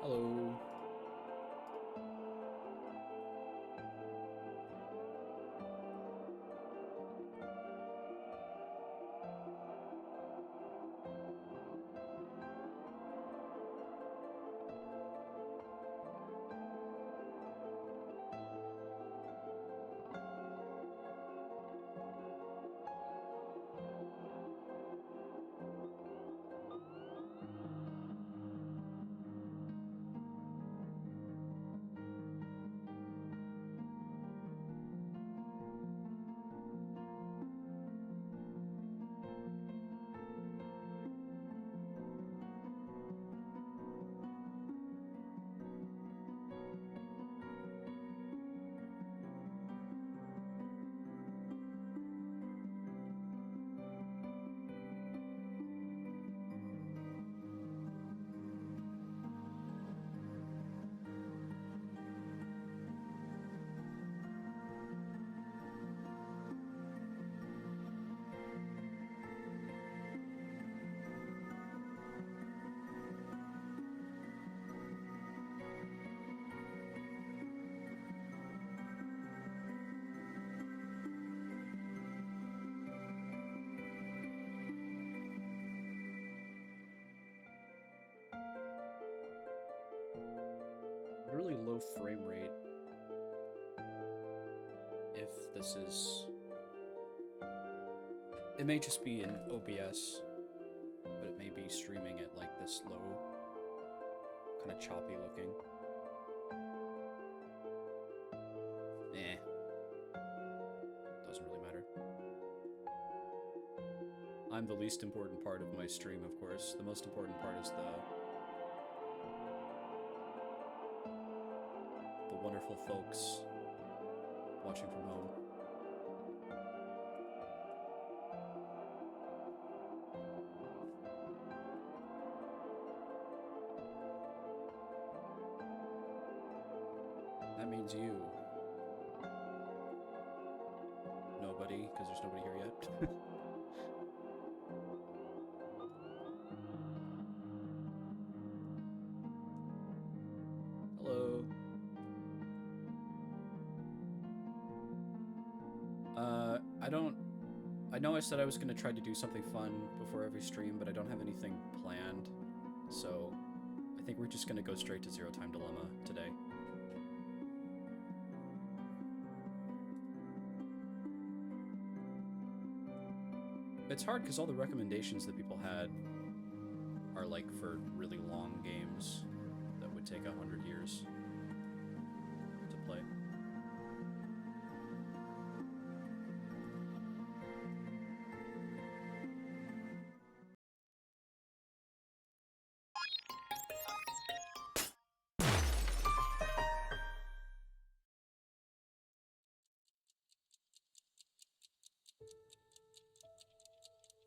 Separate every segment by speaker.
Speaker 1: Hello. Really low frame rate if this is... It may just be in OBS, but it may be streaming at like this low, kind of choppy looking. Eh. Doesn't really matter. I'm the least important part of my stream, of course. The most important part is the wonderful folks watching from home. That means you. Nobody, because there's nobody here yet. Hello. I know I said I was going to try to do something fun before every stream, but I don't have anything planned. So, I think we're just going to go straight to Zero Time Dilemma today. It's hard because all the recommendations that people had are like for really long games that would take 100 years to play.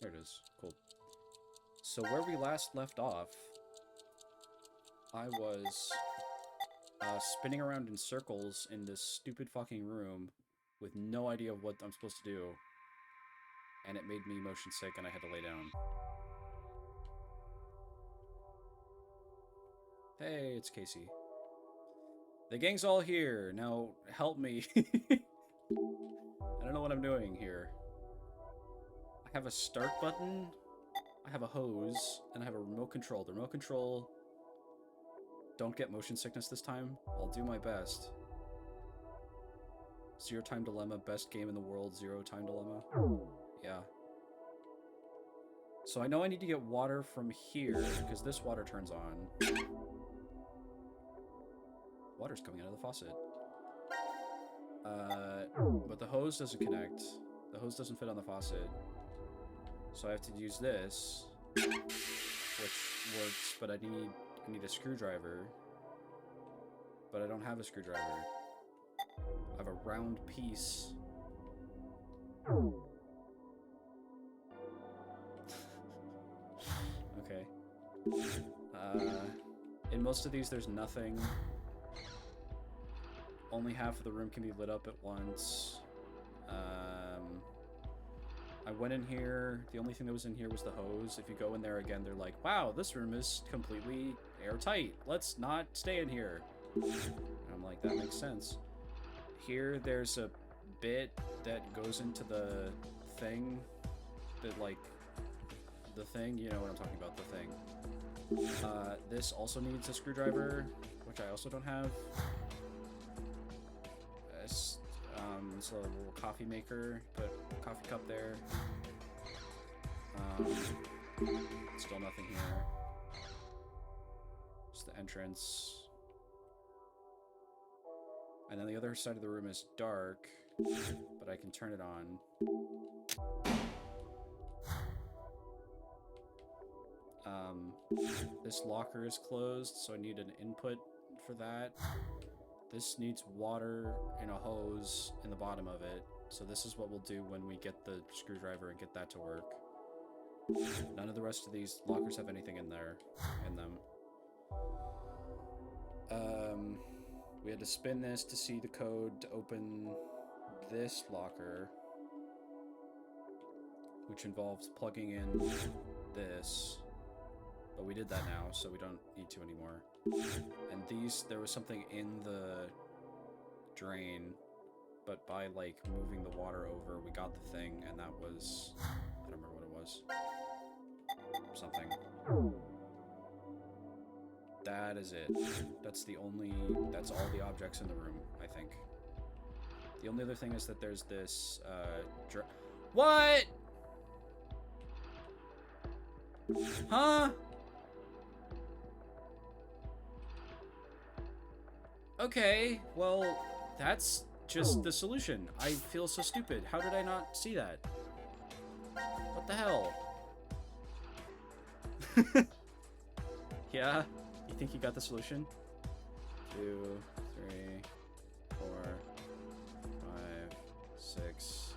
Speaker 1: There it is. Cool. So where we last left off, I was spinning around in circles in this stupid fucking room with no idea what I'm supposed to do, and it made me motion sick and I had to lay down. Hey, it's Casey. The gang's all here. Now help me. I don't know what I'm doing here. I have a start button, I have a hose, and I have a remote control. The remote control... Don't get motion sickness this time. I'll do my best. Zero Time Dilemma, best game in the world, Zero Time Dilemma. Yeah. So I know I need to get water from here, because this water turns on. Water's coming out of the faucet. But the hose doesn't connect. The hose doesn't fit on the faucet. So I have to use this, which works, but I need a screwdriver. But I don't have a screwdriver. I have a round piece. Okay. In most of these, there's nothing. Only half of the room can be lit up at once. I went in here, the only thing that was in here was the hose. If you go in there again, they're like, wow, this room is completely airtight. Let's not stay in here. And I'm like, that makes sense. Here, there's a bit that goes into the thing that, like, the thing, you know what I'm talking about, the thing. This also needs a screwdriver, which I also don't have. It's a little coffee maker, put a coffee cup there. Still nothing here. Just the entrance. And then the other side of the room is dark, but I can turn it on. This locker is closed, so I need an input for that. This needs water and a hose in the bottom of it, so this is what we'll do when we get the screwdriver and get that to work. None of the rest of these lockers have anything in them. We had to spin this to see the code to open this locker, which involves plugging in this. But we did that now, so we don't need to anymore. And these, there was something in the drain, but by, like, moving the water over, we got the thing, and that was... I don't remember what it was. Something. That is it. That's all the objects in the room, I think. The only other thing is that there's this, what?! Huh?! Okay, well, that's just the solution. I feel so stupid. How did I not see that? What the hell? Yeah? You think you got the solution? 2, 3, 4, 5, 6,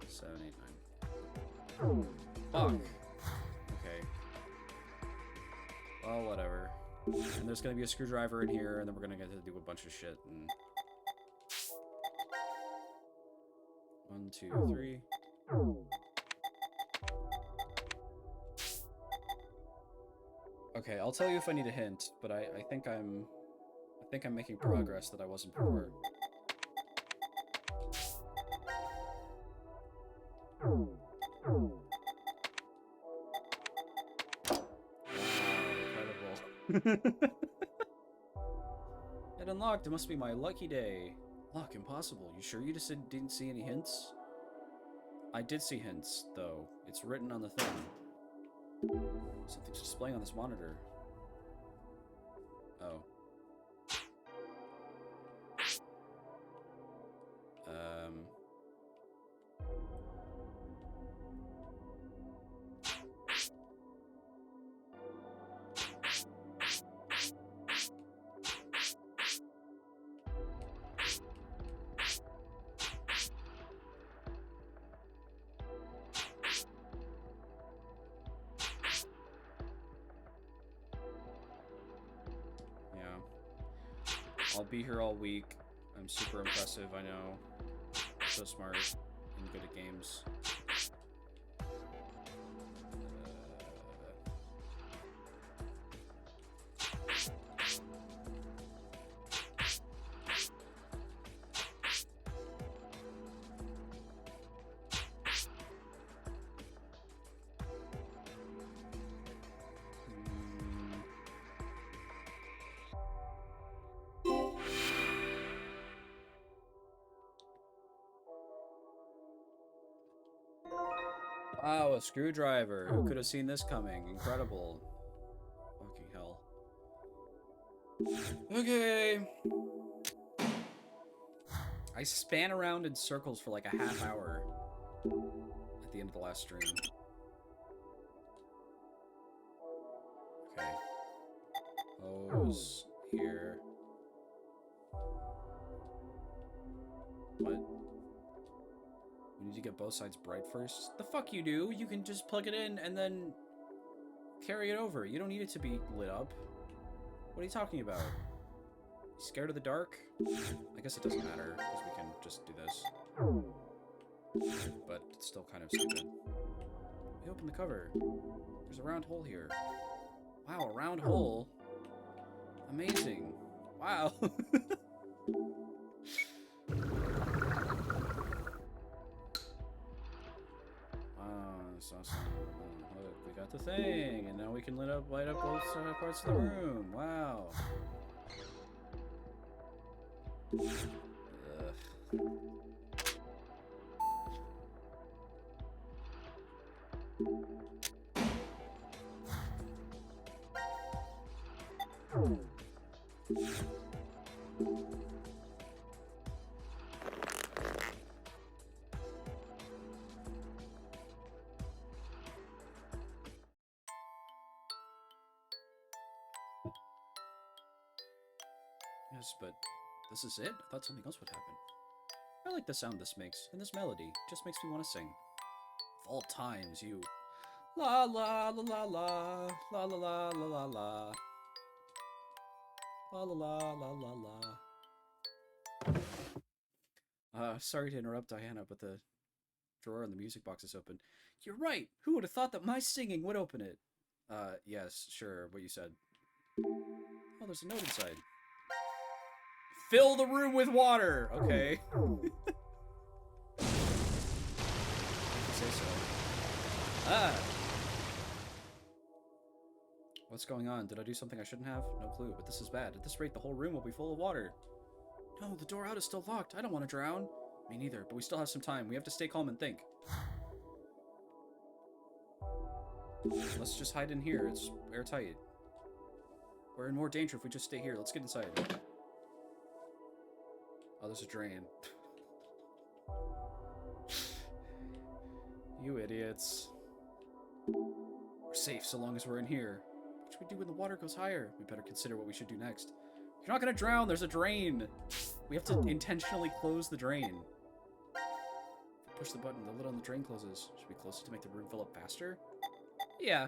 Speaker 1: 7, 8, 9. Fuck. Okay. Well, whatever. And there's gonna be a screwdriver in here, and then we're gonna get to do a bunch of shit. And 1, 2, 3. Okay, I'll tell you if I need a hint, but I think I'm making progress that I wasn't before. It unlocked. It must be my lucky day. Lock, impossible. You sure you just didn't see any hints? I did see hints, though. It's written on the thing. Something's displaying on this monitor. Oh. I'll be here all week. I'm super impressive, I know. So smart and good at games. Wow, a screwdriver. Who could have seen this coming? Incredible. Fucking hell. Okay. I span around in circles for like a half hour at the end of the last stream. Okay. Hose here. What? We need to get both sides bright first. The fuck you do? You can just plug it in and then carry it over. You don't need it to be lit up. What are you talking about? You scared of the dark? I guess it doesn't matter, because we can just do this. but it's still kind of stupid. We open the cover. There's a round hole here. Wow, a round hole. Amazing. Wow. Awesome. Look, we got the thing, and now we can light up both parts of the room. Wow. Ugh. Yes, but this is it? I thought something else would happen. I like the sound this makes, and this melody just makes me want to sing. Of all times, you... La la la la la, la la la la la la. La la la la la la. Sorry to interrupt, Diana, but the drawer in the music box is open. You're right! Who would have thought that my singing would open it? Yes, sure, what you said. Oh, there's a note inside. Fill the room with water! Okay. Say so. Ah! What's going on? Did I do something I shouldn't have? No clue, but this is bad. At this rate, the whole room will be full of water. No, the door out is still locked. I don't want to drown. Me neither, but we still have some time. We have to stay calm and think. Let's just hide in here. It's airtight. We're in more danger if we just stay here. Let's get inside. Oh, there's a drain. You idiots. We're safe so long as we're in here. What should we do when the water goes higher? We better consider what we should do next. You're not gonna drown, there's a drain! We have to intentionally close the drain. If we push the button, the lid on the drain closes. Should we close it to make the room fill up faster? Yeah.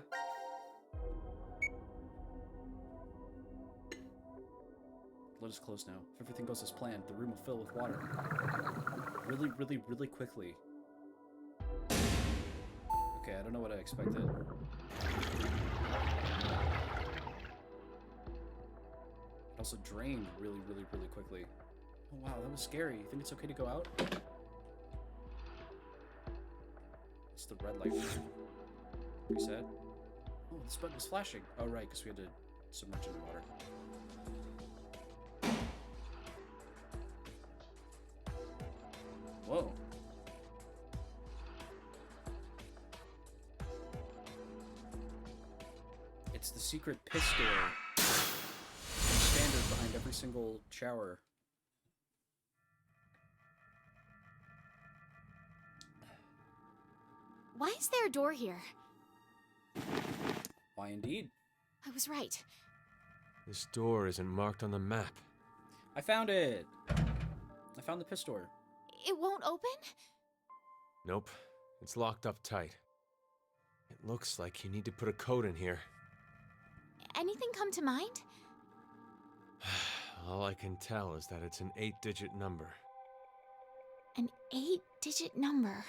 Speaker 1: The lid is closed now. If everything goes as planned, the room will fill with water. Really, really, really quickly. Okay, I don't know what I expected. It also drained really, really, really quickly. Oh wow, that was scary. You think it's okay to go out? It's the red light. Reset. Oh, this button was flashing. Oh right, because we had to submerge in the water. Whoa. It's the secret piss door. Standard behind every single shower.
Speaker 2: Why is there a door here?
Speaker 1: Why indeed?
Speaker 2: I was right.
Speaker 3: This door isn't marked on the map.
Speaker 1: I found it! I found the piss door.
Speaker 2: It won't open?
Speaker 3: Nope, it's locked up tight. It looks like you need to put a code in here.
Speaker 2: Anything come to mind?
Speaker 3: All I can tell is that it's an 8-digit number.
Speaker 2: An 8-digit number.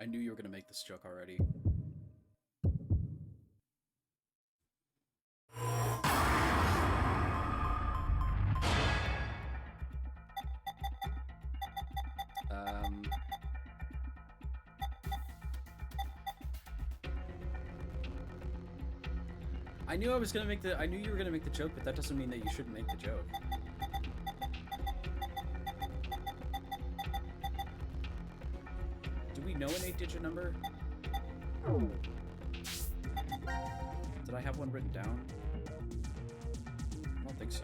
Speaker 1: I knew you were gonna make this joke already. I knew I knew you were gonna make the joke, but that doesn't mean that you shouldn't make the joke. Do we know an 8-digit number? Did I have one written down? I don't think so.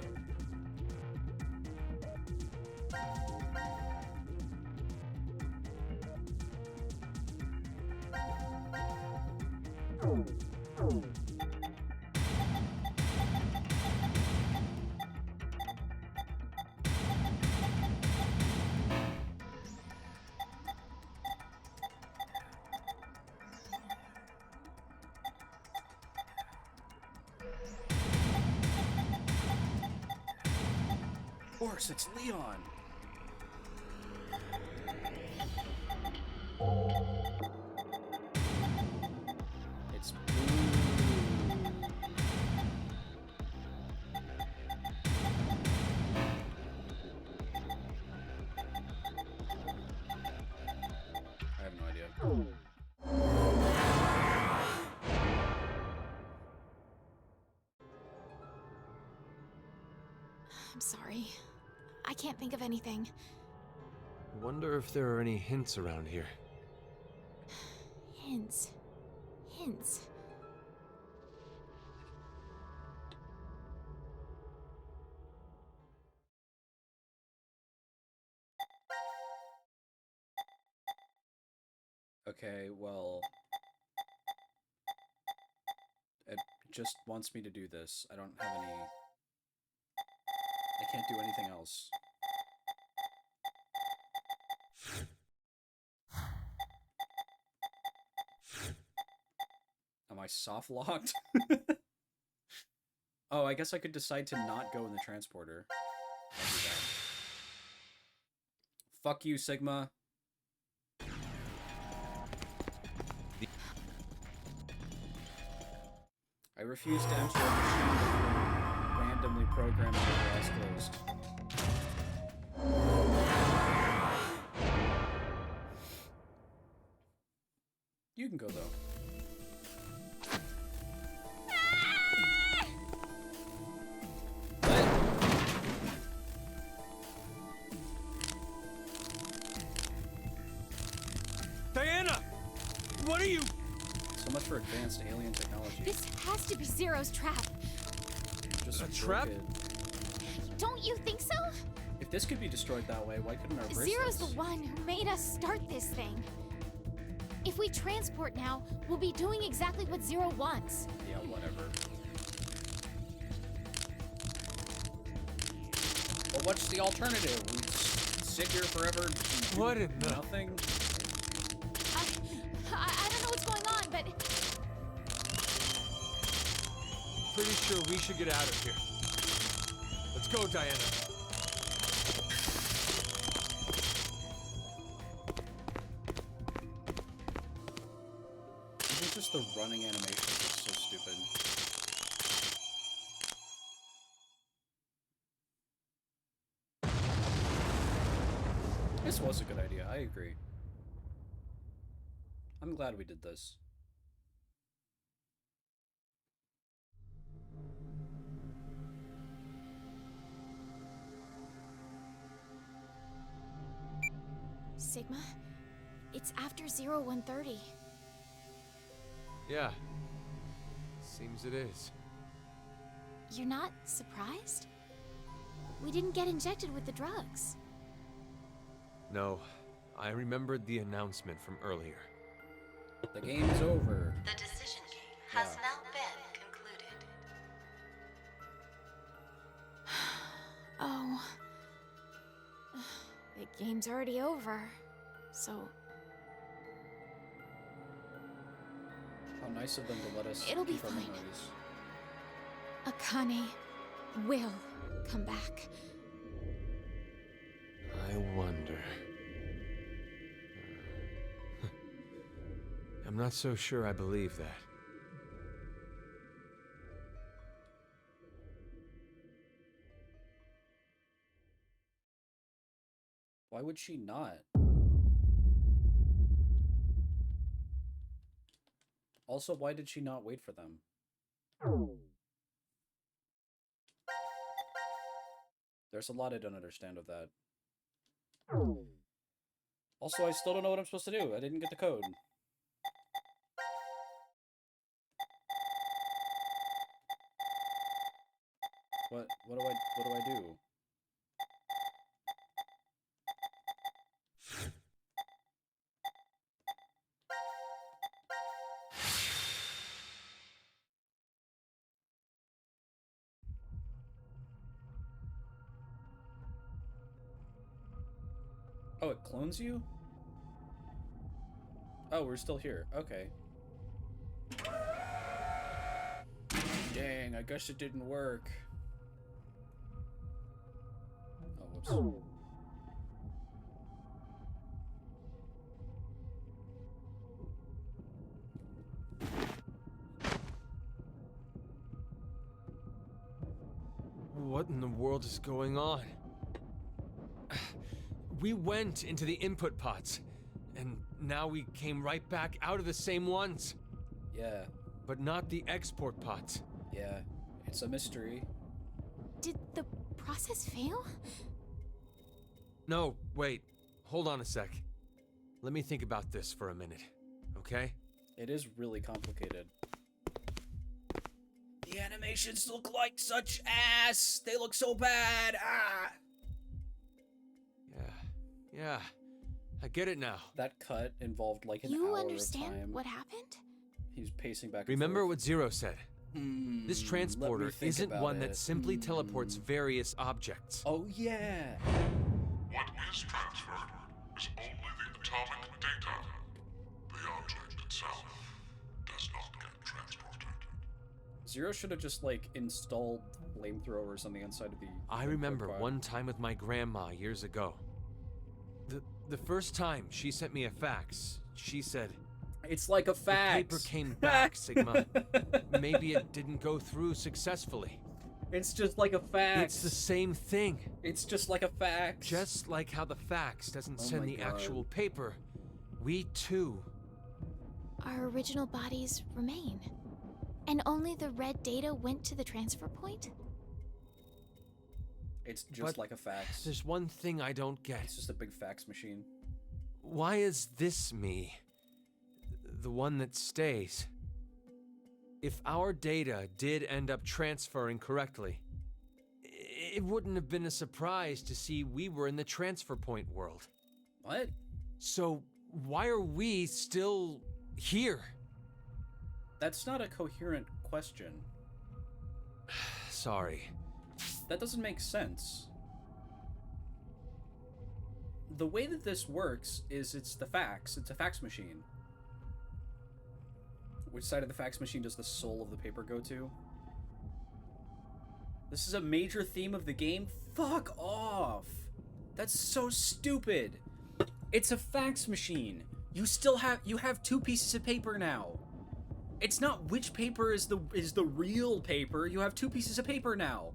Speaker 1: Of course, it's Leon! I have no idea.
Speaker 2: I'm sorry. I can't think of anything.
Speaker 3: Wonder if there are any hints around here.
Speaker 2: Hints. Hints.
Speaker 1: Okay, well... It just wants me to do this. I don't have any... I can't do anything else. Am I soft-locked? Oh, I guess I could decide to not go in the transporter. I'll do that. Fuck you, Sigma. I refuse to enter a machine randomly programmed with their eyes closed. You can go, though.
Speaker 3: Diana! What are you?
Speaker 1: So much for advanced alien technology.
Speaker 2: This has to be Zero's trap.
Speaker 1: Just
Speaker 3: A
Speaker 1: broke
Speaker 3: trap?
Speaker 1: it.
Speaker 2: Don't you think so?
Speaker 1: If this could be destroyed that way, why couldn't our bracelets?
Speaker 2: Zero's the one who made us start this thing. If we transport now, we'll be doing exactly what Zero wants.
Speaker 1: Yeah, whatever. Well, what's the alternative? We just sit here forever and do
Speaker 3: What in the...
Speaker 1: nothing?
Speaker 2: I don't know what's going on, but
Speaker 3: Pretty sure we should get out of here. Let's go, Diana.
Speaker 1: Even just the running animation is so stupid. This was a good idea, I agree. I'm glad we did this.
Speaker 2: Sigma, it's after 0130.
Speaker 3: Yeah. Seems it is.
Speaker 2: You're not surprised? We didn't get injected with the drugs.
Speaker 3: No. I remembered the announcement from earlier.
Speaker 1: The game is over.
Speaker 4: The decision game has
Speaker 1: Yeah.
Speaker 4: now been concluded.
Speaker 2: Oh. The game's already over. So,
Speaker 1: How nice of them to let us
Speaker 2: It'll be
Speaker 1: keep our
Speaker 2: fine.
Speaker 1: memories.
Speaker 2: Akane will come back.
Speaker 3: I wonder... I'm not so sure I believe that.
Speaker 1: Why would she not? Also, why did she not wait for them? There's a lot I don't understand with that. Also, I still don't know what I'm supposed to do. I didn't get the code. What do I do? Oh, it clones you? Oh, we're still here. Okay. Dang, I guess it didn't work. Oh, whoops.
Speaker 3: What in the world is going on? We went into the input pods, and now we came right back out of the same ones.
Speaker 1: Yeah,
Speaker 3: But not the export pods.
Speaker 1: yeah. It's a mystery.
Speaker 2: Did the process fail?
Speaker 3: No, wait. Hold on a sec. Let me think about this for a minute, okay?
Speaker 1: It is really complicated. The animations look like such ass! They look so bad! Ah!
Speaker 3: Yeah. I get it now.
Speaker 1: That cut involved like an
Speaker 2: You
Speaker 1: hour of
Speaker 2: understand
Speaker 1: time.
Speaker 2: what happened?
Speaker 1: He was pacing back and
Speaker 3: Remember
Speaker 1: forth.
Speaker 3: what Zero said. This
Speaker 1: Let me
Speaker 3: transporter
Speaker 1: think
Speaker 3: isn't
Speaker 1: about
Speaker 3: one that
Speaker 1: it.
Speaker 3: simply teleports various objects.
Speaker 1: Oh, yeah!
Speaker 5: What is transferred is only the atomic data. The object itself does not get transported.
Speaker 1: Zero should have just, like, installed flamethrowers on the inside of the...
Speaker 3: I remember one time with my grandma years ago. The first time she sent me a fax, she said,
Speaker 1: It's like a
Speaker 3: the
Speaker 1: fax!
Speaker 3: paper came back, Sigma. Maybe it didn't go through successfully.
Speaker 1: It's just like a fax!
Speaker 3: It's the same thing.
Speaker 1: It's just like a fax!
Speaker 3: Just like how the fax doesn't
Speaker 1: Oh
Speaker 3: send
Speaker 1: my
Speaker 3: the
Speaker 1: God.
Speaker 3: actual paper, we too.
Speaker 2: Our original bodies remain. And only the red data went to the transfer point?
Speaker 1: It's just
Speaker 3: But
Speaker 1: like a fax.
Speaker 3: There's one thing I don't get.
Speaker 1: It's just a big fax machine.
Speaker 3: Why is this me? The one that stays? If our data did end up transferring correctly, it wouldn't have been a surprise to see we were in the transfer point world.
Speaker 1: What?
Speaker 3: So why are we still here?
Speaker 1: That's not a coherent question.
Speaker 3: Sorry.
Speaker 1: That doesn't make sense. The way that this works is it's the fax. It's a fax machine. Which side of the fax machine does the soul of the paper go to? This is a major theme of the game? Fuck off! That's so stupid! It's a fax machine! You have two pieces of paper now! It's not which paper is the real paper, you have two pieces of paper now!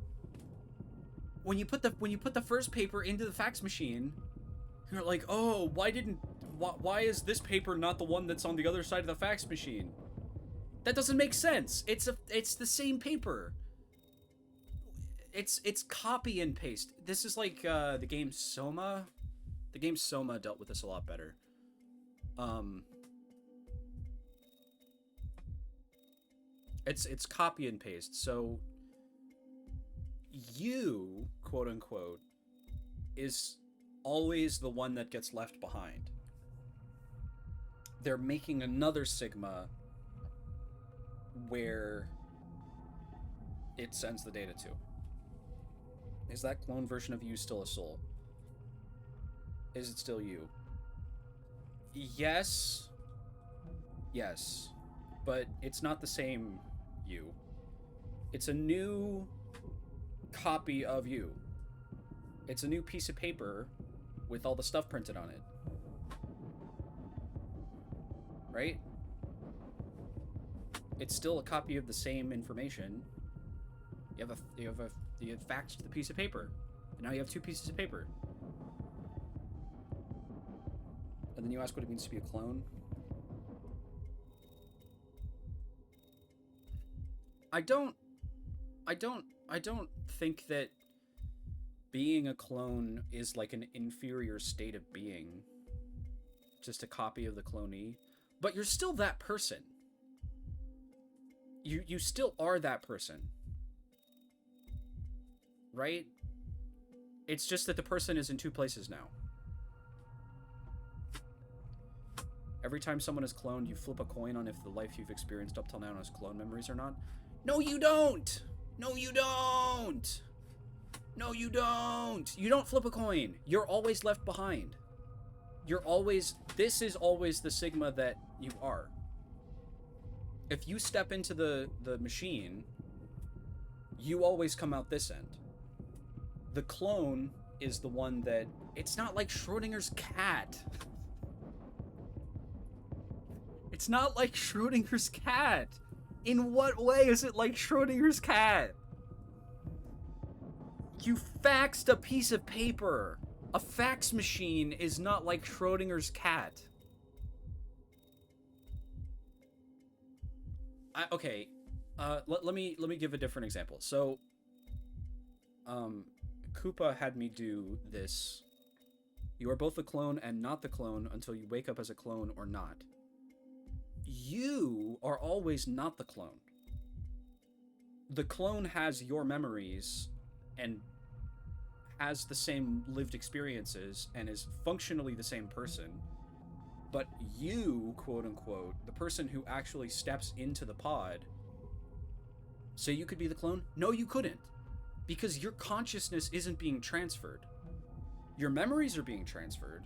Speaker 1: When you put the first paper into the fax machine, you're like, oh, why is this paper not the one that's on the other side of the fax machine? That doesn't make sense. It's the same paper. It's copy and paste. This is like the game Soma. The game Soma dealt with this a lot better. It's copy and paste. So you, quote unquote, is always the one that gets left behind. They're making another Sigma where it sends the data to. Is that clone version of you still a soul? Is it still you? Yes. Yes. But it's not the same you. It's a new copy of you. It's a new piece of paper with all the stuff printed on it. Right? It's still a copy of the same information. You have faxed the piece of paper. And now you have two pieces of paper. And then you ask what it means to be a clone. I don't think that being a clone is like an inferior state of being. Just a copy of the clonee. But you're still that person. You still are that person. Right? It's just that the person is in two places now. Every time someone is cloned, you flip a coin on if the life you've experienced up till now has clone memories or not. No, you don't! No, you don't! No, you don't! You don't flip a coin. You're always left behind. This is always the Sigma that you are. If you step into the machine, you always come out this end. The clone is the one that... It's not like Schrodinger's cat. It's not like Schrodinger's cat. In what way is it like Schrodinger's cat? You faxed a piece of paper. A fax machine is not like Schrodinger's cat. Okay, let me give a different example. So, Koopa had me do this. You are both the clone and not the clone until you wake up as a clone or not. You are always not the clone. The clone has your memories and has the same lived experiences and is functionally the same person. But you, quote unquote, the person who actually steps into the pod, say you could be the clone? No, you couldn't. Because your consciousness isn't being transferred. Your memories are being transferred.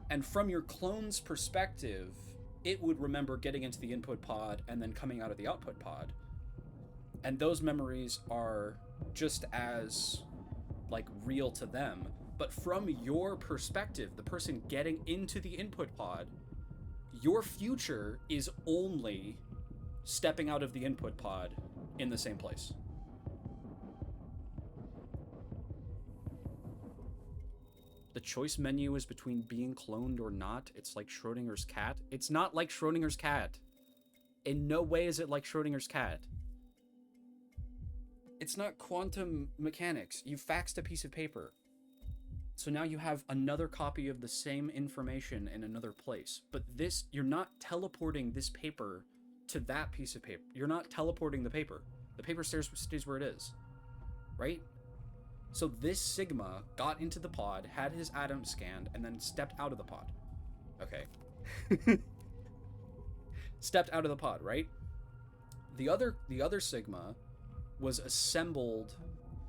Speaker 1: And from your clone's perspective, it would remember getting into the input pod and then coming out of the output pod. And those memories are just as, like, real to them. But from your perspective, the person getting into the input pod, your future is only stepping out of the input pod in the same place. The choice menu is between being cloned or not. It's like Schrodinger's cat. It's not like Schrodinger's cat. In no way is it like Schrodinger's cat. It's not quantum mechanics. You faxed a piece of paper. So now you have another copy of the same information in another place. But this, you're not teleporting this paper to that piece of paper. You're not teleporting the paper. The paper stays where it is. Right? So this Sigma got into the pod, had his atoms scanned, and then stepped out of the pod. Okay. Stepped out of the pod, right? The other Sigma was assembled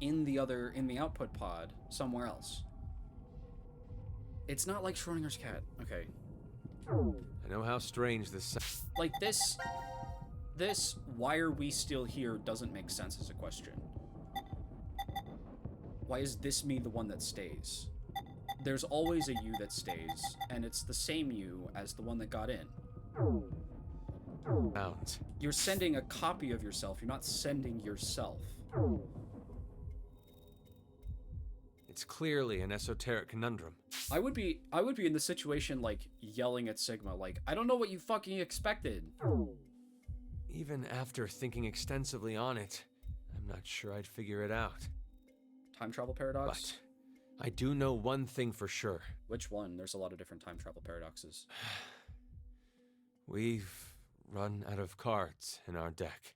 Speaker 1: in the output pod somewhere else. It's not like Schrodinger's cat. Okay.
Speaker 3: I know how strange this
Speaker 1: Like this why are we still here doesn't make sense as a question. Why is this me the one that stays? There's always a you that stays, and it's the same you as the one that got in.
Speaker 3: sounds.
Speaker 1: You're sending a copy of yourself, you're not sending yourself.
Speaker 3: It's clearly an esoteric conundrum.
Speaker 1: I would be in the situation like yelling at Sigma, like, I don't know what you fucking expected.
Speaker 3: Even after thinking extensively on it, I'm not sure I'd figure it out.
Speaker 1: Time travel paradox?
Speaker 3: But I do know one thing for sure.
Speaker 1: Which one? There's a lot of different time travel paradoxes.
Speaker 3: We've run out of cards in our deck.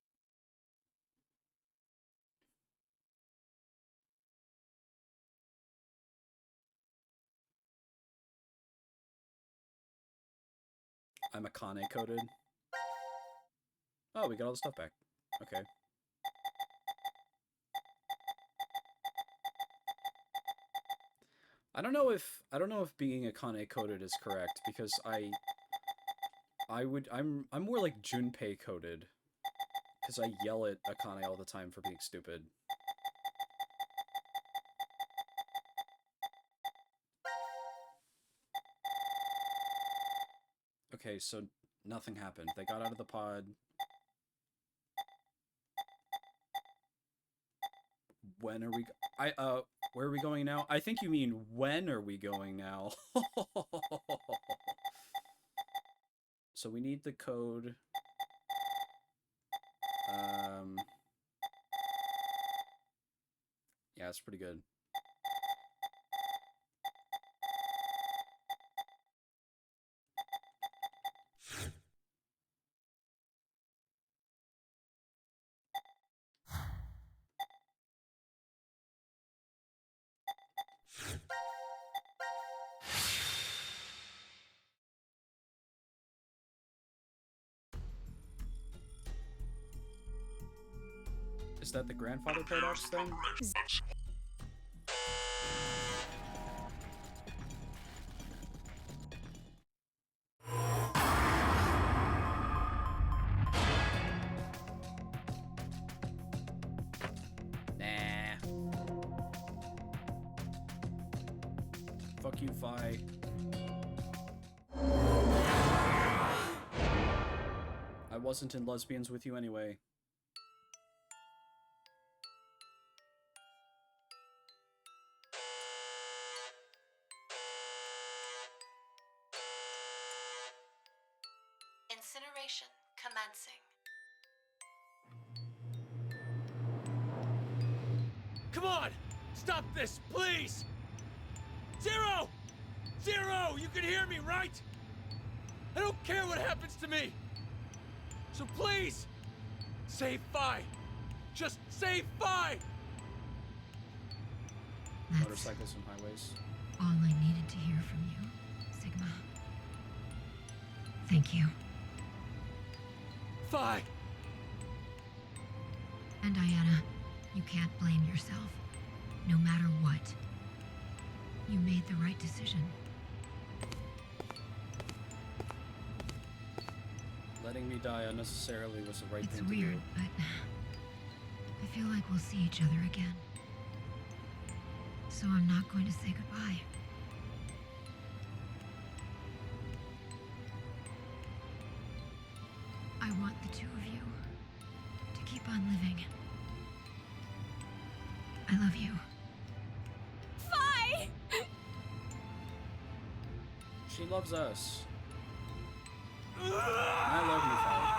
Speaker 1: I'm a Kane coded. Oh, we got all the stuff back. Okay. I don't know if being a Kane coded is correct because I'm more like Junpei coded because I yell at Akane all the time for being stupid. Okay, so nothing happened. They got out of the pod. When are we where are we going now? I think you mean when are we going now? So we need the code. Yeah, it's pretty good. Is that the grandfather paradox thing? Nah. Fuck you, Fi. I wasn't in Lesbians with you anyway.
Speaker 3: Come on! Stop this, please! Zero! Zero! You can hear me, right? I don't care what happens to me! So please, save Phi! Just save Phi!
Speaker 6: That's
Speaker 1: Motorcycles and highways.
Speaker 6: all I needed to hear from you, Sigma. Thank you.
Speaker 3: Phi!
Speaker 6: And Diana, you can't blame yourself. No matter what. You made the right decision.
Speaker 1: Letting me die unnecessarily was the right
Speaker 6: It's
Speaker 1: thing
Speaker 6: weird,
Speaker 1: to do.
Speaker 6: but I feel like we'll see each other again. So I'm not going to say goodbye. I want the two of you to keep on living. I love you.
Speaker 2: Fi!
Speaker 1: She loves us. I love you, Fi.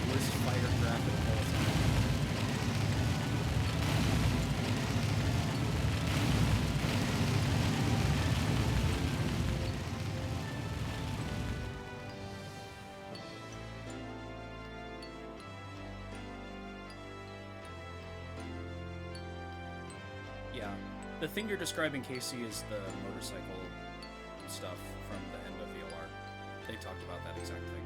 Speaker 1: Worst fighter craft of all time. Yeah. The thing you're describing, Casey, is the motorcycle stuff from the end of VLR. They talked about that exact thing.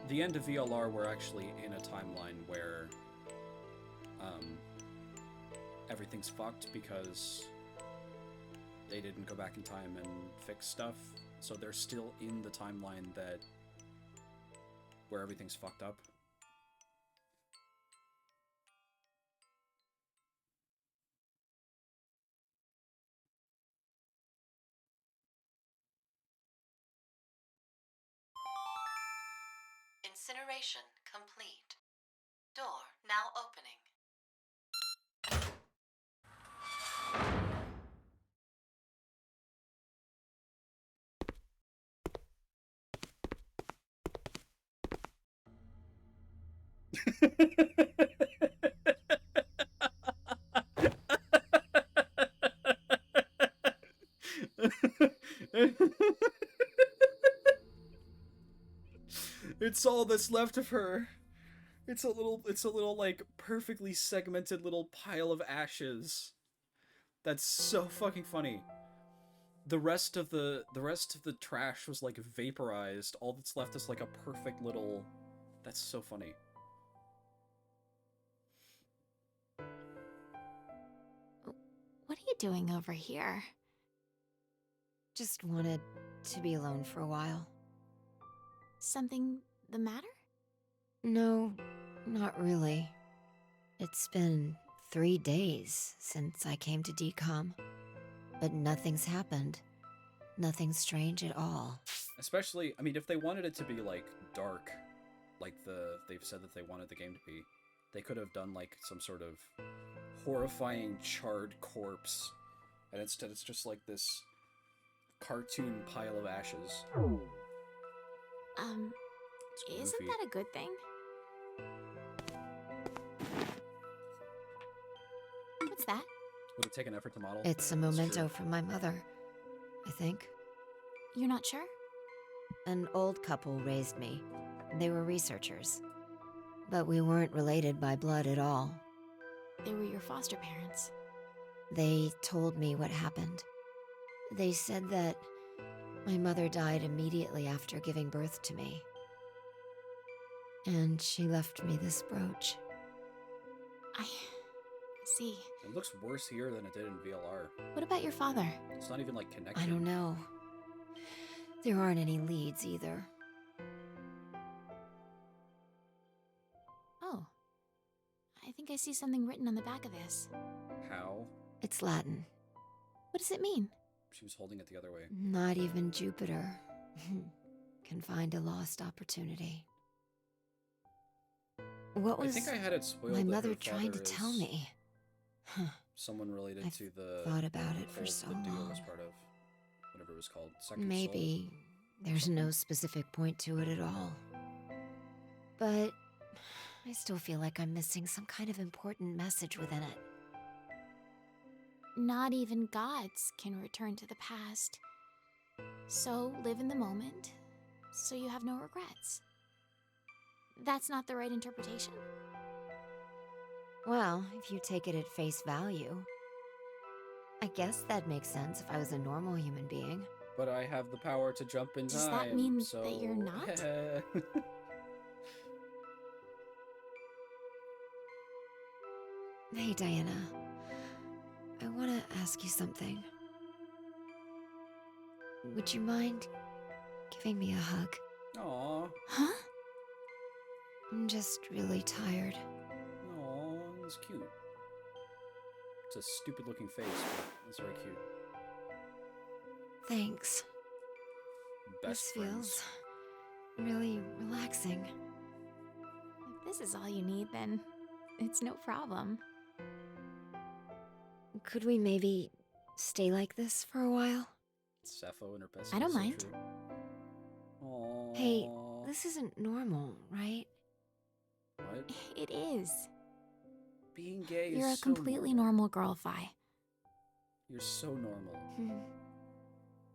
Speaker 1: The end of VLR, we're actually in a timeline where everything's fucked because they didn't go back in time and fix stuff. So they're still in the timeline that where everything's fucked up.
Speaker 4: Incineration complete. Door now opening.
Speaker 1: It's all that's left of her. It's a little like perfectly segmented little pile of ashes. That's so fucking funny. The rest of the trash was like vaporized. All that's left is like a perfect little. That's so funny.
Speaker 2: What are you doing over here?
Speaker 7: Just wanted to be alone for a while.
Speaker 2: Something the matter?
Speaker 7: No, not really. It's been 3 days since I came to DCOM, but nothing's happened. Nothing strange at all.
Speaker 1: Especially, I mean, if they wanted it to be like dark, like they've said that they wanted the game to be, they could have done like some sort of horrifying charred corpse, and instead it's just like this cartoon pile of ashes. It's
Speaker 2: Isn't
Speaker 1: goofy.
Speaker 2: that a good thing? What's that?
Speaker 1: Would it take an effort to model?
Speaker 7: It's a
Speaker 1: That's
Speaker 7: memento
Speaker 1: true.
Speaker 7: from my mother, I think.
Speaker 2: You're not sure?
Speaker 7: An old couple raised me. They were researchers. But we weren't related by blood at all.
Speaker 2: They were your foster parents.
Speaker 7: They told me what happened. They said that my mother died immediately after giving birth to me. And she left me this brooch.
Speaker 2: I see.
Speaker 1: It looks worse here than it did in VLR.
Speaker 2: What about your father?
Speaker 1: It's not even like connected.
Speaker 7: I don't know. There aren't any leads either.
Speaker 2: Oh. I think I see something written on the back of this.
Speaker 1: How?
Speaker 7: It's Latin.
Speaker 2: What does it mean?
Speaker 1: She was holding it the other way.
Speaker 7: Not even Jupiter can find a lost opportunity. What
Speaker 1: I
Speaker 7: was
Speaker 1: think I had it spoiled.
Speaker 7: my
Speaker 1: that
Speaker 7: mother
Speaker 1: her
Speaker 7: trying to
Speaker 1: father
Speaker 7: tell
Speaker 1: is-
Speaker 7: me?
Speaker 1: someone related
Speaker 7: I've
Speaker 1: to the
Speaker 7: thought about it for
Speaker 1: cult
Speaker 7: so
Speaker 1: that Dio was
Speaker 7: long.
Speaker 1: part of. Whatever it was called. Second
Speaker 7: Maybe there's no specific point to it at all. But I still feel like I'm missing some kind of important message within it.
Speaker 2: Not even gods can return to the past. So live in the moment, so you have no regrets. That's not the right interpretation?
Speaker 7: Well, if you take it at face value, I guess that makes sense if I was a normal human being.
Speaker 1: But I have the power to jump in
Speaker 2: Does
Speaker 1: time,
Speaker 2: that mean
Speaker 1: so...
Speaker 2: that you're not?
Speaker 7: Hey, Diana. I want to ask you something. Would you mind giving me a hug?
Speaker 1: Aw.
Speaker 2: Huh?
Speaker 7: I'm just really tired.
Speaker 1: Aw, that's cute. It's a stupid looking face, but it's very cute.
Speaker 7: Thanks.
Speaker 1: Best
Speaker 7: This
Speaker 1: friends.
Speaker 7: feels really relaxing.
Speaker 2: If this is all you need, then it's no problem.
Speaker 7: Could we maybe stay like this for a while?
Speaker 1: Sappho and her best
Speaker 2: I don't
Speaker 1: friends,
Speaker 2: mind.
Speaker 1: so true. Aww.
Speaker 7: Hey, this isn't normal, right?
Speaker 1: What?
Speaker 2: It is.
Speaker 1: Being gay is
Speaker 2: You're a
Speaker 1: so
Speaker 2: completely normal girl, Vi.
Speaker 1: You're so normal.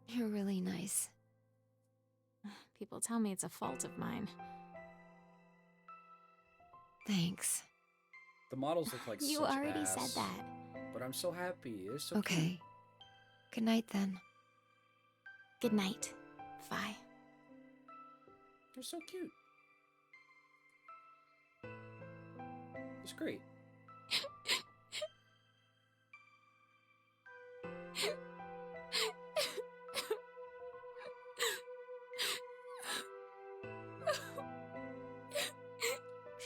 Speaker 7: You're really nice.
Speaker 2: People tell me it's a fault of mine.
Speaker 7: Thanks.
Speaker 1: The models look like
Speaker 2: You
Speaker 1: such
Speaker 2: already
Speaker 1: ass,
Speaker 2: said that.
Speaker 1: but I'm so happy. They're so
Speaker 7: Okay.
Speaker 1: cute.
Speaker 7: Good night then.
Speaker 2: Good night, Vi.
Speaker 1: They're so cute. It's great.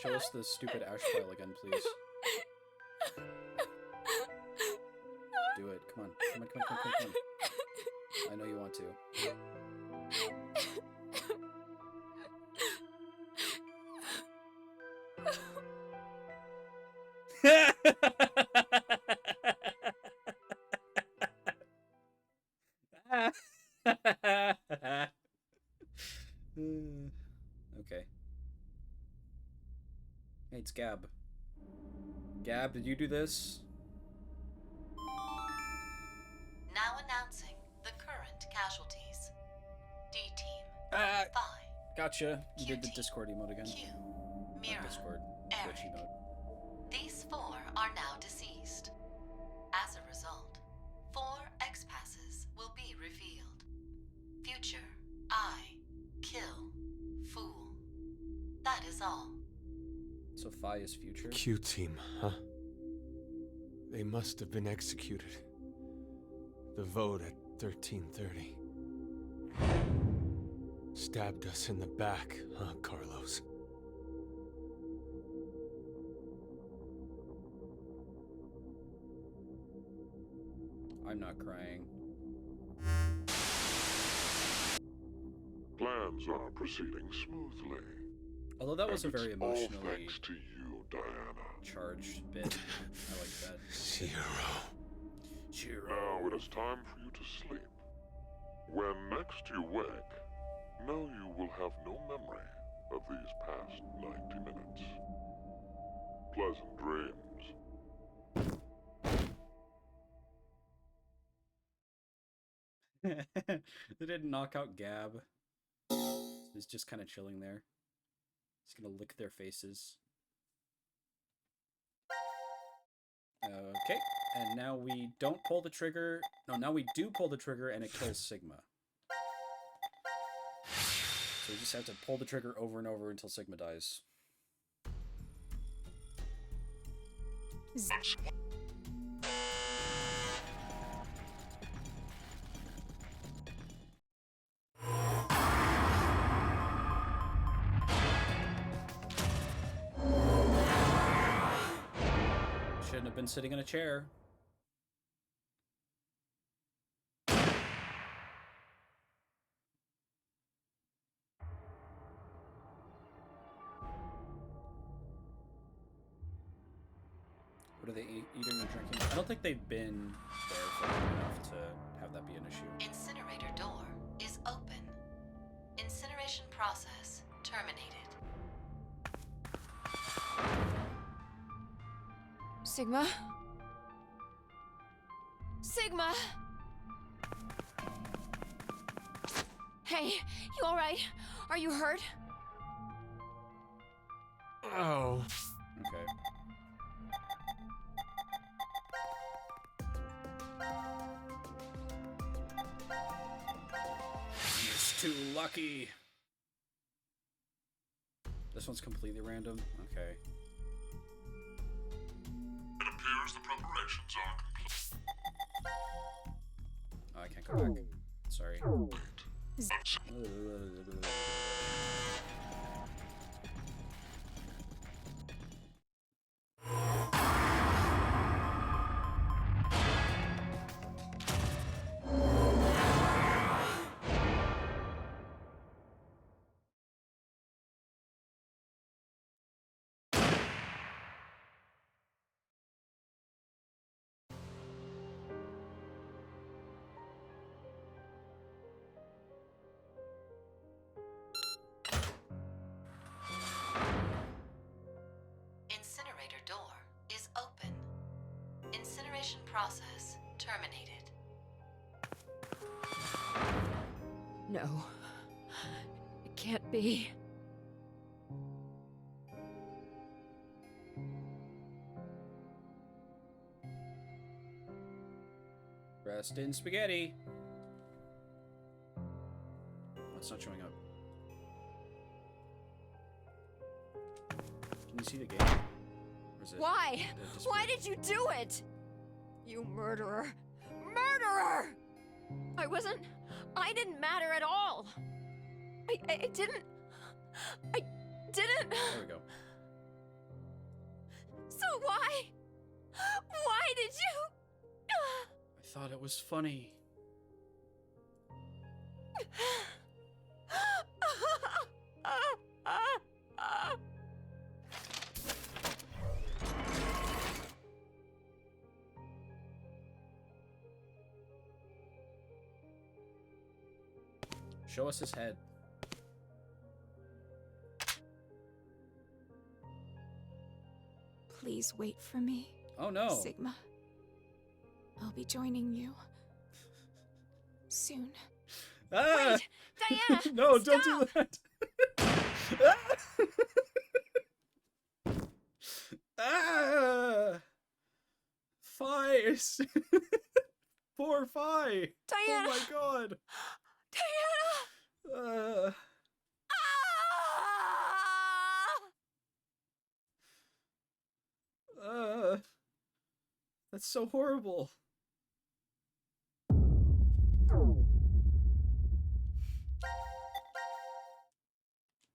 Speaker 1: Show us the stupid ash file again, please. Do it. Come on. Come on, come on, come on, come on, come on. I know you want to. Okay. Hey, it's Gab. Gab, did you do this?
Speaker 4: Now announcing the current casualties. D-Team,
Speaker 1: Ah,
Speaker 4: Phi,
Speaker 1: gotcha. You did the
Speaker 4: Q-Team,
Speaker 1: Discord emote again.
Speaker 4: Q,
Speaker 1: Not
Speaker 4: Mira,
Speaker 1: Discord. Twitch
Speaker 4: Eric.
Speaker 1: emote.
Speaker 4: These 4 are now deceased. As a result, 4 X-Passes will be revealed. Future, I, kill, fool. That is all.
Speaker 1: So Phi is future?
Speaker 3: Q-Team, huh? They must have been executed. The vote at 13:30. Stabbed us in the back, huh, Carlos?
Speaker 1: I'm not crying.
Speaker 5: Plans are proceeding smoothly.
Speaker 1: Although that was a
Speaker 5: And
Speaker 1: very
Speaker 5: it's all
Speaker 1: emotionally
Speaker 5: thanks to you, Diana.
Speaker 1: charged bit. I like that.
Speaker 3: Zero.
Speaker 5: Now it is time for you to sleep. When next you wake, know you will have no memory of these past 90 minutes. Pleasant dreams.
Speaker 1: They didn't knock out Gab. He's just kind of chilling there. He's gonna lick their faces. Okay, and now we don't pull the trigger. No, now we do pull the trigger and it kills Sigma. So we just have to pull the trigger over and over until Sigma dies. Shouldn't have been sitting in a chair. What are they eating and drinking? I don't think they've been there for long enough to have that be an issue.
Speaker 4: Incinerator door is open. Incineration process terminated.
Speaker 7: Sigma? Sigma! Hey, you alright? Are you hurt?
Speaker 3: Oh.
Speaker 1: Okay. He's too lucky. This one's completely random. Okay.
Speaker 5: It appears the preparations are complete.
Speaker 1: Oh, I can't go back. Sorry.
Speaker 4: Incinerator door is open. Incineration process terminated.
Speaker 7: No. It can't be.
Speaker 1: Rest in spaghetti. It's not showing up. Can you see the game? Or is it
Speaker 7: Why?
Speaker 1: it
Speaker 7: Why
Speaker 1: disappeared?
Speaker 7: did you do it? You murderer! Murderer! I didn't matter at all. I didn't.
Speaker 1: There we go.
Speaker 7: So why? Why did you?
Speaker 1: I thought it was funny. Show us his head.
Speaker 2: Please wait for me,
Speaker 1: Oh no.
Speaker 2: Sigma. I'll be joining you soon.
Speaker 1: Ah!
Speaker 7: Wait, Diana!
Speaker 1: No, don't do
Speaker 7: stop!
Speaker 1: that. Ah! Fi. Poor Fi.
Speaker 7: Diana!
Speaker 1: Oh my god.
Speaker 7: Diana! Ah!
Speaker 1: That's so horrible.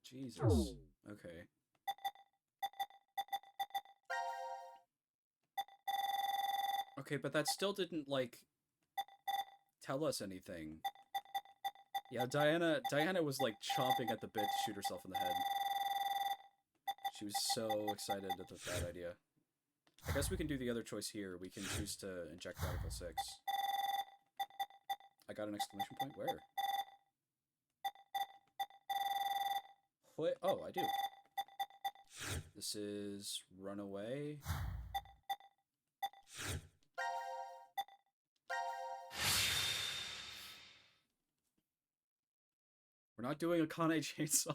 Speaker 1: Jesus. Okay. Okay, but that still didn't, like, tell us anything. Yeah, Diana was, like, chomping at the bit to shoot herself in the head. She was so excited at that idea. I guess we can do the other choice here. We can choose to inject Radical 6. I got an exclamation point? Where? Wait, oh, I do. This is Runaway. We're not doing a Kane chainsaw.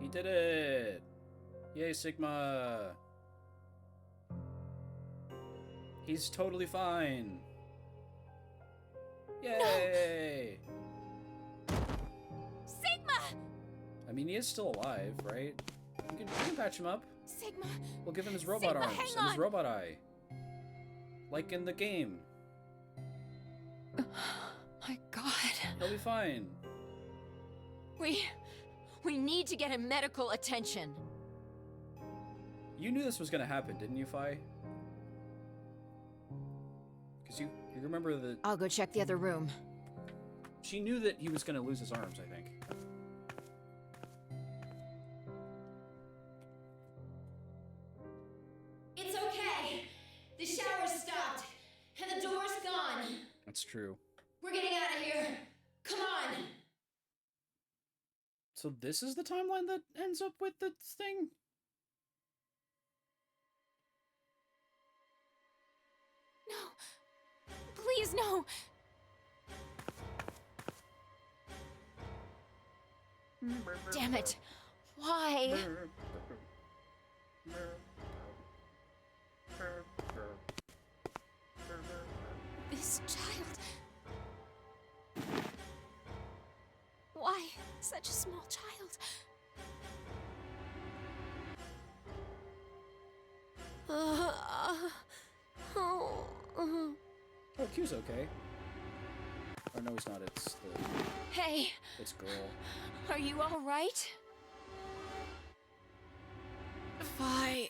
Speaker 1: He did it! Yay, Sigma! He's totally fine! Yay!
Speaker 2: Sigma!
Speaker 1: I mean, he is still alive, right? We can patch him up.
Speaker 2: Sigma!
Speaker 1: We'll give him his robot
Speaker 2: Sigma,
Speaker 1: arms
Speaker 2: hang
Speaker 1: and his
Speaker 2: on.
Speaker 1: robot eye. Like in the game.
Speaker 7: My God.
Speaker 1: He'll be fine.
Speaker 7: We need to get him medical attention.
Speaker 1: You knew this was gonna happen, didn't you, Fi? Because you remember that
Speaker 7: I'll go check the other room.
Speaker 1: she knew that he was gonna lose his arms, I think.
Speaker 6: It's okay. The shower's stopped, and the door's gone.
Speaker 1: That's true.
Speaker 6: We're getting out of here. Come on.
Speaker 1: So this is the timeline that ends up with the thing?
Speaker 2: No. Please, no.
Speaker 7: Damn it. Why?
Speaker 2: This child. Why such a small child?
Speaker 1: Oh, Q's okay. Oh, no, he's not. It's the...
Speaker 7: Hey,
Speaker 1: It's girl.
Speaker 7: are you all right?
Speaker 8: Fi.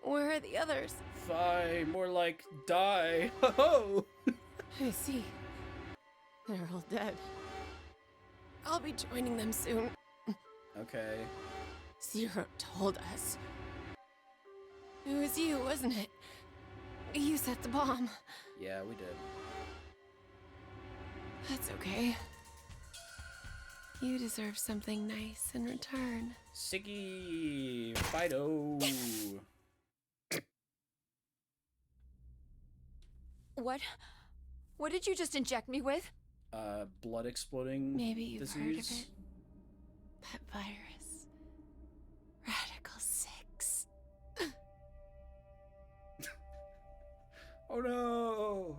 Speaker 8: Where are the others?
Speaker 1: Fi, more like die. Ho-ho!
Speaker 8: I see. They're all dead. I'll be joining them soon.
Speaker 1: Okay.
Speaker 8: Zero told us. It was you, wasn't it? You set the bomb.
Speaker 1: Yeah, we did.
Speaker 8: That's okay. You deserve something nice in return.
Speaker 1: Siggy! Fido!
Speaker 7: What did you just inject me with?
Speaker 1: Blood exploding
Speaker 8: Maybe you've
Speaker 1: disease?
Speaker 8: heard of it. That virus. Radical 6.
Speaker 1: Oh no!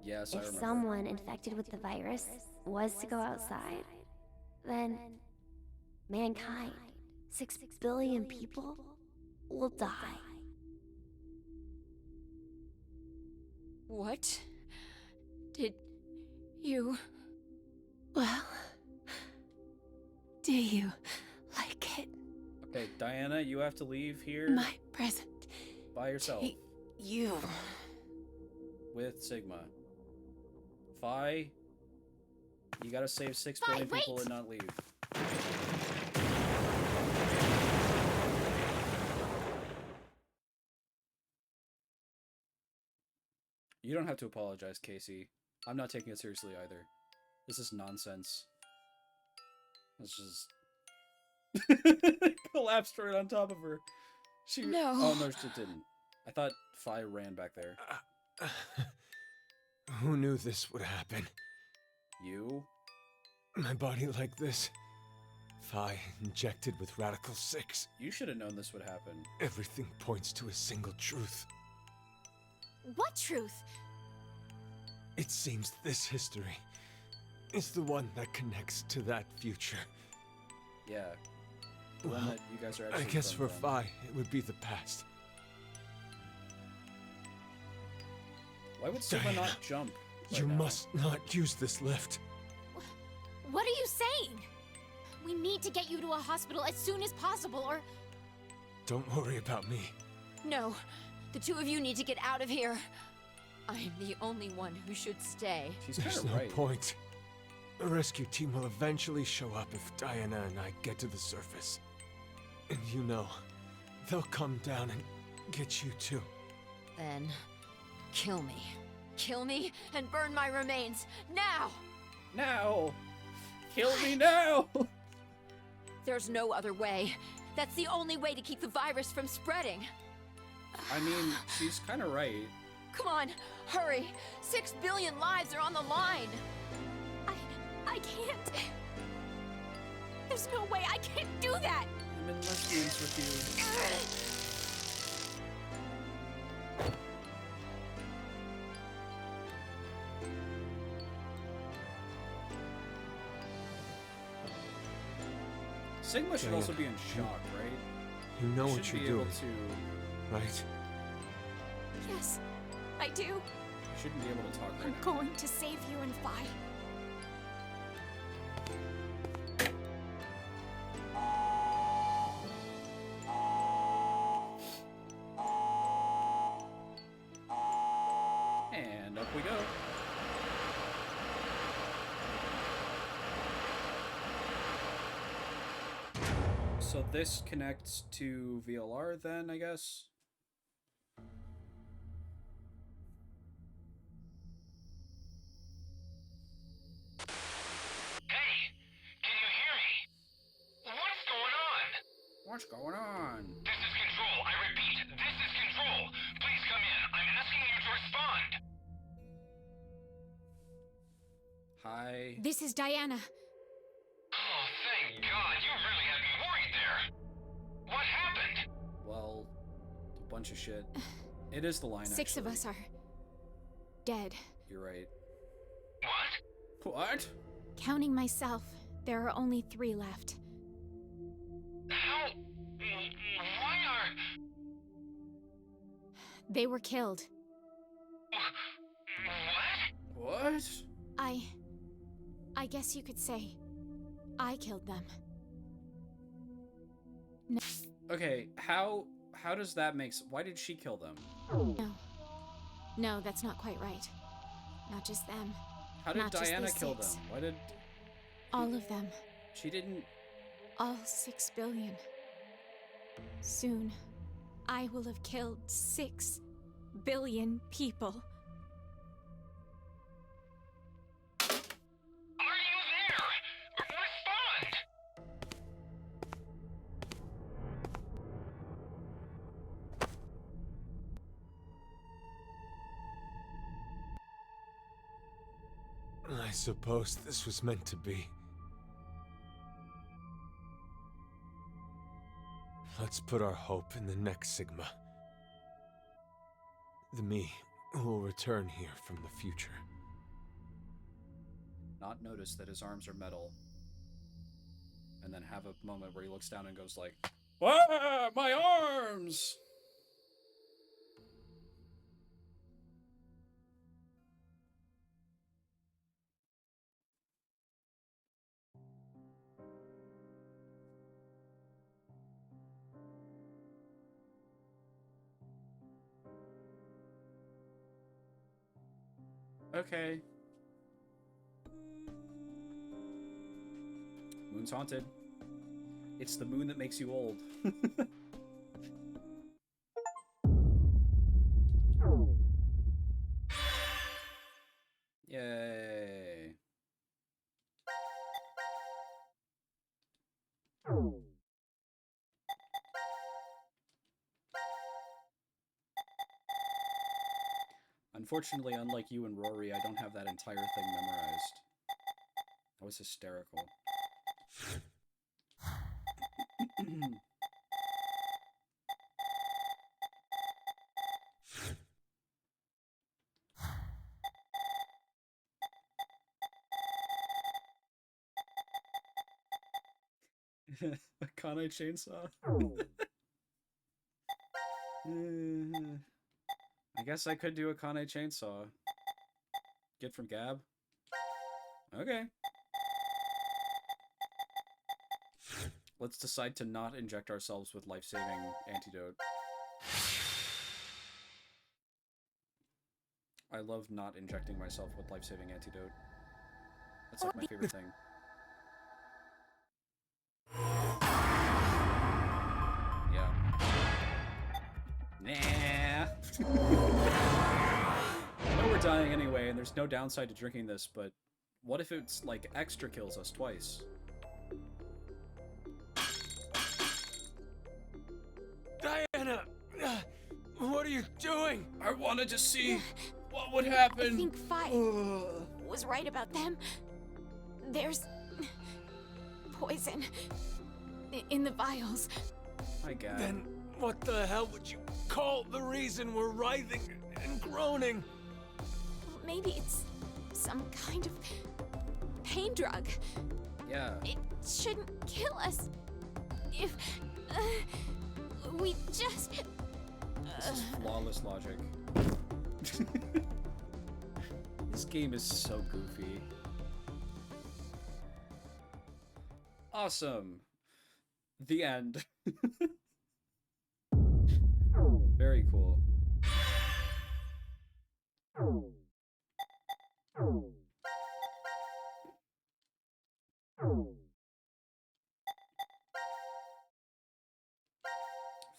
Speaker 1: Yes, I
Speaker 9: If
Speaker 1: remember.
Speaker 9: someone infected with the virus was to go outside, then mankind, 6 billion people, will die.
Speaker 7: What? Did you...
Speaker 8: Well, do you like it?
Speaker 1: Okay, Diana, you have to leave here
Speaker 8: My present.
Speaker 1: by yourself
Speaker 8: to you.
Speaker 1: with Sigma. Fi, you gotta save 6
Speaker 2: Fi,
Speaker 1: billion people
Speaker 2: wait!
Speaker 1: and not leave. You don't have to apologize, Casey. I'm not taking it seriously either. This is nonsense. It's just... collapsed right on top of her. She...
Speaker 7: No.
Speaker 1: Oh, no, it didn't. I thought Fi ran back there.
Speaker 3: Who knew this would happen?
Speaker 1: You?
Speaker 3: My body like this? Fi injected with Radical 6.
Speaker 1: You should have known this would happen.
Speaker 3: Everything points to a single truth.
Speaker 2: What truth?
Speaker 3: It seems this history is the one that connects to that future.
Speaker 1: Yeah. The one
Speaker 3: Well,
Speaker 1: that you guys are
Speaker 3: I
Speaker 1: actually
Speaker 3: guess
Speaker 1: from
Speaker 3: for
Speaker 1: then.
Speaker 3: Fi, it would be the past.
Speaker 1: Why would Sigma
Speaker 3: Diana,
Speaker 1: not jump? right
Speaker 3: You
Speaker 1: now?
Speaker 3: must not use this lift.
Speaker 2: What are you saying? We need to get you to a hospital as soon as possible, or...
Speaker 3: Don't worry about me.
Speaker 7: No. The two of you need to get out of here. I'm the only one who should stay.
Speaker 1: She's
Speaker 3: There's
Speaker 1: kind of
Speaker 3: no
Speaker 1: right.
Speaker 3: point. A rescue team will eventually show up if Diana and I get to the surface. And you know, they'll come down and get you too.
Speaker 7: Then, kill me. Kill me and burn my remains. Now!
Speaker 1: Now! Kill me now!
Speaker 7: There's no other way. That's the only way to keep the virus from spreading.
Speaker 1: I mean, she's kind of right.
Speaker 7: Come on, hurry. 6 billion lives are on the line.
Speaker 2: I can't. There's no way I can't do that.
Speaker 1: I'm in lesbians with you. Sigma should
Speaker 3: Diana,
Speaker 1: also be in shock, right?
Speaker 3: You know
Speaker 1: You
Speaker 3: what
Speaker 1: should
Speaker 3: you're
Speaker 1: be able
Speaker 3: doing,
Speaker 1: to...
Speaker 3: right?
Speaker 2: Yes, I do.
Speaker 1: You shouldn't be able to talk right
Speaker 2: I'm
Speaker 1: now.
Speaker 2: going to save you and Vi.
Speaker 1: And up we go. So this connects to VLR then, I guess?
Speaker 10: Hey, can you hear me? What's going on?
Speaker 1: What's going on?
Speaker 10: This is Control. I repeat, this is Control. Please come in. I'm asking you to respond.
Speaker 1: Hi.
Speaker 2: This is Diana.
Speaker 10: Oh, thank God. You really had me worried there. What happened?
Speaker 1: Well, a bunch of shit. It is the line,
Speaker 2: 6 of
Speaker 1: actually.
Speaker 2: us are dead.
Speaker 1: You're right.
Speaker 10: What?
Speaker 1: What?
Speaker 2: Counting myself, there are only 3 left.
Speaker 10: How? Why are...
Speaker 2: They were killed.
Speaker 10: What?
Speaker 1: What?
Speaker 2: I guess you could say I killed them.
Speaker 1: Okay, how does that make why did she kill them?
Speaker 2: No, that's not quite right. Not just them.
Speaker 1: How did
Speaker 2: Not just
Speaker 1: Diana
Speaker 2: these
Speaker 1: kill
Speaker 2: 6.
Speaker 1: them? Why did
Speaker 2: All of them.
Speaker 1: she didn't?
Speaker 2: All 6 billion. Soon, I will have killed 6 billion people.
Speaker 10: Are you there? Respond!
Speaker 3: I suppose this was meant to be. Let's put our hope in the next Sigma. The me who will return here from the future.
Speaker 1: Not notice that his arms are metal. And then have a moment where he looks down and goes like, "Ah, my arms!" Okay. Moon's haunted. It's the moon that makes you old. Yay. Unfortunately, unlike you and Rory, I don't have that entire thing memorized. That was hysterical. A Kanai chainsaw? I guess I could do a Kanai chainsaw. Get from Gab? Okay. Let's decide to not inject ourselves with life-saving antidote. I love not injecting myself with life-saving antidote. That's like my favorite thing. Yeah. Nah. I know we're dying anyway, and there's no downside to drinking this, but what if it's, like, extra kills us twice?
Speaker 3: Diana! What are you doing?
Speaker 1: I wanted to see what would happen.
Speaker 2: I think Vi was right about them. There's poison in the vials.
Speaker 1: My God.
Speaker 3: Then what the hell would you call the reason we're writhing and groaning?
Speaker 2: Maybe it's some kind of pain drug.
Speaker 1: Yeah.
Speaker 2: It shouldn't kill us if we just...
Speaker 1: This is flawless logic. This game is so goofy. Awesome. The end. Very cool.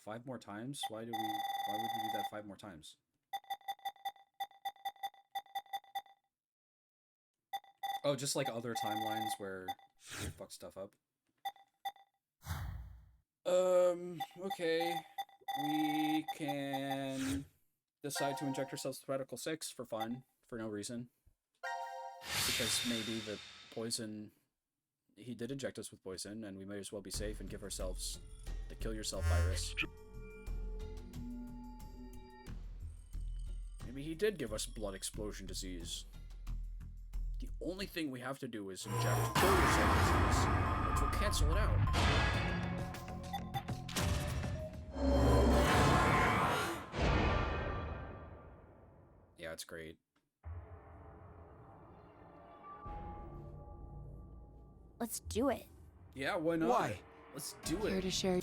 Speaker 1: 5 more times? Why would we do that 5 more times? Oh, just like other timelines where we fuck stuff up. Okay. We can decide to inject ourselves with Radical 6 for fun, for no reason. Because maybe the poison... He did inject us with poison, and we may as well be safe and give ourselves the kill yourself virus. Maybe he did give us blood explosion disease. The only thing we have to do is inject kill yourself disease, which will cancel it out. Yeah, it's great.
Speaker 9: Let's do it.
Speaker 1: Yeah, why not?
Speaker 3: Why?
Speaker 1: Let's do
Speaker 8: Here
Speaker 1: it.
Speaker 8: to share.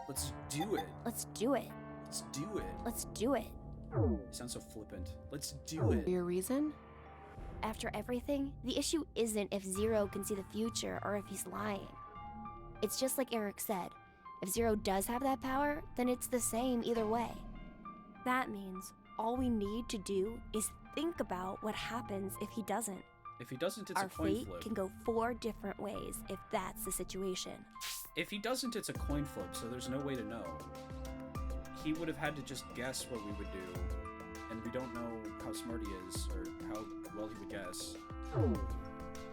Speaker 1: Let's do it.
Speaker 9: Let's do it.
Speaker 1: Let's do it.
Speaker 9: Let's do it.
Speaker 1: You sound so flippant. Let's do it.
Speaker 8: Your reason?
Speaker 9: After everything, the issue isn't if Zero can see the future or if he's lying. It's just like Eric said. If Zero does have that power, then it's the same either way. That means all we need to do is think about what happens if he doesn't.
Speaker 1: If he doesn't, it's
Speaker 9: Our
Speaker 1: a coin
Speaker 9: fate
Speaker 1: flip.
Speaker 9: can go 4 different ways if that's the situation.
Speaker 1: If he doesn't, it's a coin flip, so there's no way to know. He would have had to just guess what we would do, and we don't know how smart he is, or how well he would guess.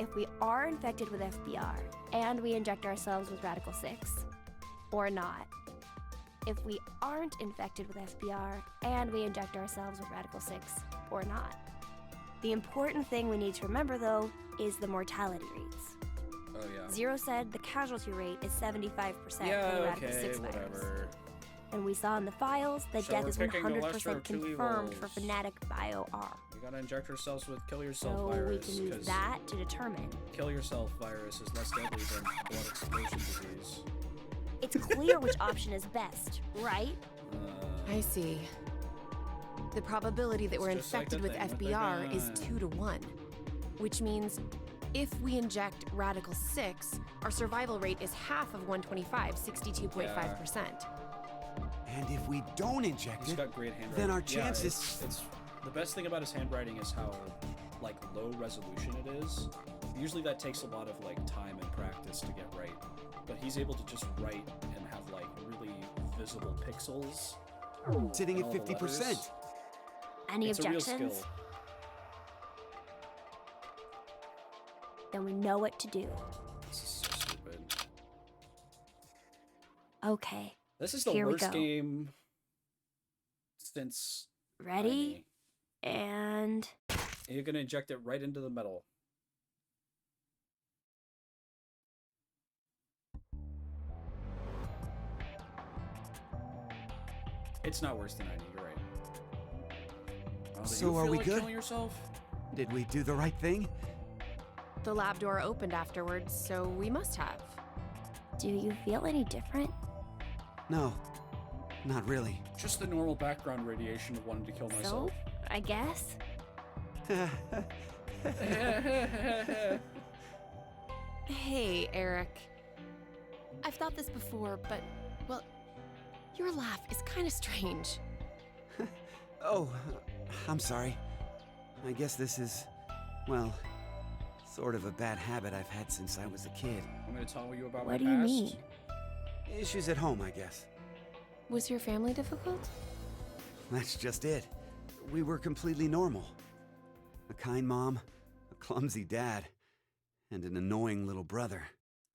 Speaker 9: If we are infected with FBR, and we inject ourselves with Radical 6, or not. If we aren't infected with FBR, and we inject ourselves with Radical 6, or not. The important thing we need to remember, though, is the mortality rates.
Speaker 1: Oh, yeah.
Speaker 9: Zero said the casualty rate is 75% for
Speaker 1: Yeah,
Speaker 9: the Radical
Speaker 1: okay,
Speaker 9: 6 virus.
Speaker 1: whatever.
Speaker 9: And we saw in the files that
Speaker 1: So
Speaker 9: death
Speaker 1: we're
Speaker 9: is
Speaker 1: picking the lesser
Speaker 9: 100%
Speaker 1: of two
Speaker 9: confirmed for
Speaker 1: evils.
Speaker 9: Fnatic Bio-R.
Speaker 1: We gotta inject ourselves with kill yourself
Speaker 9: So we
Speaker 1: virus,
Speaker 9: can use
Speaker 1: because
Speaker 9: that to determine.
Speaker 1: kill yourself virus is less deadly than blood explosion disease.
Speaker 9: It's clear which option is best, right?
Speaker 8: I see. The probability that
Speaker 1: It's
Speaker 8: we're
Speaker 1: just like
Speaker 8: infected
Speaker 1: the
Speaker 8: with
Speaker 1: thing with the
Speaker 8: FBR is
Speaker 1: gun.
Speaker 8: 2 to 1. Which means if we inject Radical 6, our survival rate is half of 125, 62.5%.
Speaker 11: And if we don't inject
Speaker 1: He's
Speaker 11: it,
Speaker 1: got great handwriting.
Speaker 11: then our
Speaker 1: Yeah,
Speaker 11: chances...
Speaker 1: it's the best thing about his handwriting is how like low resolution it is. Usually that takes a lot of like time and practice to get right, but he's able to just write and have like really visible pixels.
Speaker 11: Sitting
Speaker 1: and
Speaker 11: at
Speaker 1: all the
Speaker 11: 50%.
Speaker 1: letters.
Speaker 9: Any
Speaker 1: It's a real
Speaker 9: objections?
Speaker 1: skill.
Speaker 9: Then we know what to do.
Speaker 1: This is so stupid.
Speaker 9: Okay.
Speaker 1: This is the
Speaker 9: Here we
Speaker 1: worst
Speaker 9: go.
Speaker 1: game since
Speaker 9: Ready? And
Speaker 1: You're gonna inject it right into the metal. It's not worse than 90, you're right. Oh, do
Speaker 11: So
Speaker 1: you
Speaker 11: are
Speaker 1: feel
Speaker 11: we
Speaker 1: like
Speaker 11: good?
Speaker 1: killing yourself?
Speaker 11: Did we do the right thing?
Speaker 8: The lab door opened afterwards, so we must have.
Speaker 9: do you feel any different?
Speaker 11: No, not really.
Speaker 1: Just the normal background radiation of wanting to kill
Speaker 9: So,
Speaker 1: myself.
Speaker 9: I guess.
Speaker 8: Hey, Eric. I've thought this before, but, well, your laugh is kind of strange.
Speaker 11: Oh, I'm sorry. I guess this is, well, sort of a bad habit I've had since I was a kid.
Speaker 1: I'm gonna tell you about
Speaker 9: What do
Speaker 1: my
Speaker 9: you
Speaker 1: past.
Speaker 9: mean?
Speaker 11: Issues at home, I guess.
Speaker 8: Was your family difficult?
Speaker 11: That's just it. We were completely normal. A kind mom, a clumsy dad, and an annoying little brother.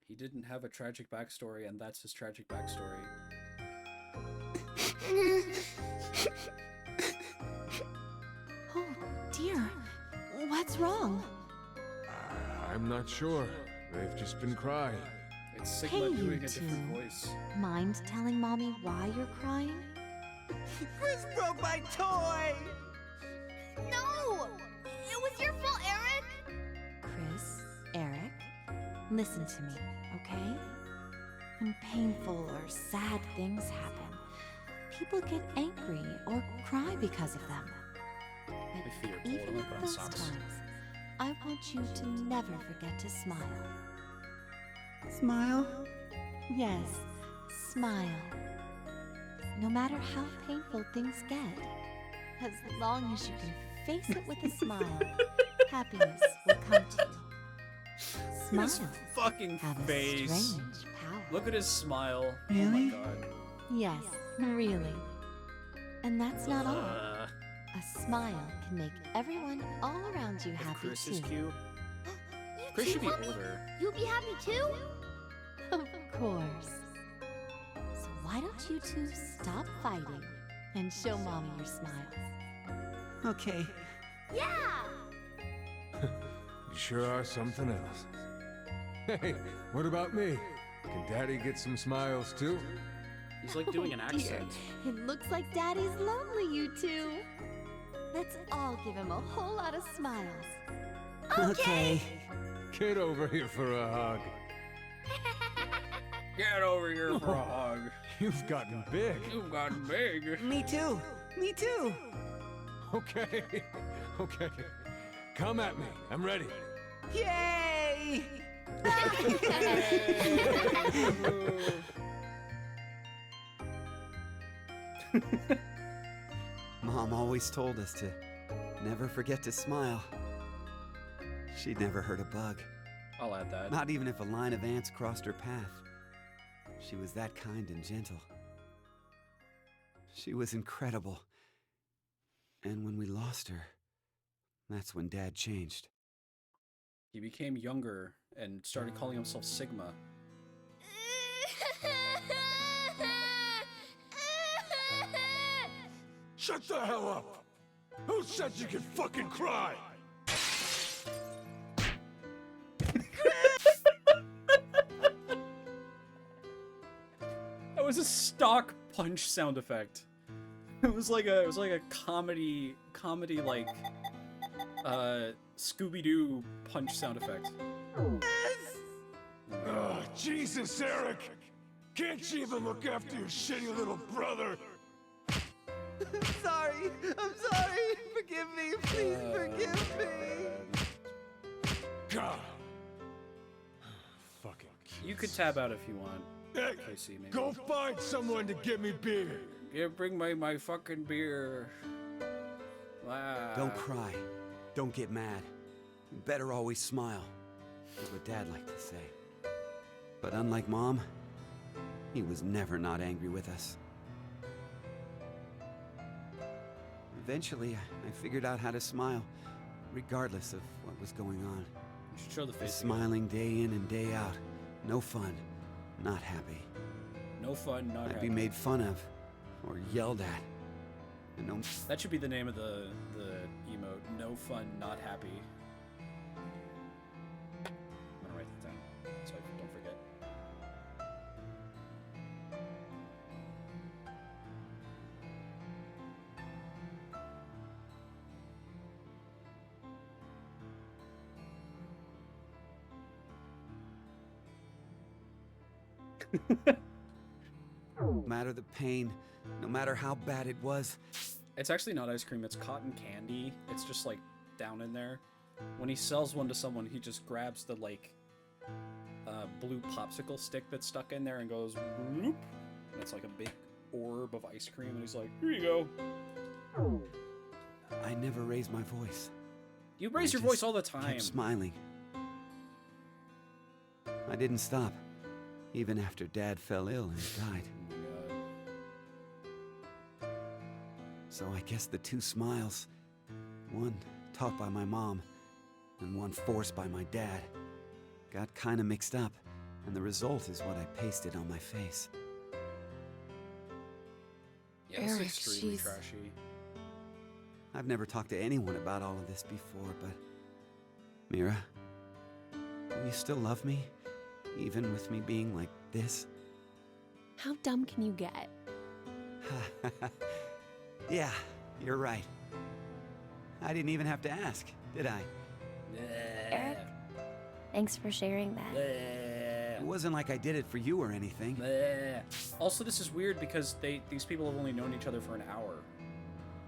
Speaker 1: He didn't have a tragic backstory, and that's his tragic backstory.
Speaker 2: Oh, dear. What's wrong?
Speaker 12: I'm not sure. They've just been crying.
Speaker 1: It's Sigma
Speaker 7: Hey,
Speaker 1: doing
Speaker 7: you
Speaker 1: a different
Speaker 7: two.
Speaker 1: voice.
Speaker 7: Mind telling Mommy why you're crying?
Speaker 11: Chris broke my toy!
Speaker 9: No! It was your fault, Eric!
Speaker 13: Chris, Eric, listen to me, okay? When painful or sad things happen, people get angry or cry because of them.
Speaker 1: My
Speaker 13: But
Speaker 1: feet are cold. I'm
Speaker 13: even
Speaker 1: gonna
Speaker 13: at
Speaker 1: put on
Speaker 13: those
Speaker 1: socks.
Speaker 13: times, I want you to never forget to smile.
Speaker 11: Smile?
Speaker 13: Yes, smile. No matter how painful things get, as long as you can face it with a smile, happiness will come to you.
Speaker 1: His
Speaker 13: Smiles
Speaker 1: fucking
Speaker 13: have a
Speaker 1: face.
Speaker 13: strange power.
Speaker 1: Look at his smile. Oh
Speaker 11: Really?
Speaker 1: my god.
Speaker 13: Yes, really. And that's not all.
Speaker 1: Uh,
Speaker 13: A smile can make everyone all around you
Speaker 1: if
Speaker 13: happy
Speaker 1: Chris
Speaker 13: too.
Speaker 1: is cute.
Speaker 9: You
Speaker 1: Chris
Speaker 9: too,
Speaker 1: should be
Speaker 9: Mom?
Speaker 1: older.
Speaker 9: You'll be happy too?
Speaker 13: Of course. So why don't you two stop fighting and show Mommy your smiles?
Speaker 11: Okay.
Speaker 9: Yeah!
Speaker 12: You sure are something else. Hey, what about me? Can Daddy get some smiles too?
Speaker 1: He's like doing an
Speaker 13: Oh, dear.
Speaker 1: accent.
Speaker 13: It looks like Daddy's lonely, you two. Let's all give him a whole lot of smiles.
Speaker 11: Okay.
Speaker 12: Get over here for a hug.
Speaker 1: Get over here for a hug.
Speaker 12: You've gotten big.
Speaker 1: You've gotten big.
Speaker 11: Me too. Me too.
Speaker 12: Okay, okay. Come at me. I'm ready.
Speaker 11: Yay! Mom always told us to never forget to smile. She'd never hurt a bug,
Speaker 1: I'll add that.
Speaker 11: not even if a line of ants crossed her path. She was that kind and gentle. She was incredible. And when we lost her, that's when Dad changed.
Speaker 1: He became younger and started calling himself Sigma.
Speaker 12: Shut the hell up! Who said you could fucking cry?
Speaker 1: That was a stock punch sound effect. It was like a comedy like Scooby-Doo punch sound effect.
Speaker 12: Oh, Jesus, Eric! Can't you even look after your shitty little brother?
Speaker 11: I'm sorry. I'm sorry. Forgive me. Please forgive me.
Speaker 12: God. Fucking kids.
Speaker 1: You could tab out if you want.
Speaker 12: Hey,
Speaker 1: Casey, maybe.
Speaker 12: go find someone to get me beer.
Speaker 1: Yeah, bring my fucking beer. Wow.
Speaker 11: Don't cry. Don't get mad. You better always smile. That's what Dad liked to say. But unlike Mom, he was never not angry with us. Eventually, I figured out how to smile, regardless of what was going on.
Speaker 1: You should show the face.
Speaker 11: Smiling day in and day out. No fun. Not happy.
Speaker 1: No fun, not
Speaker 11: I'd
Speaker 1: happy.
Speaker 11: be made fun of or yelled at. And no.
Speaker 1: That should be the name of the emote. No fun, not happy. I'm gonna write that down so I don't forget.
Speaker 11: No matter the pain, no matter how bad it was,
Speaker 1: It's actually not ice cream, it's cotton candy. It's just like down in there. When he sells one to someone, he just grabs the like blue popsicle stick that's stuck in there and goes whoop. And it's like a big orb of ice cream and he's like, here you go.
Speaker 11: I never raised my voice.
Speaker 1: You raise
Speaker 11: I
Speaker 1: your voice
Speaker 11: just
Speaker 1: all the time.
Speaker 11: Kept smiling. I didn't stop, even after Dad fell ill and died.
Speaker 1: Oh my God.
Speaker 11: So I guess the two smiles, one taught by my mom and one forced by my dad, got kinda mixed up, and the result is what I pasted on my face.
Speaker 1: Yeah, this is
Speaker 13: Eric,
Speaker 1: extremely
Speaker 13: she's-
Speaker 1: trashy.
Speaker 11: I've never talked to anyone about all of this before, but... Mira, do you still love me? Even with me being like this?
Speaker 8: How dumb can you get?
Speaker 11: Yeah, you're right. I didn't even have to ask, did I?
Speaker 9: Eric, thanks for sharing that.
Speaker 11: It wasn't like I did it for you or anything.
Speaker 1: Also, this is weird because these people have only known each other for an hour.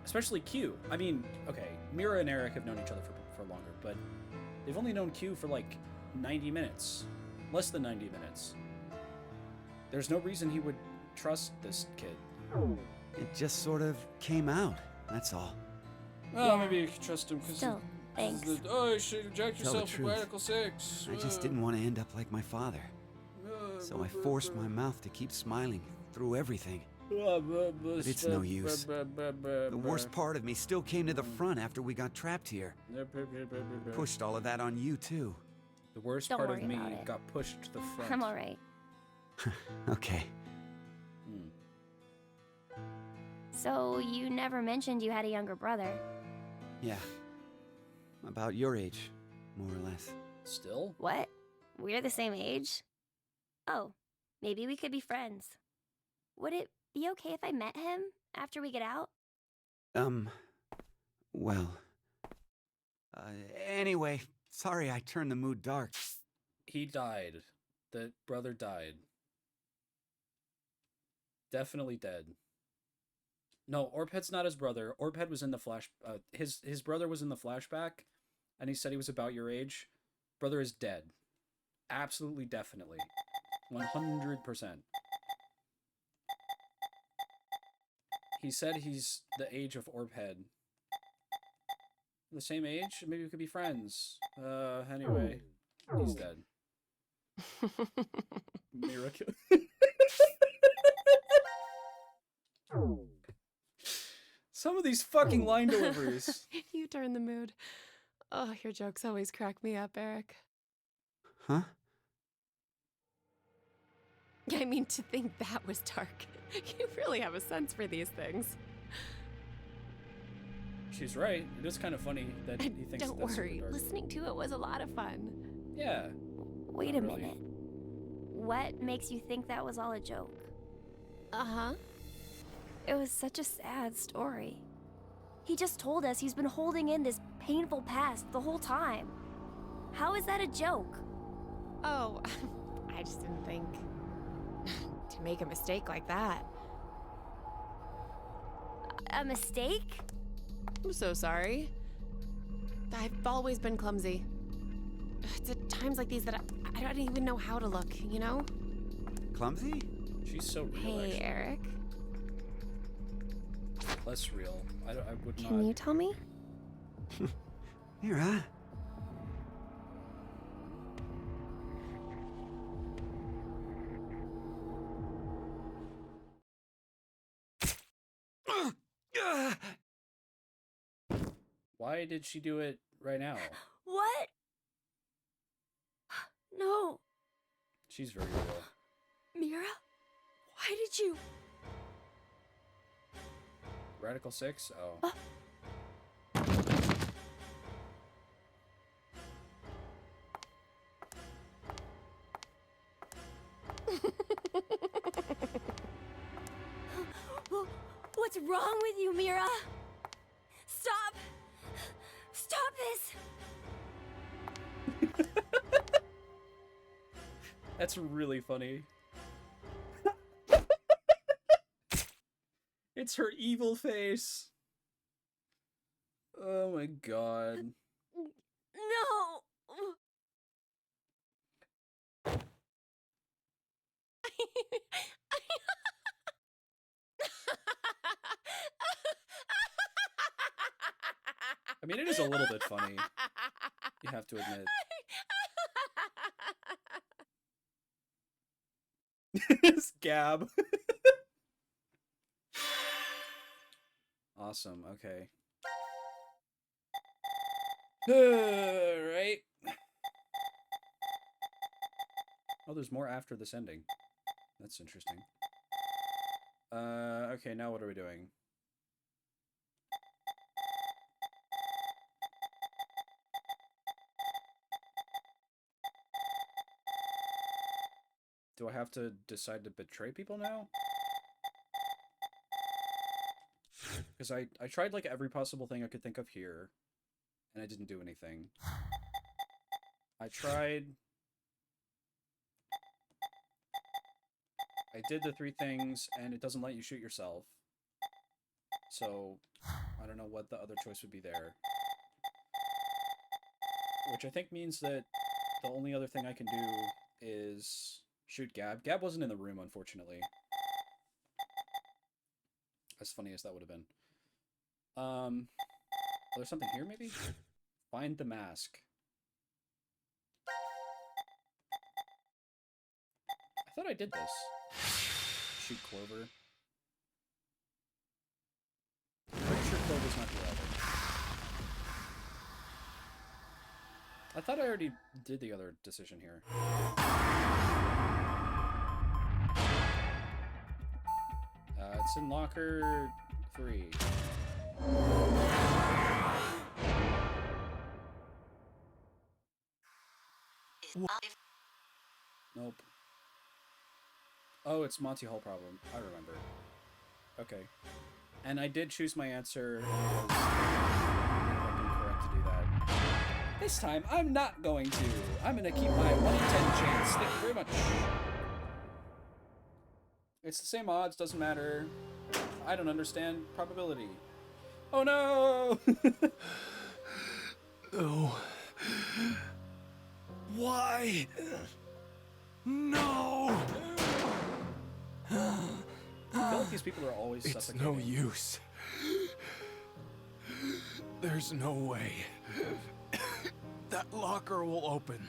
Speaker 1: Especially Q. I mean, okay, Mira and Eric have known each other for longer, but they've only known Q for like 90 minutes. Less than 90 minutes. There's no reason he would trust this kid.
Speaker 11: It just sort of came out, that's all.
Speaker 1: Well, maybe you could trust him because...
Speaker 9: Still, thanks.
Speaker 1: Oh, you should inject
Speaker 11: Tell the
Speaker 1: yourself with
Speaker 11: truth.
Speaker 1: Radical 6.
Speaker 11: I just didn't want to end up like my father. So I forced my mouth to keep smiling through everything. But it's no use. The worst part of me still came to the front after we got trapped here. Pushed all of that on you, too.
Speaker 1: The worst
Speaker 9: Don't
Speaker 1: part of
Speaker 9: worry
Speaker 1: me
Speaker 9: about it.
Speaker 1: got pushed to the front.
Speaker 9: I'm alright.
Speaker 11: Okay.
Speaker 9: So, you never mentioned you had a younger brother.
Speaker 11: Yeah. About your age, more or less.
Speaker 1: Still?
Speaker 9: What? We're the same age? Oh, maybe we could be friends. Would it be okay if I met him after we get out?
Speaker 11: Well... anyway, sorry I turned the mood dark.
Speaker 1: He died. The brother died. Definitely dead. No, Orphead's not his brother. Orphead was in the flash... his brother was in the flashback, and he said he was about your age. Brother is dead. Absolutely, definitely. 100%. He said he's the age of Orphead. The same age? Maybe we could be friends. Anyway. He's dead. Miracle. Some of these fucking line deliveries.
Speaker 8: You turn the mood. Oh, your jokes always crack me up, Eric.
Speaker 11: Huh?
Speaker 8: I mean, to think that was dark. You really have a sense for these things.
Speaker 1: She's right. It is kind of funny that he thinks
Speaker 8: Don't
Speaker 1: that's
Speaker 8: worry,
Speaker 1: super dark.
Speaker 8: listening to it was a lot of fun.
Speaker 1: Yeah.
Speaker 9: Wait
Speaker 1: Not
Speaker 9: a
Speaker 1: really.
Speaker 9: minute. What makes you think that was all a joke?
Speaker 8: Uh-huh.
Speaker 9: It was such a sad story. He just told us he's been holding in this painful past the whole time. How is that a joke?
Speaker 8: Oh, I just didn't think to make a mistake like that.
Speaker 9: A mistake?
Speaker 8: I'm so sorry. I've always been clumsy. It's at times like these that I don't even know how to look, you know?
Speaker 11: Clumsy?
Speaker 1: She's so real,
Speaker 8: Hey,
Speaker 1: actually.
Speaker 8: Eric.
Speaker 1: Less real. I would not.
Speaker 9: Can you tell me?
Speaker 11: Mira?
Speaker 1: Why did she do it right now?
Speaker 9: What? No.
Speaker 1: She's very real.
Speaker 9: Mira? Why did you?
Speaker 1: Radical 6? Oh.
Speaker 9: What's wrong with you, Mira? Stop! Stop this!
Speaker 1: That's really funny. It's her evil face. Oh my god.
Speaker 9: No!
Speaker 1: I mean, it is a little bit funny. You have to admit. It's Gab. Awesome, okay. Alright. Oh, there's more after this ending. That's interesting. Okay, now what are we doing? Do I have to decide to betray people now? Because I tried like every possible thing I could think of here, and I didn't do anything. I tried... I did the 3 things, and it doesn't let you shoot yourself. So, I don't know what the other choice would be there. Which I think means that the only other thing I can do is shoot Gab. Gab wasn't in the room, unfortunately. As funny as that would have been. There's something here, maybe? Find the mask. I thought I did this. Shoot Clover. Pretty sure Clover's not here either. I thought I already did the other decision here. It's in locker 3. Nope. Oh, it's Monty Hall problem. I remember. Okay. And I did choose my answer, and I was incorrect to do that. This time, I'm not going to. I'm gonna keep my 1 in 10 chance. Thank you very much. It's the same odds, doesn't matter. I don't understand probability. Oh no!
Speaker 3: No. Why? No!
Speaker 1: I feel like these people are always suffocating.
Speaker 3: It's no use. There's no way that locker will open.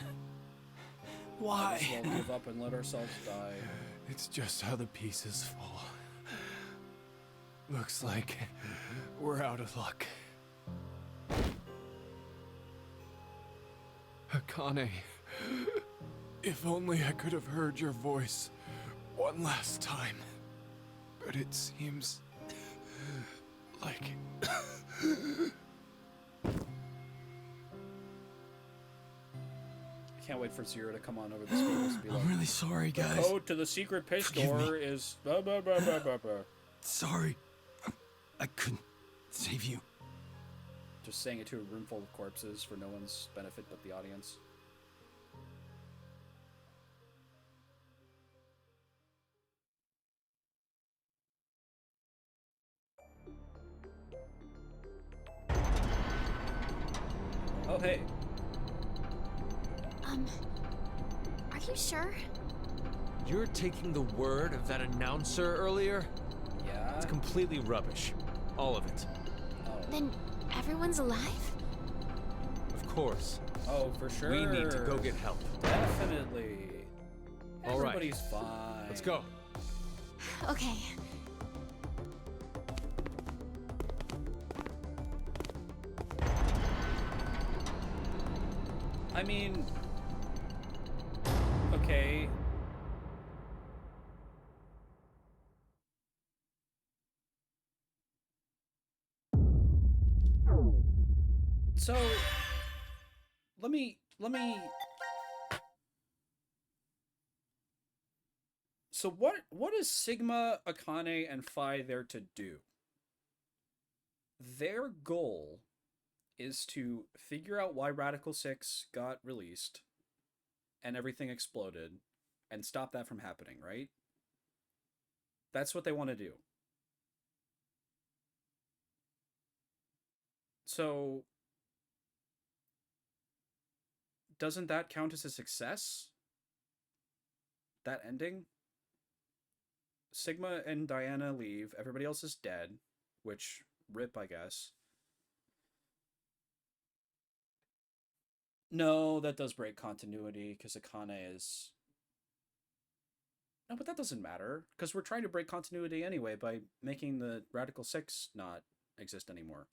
Speaker 3: Why?
Speaker 1: Might as well give up and let ourselves die.
Speaker 3: It's just how the pieces fall. Looks like we're out of luck. Akane, if only I could have heard your voice one last time. But it seems like...
Speaker 1: I can't wait for Zero to come on over the speakers and be like,
Speaker 3: I'm really sorry, guys.
Speaker 1: The code to the secret pitch door is... Blah, blah, blah, blah, blah, blah.
Speaker 3: Sorry. I couldn't save you.
Speaker 1: Just saying it to a room full of corpses for no one's benefit but the audience. Oh, hey.
Speaker 2: Are you sure?
Speaker 3: You're taking the word of that announcer earlier?
Speaker 1: Yeah?
Speaker 3: It's completely rubbish. All of it.
Speaker 1: Oh.
Speaker 2: Then everyone's alive?
Speaker 3: Of course.
Speaker 1: Oh, for sure.
Speaker 3: We need to go get help.
Speaker 1: Definitely.
Speaker 3: All right.
Speaker 1: Everybody's fine.
Speaker 3: Let's go.
Speaker 2: Okay.
Speaker 1: I mean... Okay. So... Let me... So what is Sigma, Akane, and Phi there to do? Their goal is to figure out why Radical 6 got released and everything exploded and stop that from happening, right? That's what they want to do. So, doesn't that count as a success? That ending? Sigma and Diana leave, everybody else is dead, which, rip, I guess. No, that does break continuity, because Akane is... No, but that doesn't matter, because we're trying to break continuity anyway by making the Radical 6 not exist anymore.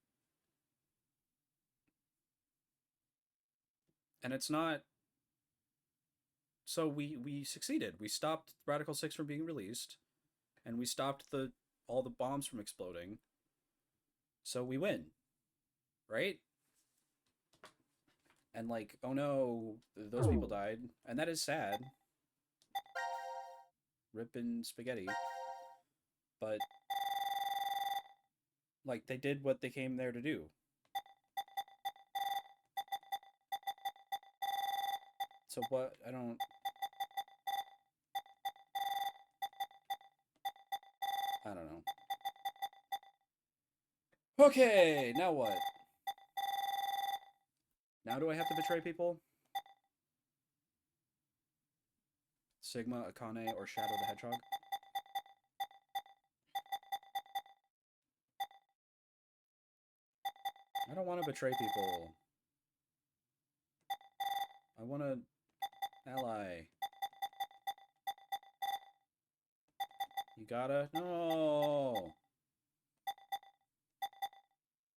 Speaker 1: And it's not... So we succeeded. We stopped Radical 6 from being released, and we stopped all the bombs from exploding. So we win. Right? And like, oh no, those people died. And that is sad. Rippin' spaghetti. But Like, they did what they came there to do. So what? I don't know. Okay, now what? Now do I have to betray people? Sigma, Akane, or Shadow the Hedgehog? I don't want to betray people. I want to ally. You gotta? No!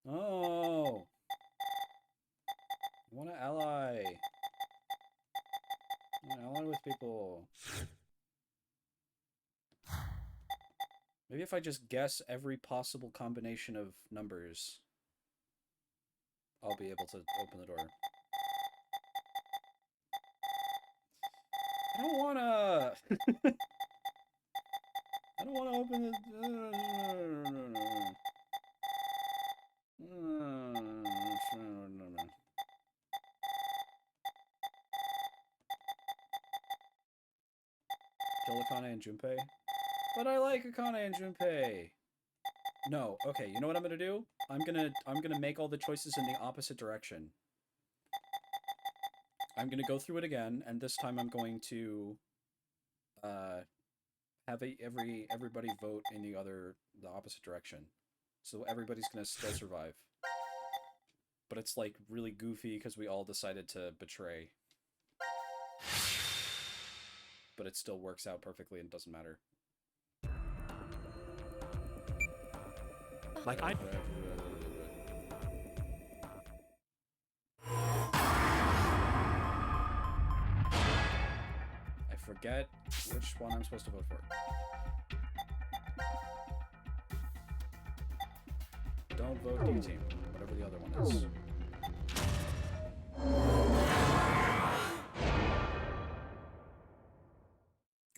Speaker 1: No! I want to ally. I want to ally with people. Maybe if I just guess every possible combination of numbers, I'll be able to open the door. I don't wanna... I don't wanna open the... Kill Akane and Junpei? But I like Akane and Junpei! No, okay, you know what I'm gonna do? I'm gonna make all the choices in the opposite direction. I'm gonna go through it again, and this time I'm going to have everybody vote in the opposite direction. So everybody's gonna still survive. But it's like really goofy because we all decided to betray. But it still works out perfectly and doesn't matter.
Speaker 3: Like I
Speaker 1: forget which one I'm supposed to vote for. Don't vote D-Team, whatever the other one is.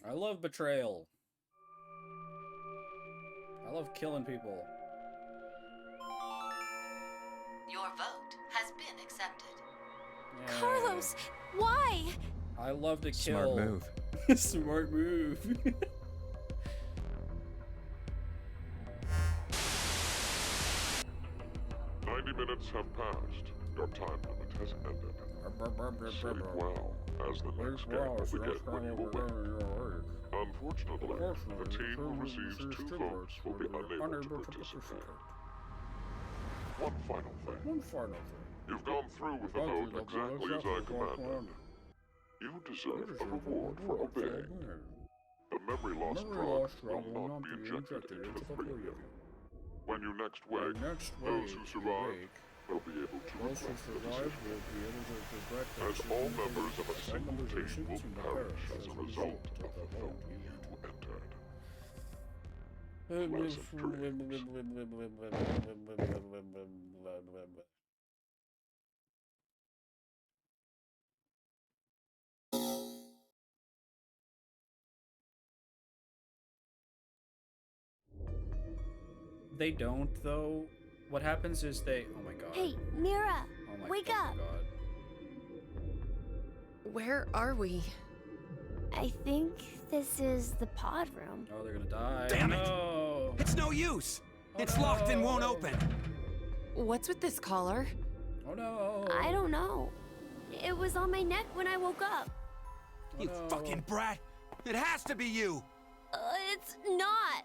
Speaker 1: I love betrayal. I love killing people.
Speaker 4: Your vote has been accepted.
Speaker 1: Yeah.
Speaker 2: Carlos, why?
Speaker 1: I love to kill.
Speaker 3: Smart move.
Speaker 1: Smart move.
Speaker 5: 90 minutes have passed. Your time limit has ended. Sleep well, as the next game will begin when you awake. Unfortunately, the team who receives 2 votes will be unable to participate. One final thing. You've gone through with the vote exactly as I commanded. You deserve a reward for obeying. The memory loss drug will not be injected into the 3 of you. When you next wake, those who survive will be able to regret the decision. As all members of a single team will perish as a result of the vote you entered. Pleasant dreams.
Speaker 1: They don't, though. What happens is they... Oh my god.
Speaker 9: Hey, Mira!
Speaker 1: Oh my
Speaker 9: Wake
Speaker 1: fucking
Speaker 9: up!
Speaker 1: god.
Speaker 8: Where are we?
Speaker 9: I think this is the pod room.
Speaker 1: Oh, they're gonna die.
Speaker 3: Damn it!
Speaker 1: No!
Speaker 3: It's no use!
Speaker 1: Oh,
Speaker 3: It's locked and won't
Speaker 1: no.
Speaker 3: open!
Speaker 8: What's with this collar?
Speaker 1: Oh no!
Speaker 9: I don't know. It was on my neck when I woke up.
Speaker 1: Oh,
Speaker 3: You
Speaker 1: no.
Speaker 3: fucking brat! It has to be you!
Speaker 9: It's not.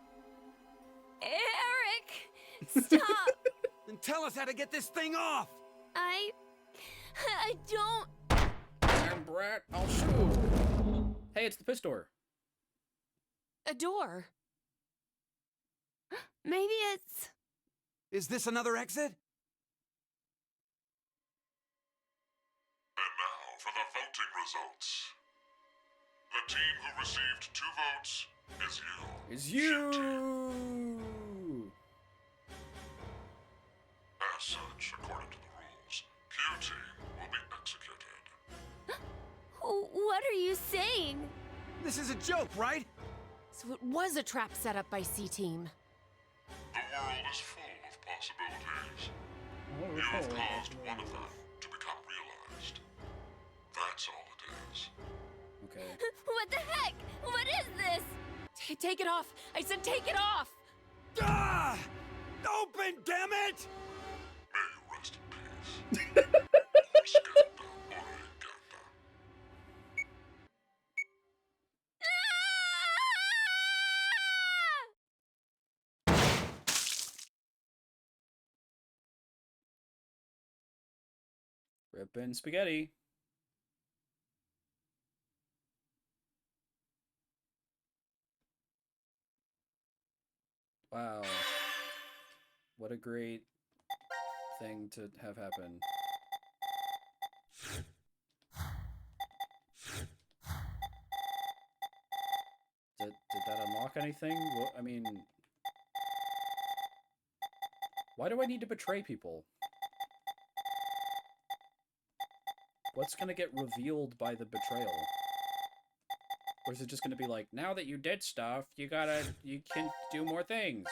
Speaker 9: Eric! Stop!
Speaker 3: Then tell us how to get this thing off!
Speaker 9: I don't...
Speaker 1: Damn brat, I'll shoot! Hey, it's the piss door.
Speaker 8: A door.
Speaker 9: Maybe it's...
Speaker 3: Is this another exit?
Speaker 5: And now for the voting results. The team who received 2 votes is you.
Speaker 1: Is you!
Speaker 5: As such, according to the rules, Q team will be executed.
Speaker 9: What are you saying?
Speaker 3: This is a joke, right?
Speaker 8: So it was a trap set up by C-Team.
Speaker 5: The world is full of You have caused one of them to become realized. That's all it is.
Speaker 1: Okay.
Speaker 9: What the heck? What is this?
Speaker 8: Take it off! I said take it off!
Speaker 11: Ah! Open, damn it!
Speaker 5: May you rest in peace. Orskanta Oregata.
Speaker 1: Rippin' spaghetti. Wow. What a great thing to have happen. Did that unlock anything? Well, I mean... Why do I need to betray people? What's gonna get revealed by the betrayal? Or is it just gonna be like, now that you did stuff, you can do more things?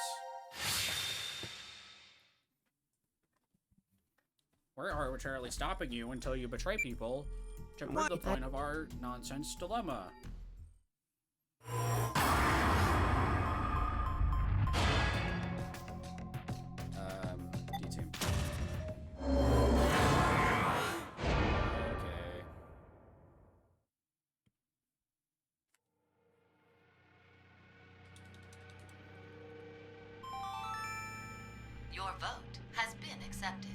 Speaker 1: We're arbitrarily stopping you until you betray people to prove the point of our nonsense dilemma. D-team. Okay.
Speaker 4: Your vote has been accepted.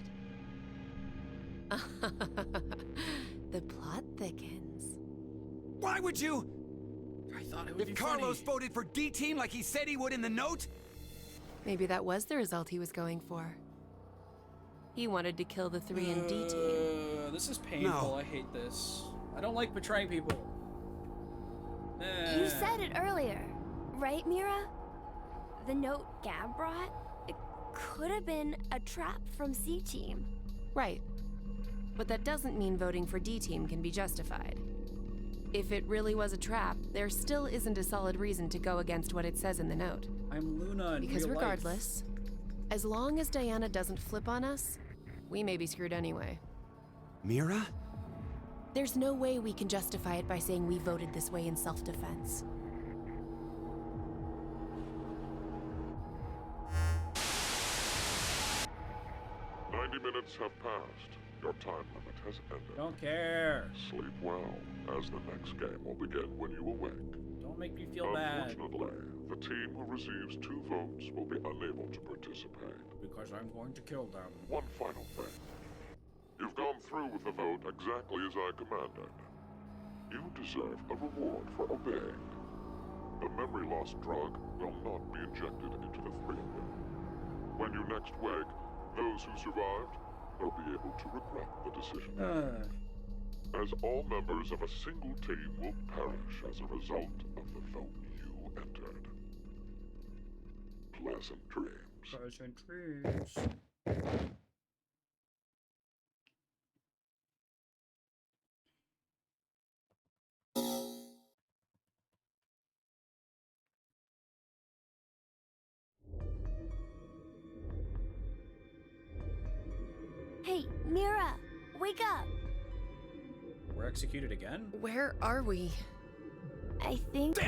Speaker 8: The plot thickens.
Speaker 11: Why would you?
Speaker 1: I thought it would be
Speaker 11: If Carlos
Speaker 1: funny.
Speaker 11: voted for D-Team like he said he would in the note?
Speaker 8: Maybe that was the result he was going for. He wanted to kill the 3 in D team.
Speaker 1: This is painful.
Speaker 11: No.
Speaker 1: I hate this. I don't like betraying people.
Speaker 9: You said it earlier, right, Mira? The note Gab brought? It could have been a trap from C Team.
Speaker 8: Right. But that doesn't mean voting for D team can be justified. If it really was a trap, there still isn't a solid reason to go against what it says in the note.
Speaker 1: I'm Luna in
Speaker 8: Because
Speaker 1: real life.
Speaker 8: regardless, as long as Diana doesn't flip on us, we may be screwed anyway.
Speaker 11: Mira?
Speaker 8: There's no way we can justify it by saying we voted this way in self-defense.
Speaker 5: Minutes have passed. Your time limit has ended.
Speaker 1: Don't care.
Speaker 5: Sleep well, as the next game will begin when you awake.
Speaker 1: Don't make me feel bad.
Speaker 5: Unfortunately, the team who receives 2 votes will be unable to participate.
Speaker 1: Because I'm going to kill them.
Speaker 5: One final thing. You've gone through with the vote exactly as I commanded. You deserve a reward for obeying. The memory loss drug will not be injected into the 3 of you. When you next wake, those who survived will be able to regret the decision. As all members of a single team will perish as a result of the vote you entered. Pleasant dreams.
Speaker 1: Pleasant dreams.
Speaker 9: Hey, Mira, wake up!
Speaker 1: We're executed again?
Speaker 8: Where are we?
Speaker 9: I think.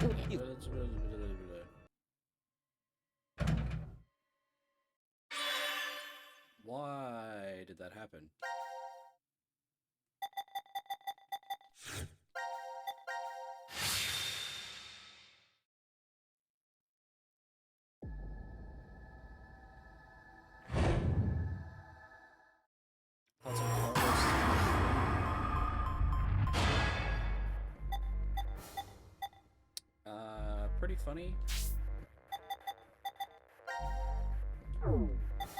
Speaker 1: Why did that happen? Lots of pretty funny.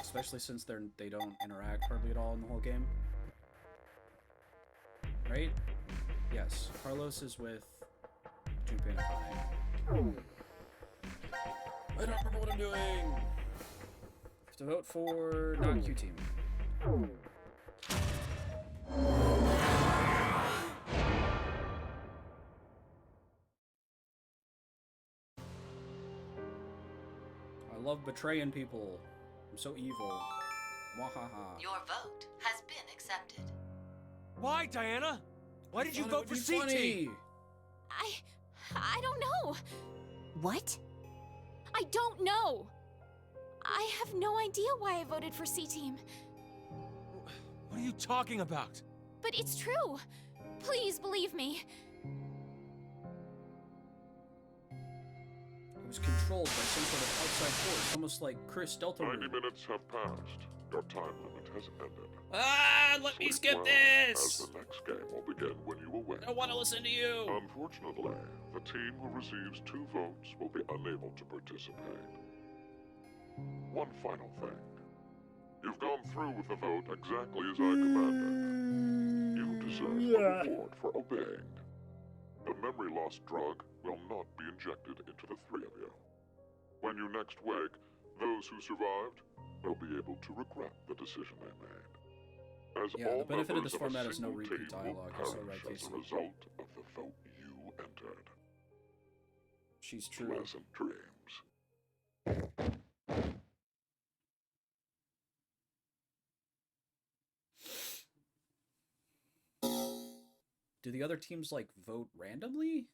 Speaker 1: Especially since they don't interact hardly at all in the whole game. Right? Yes. Carlos is with Junpei and Akane. I don't remember what I'm doing! I have to vote for not Q team. I love betraying people. I'm so evil. Wahaha.
Speaker 4: Your vote has been accepted.
Speaker 3: Why, Diana? Why did you
Speaker 1: Thought it
Speaker 3: vote
Speaker 1: would
Speaker 3: for
Speaker 1: be
Speaker 3: CT?
Speaker 1: funny.
Speaker 2: I don't know.
Speaker 7: What?
Speaker 2: I don't know. I have no idea why I voted for C-Team.
Speaker 3: What are you talking about?
Speaker 2: But it's true. Please believe me.
Speaker 1: It was controlled by some sort of outside force, almost like Chris Delta
Speaker 5: 90
Speaker 1: Rune.
Speaker 5: minutes have passed. Your time limit has ended.
Speaker 1: Ah, let me
Speaker 5: Sleep
Speaker 1: skip
Speaker 5: well,
Speaker 1: this!
Speaker 5: as the next game will begin when you awake.
Speaker 1: I don't want to listen to you!
Speaker 5: Unfortunately, the team who receives 2 votes will be unable to participate. One final thing. You've gone through with the vote exactly as I commanded. You deserve a reward for obeying. The memory loss drug will not be injected into the 3 of you. When you next wake, those who survived will be able to regret the decision they made. As
Speaker 1: Yeah,
Speaker 5: all
Speaker 1: the benefit of
Speaker 5: members
Speaker 1: this format
Speaker 5: a
Speaker 1: is no
Speaker 5: single
Speaker 1: repeat
Speaker 5: team
Speaker 1: dialogue,
Speaker 5: will
Speaker 1: so right,
Speaker 5: perish as
Speaker 1: Casey.
Speaker 5: a result of the vote you entered.
Speaker 1: She's true.
Speaker 5: Pleasant dreams.
Speaker 1: Do the other teams, like, vote randomly?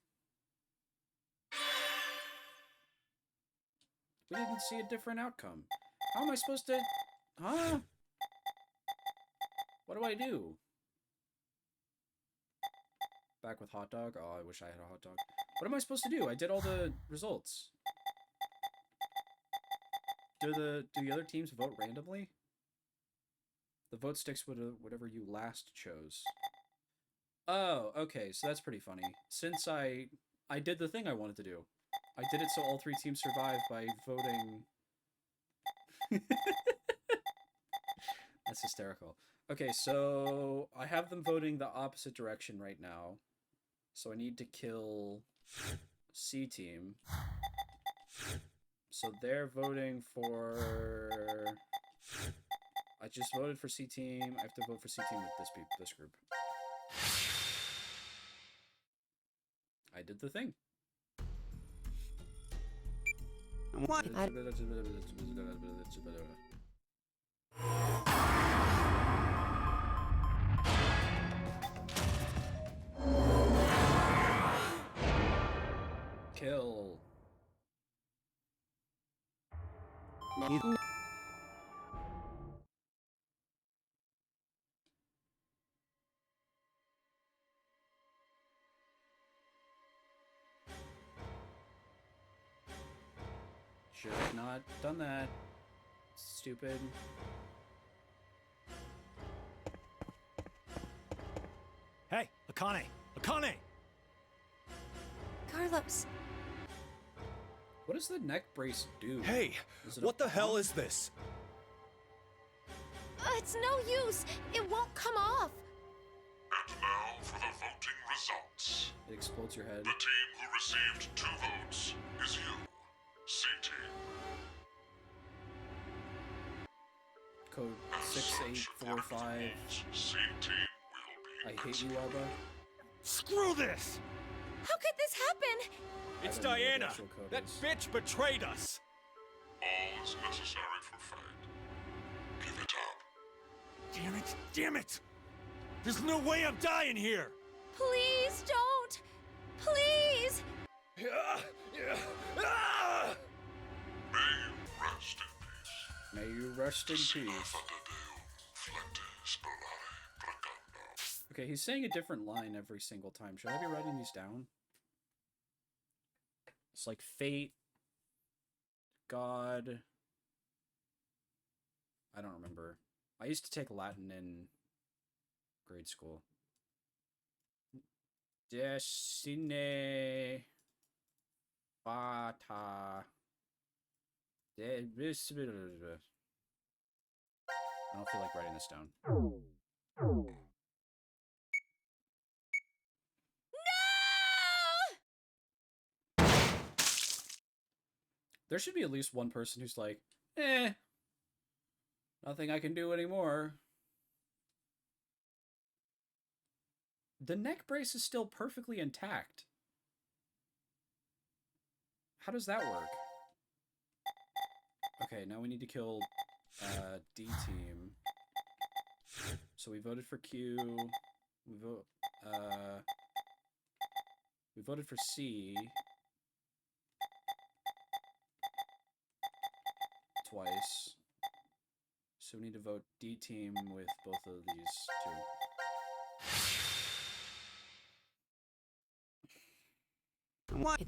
Speaker 1: We didn't see a different outcome. How am I supposed to... Huh? What do I do? Back with hot dog? Oh, I wish I had a hot dog. What am I supposed to do? I did all the results. Do the other teams vote randomly? The vote sticks with whatever you last chose. Oh, okay, so that's pretty funny. Since I did the thing I wanted to do. I did it so all 3 teams survive by voting... That's hysterical. Okay, so I have them voting the opposite direction right now. So I need to kill C team. So they're voting for... I just voted for C team. I have to vote for C team with this group. I did the thing.
Speaker 11: What?
Speaker 1: Kill. Should have not done that. Stupid.
Speaker 14: Hey, Akane! Akane!
Speaker 2: Carlos.
Speaker 1: What does the neck brace do?
Speaker 14: Hey,
Speaker 1: Is it
Speaker 14: what
Speaker 1: a
Speaker 14: the hell
Speaker 1: bomb?
Speaker 14: is this?
Speaker 2: It's no use. It won't come off.
Speaker 5: And now for the voting results.
Speaker 1: It explodes your head.
Speaker 5: The team who received 2 votes is you, C-Team.
Speaker 1: Code 6845.
Speaker 5: C-Team will
Speaker 1: I
Speaker 5: be
Speaker 1: hate you, Alba.
Speaker 14: Screw this!
Speaker 2: How could this happen?
Speaker 14: It's
Speaker 1: I don't know what the
Speaker 14: Diana!
Speaker 1: actual code
Speaker 14: That
Speaker 1: is.
Speaker 14: bitch betrayed us!
Speaker 5: All is necessary for fate. Give it up.
Speaker 14: Damn it! Damn it! There's no way I'm dying here!
Speaker 2: Please don't. Please.
Speaker 5: May you rest in peace.
Speaker 1: May you rest in
Speaker 5: Sina
Speaker 1: peace.
Speaker 5: Deum, flectis bellare precando.
Speaker 1: Okay, he's saying a different line every single time. Should I be writing these down? It's like fate, God. I don't remember. I used to take Latin in grade school. Destine Fata. I don't feel like writing this down. There should be at least one person who's like, nothing I can do anymore. The neck brace is still perfectly intact. How does that work? Okay, now we need to kill D team. So we voted for Q. We voted for C twice. So we need to vote D team with both of these two.
Speaker 11: What?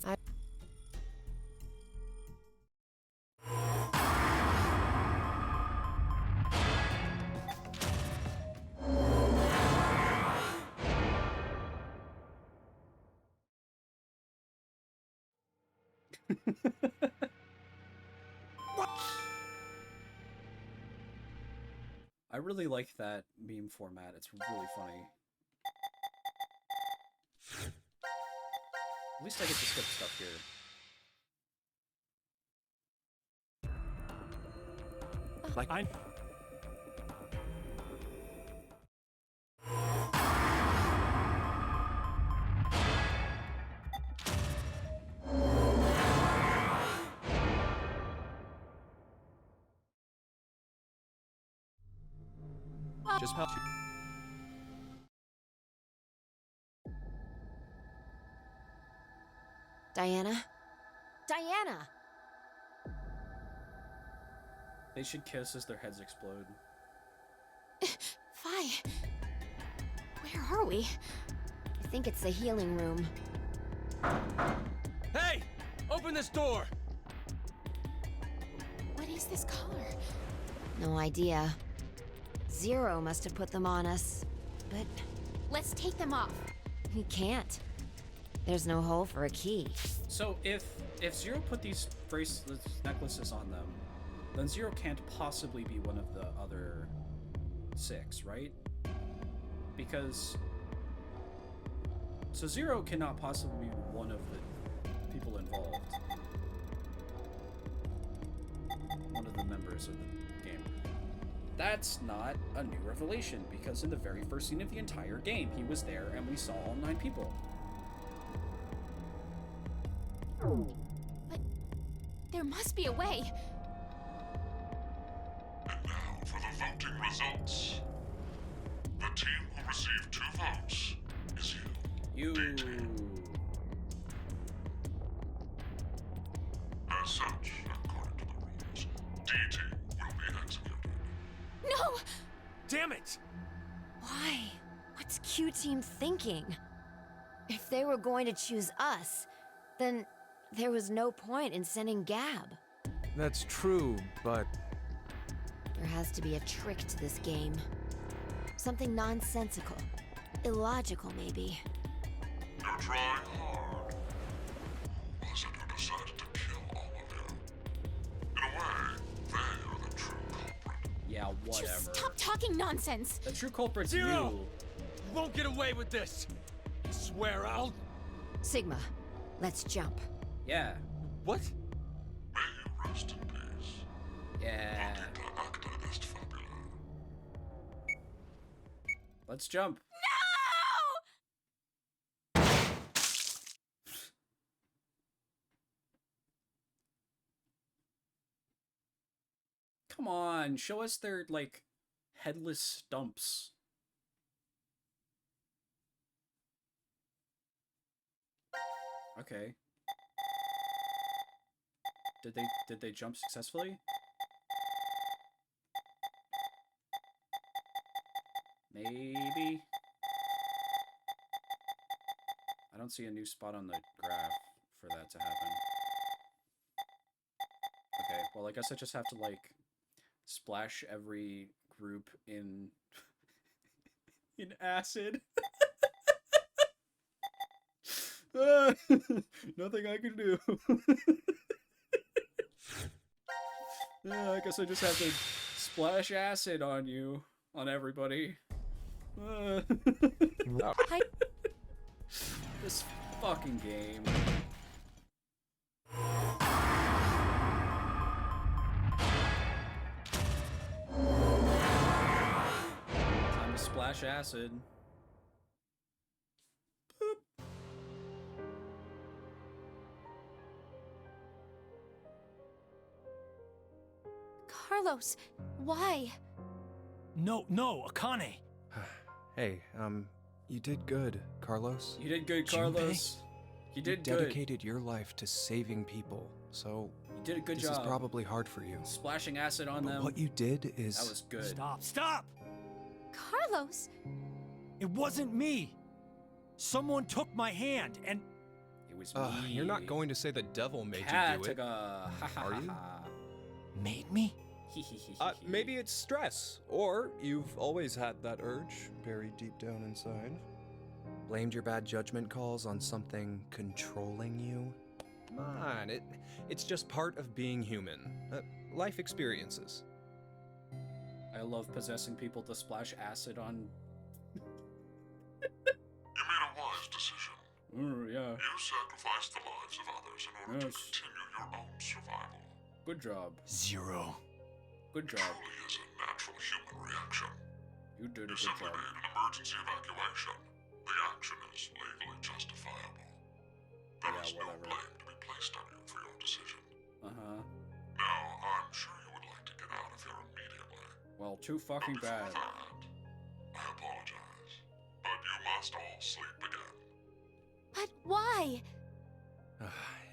Speaker 1: I really like that meme format. It's really funny. At least I get to skip stuff here.
Speaker 14: Like I.
Speaker 1: Just help.
Speaker 7: Diana? Diana!
Speaker 1: They should kiss as their heads explode.
Speaker 2: Fi. Where are we?
Speaker 7: I think it's the healing room.
Speaker 3: Hey! Open this door!
Speaker 2: What is this color?
Speaker 7: No idea. Zero must have put them on us. But
Speaker 2: Let's take them off.
Speaker 7: we can't. There's no hole for a key.
Speaker 1: So if Zero put these bracelets, necklaces on them, then Zero can't possibly be one of the other 6, right? Because so Zero cannot possibly be one of the people involved. One of the members of the game. That's not a new revelation, because in the very first scene of the entire game, he was there and we saw all 9 people.
Speaker 2: But there must be a way.
Speaker 5: And now for the voting results. The team who received 2 votes is you. As such, according to the rules, D team will be executed.
Speaker 2: No!
Speaker 3: Damn it!
Speaker 7: Why? What's Q Team thinking? If they were going to choose us, then there was no point in sending Gab.
Speaker 3: That's true, but
Speaker 7: There has to be a trick to this game. Something nonsensical. Illogical, maybe.
Speaker 5: You're trying hard. Who was it who decided to kill all of you? In a way, they are the true culprit.
Speaker 1: Yeah, whatever.
Speaker 2: Just stop talking nonsense.
Speaker 1: The true culprit's
Speaker 3: Zero!
Speaker 1: you.
Speaker 3: You won't get away with this! I swear I'll...
Speaker 7: Sigma, let's jump.
Speaker 1: Yeah.
Speaker 3: What?
Speaker 5: May you rest in peace.
Speaker 1: Yeah.
Speaker 5: Vita acta est fabula.
Speaker 1: Let's jump. Come on, show us their, like, headless stumps. Okay. Did they jump successfully? Maybe. I don't see a new spot on the graph for that to happen. Okay, well, I guess I just have to, like, splash every group in in acid. Nothing I can do. I guess I just have to splash acid on you, on everybody. This fucking game. Time to splash acid.
Speaker 2: Carlos, why?
Speaker 14: No, Akane.
Speaker 15: Hey, you did good, Carlos.
Speaker 1: You did good,
Speaker 15: Junpei?
Speaker 1: Carlos. You did
Speaker 15: You
Speaker 1: good.
Speaker 15: dedicated your life to saving people, so
Speaker 1: You did a good
Speaker 15: this
Speaker 1: job.
Speaker 15: is probably hard for you.
Speaker 1: Splashing acid on
Speaker 15: But
Speaker 1: them.
Speaker 15: what you did is...
Speaker 1: That was good.
Speaker 14: Stop! Stop!
Speaker 2: Carlos!
Speaker 14: It wasn't me! Someone took my hand, and...
Speaker 1: It was me.
Speaker 3: You're not going to say the devil made
Speaker 1: Kataga.
Speaker 3: you do it, are you?
Speaker 14: Made me?
Speaker 3: Maybe it's stress, or you've always had that urge buried deep down inside. Blamed your bad judgment calls on something controlling you? Come on, it's just part of being human. Life experiences.
Speaker 1: I love possessing people to splash acid on.
Speaker 5: You made a wise decision.
Speaker 1: Yeah.
Speaker 5: You sacrificed the lives of others in order
Speaker 1: Yes.
Speaker 5: to continue your own survival.
Speaker 1: Good job.
Speaker 14: Zero.
Speaker 1: Good job.
Speaker 5: Truly is a natural human reaction.
Speaker 1: You did a
Speaker 5: You
Speaker 1: good
Speaker 5: simply
Speaker 1: job.
Speaker 5: made an emergency evacuation. The action is legally justifiable. There is no blame to be placed on you for your decision.
Speaker 1: Uh-huh.
Speaker 5: Now, I'm sure you would like to get out of here immediately.
Speaker 1: Well, too fucking
Speaker 5: Before
Speaker 1: bad.
Speaker 5: that, I apologize, but you must all sleep again.
Speaker 2: But why?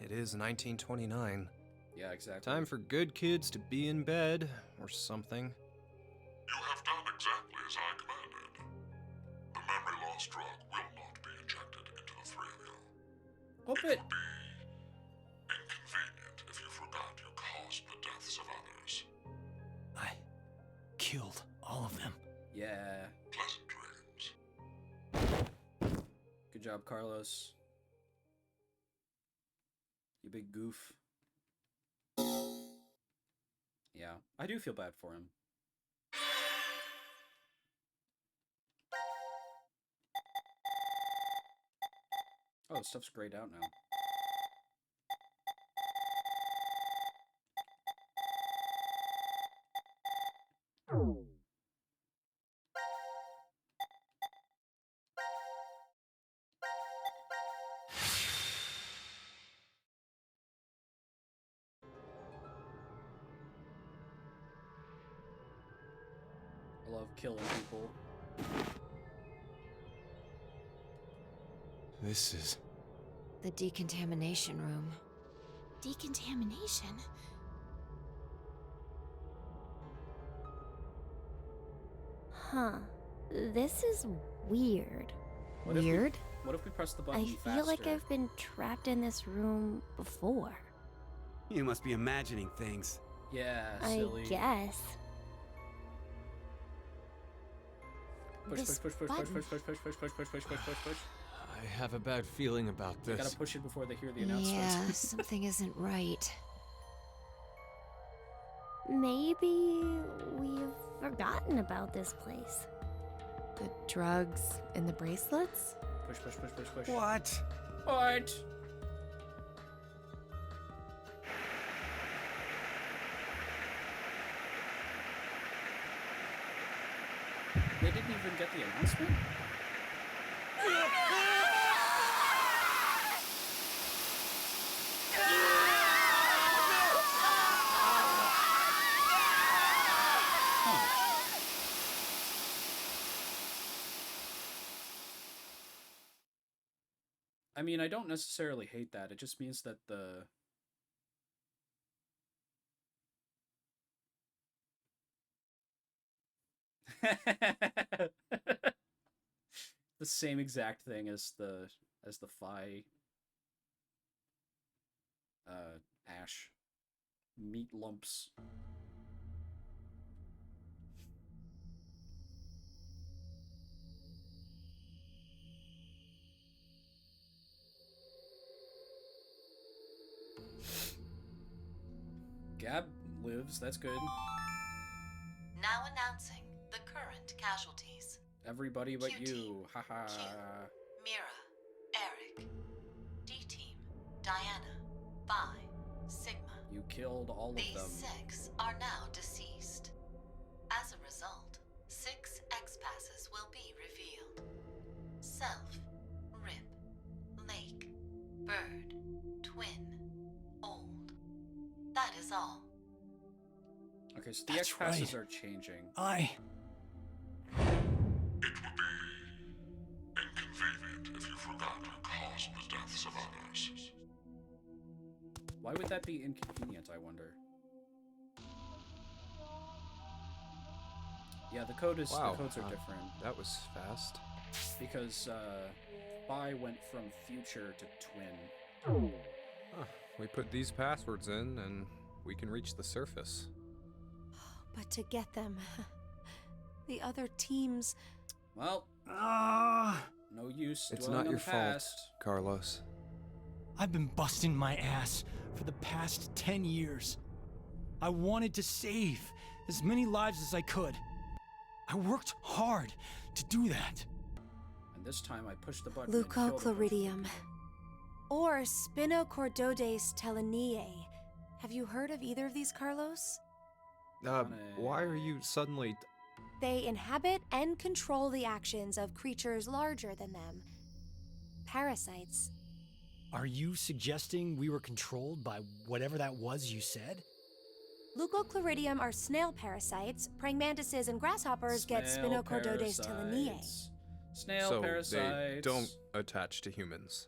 Speaker 3: It is 1929.
Speaker 1: Yeah, exactly.
Speaker 3: Time for good kids to be in bed, or something.
Speaker 5: You have done exactly as I commanded. The memory loss drug will not be injected into the three of you.
Speaker 1: Hope
Speaker 5: It
Speaker 1: it.
Speaker 5: would be inconvenient if you forgot you caused the deaths of others.
Speaker 14: I killed all of them.
Speaker 1: Yeah.
Speaker 5: Pleasant dreams.
Speaker 1: Good job, Carlos. You big goof. Yeah, I do feel bad for him. Oh, stuff's grayed out now. I love killing people.
Speaker 15: This is...
Speaker 7: The decontamination room.
Speaker 2: Decontamination?
Speaker 9: Huh. This is weird.
Speaker 1: What if we-
Speaker 9: Weird?
Speaker 1: What if we press the
Speaker 9: I
Speaker 1: button
Speaker 9: feel
Speaker 1: faster?
Speaker 9: like I've been trapped in this room before.
Speaker 11: You must be imagining things.
Speaker 1: Yeah,
Speaker 9: I
Speaker 1: silly.
Speaker 9: guess.
Speaker 1: Push,
Speaker 9: This
Speaker 1: push, push, push, push,
Speaker 9: button.
Speaker 1: push, push, push, push, push, push, push, push, push, push.
Speaker 3: I have a bad feeling about
Speaker 1: You
Speaker 3: this.
Speaker 1: gotta push it before they hear the
Speaker 7: Yeah,
Speaker 1: announcements.
Speaker 7: something isn't right.
Speaker 9: Maybe we've forgotten about this place.
Speaker 8: The drugs in the bracelets?
Speaker 1: Push, push, push, push, push.
Speaker 11: What?
Speaker 1: What? They didn't even get the announcement? I mean, I don't necessarily hate that. It just means that the the same exact thing as the Phi ash meat lumps. Gab lives, that's good.
Speaker 4: Now announcing the current casualties.
Speaker 1: Everybody but
Speaker 4: QT,
Speaker 1: you, haha.
Speaker 4: Mira, Eric, D-Team, Diana, Phi, Sigma.
Speaker 1: You killed all of
Speaker 4: These
Speaker 1: them.
Speaker 4: 6 are now deceased. As a result, 6 X-passes will be revealed. Self, Rip, Lake, Bird, Twin, Old. That is all.
Speaker 1: Okay, so the
Speaker 14: That's
Speaker 1: X passes
Speaker 14: right.
Speaker 1: are changing.
Speaker 5: It would be that caused the deaths of others.
Speaker 1: Why would that be inconvenient, I wonder? Yeah, the codes are different.
Speaker 15: That was fast.
Speaker 1: Because Phi went from future to twin.
Speaker 15: Huh. We put these passwords in, and we can reach the surface.
Speaker 16: But to get them, the other teams...
Speaker 1: Well, no use
Speaker 15: It's
Speaker 1: dwelling
Speaker 15: not
Speaker 1: on
Speaker 15: your
Speaker 1: the
Speaker 15: fault,
Speaker 1: past.
Speaker 14: Oh,
Speaker 15: Carlos.
Speaker 14: I've been busting my ass for the past 10 years. I wanted to save as many lives as I could. I worked hard to do that.
Speaker 1: And this time I pushed the button and killed a bunch.
Speaker 16: Leucochloridium. Or Spinochordodes teleniae. Have you heard of either of these, Carlos?
Speaker 15: Why are you suddenly...
Speaker 16: They inhabit and control the actions of creatures larger than them. Parasites.
Speaker 14: Are you suggesting we were controlled by whatever that was you said?
Speaker 16: Leucochloridium are snail parasites. Praying mantises and grasshoppers get Spinochordodes teleniae.
Speaker 1: Snail
Speaker 15: so
Speaker 1: parasites.
Speaker 15: they don't attach to humans.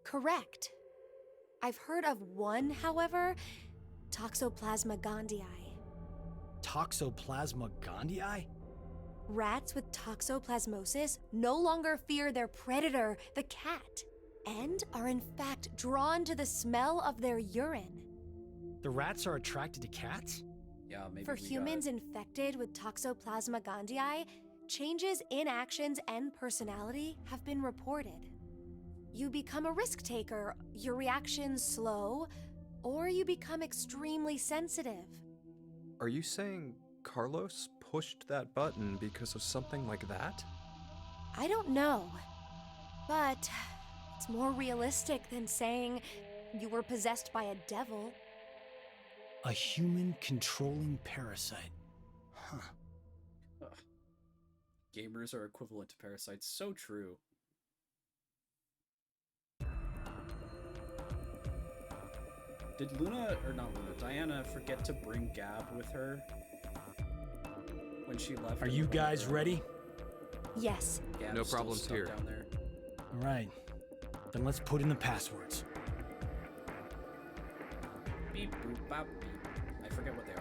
Speaker 16: Correct. I've heard of one, however, Toxoplasma gondii.
Speaker 14: Toxoplasma gondii?
Speaker 16: Rats with toxoplasmosis no longer fear their predator, the cat, and are in fact drawn to the smell of their urine.
Speaker 14: The rats are attracted to cats?
Speaker 1: Yeah, maybe
Speaker 16: For humans infected with Toxoplasma gondii, changes in actions and personality have been reported. You become a risk taker, your reactions slow, or you become extremely sensitive.
Speaker 15: Are you saying Carlos pushed that button because of something like that?
Speaker 16: I don't know, but it's more realistic than saying you were possessed by a devil.
Speaker 14: A human controlling parasite. Huh.
Speaker 1: Ugh. Gamers are equivalent to parasites. So true. Did Diana forget to bring Gab with her when she left?
Speaker 14: Are you guys ready?
Speaker 16: Yes.
Speaker 1: Gab's
Speaker 15: No
Speaker 1: still
Speaker 15: problems
Speaker 1: stuck
Speaker 15: here.
Speaker 1: Down there.
Speaker 14: All right. Then let's put in the passwords.
Speaker 1: Beep boop bop beep. I forget what they are.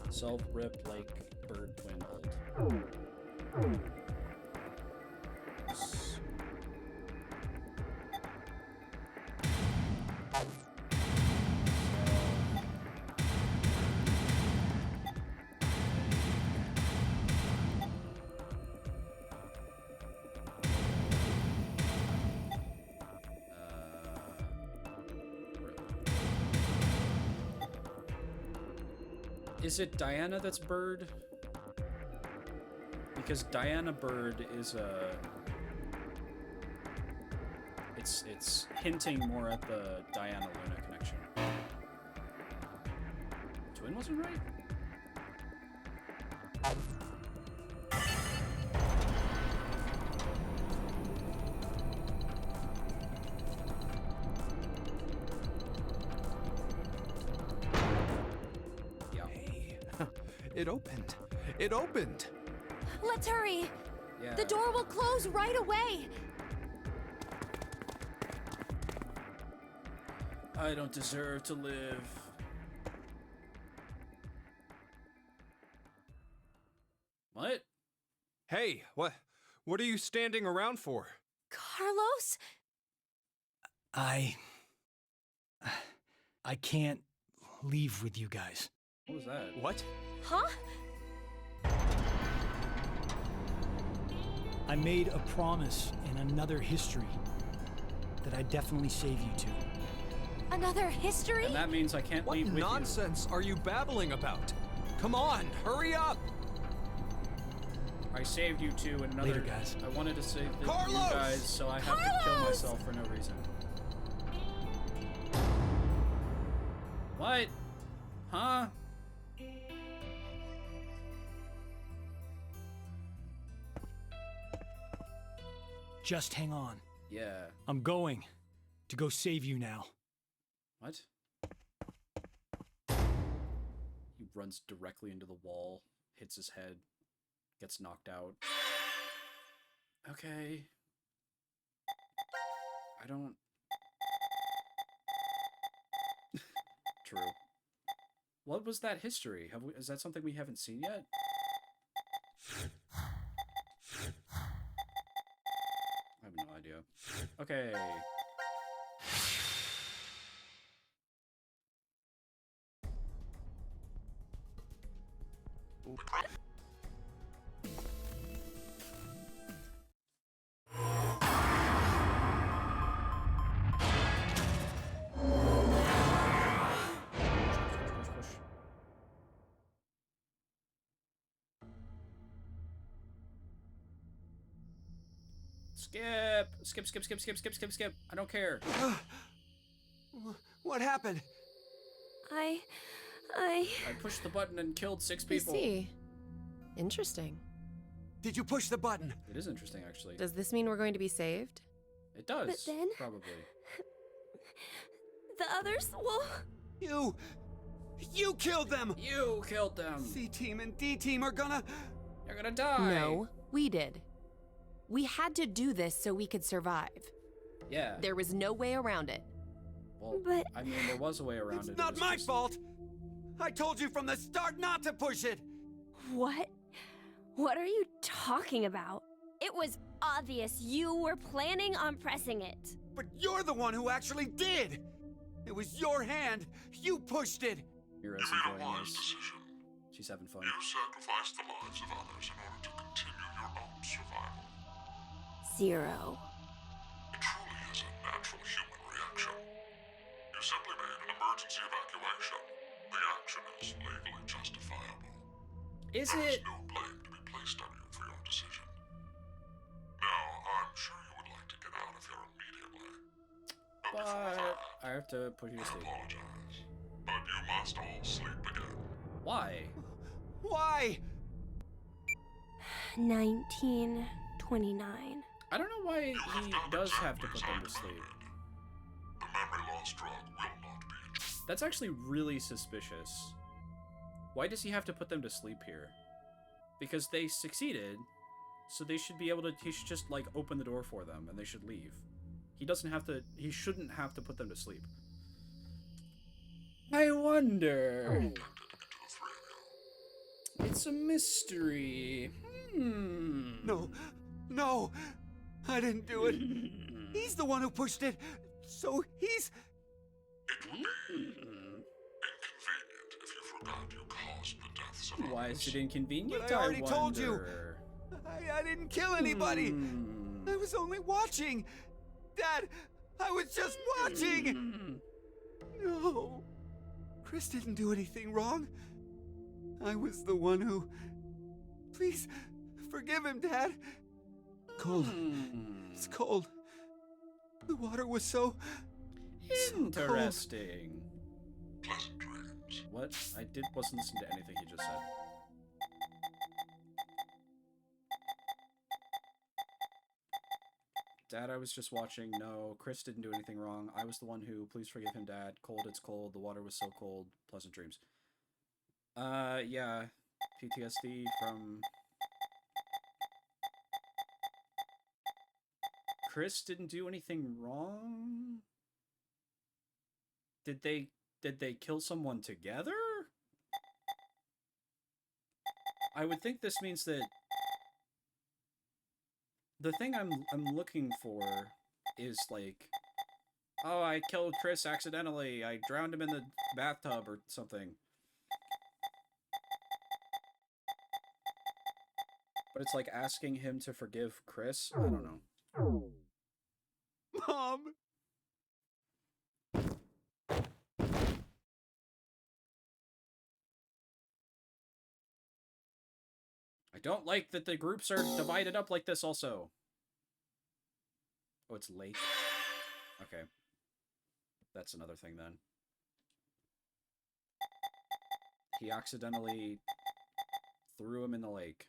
Speaker 1: Self-rip like bird twin old. Is it Diana that's bird? Because Diana bird is a... It's hinting more at the Diana Luna connection. Twin wasn't right?
Speaker 15: It opened. It opened.
Speaker 16: Let's hurry.
Speaker 1: Yeah.
Speaker 16: The door will close right away.
Speaker 1: I don't deserve to live. What?
Speaker 15: Hey, what are you standing around for?
Speaker 16: Carlos?
Speaker 14: I can't leave with you guys.
Speaker 1: What was that?
Speaker 15: What?
Speaker 16: Huh?
Speaker 14: I made a promise in another history that I'd definitely save you two.
Speaker 16: Another history?
Speaker 1: And that means I can't leave with you.
Speaker 3: What nonsense are you babbling about? Come on, hurry up!
Speaker 1: I saved you two in another...
Speaker 14: Later, guys.
Speaker 1: I wanted to save you
Speaker 3: Carlos!
Speaker 1: guys, so I have to kill myself for no reason. What? Huh?
Speaker 14: Just hang on.
Speaker 1: Yeah.
Speaker 14: I'm going to go save you now.
Speaker 1: What? He runs directly into the wall, hits his head, gets knocked out. Okay. I don't... True. What was that history? Is that something we haven't seen yet? I have no idea. Okay. Skip! Skip, skip, skip, skip, skip, skip, skip. I don't care.
Speaker 11: What happened?
Speaker 8: I
Speaker 1: pushed the button and killed 6
Speaker 8: I
Speaker 1: people.
Speaker 8: see. Interesting.
Speaker 11: Did you push the button?
Speaker 1: It is interesting, actually.
Speaker 8: Does this mean we're going to be saved?
Speaker 1: It does.
Speaker 9: But then-
Speaker 1: Probably.
Speaker 9: The others will.
Speaker 11: You killed them!
Speaker 1: You killed them!
Speaker 11: C-Team and D-Team are gonna...
Speaker 1: You're gonna die!
Speaker 8: No, we did. We had to do this so we could survive.
Speaker 1: Yeah.
Speaker 8: There was no way around it.
Speaker 1: Well,
Speaker 9: But-
Speaker 1: I mean, there was a way around it.
Speaker 11: It's not
Speaker 1: was
Speaker 11: my
Speaker 1: just-
Speaker 11: fault! I told you from the start not to push it!
Speaker 9: What? What are you talking about? It was obvious you were planning on pressing it.
Speaker 11: But you're the one who actually did! It was your hand! You pushed it!
Speaker 1: Mira's
Speaker 5: You made a
Speaker 1: enjoying
Speaker 5: wise
Speaker 1: this.
Speaker 5: decision.
Speaker 1: She's having fun.
Speaker 5: You sacrificed the lives of others in order to continue your own survival.
Speaker 9: Zero.
Speaker 5: It truly is a natural human reaction. You simply made an emergency evacuation. The action is legally justifiable.
Speaker 1: Is
Speaker 5: There
Speaker 1: it?
Speaker 5: is no blame to be placed on you for your decision. Now, I'm sure you would like to get out of here immediately.
Speaker 1: But I have to put you to
Speaker 5: I
Speaker 1: sleep.
Speaker 5: apologize, but you must all sleep again.
Speaker 1: Why?
Speaker 11: Why?
Speaker 9: 1929.
Speaker 1: I don't know why he does have to put them to sleep.
Speaker 5: The memory loss drug will not be
Speaker 1: That's actually really suspicious. Why does he have to put them to sleep here? Because they succeeded, so they should be able to, he should just like open the door for them and they should leave. He shouldn't have to put them to sleep. I wonder. It's a mystery.
Speaker 11: No, I didn't do it. He's the one who pushed it, so he's...
Speaker 5: It would be inconvenient if you forgot you caused the deaths of
Speaker 1: Why is it inconvenient?
Speaker 11: But I already told you.
Speaker 1: wonder?
Speaker 11: I didn't kill anybody. I was only watching. Dad, I was just watching. No. Chris didn't do anything wrong. I was the one who... Please, forgive him, Dad. Cold. It's cold. The water was so...
Speaker 1: Interesting.
Speaker 5: Pleasant dreams.
Speaker 1: What? I wasn't listening to anything he just said. Dad, I was just watching. No, Chris didn't do anything wrong. I was the one who, please forgive him, Dad. Cold, it's cold. The water was so cold. Pleasant dreams. Yeah. PTSD from... Chris didn't do anything wrong? Did they kill someone together? I would think this means that the thing I'm looking for is like, oh, I killed Chris accidentally. I drowned him in the bathtub or something. But it's like asking him to forgive Chris? I don't know.
Speaker 11: Mom!
Speaker 1: I don't like that the groups are divided up like this also. Oh, it's late. Okay. That's another thing then. He accidentally threw him in the lake.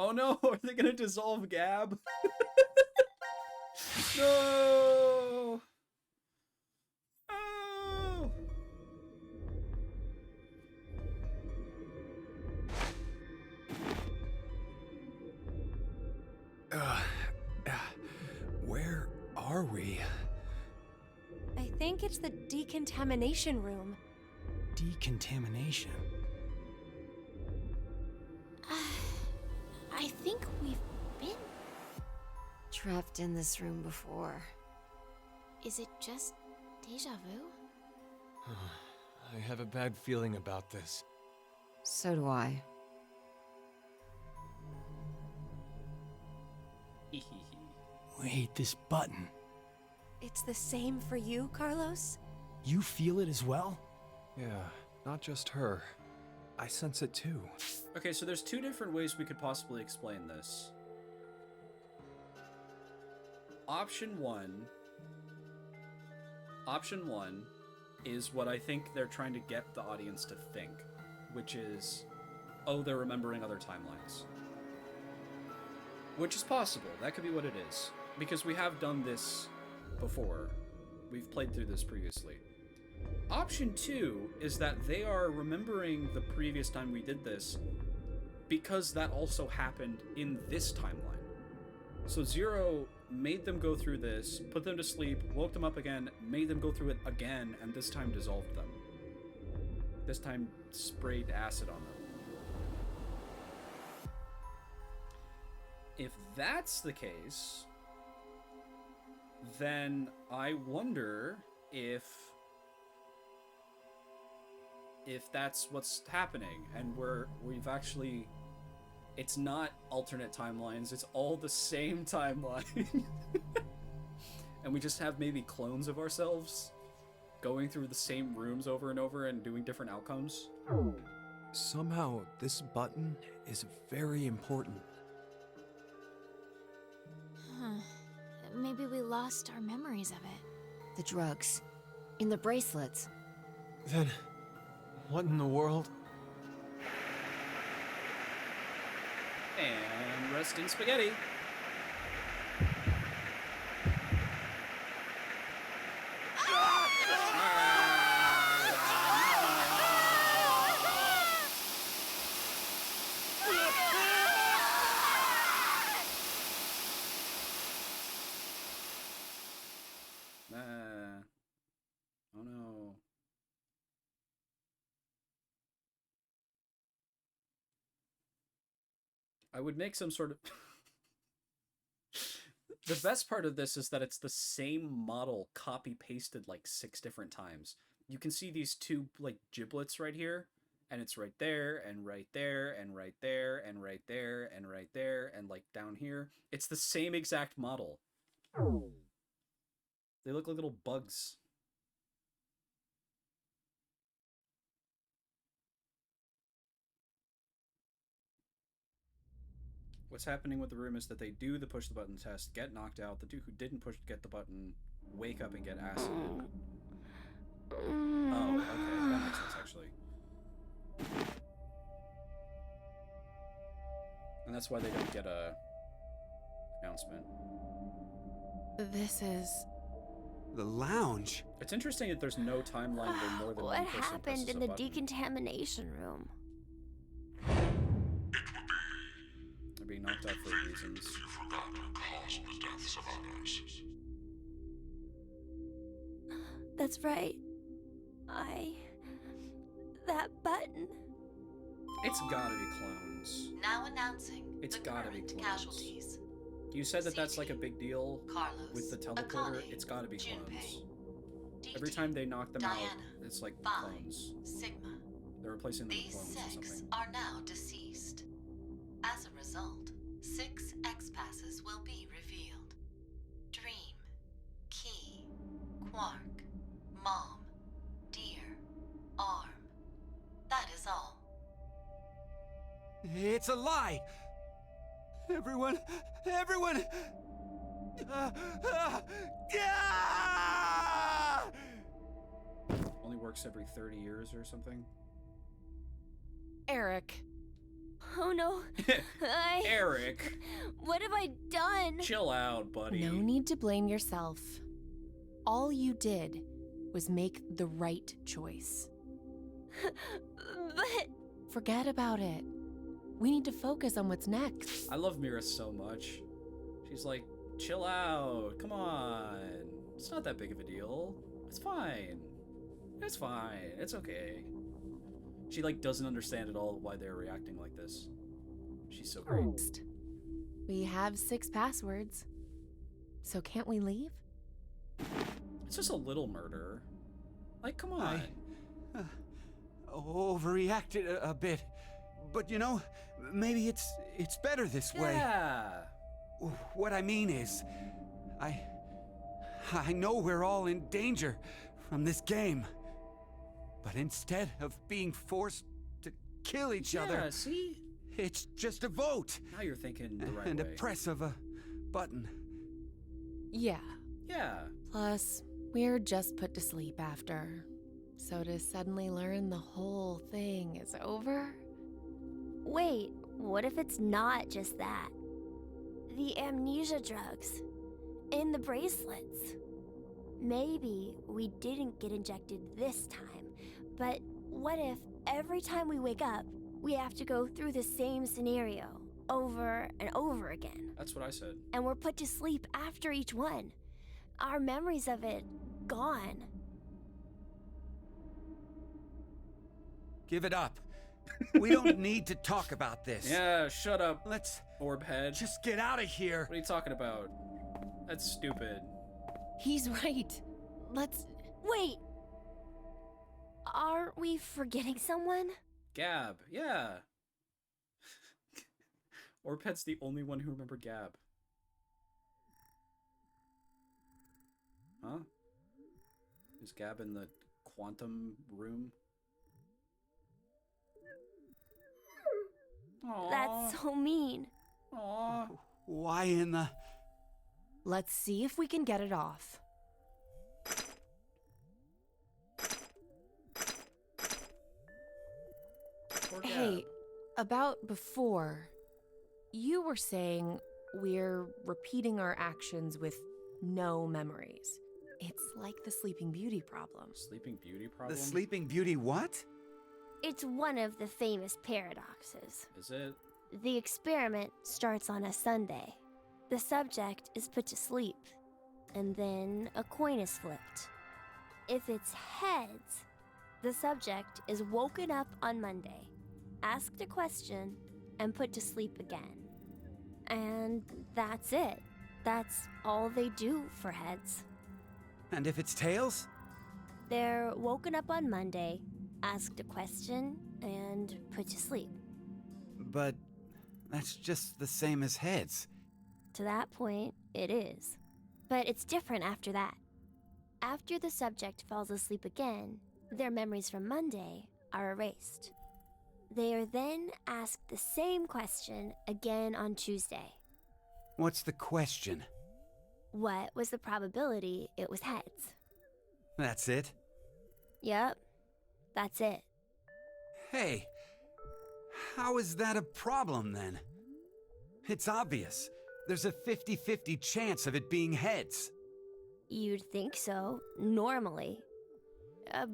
Speaker 1: Oh no, are they gonna dissolve Gab? No! Oh!
Speaker 15: Where are we?
Speaker 16: I think it's the decontamination room.
Speaker 14: Decontamination.
Speaker 2: I think we've been.
Speaker 7: Trapped in this room before.
Speaker 2: Is it just deja vu?
Speaker 3: I have a bad feeling about this.
Speaker 7: So do I.
Speaker 14: Wait, this button.
Speaker 16: It's the same for you, Carlos?
Speaker 14: You feel it as well?
Speaker 15: Yeah, not just her. I sense it too.
Speaker 1: Okay, so there's two different ways we could possibly explain this. Option one is what I think they're trying to get the audience to think, which is, oh, they're remembering other timelines. Which is possible. That could be what it is. Because we have done this before. We've played through this previously. Option two is that they are remembering the previous time we did this because that also happened in this timeline. So Zero made them go through this, put them to sleep, woke them up again, made them go through it again, and this time dissolved them. This time sprayed acid on them. If that's the case, then I wonder if that's what's happening, and we've actually, it's not alternate timelines, it's all the same timeline. And we just have maybe clones of ourselves going through the same rooms over and over and doing different outcomes.
Speaker 15: Somehow, this button is very important.
Speaker 2: Huh. Maybe we lost our memories of it.
Speaker 7: The drugs. In the bracelets.
Speaker 3: Then, what in the world?
Speaker 1: And rest in spaghetti. Oh no. I would make some sort of... The best part of this is that it's the same model copy-pasted like 6 different times. You can see these two like giblets right here, and it's right there, and right there, and right there, and right there, and right there, and like down here. It's the same exact model. They look like little bugs. What's happening with the room is that they do the push the button test, get knocked out. The two who didn't get the button wake up and get acid. Oh, okay, that makes sense actually. And that's why they don't get a announcement.
Speaker 8: This is...
Speaker 11: The lounge?
Speaker 1: It's interesting that there's no timeline where more than
Speaker 9: What
Speaker 1: one person
Speaker 9: happened
Speaker 1: presses
Speaker 9: in
Speaker 1: a
Speaker 9: the
Speaker 1: button.
Speaker 9: decontamination room?
Speaker 1: They're being knocked out for reasons.
Speaker 5: If you forgot to cause the deaths of others.
Speaker 9: That's right. That button.
Speaker 1: It's gotta be clones.
Speaker 4: Now announcing
Speaker 1: It's
Speaker 4: the
Speaker 1: gotta be
Speaker 4: current
Speaker 1: clones.
Speaker 4: casualties.
Speaker 1: You said that that's like a big deal
Speaker 4: Carlos,
Speaker 1: with the teleporter.
Speaker 4: Akane,
Speaker 1: It's gotta be
Speaker 4: Junpei,
Speaker 1: clones.
Speaker 4: DT,
Speaker 1: Every time they knock them
Speaker 4: Diana,
Speaker 1: out, it's like
Speaker 4: Phi,
Speaker 1: clones.
Speaker 4: Sigma.
Speaker 1: They're replacing them with
Speaker 4: These
Speaker 1: clones or
Speaker 4: 6
Speaker 1: something.
Speaker 4: are now deceased. As a result, 6 X-passes will be revealed. Dream, Key, Quark, Mom, Deer, Arm. That is all.
Speaker 3: It's a lie! Everyone!
Speaker 1: Only works every 30 years or something.
Speaker 8: Eric.
Speaker 9: Oh no.
Speaker 1: Eric.
Speaker 9: What have I done?
Speaker 1: Chill out, buddy.
Speaker 8: No need to blame yourself. All you did was make the right choice.
Speaker 9: But
Speaker 8: Forget about it. We need to focus on what's next.
Speaker 1: I love Mira so much. She's like, chill out. Come on. It's not that big of a deal. It's fine. It's fine. It's okay. She like doesn't understand at all why they're reacting like this. She's so great.
Speaker 8: We have 6 passwords. So can't we leave?
Speaker 1: It's just a little murder. Like, come on.
Speaker 11: I overreacted a bit. But you know, maybe it's better this way.
Speaker 1: Yeah.
Speaker 11: What I mean is, I know we're all in danger from this game. But instead of being forced to kill each other,
Speaker 1: see?
Speaker 11: It's just a vote.
Speaker 1: Now you're thinking the right
Speaker 11: and
Speaker 1: way.
Speaker 11: a press of a button.
Speaker 8: Yeah.
Speaker 1: Yeah.
Speaker 8: Plus, we're just put to sleep after. So to suddenly learn the whole thing is over?
Speaker 9: wait, what if it's not just that? The amnesia drugs. In the bracelets. Maybe we didn't get injected this time, but what if every time we wake up, we have to go through the same scenario over and over again?
Speaker 1: That's what I said.
Speaker 9: And we're put to sleep after each one. Our memories of it gone.
Speaker 11: Give it up. We don't need to talk about this.
Speaker 1: Yeah, shut up.
Speaker 11: Let's
Speaker 1: orb head.
Speaker 11: just get out of here.
Speaker 1: What are you talking about? That's stupid.
Speaker 8: He's right. Let's...
Speaker 9: Wait! Aren't we forgetting someone?
Speaker 1: Gab, yeah. Orpet's the only one who remembered Gab. Huh? Is Gab in the quantum room? Aww.
Speaker 9: That's so mean.
Speaker 1: Aww.
Speaker 11: Why in the...
Speaker 8: Let's see if we can get it off.
Speaker 1: Poor
Speaker 8: Hey,
Speaker 1: Gab.
Speaker 8: about before, you were saying we're repeating our actions with no memories. It's like the Sleeping Beauty problem.
Speaker 1: Sleeping Beauty problem?
Speaker 11: The Sleeping Beauty what?
Speaker 9: It's one of the famous paradoxes.
Speaker 1: Is it?
Speaker 9: The experiment starts on a Sunday. The subject is put to sleep, and then a coin is flipped. If it's heads, the subject is woken up on Monday, asked a question, and put to sleep again. And that's it. That's all they do for heads.
Speaker 11: And if it's tails?
Speaker 9: They're woken up on Monday, asked a question, and put to sleep.
Speaker 11: But that's just the same as heads.
Speaker 9: To that point, it is. But it's different after that. After the subject falls asleep again, their memories from Monday are erased. They are then asked the same question again on Tuesday.
Speaker 11: What's the question?
Speaker 9: What was the probability it was heads?
Speaker 11: That's it?
Speaker 9: Yep, that's it.
Speaker 11: Hey, how is that a problem then? It's obvious. There's a 50-50 chance of it being heads.
Speaker 9: You'd think so, normally.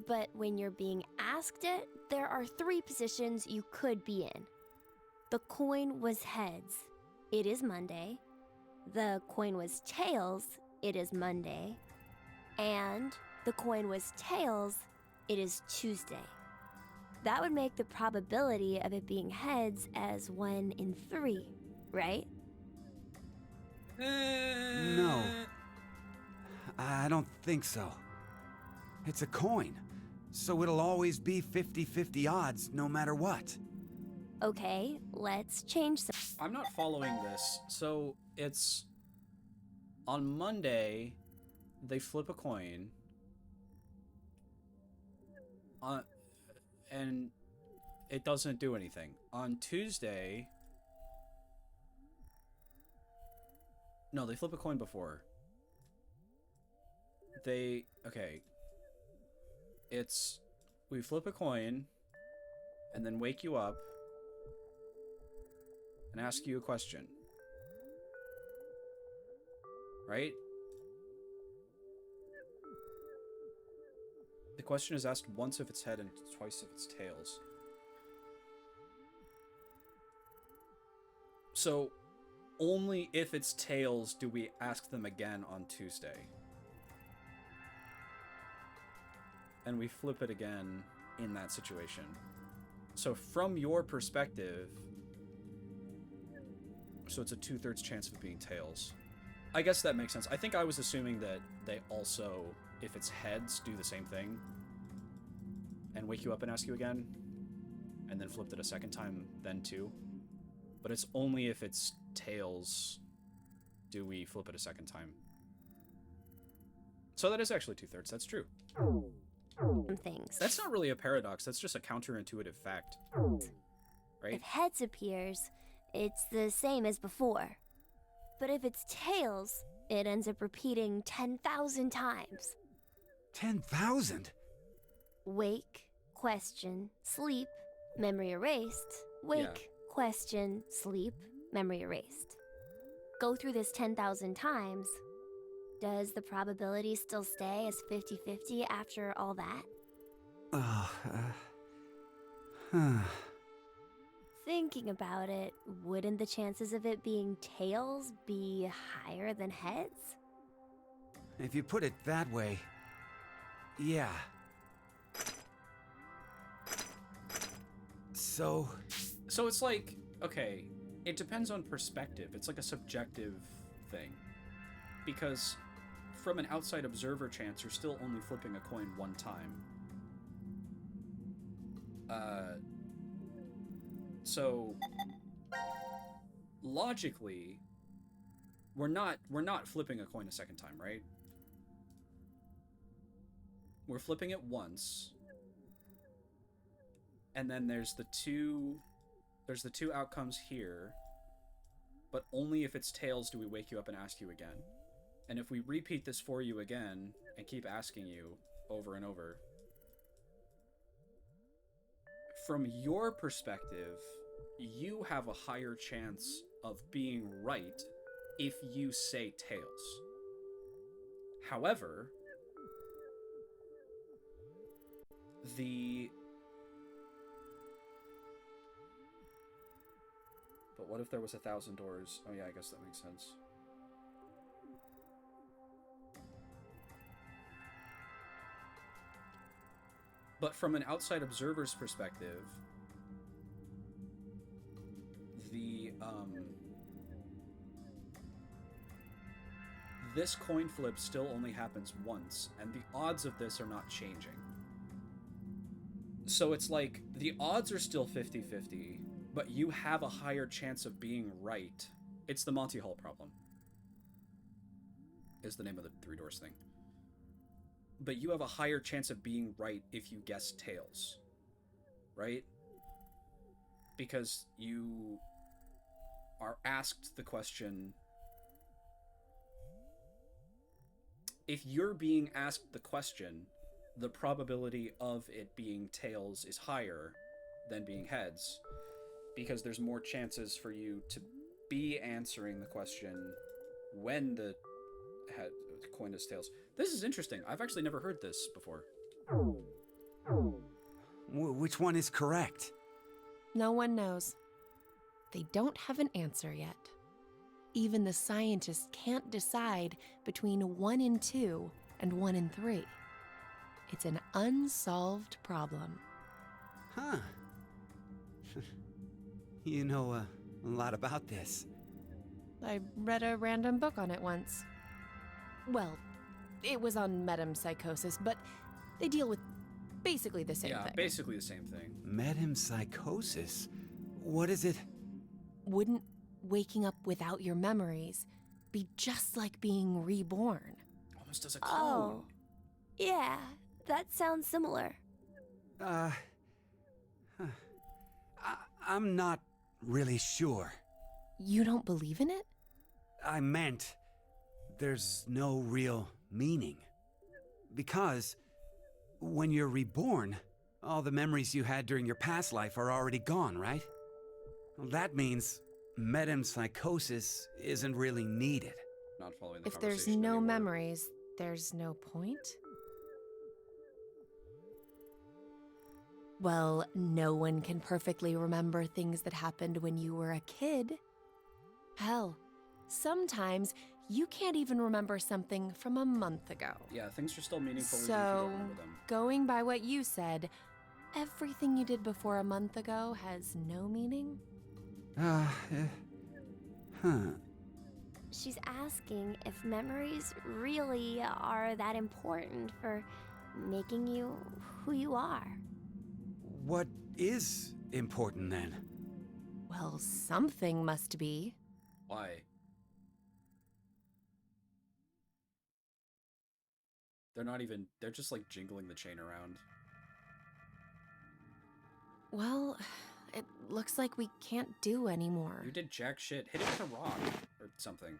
Speaker 9: But when you're being asked it, there are 3 positions you could be in. The coin was heads. It is Monday. The coin was tails. It is Monday. And the coin was tails. It is Tuesday. That would make the probability of it being heads as 1 in 3, right?
Speaker 11: No. I don't think so. It's a coin, so it'll always be 50-50 odds no matter what.
Speaker 9: Okay, let's change some.
Speaker 1: I'm not following this. So it's on Monday, they flip a coin. And it doesn't do anything. On Tuesday, no, they flip a coin before. Okay. We flip a coin and then wake you up. and ask you a question. Right? The question is asked once if it's head and twice if it's tails. So, only if it's tails do we ask them again on Tuesday. And we flip it again in that situation. So from your perspective, so it's a 2/3 chance of it being tails. I guess that makes sense. I think I was assuming that they also, if it's heads, do the same thing. And wake you up and ask you again. And then flipped it a second time then too. But it's only if it's tails do we flip it a second time. So that is actually 2/3. That's true.
Speaker 9: Things.
Speaker 1: That's not really a paradox. That's just a counterintuitive fact. Right?
Speaker 9: If heads appears, it's the same as before. But if it's tails, it ends up repeating 10,000 times.
Speaker 11: 10,000?
Speaker 9: Wake, question, sleep, memory erased. Wake, question, sleep, memory erased. Go through this 10,000 times. Does the probability still stay as 50-50 after all that? Thinking about it, wouldn't the chances of it being tails be higher than heads?
Speaker 11: If you put it that way, yeah. So
Speaker 1: it's like, okay, it depends on perspective. It's like a subjective thing. Because from an outside observer chance, you're still only flipping a coin one time. So logically, we're not flipping a coin a second time, right? We're flipping it once. And then there's the two outcomes here, but only if it's tails do we wake you up and ask you again. And if we repeat this for you again and keep asking you over and over, from your perspective, you have a higher chance of being right if you say tails. However, but what if there was 1,000 doors? Oh yeah, I guess that makes sense. But from an outside observer's perspective, this coin flip still only happens once, and the odds of this are not changing. So it's like, the odds are still 50-50, but you have a higher chance of being right. It's the Monty Hall problem, is the name of the Three Doors thing. But you have a higher chance of being right if you guess tails, right? Because you are asked the question. If you're being asked the question, the probability of it being tails is higher than being heads, because there's more chances for you to be answering the question when the coin is tails. This is interesting. I've actually never heard this before.
Speaker 11: Which one is correct?
Speaker 8: No one knows. They don't have an answer yet. Even the scientists can't decide between 1 and 2 and 1 and 3. It's an unsolved problem.
Speaker 11: Huh. You know a lot about this.
Speaker 8: I read a random book on it once. Well, it was on metempsychosis, but they deal with basically the same thing.
Speaker 1: Yeah, basically the same thing.
Speaker 11: Metempsychosis? What is it?
Speaker 8: Wouldn't waking up without your memories be just like being reborn?
Speaker 1: Almost as a clone.
Speaker 9: Oh, yeah, that sounds similar.
Speaker 11: I'm not really sure.
Speaker 8: You don't believe in it?
Speaker 11: I meant there's no real meaning. Because when you're reborn, all the memories you had during your past life are already gone, right? Well, that means metempsychosis isn't really needed.
Speaker 1: Not following the
Speaker 8: If there's
Speaker 1: conversation
Speaker 8: no
Speaker 1: anymore.
Speaker 8: memories, there's no point? Well, no one can perfectly remember things that happened when you were a kid. Hell, sometimes you can't even remember something from a month ago.
Speaker 1: Yeah, things are still meaningful even if you
Speaker 8: So,
Speaker 1: don't remember them.
Speaker 8: going by what you said, everything you did before a month ago has no meaning?
Speaker 11: Huh.
Speaker 9: She's asking if memories really are that important for making you who you are.
Speaker 11: What is important then?
Speaker 8: Well, something must be.
Speaker 1: Why? They're just like jingling the chain around.
Speaker 8: Well, it looks like we can't do anymore.
Speaker 1: You did jack shit. Hit it with a rock or something.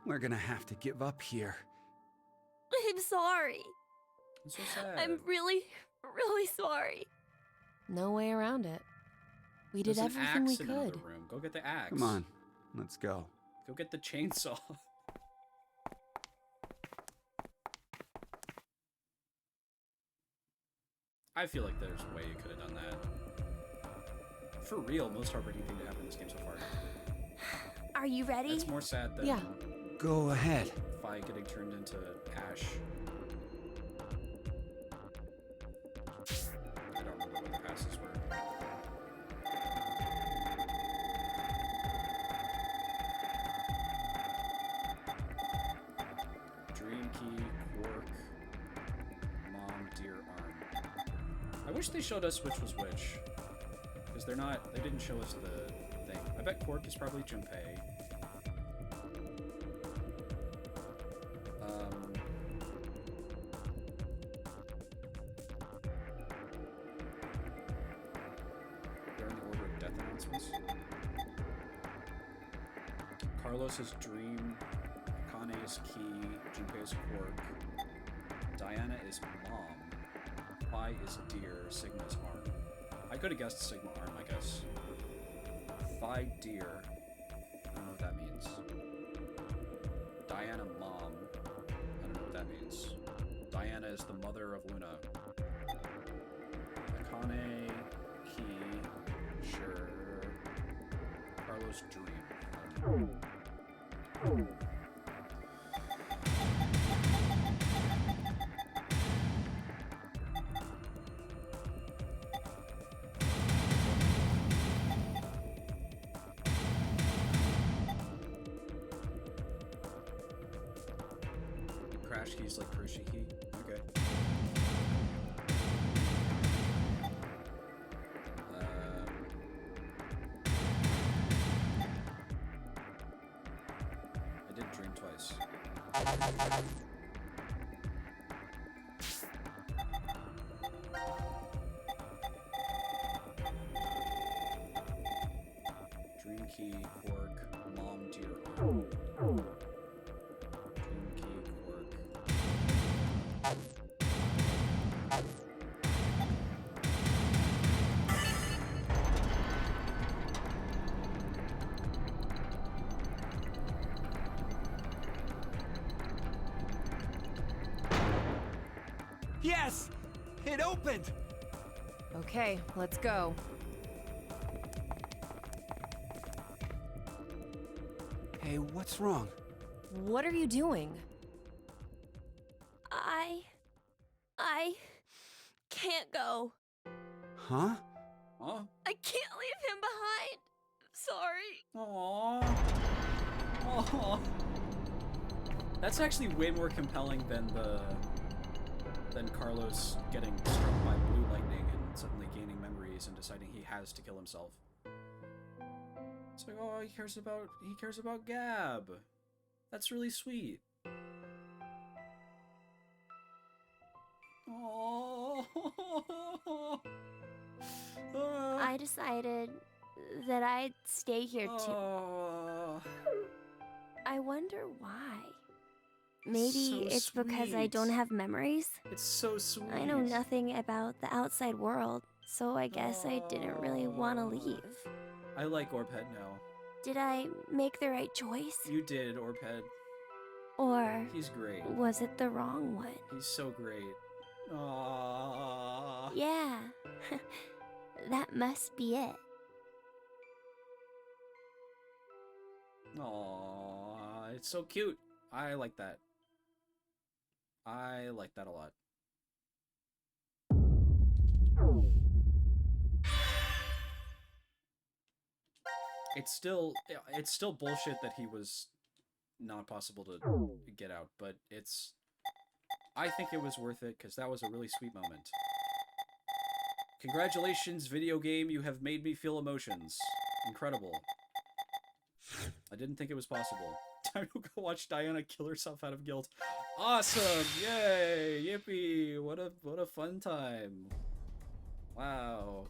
Speaker 11: We're gonna have to give up here.
Speaker 9: I'm sorry.
Speaker 1: I'm so sad.
Speaker 9: I'm really, really sorry.
Speaker 8: No way around it. We did
Speaker 1: There's an
Speaker 8: everything we
Speaker 1: axe in another
Speaker 8: could.
Speaker 1: room. Go get the axe.
Speaker 11: Come on, let's go.
Speaker 1: Go get the chainsaw. I feel like there's a way you could have done that. For real, most heartbreaking thing to happen in this game so far.
Speaker 9: Are you ready?
Speaker 1: That's more sad than
Speaker 8: Yeah.
Speaker 11: Go ahead.
Speaker 1: Fi getting turned into ash. I don't remember what the passes were. Dream key, quark, mom, deer arm. I wish they showed us which was which. Because they didn't show us the thing. I bet quark is probably Junpei. They're in the order of death announcements. Carlos is dream, Kane is key, Junpei is quark, Diana is mom, Phi is deer, Sigma is arm. I could have guessed Sigma arm, I guess. Phi deer. I don't know what that means. Diana mom. I don't know what that means. Diana is the mother of Luna. Akane, key, sure. Carlos dream. I don't know. Crash keys like Kuroshi key? Okay. I did dream twice. Dream key, quark, mom, deer. Dream key, quark.
Speaker 3: Yes! It opened!
Speaker 8: Okay, let's go.
Speaker 11: Hey, what's wrong?
Speaker 8: What are you doing?
Speaker 9: I can't go.
Speaker 11: Huh?
Speaker 1: Huh?
Speaker 9: I can't leave him behind. Sorry.
Speaker 1: Aww. Aww. That's actually way more compelling than Carlos getting struck by blue lightning and suddenly gaining memories and deciding he has to kill himself. It's like, oh, he cares about Gab. That's really sweet. Oh.
Speaker 9: I decided that I'd stay here too.
Speaker 1: Oh.
Speaker 9: I wonder why. Maybe
Speaker 1: So
Speaker 9: it's because I don't
Speaker 1: sweet.
Speaker 9: have memories.
Speaker 1: It's so sweet.
Speaker 9: I know nothing about the outside world, so I guess I didn't really want to leave.
Speaker 1: I like Orbhead now.
Speaker 9: Did I make the right choice?
Speaker 1: You did, Orbhead.
Speaker 9: Or
Speaker 1: He's great.
Speaker 9: was it the wrong one?
Speaker 1: He's so great. Aww.
Speaker 9: Yeah, that must be it.
Speaker 1: Aww, it's so cute. I like that. I like that a lot. It's still bullshit that he was not possible to get out, but I think it was worth it because that was a really sweet moment. Congratulations, video game, you have made me feel emotions. Incredible. I didn't think it was possible. Time to go watch Diana kill herself out of guilt. Awesome! Yay! Yippee! What a fun time. Wow.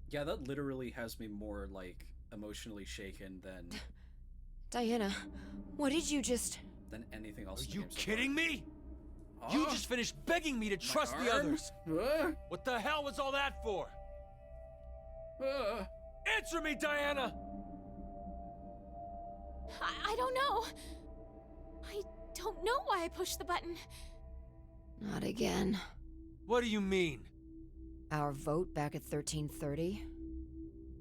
Speaker 1: Yeah, that literally has me more, like, emotionally shaken than...
Speaker 7: Diana, what did you just...
Speaker 1: than anything else
Speaker 3: Are
Speaker 1: in the
Speaker 3: you
Speaker 1: game so
Speaker 3: kidding
Speaker 1: far.
Speaker 3: me? You just finished begging me to trust the others. What the hell was all that for? Answer me, Diana!
Speaker 2: I don't know. I don't know why I pushed the button.
Speaker 7: Not again.
Speaker 3: What do you mean?
Speaker 7: Our vote back at 1330?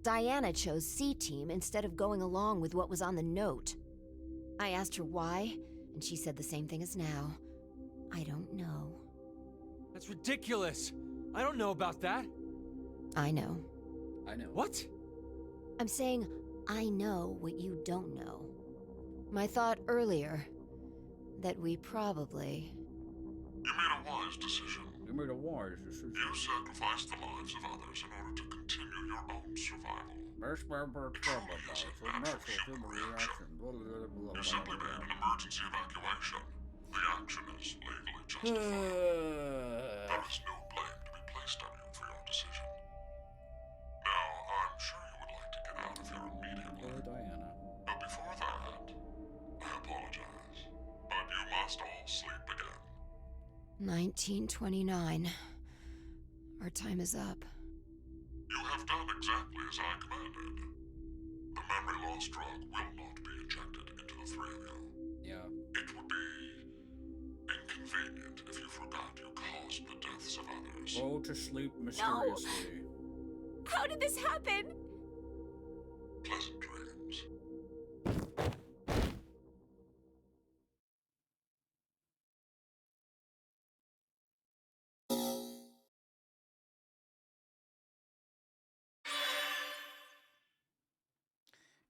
Speaker 7: Diana chose C-Team instead of going along with what was on the note. I asked her why, and she said the same thing as now. I don't know.
Speaker 3: That's ridiculous. I don't know about that.
Speaker 7: I know.
Speaker 1: I know.
Speaker 3: What?
Speaker 7: I'm saying I know what you don't know. My thought earlier, that we probably...
Speaker 5: You made a wise decision.
Speaker 1: You made a wise decision.
Speaker 5: You sacrificed the lives of others in order to continue your own survival. You simply made an emergency evacuation. The action is legally justified. There is no blame to be placed on you for your decision. Now, I'm sure you would like to get out of here immediately.
Speaker 1: Poor Diana.
Speaker 5: But before that, I apologize. But you must all sleep again.
Speaker 7: 1929. Our time is up.
Speaker 5: You have done exactly as I commanded. The memory loss drug will not be injected into the three of you.
Speaker 1: Yeah.
Speaker 5: It would be inconvenient if you forgot you caused the deaths of others.
Speaker 1: Go to sleep mysteriously.
Speaker 2: How did this happen?
Speaker 5: Pleasant dreams.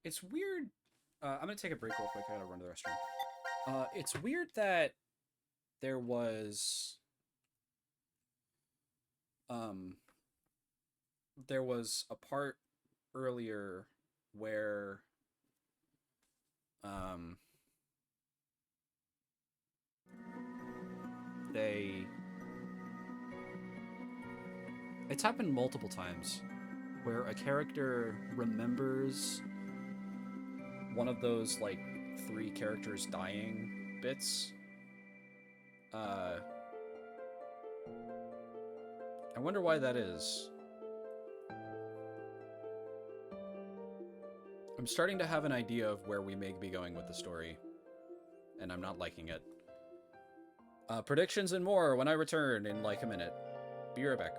Speaker 1: It's weird. I'm gonna take a break real quick. I gotta run to the restroom. It's weird that there was a part earlier where it's happened multiple times where a character remembers one of those, like, 3 characters dying bits. I wonder why that is. I'm starting to have an idea of where we may be going with the story, and I'm not liking it. Predictions and more when I return in, like, a minute. Be right back.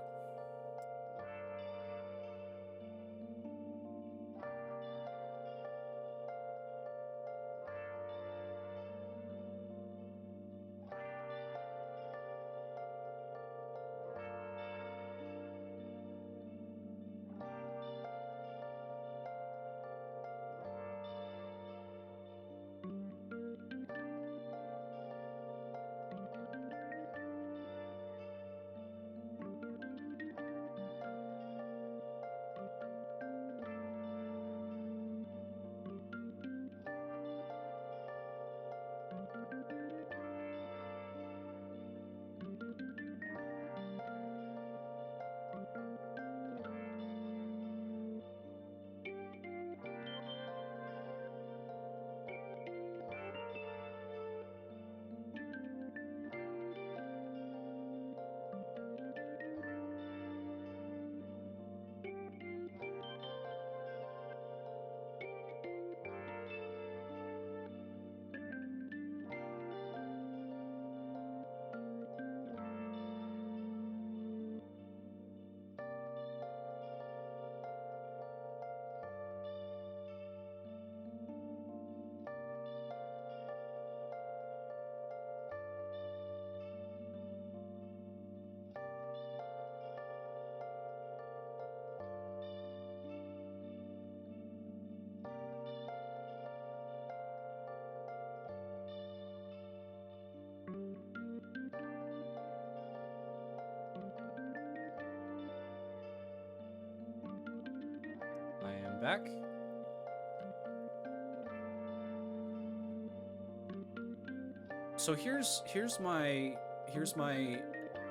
Speaker 1: back. So here's my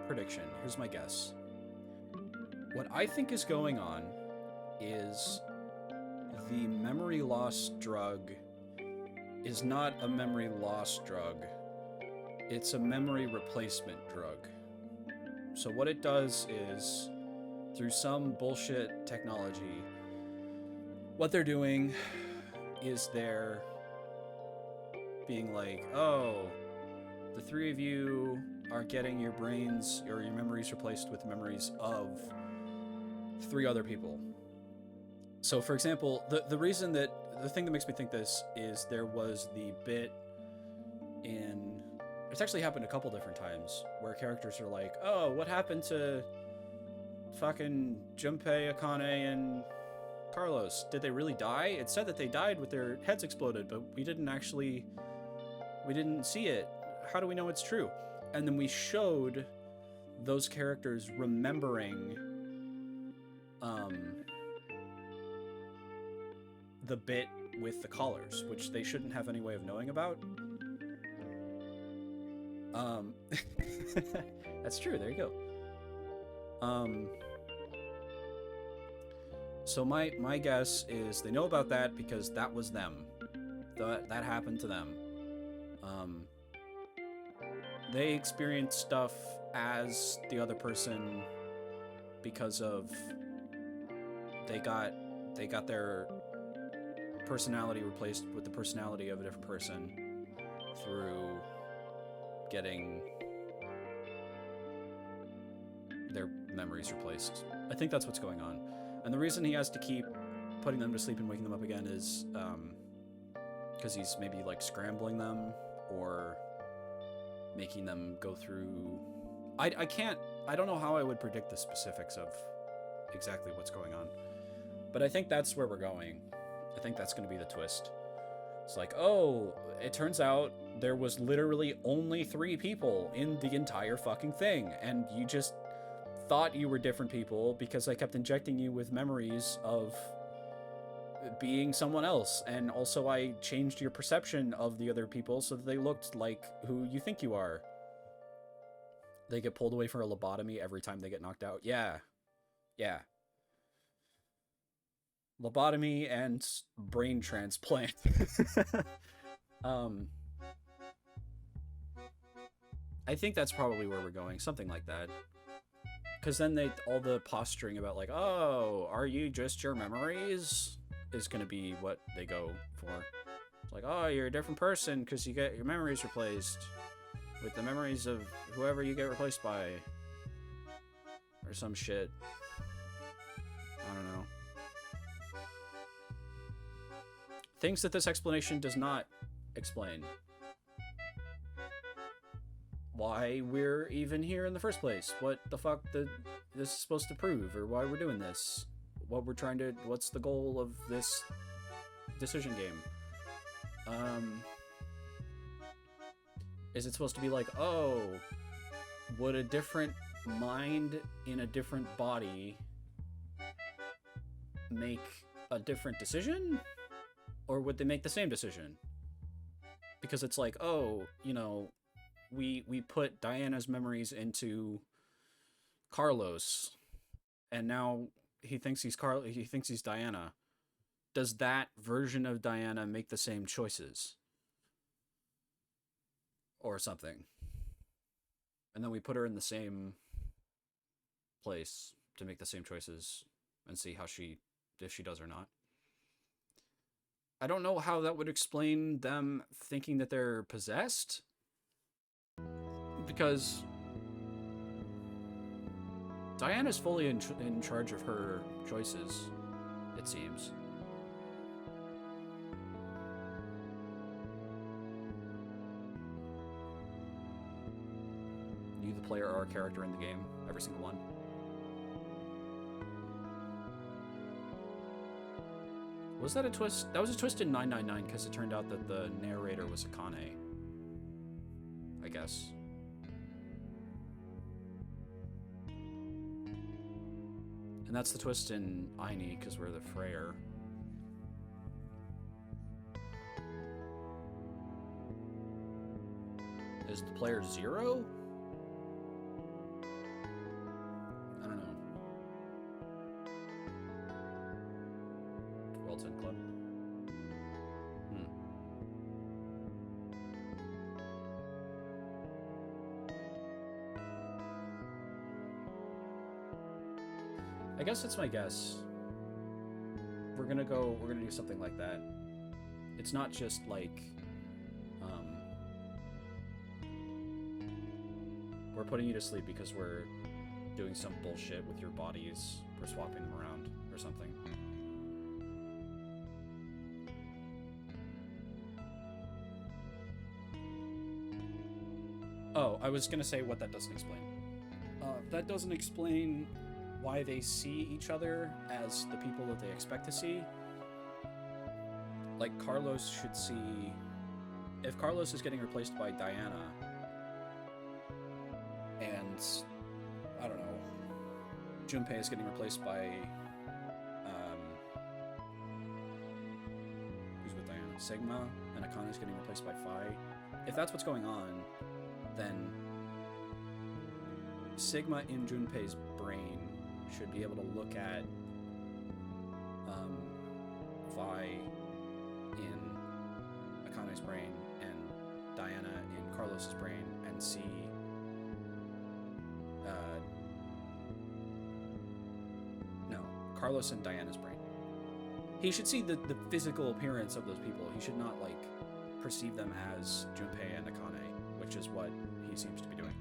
Speaker 1: prediction. Here's my guess. What I think is going on is the memory loss drug is not a memory loss drug. It's a memory replacement drug. So what it does is, through some bullshit technology, what they're doing is they're being like, oh, the three of you are getting your brains or your memories replaced with memories of 3 other people. So for example, the thing that makes me think this is there was the bit in, it's actually happened a couple different times where characters are like, oh, what happened to fucking Junpei, Akane, and Carlos? Did they really die? It said that they died with their heads exploded, but we didn't see it. How do we know it's true? And then we showed those characters remembering the bit with the collars, which they shouldn't have any way of knowing about. That's true, there you go. So my guess is they know about that because that was them. That happened to them. They experienced stuff as the other person because of they got their personality replaced with the personality of a different person through getting their memories replaced. I think that's what's going on. And the reason he has to keep putting them to sleep and waking them up again is because he's maybe like scrambling them or making them go through... I don't know how I would predict the specifics of exactly what's going on, but I think that's where we're going. I think that's going to be the twist. It's like, oh, it turns out there was literally only 3 people in the entire fucking thing, and you just thought you were different people because I kept injecting you with memories of being someone else, and also I changed your perception of the other people so that they looked like who you think you are. They get pulled away for a lobotomy every time they get knocked out. Yeah. Lobotomy and brain transplant. I think that's probably where we're going, something like that. Because then all the posturing about like, oh, are you just your memories? Is going to be what they go for. It's like, oh, you're a different person because you get your memories replaced with the memories of whoever you get replaced by. Or some shit. I don't know. Things that this explanation does not explain. Why we're even here in the first place. What the fuck this is supposed to prove, or why we're doing this. What's the goal of this decision game? Is it supposed to be like, oh, would a different mind in a different body make a different decision? Or would they make the same decision? Because it's like, oh, you know, we put Diana's memories into Carlos, and now he thinks he's Diana. Does that version of Diana make the same choices? Or something. And then we put her in the same place to make the same choices and see if she does or not. I don't know how that would explain them thinking that they're possessed. Because Diana's fully in charge of her choices, it seems. You, the player, are a character in the game. Every single one. Was that a twist? That was a twist in 999 because it turned out that the narrator was Akane. I guess. And that's the twist in Aini because we're the Freyr. Is the player 0? I don't know. World's End Club. I guess that's my guess. We're gonna do something like that. It's not just like, we're putting you to sleep because we're doing some bullshit with your bodies. We're swapping them around or something. Oh, I was gonna say what that doesn't explain. That doesn't explain why they see each other as the people that they expect to see. Like, Carlos should see... If Carlos is getting replaced by Diana, and, I don't know, Junpei is getting replaced by, who's with Diana? Sigma, and Akane is getting replaced by Phi. If that's what's going on, then Sigma in Junpei's brain should be able to look at Vi in Akane's brain and Diana in Carlos's brain and see no, Carlos and Diana's brain. He should see the physical appearance of those people. He should not, like, perceive them as Junpei and Akane, which is what he seems to be doing.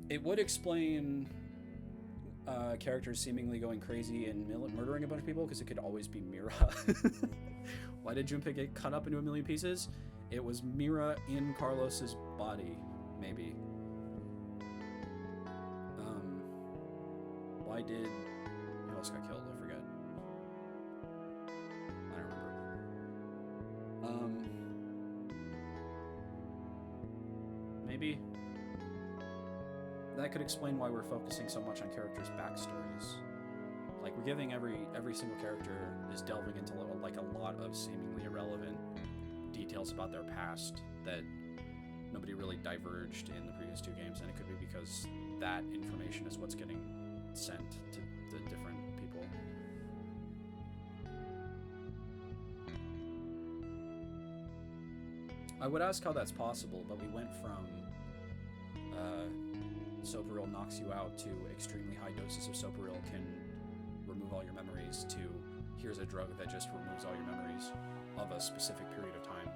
Speaker 1: It would explain characters seemingly going crazy and murdering a bunch of people, because it could always be Mira. Why did Junpei get cut up into a million pieces? It was Mira in Carlos's body, maybe. Why did... Who else got killed? I forget. I don't remember. Maybe... That could explain why we're focusing so much on characters' backstories. Like, we're giving every single character is delving into like a lot of seemingly irrelevant details about their past that nobody really diverged in the previous two games, and it could be because that information is what's getting sent to the different people. I would ask how that's possible, but we went from Soparil knocks you out to extremely high doses of Soparil can remove all your memories to here's a drug that just removes all your memories of a specific period of time.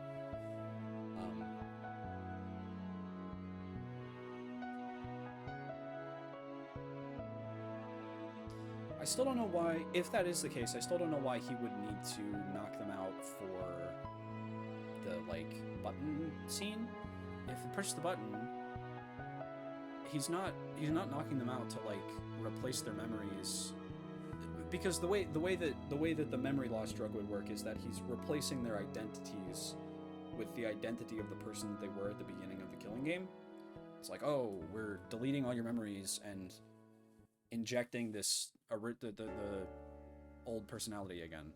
Speaker 1: I still don't know why, if that is the case, I still don't know why he would need to knock them out for the, like, button scene. If you push the button, he's not knocking them out to, like, replace their memories, because the way that the memory loss drug would work is that he's replacing their identities with the identity of the person that they were at the beginning of the killing game. It's like, oh, we're deleting all your memories and injecting this the old personality again.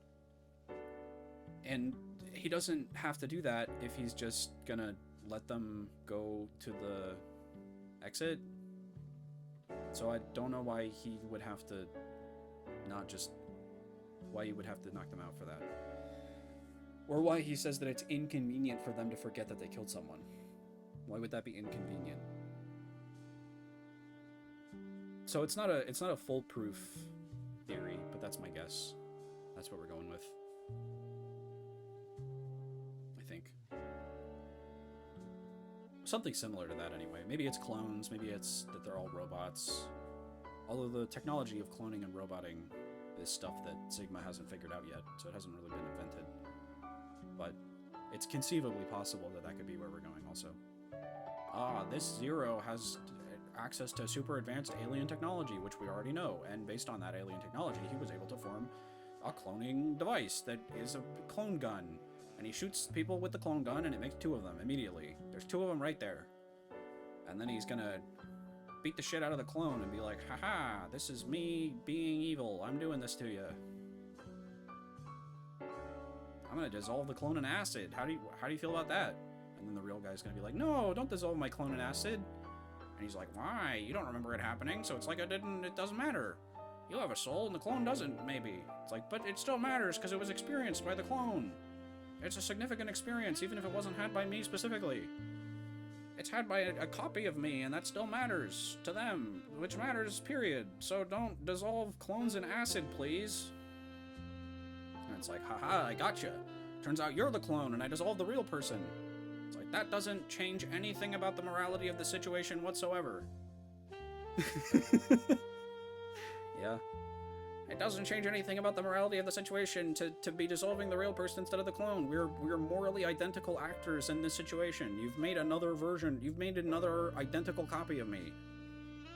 Speaker 1: And he doesn't have to do that if he's just gonna let them go to the exit. So I don't know why he would have to why he would have to knock them out for that. Or why he says that it's inconvenient for them to forget that they killed someone. Why would that be inconvenient? So it's not a foolproof theory, but that's my guess. That's what we're going with. I think. Something similar to that anyway. Maybe it's clones, maybe it's that they're all robots. Although the technology of cloning and roboting is stuff that Sigma hasn't figured out yet, so it hasn't really been invented. But it's conceivably possible that that could be where we're going also. This Zero has access to super advanced alien technology, which we already know, and based on that alien technology, he was able to form a cloning device that is a clone gun. And he shoots people with the clone gun, and it makes 2 of them immediately. There's 2 of them right there. And then he's gonna beat the shit out of the clone and be like, haha, this is me being evil. I'm doing this to you. I'm gonna dissolve the clone in acid. How do you feel about that? And then the real guy's gonna be like, no, don't dissolve my clone in acid. And he's like, why? You don't remember it happening, so it's like it doesn't matter. You have a soul and the clone doesn't, maybe. It's like, but it still matters because it was experienced by the clone. It's a significant experience, even if it wasn't had by me specifically. It's had by a copy of me, and that still matters to them, which matters, period. So don't dissolve clones in acid, please. And it's like, haha, I gotcha. Turns out you're the clone, and I dissolved the real person. It's like, that doesn't change anything about the morality of the situation whatsoever. Yeah. It doesn't change anything about the morality of the situation to be dissolving the real person instead of the clone. We're morally identical actors in this situation. You've made another version. You've made another identical copy of me.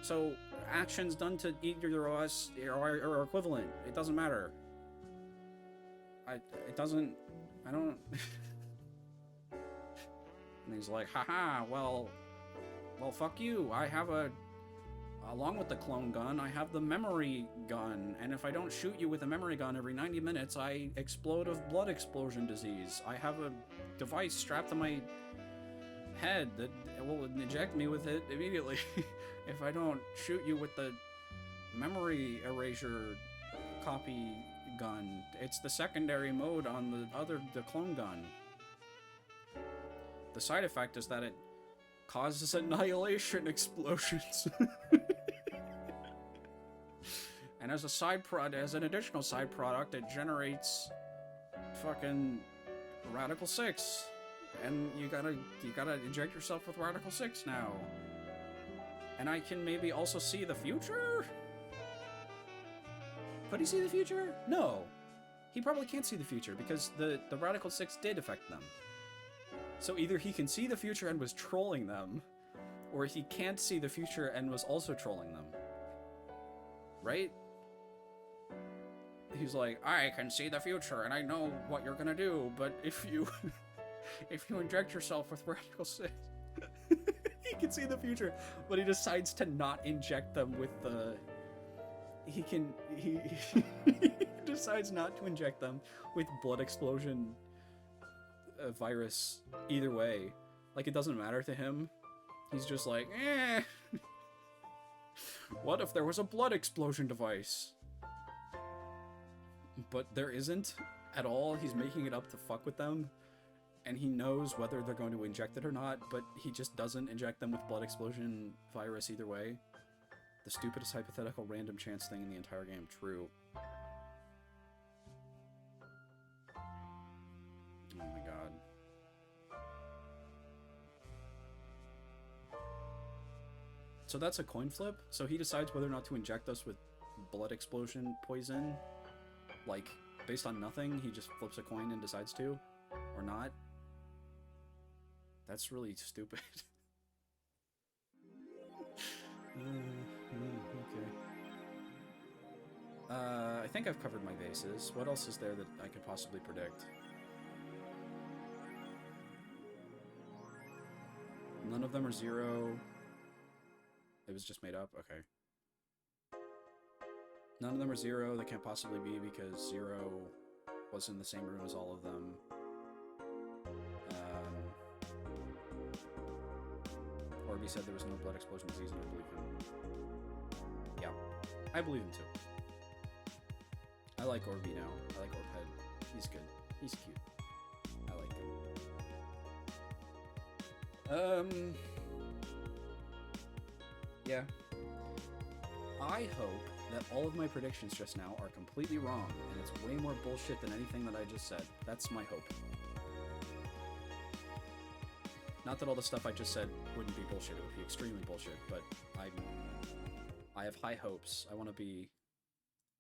Speaker 1: So actions done to either of us are equivalent. It doesn't matter. I don't... And he's like, haha, well, fuck you. I have along with the clone gun, I have the memory gun, and if I don't shoot you with a memory gun every 90 minutes, I explode of blood explosion disease. I have a device strapped to my head that will inject me with it immediately if I don't shoot you with the memory erasure copy gun. It's the secondary mode on the clone gun. The side effect is that it causes annihilation explosions. And as an additional side product, it generates fucking Radical 6. And you gotta inject yourself with Radical 6 now. And I can maybe also see the future? Could he see the future? No. He probably can't see the future because the Radical 6 did affect them. So either he can see the future and was trolling them, or he can't see the future and was also trolling them. Right? He's like, I can see the future and I know what you're gonna do, but if you inject yourself with Radical 6, he can see the future, but he decides to not inject them with the... He decides not to inject them with blood explosion virus either way. Like, it doesn't matter to him. He's just like, eh. What if there was a blood explosion device? But there isn't at all. He's making it up to fuck with them. And he knows whether they're going to inject it or not, but he just doesn't inject them with blood explosion virus either way. The stupidest hypothetical random chance thing in the entire game. True. Oh my god. So that's a coin flip? So he decides whether or not to inject us with blood explosion poison? Like, based on nothing, he just flips a coin and decides to? Or not? That's really stupid. Okay. I think I've covered my bases. What else is there that I could possibly predict? None of them are 0. It was just made up? Okay. None of them are 0. They can't possibly be because 0 was in the same room as all of them. Orby said there was no blood explosion disease, and I believe him. Yeah, I believe him too. I like Orby now. I like Orphead. He's good. He's cute. I like him. Yeah. I hope that all of my predictions just now are completely wrong, and it's way more bullshit than anything that I just said. That's my hope. Not that all the stuff I just said wouldn't be bullshit, it would be extremely bullshit, but I have high hopes. I want to be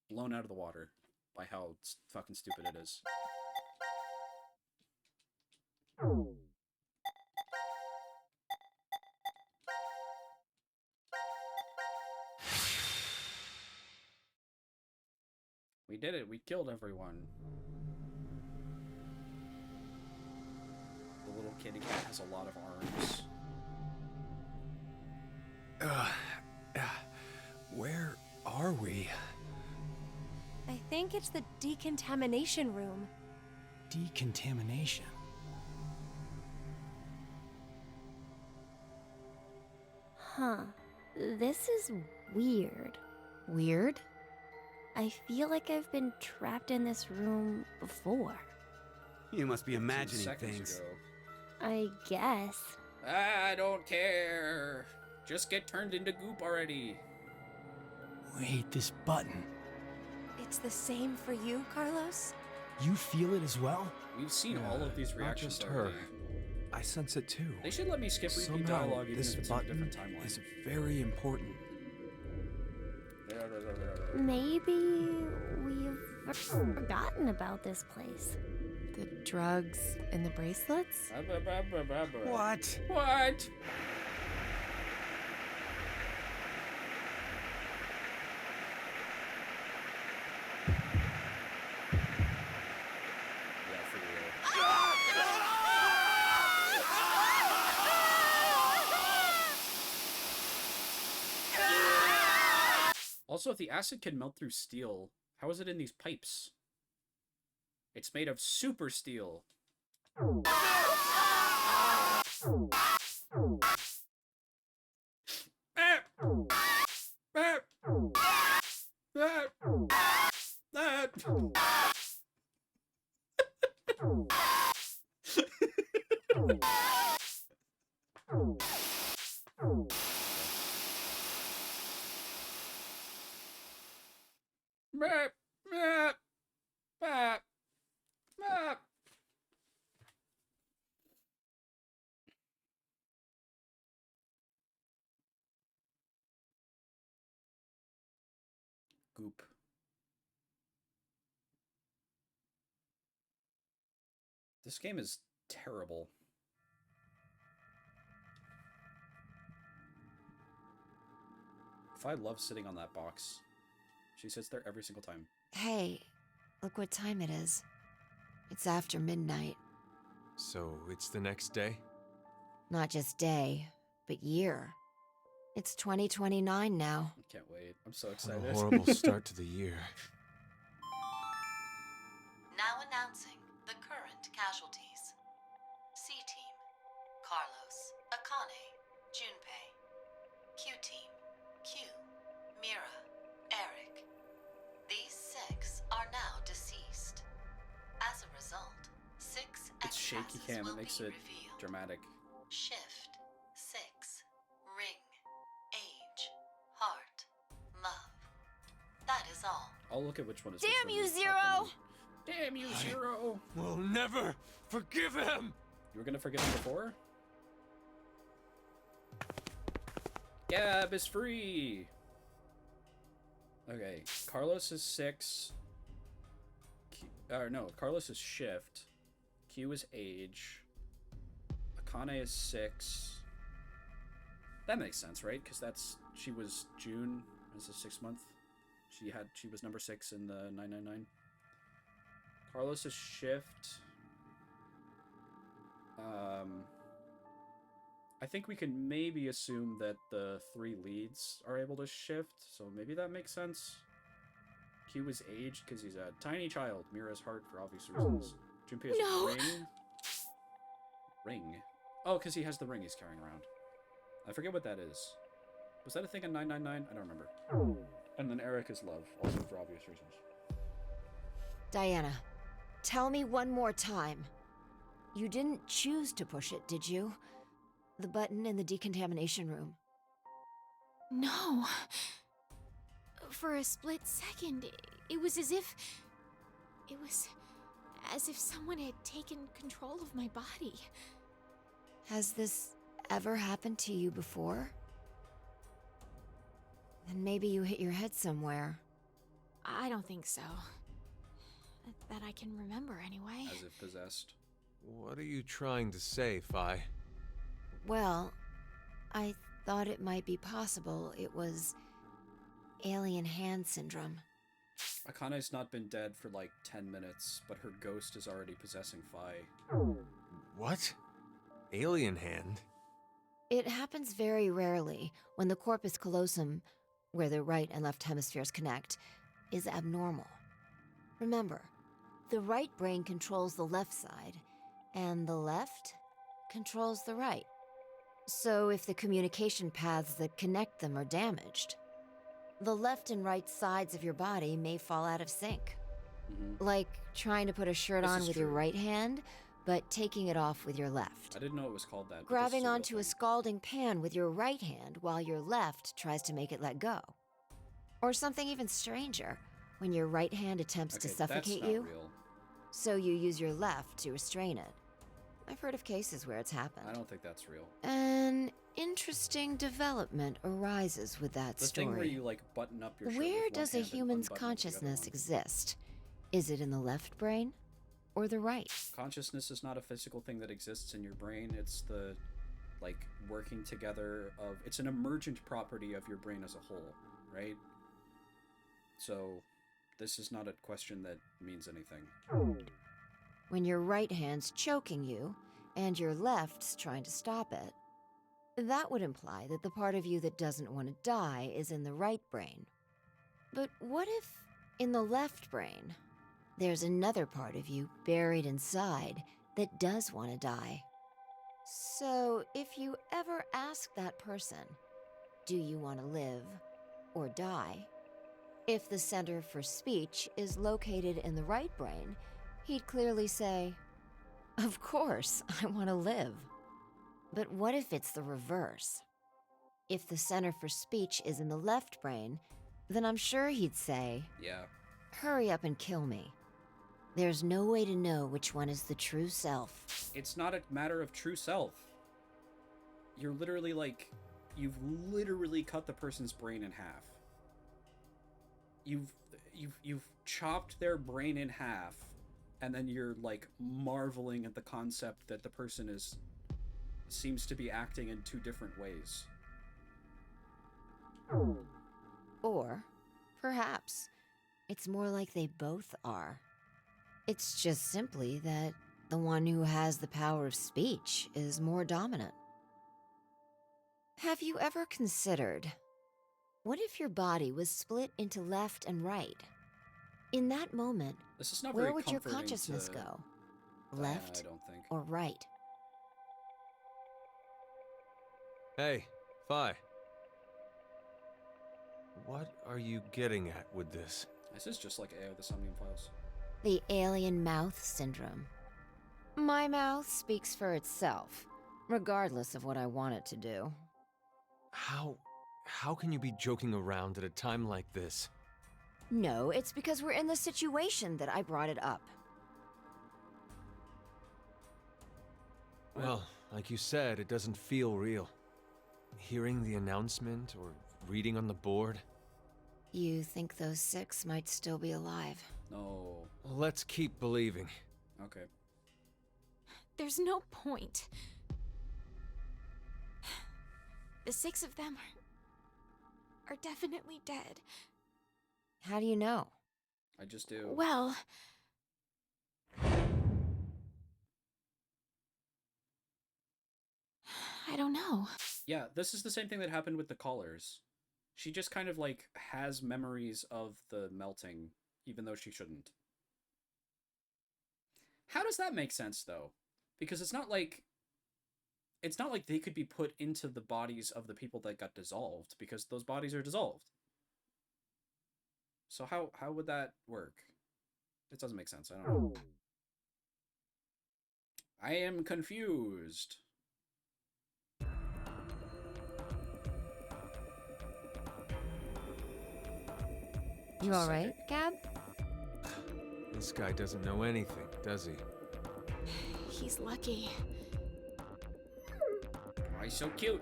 Speaker 1: blown out of the water by how fucking stupid it is. We did it, we killed everyone. The little kitty cat has a lot of arms.
Speaker 12: Where are we?
Speaker 16: I think it's the decontamination room.
Speaker 14: Decontamination.
Speaker 9: Huh. This is weird.
Speaker 7: Weird?
Speaker 9: I feel like I've been trapped in this room before.
Speaker 11: You must be
Speaker 1: 15
Speaker 11: imagining
Speaker 1: seconds
Speaker 11: things.
Speaker 1: ago.
Speaker 9: I guess.
Speaker 1: I don't care. Just get turned into goop already.
Speaker 14: Wait, this button.
Speaker 16: It's the same for you, Carlos?
Speaker 14: You feel it as well?
Speaker 1: We've seen all of these
Speaker 15: Not
Speaker 1: reactions
Speaker 15: just her.
Speaker 1: already.
Speaker 15: I sense it too.
Speaker 1: They should let me skip repeat
Speaker 15: Somehow,
Speaker 1: dialogue even
Speaker 15: this
Speaker 1: if it's in a
Speaker 15: button
Speaker 1: different timeline.
Speaker 15: is very important.
Speaker 9: Maybe we've forgotten about this place.
Speaker 8: The drugs and the bracelets?
Speaker 11: What?
Speaker 1: What? Yeah, for real. Also, if the acid can melt through steel, how is it in these pipes? It's made of super steel. Goop. This game is terrible. If I love sitting on that box. She sits there every single time.
Speaker 7: Hey, look what time it is. It's after midnight.
Speaker 3: So it's the next day?
Speaker 7: Not just day, but year. It's 2029 now.
Speaker 1: I can't wait. I'm so
Speaker 3: What
Speaker 1: excited.
Speaker 3: a horrible start to the year.
Speaker 4: Now announcing the current casualties. C-Team, Carlos, Akane, Junpei. Q-Team, Q, Mira, Eric. These 6 are now deceased. As a result, 6
Speaker 1: It's shaky
Speaker 4: X-passes
Speaker 1: cam.
Speaker 4: will
Speaker 1: It makes
Speaker 4: be
Speaker 1: it
Speaker 4: revealed.
Speaker 1: dramatic.
Speaker 4: Shift, 6, ring, age, heart, love. That is all.
Speaker 1: I'll look at which one is
Speaker 9: Damn
Speaker 1: which
Speaker 9: you,
Speaker 1: one is
Speaker 9: Zero!
Speaker 1: happening. Damn you, Zero!
Speaker 3: Will never forgive him!
Speaker 1: You were gonna forget him before? Gab is free! Okay, Carlos is 6. No, Carlos is shift. Q is age. Akane is 6. That makes sense, right? Because she was June as a 6 month. She was number 6 in the 999. Carlos is shift. I think we can maybe assume that the 3 leads are able to shift, so maybe that makes sense. Q is aged because he's a tiny child. Mira's heart for obvious reasons. Junpei is
Speaker 2: No.
Speaker 1: ring. Ring? Oh, because he has the ring he's carrying around. I forget what that is. Was that a thing in 999? I don't remember. And then Eric is love, also for obvious reasons.
Speaker 7: Diana, tell me one more time. You didn't choose to push it, did you? The button in the decontamination room.
Speaker 2: No. For a split second, it was as if... It was as if someone had taken control of my body.
Speaker 7: Has this ever happened to you before? Then maybe you hit your head somewhere.
Speaker 2: I don't think so. That I can remember, anyway.
Speaker 1: As if possessed.
Speaker 3: What are you trying to say, Phi?
Speaker 7: Well, I thought it might be possible it was alien hand syndrome.
Speaker 1: Akane's not been dead for like 10 minutes, but her ghost is already possessing Phi.
Speaker 3: What? Alien hand?
Speaker 7: It happens very rarely when the corpus callosum, where the right and left hemispheres connect, is abnormal. Remember, the right brain controls the left side, and the left controls the right. So if the communication paths that connect them are damaged, the left and right sides of your body may fall out of sync. Like trying to put a shirt
Speaker 1: This
Speaker 7: on
Speaker 1: is
Speaker 7: with your
Speaker 1: true.
Speaker 7: right hand, but taking it off with your left.
Speaker 1: I didn't know it was called that. but this is
Speaker 7: Grabbing
Speaker 1: a real
Speaker 7: onto a
Speaker 1: thing.
Speaker 7: scalding pan with your right hand while your left tries to make it let go. Or something even stranger, when your right hand attempts to
Speaker 1: Okay,
Speaker 7: suffocate
Speaker 1: that's not
Speaker 7: you,
Speaker 1: real.
Speaker 7: so you use your left to restrain it. I've heard of cases where it's happened.
Speaker 1: I don't think that's real.
Speaker 7: An interesting development arises with that
Speaker 1: The
Speaker 7: story.
Speaker 1: thing where you like button up your shirt
Speaker 7: Where
Speaker 1: with one
Speaker 7: does a
Speaker 1: hand and
Speaker 7: human's
Speaker 1: unbutton it with the other
Speaker 7: consciousness
Speaker 1: one.
Speaker 7: exist? Is it in the left brain or the right?
Speaker 1: Consciousness is not a physical thing that exists in your brain. It's the like working together of it's an emergent property of your brain as a whole, right? So this is not a question that means anything.
Speaker 7: When your right hand's choking you and your left's trying to stop it, that would imply that the part of you that doesn't want to die is in the right brain. But what if in the left brain, there's another part of you buried inside that does want to die? So if you ever ask that person, do you want to live or die? If the center for speech is located in the right brain, he'd clearly say, of course, I want to live. But what if it's the reverse? If the center for speech is in the left brain, then I'm sure he'd say,
Speaker 1: Yeah.
Speaker 7: hurry up and kill me. There's no way to know which one is the true self.
Speaker 1: It's not a matter of true self. You're literally like, you've literally cut the person's brain in half. You've chopped their brain in half, and then you're like marveling at the concept that the person seems to be acting in two different ways.
Speaker 7: Or, perhaps, it's more like they both are. It's just simply that the one who has the power of speech is more dominant. Have you ever considered, what if your body was split into left and right? In that moment,
Speaker 1: This is not
Speaker 7: where
Speaker 1: very
Speaker 7: would your
Speaker 1: comforting
Speaker 7: consciousness
Speaker 1: to
Speaker 7: go?
Speaker 1: Diana,
Speaker 7: Left
Speaker 1: I don't think.
Speaker 7: or right?
Speaker 3: Hey, Fi. What are you getting at with this?
Speaker 1: This is just like AO the Somnium Files.
Speaker 7: The alien mouth syndrome. My mouth speaks for itself, regardless of what I want it to do.
Speaker 3: How can you be joking around at a time like this?
Speaker 7: No, it's because we're in the situation that I brought it up.
Speaker 3: Well, like you said, it doesn't feel real. Hearing the announcement or reading on the board.
Speaker 7: You think those 6 might still be alive?
Speaker 1: No.
Speaker 3: Let's keep believing.
Speaker 1: Okay.
Speaker 2: There's no point. The 6 of them are definitely dead.
Speaker 7: How do you know?
Speaker 1: I just do.
Speaker 2: Well, I don't know.
Speaker 1: Yeah, this is the same thing that happened with the callers. She just kind of like has memories of the melting, even though she shouldn't. How does that make sense though? Because it's not like they could be put into the bodies of the people that got dissolved, because those bodies are dissolved. So how would that work? It doesn't make sense. I don't know. I am confused.
Speaker 7: You alright, Gab?
Speaker 3: This guy doesn't know anything, does he?
Speaker 2: He's lucky.
Speaker 1: Why so cute?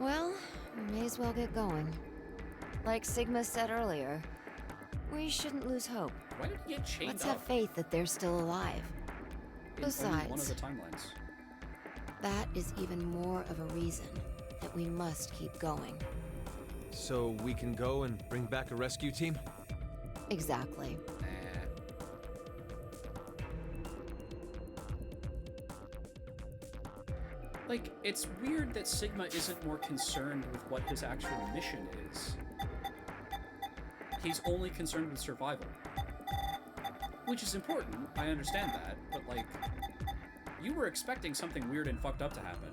Speaker 7: Well, we may as well get going. Like Sigma said earlier, we shouldn't lose hope.
Speaker 1: Why did he get chained
Speaker 7: Let's
Speaker 1: up?
Speaker 7: have faith that they're still alive.
Speaker 1: In only one of
Speaker 7: Besides,
Speaker 1: the timelines.
Speaker 7: that is even more of a reason that we must keep going.
Speaker 3: So we can go and bring back a rescue team?
Speaker 7: Exactly.
Speaker 1: Like, it's weird that Sigma isn't more concerned with what his actual mission is. He's only concerned with survival. Which is important, I understand that, but like, you were expecting something weird and fucked up to happen.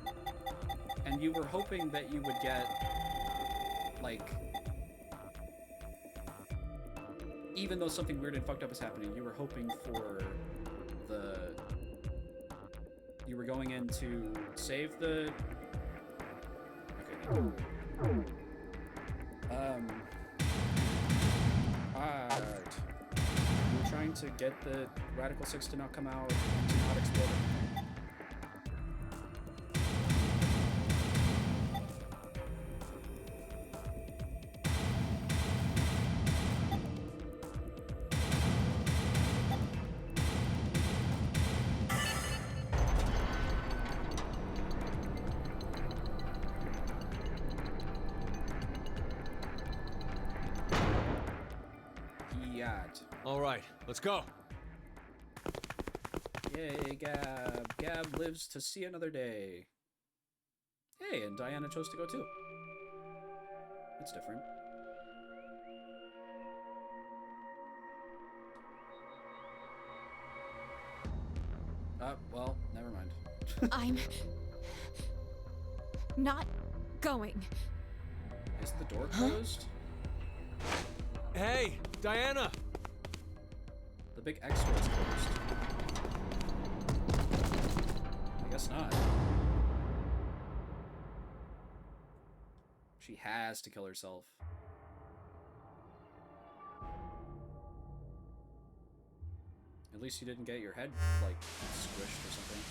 Speaker 1: And you were hoping that you would get, like, even though something weird and fucked up is happening, you were hoping for you were going in to save the... Okay, alright. You were trying to get the Radical 6 to not come out and to not explode.
Speaker 3: All right, let's go.
Speaker 1: Yay, Gab. Gab lives to see another day. Hey, and Diana chose to go too. That's different. Well, never mind.
Speaker 2: I'm not going.
Speaker 1: Is the door closed?
Speaker 3: Hey, Diana!
Speaker 1: The big X door is closed. I guess not. She has to kill herself. At least you didn't get your head, like, squished or something.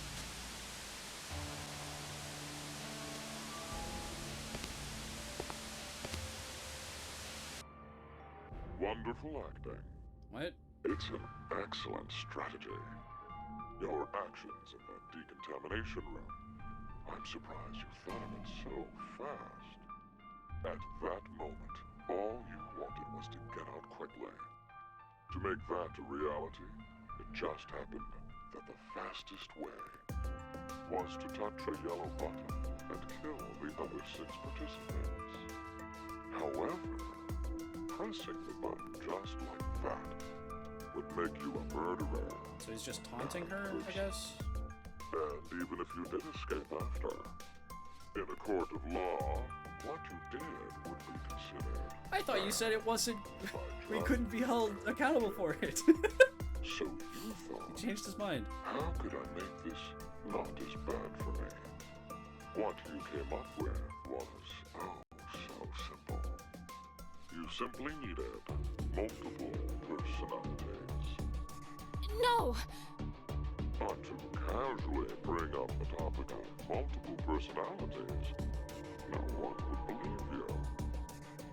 Speaker 5: Wonderful acting.
Speaker 1: What?
Speaker 5: It's an excellent strategy. Your actions in that decontamination room. I'm surprised you thought of it so fast. At that moment, all you wanted was to get out quickly. To make that a reality, it just happened that the fastest way was to touch a yellow button and kill the other 6 participants. However, pressing the button just like that would make you a murderer.
Speaker 1: So he's just taunting her, I guess?
Speaker 5: And even if you did escape after, in a court of law, what you did would be considered.
Speaker 1: I thought you said it wasn't... we couldn't be held accountable for it.
Speaker 5: So you thought...
Speaker 1: He changed his mind.
Speaker 5: How could I make this not as bad for me? What you came up with was, oh, so simple. You simply needed multiple personalities.
Speaker 2: No!
Speaker 5: Not to casually bring up the topic of multiple personalities. No one would believe you.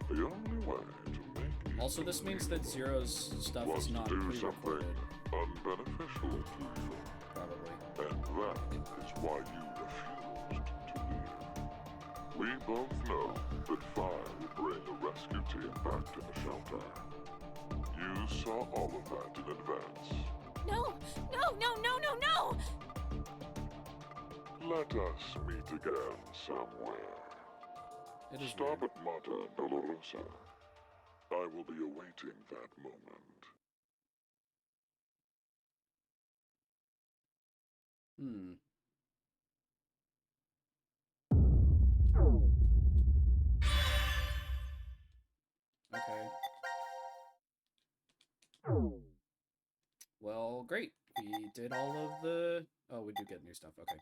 Speaker 5: The only way to make you
Speaker 1: Also, this means that Zero's stuff
Speaker 5: was
Speaker 1: is not
Speaker 5: to do
Speaker 1: pre-recorded.
Speaker 5: something unbeneficial to you.
Speaker 1: Probably.
Speaker 5: And that is why you refused to leave. We both know that Fire would bring a rescue team back to the shelter. You saw all of that in advance.
Speaker 2: No! No, no, no, no, no!
Speaker 5: Let us meet again somewhere.
Speaker 1: It is
Speaker 5: Stop at Mata Dolorosa. I will be awaiting that moment.
Speaker 1: Okay. Well, great. We did all of the... Oh, we do get new stuff. Okay.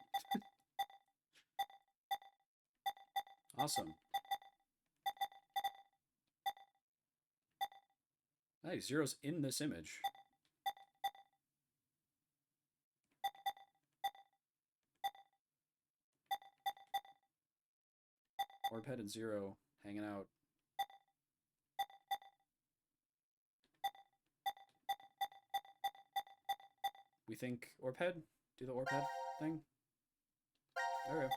Speaker 1: Awesome. Hey, Zero's in this image. Orbhead and Zero hanging out. We think Orbhead? Do the Orbhead thing? Okay.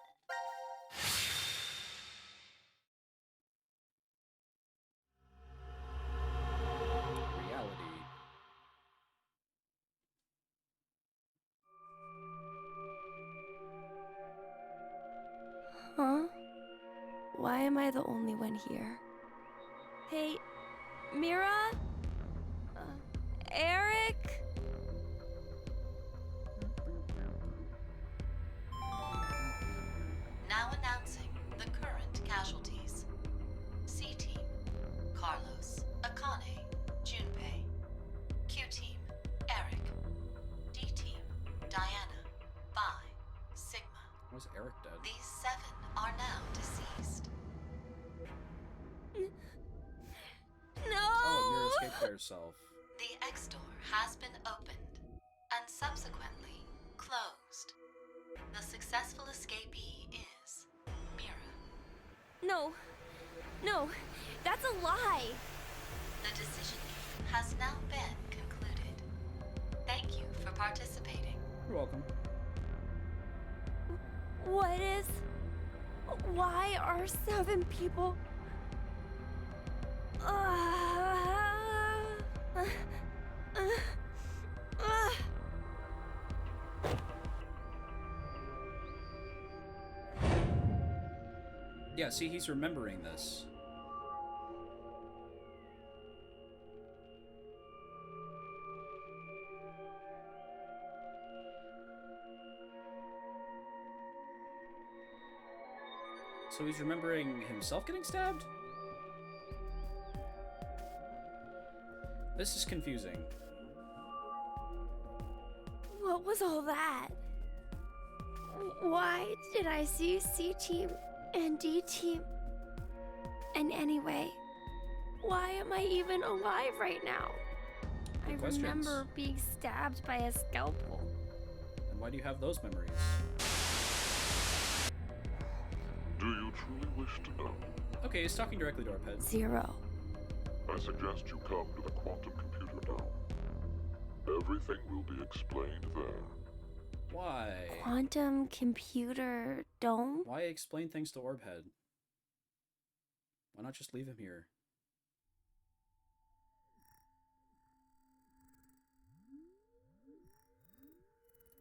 Speaker 1: Reality.
Speaker 9: Huh? Why am I the only one here? Hey, Mira? Eric?
Speaker 4: Now announcing Carlos, Akane, Junpei. Q Team, Eric. D Team, Diana, Vi, Sigma.
Speaker 1: Was Eric dead?
Speaker 4: These 7 are now deceased.
Speaker 2: No!
Speaker 1: Oh, Mira escaped by herself.
Speaker 4: The X door has been opened and subsequently closed. The successful escapee is Mira.
Speaker 9: No. No. That's a lie.
Speaker 4: The decision game has now been concluded. Thank you for participating.
Speaker 1: You're welcome.
Speaker 9: What is... Why are 7 people...
Speaker 1: Yeah, see, he's remembering this. So he's remembering himself getting stabbed? This is confusing.
Speaker 9: What was all that? Why did I see C-Team and D-Team? And anyway, why am I even alive right now?
Speaker 1: Good
Speaker 9: I
Speaker 1: questions.
Speaker 9: remember being stabbed by a scalpel.
Speaker 1: And why do you have those memories?
Speaker 5: Do you truly wish to know?
Speaker 1: Okay, he's talking directly to our pet.
Speaker 9: 0.
Speaker 5: I suggest you come to the quantum computer now. Everything will be explained there.
Speaker 1: Why?
Speaker 9: Quantum computer dome?
Speaker 1: Why explain things to Orbhead? Why not just leave him here?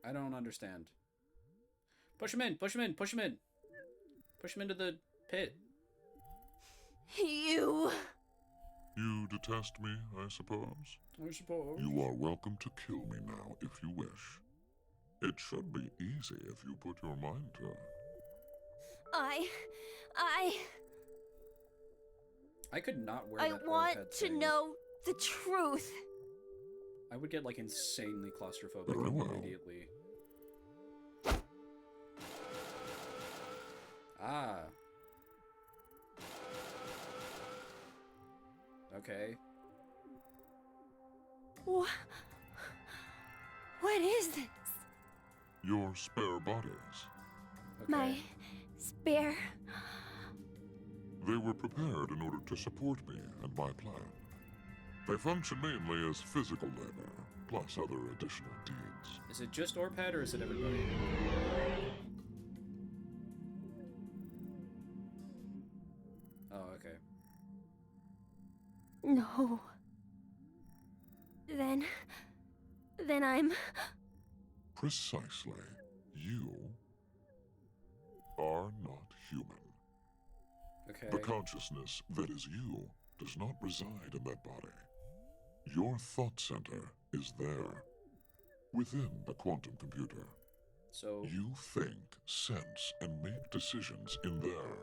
Speaker 1: I don't understand. Push him in! Push him in! Push him in! Push him into the pit.
Speaker 9: You...
Speaker 5: You detest me, I suppose?
Speaker 1: I suppose.
Speaker 5: You are welcome to kill me now if you wish. It should be easy if you put your mind to it.
Speaker 1: I could not wear
Speaker 9: I
Speaker 1: that
Speaker 9: want
Speaker 1: Orbhead
Speaker 9: to
Speaker 1: thing.
Speaker 9: know the truth.
Speaker 1: I would get like insanely claustrophobic
Speaker 5: Very well.
Speaker 1: immediately. Ah. Okay.
Speaker 9: What is this?
Speaker 5: Your spare bodies.
Speaker 1: Okay.
Speaker 9: My spare...
Speaker 5: They were prepared in order to support me and my plan. They function mainly as physical labor, plus other additional deeds.
Speaker 1: Is it just Orbhead or is it everybody? Oh, okay.
Speaker 9: No. Then I'm...
Speaker 5: Precisely. You are not human.
Speaker 1: Okay.
Speaker 5: The consciousness that is you does not reside in that body. Your thought center is there, within the quantum computer.
Speaker 1: So...
Speaker 5: You think, sense, and make decisions in there.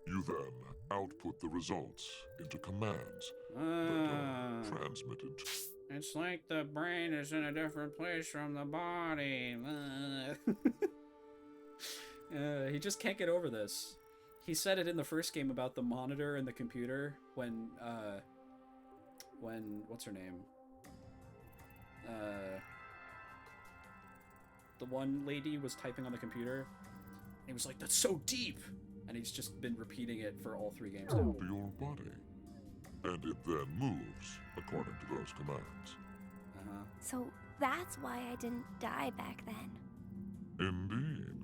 Speaker 5: You then output the results into commands that are transmitted.
Speaker 1: It's like the brain is in a different place from the body. He just can't get over this. He said it in the first game about the monitor and the computer when what's her name? The one lady was typing on the computer. He was like, "That's so deep," and he's just been repeating it for all 3 games now.
Speaker 5: Your body. And it then moves according to those commands.
Speaker 9: So that's why I didn't die back then.
Speaker 5: Indeed.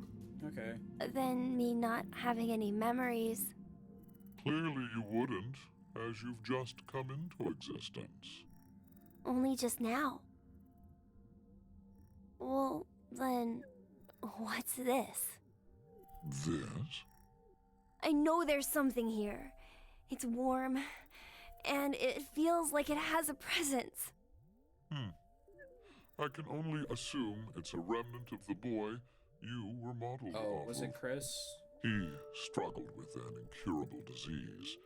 Speaker 1: Okay.
Speaker 9: Then me not having any memories.
Speaker 5: Clearly you wouldn't, as you've just come into existence.
Speaker 9: Only just now. Well, then, what's this?
Speaker 5: This?
Speaker 9: I know there's something here. It's warm, and it feels like it has a presence.
Speaker 5: I can only assume it's a remnant of the boy you were modeled off
Speaker 1: was it
Speaker 5: of.
Speaker 1: Chris?
Speaker 5: He struggled with an incurable disease,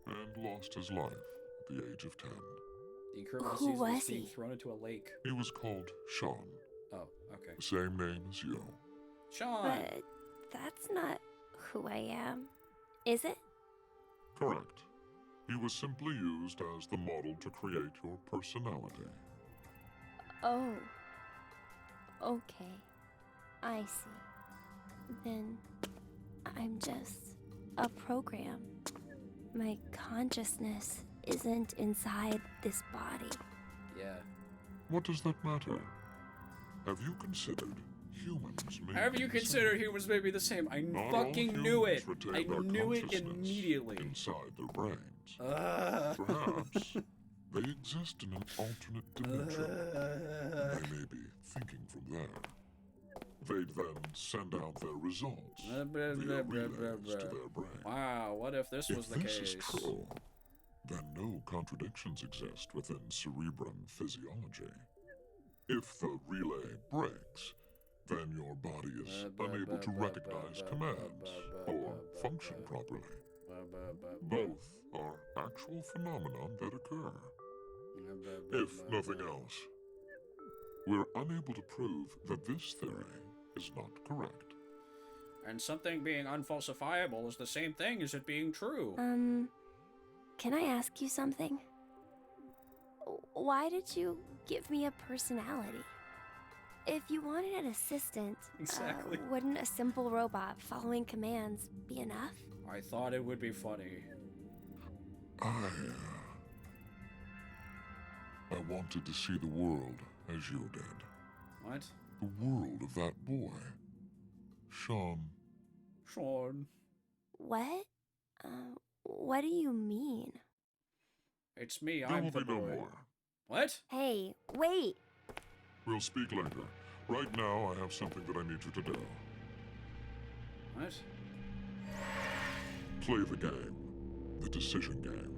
Speaker 5: and lost his life at the age of 10.
Speaker 1: The incurable
Speaker 9: Who
Speaker 1: disease was
Speaker 9: was
Speaker 1: being
Speaker 9: he?
Speaker 1: thrown into a lake.
Speaker 5: He was called Sean,
Speaker 1: Oh, okay.
Speaker 5: the same name as you.
Speaker 1: Sean!
Speaker 9: But that's not who I am, is it?
Speaker 5: Correct. He was simply used as the model to create your personality.
Speaker 9: Oh. Okay. I see. Then I'm just a program. My consciousness isn't inside this body.
Speaker 1: Yeah.
Speaker 5: What does that matter? Have you considered humans may
Speaker 1: Have
Speaker 5: be
Speaker 1: you
Speaker 5: the
Speaker 1: considered
Speaker 5: same?
Speaker 1: humans may be the same? I
Speaker 5: Not all
Speaker 1: fucking knew it!
Speaker 5: humans retain
Speaker 1: I
Speaker 5: their
Speaker 1: knew it
Speaker 5: consciousness
Speaker 1: immediately.
Speaker 5: inside their brains.
Speaker 1: Ugh.
Speaker 5: Perhaps they exist in an alternate dimension. They may be thinking from there. They'd then send out their results via relays to their brain.
Speaker 1: Wow, what if this was
Speaker 5: If
Speaker 1: the
Speaker 5: this
Speaker 1: case?
Speaker 5: is true, then no contradictions exist within cerebrum physiology. If the relay breaks, then your body is unable to recognize commands or function properly. Both are actual phenomenon that occur. If nothing else, we're unable to prove that this theory is not correct.
Speaker 1: And something being unfalsifiable is the same thing as it being true.
Speaker 9: Can I ask you something? Why did you give me a personality? If you wanted an assistant,
Speaker 1: Exactly.
Speaker 9: Wouldn't a simple robot following commands be enough?
Speaker 1: I thought it would be funny.
Speaker 5: I wanted to see the world as you did.
Speaker 1: What?
Speaker 5: The world of that boy. Sean.
Speaker 1: Sean.
Speaker 9: What? What do you mean?
Speaker 1: It's me,
Speaker 5: There
Speaker 1: I'm
Speaker 5: will
Speaker 1: the
Speaker 5: be no
Speaker 1: boy.
Speaker 5: more.
Speaker 1: What?
Speaker 9: Hey, wait!
Speaker 5: We'll speak later. Right now, I have something that I need you to do.
Speaker 1: What?
Speaker 5: Play the game. The decision game.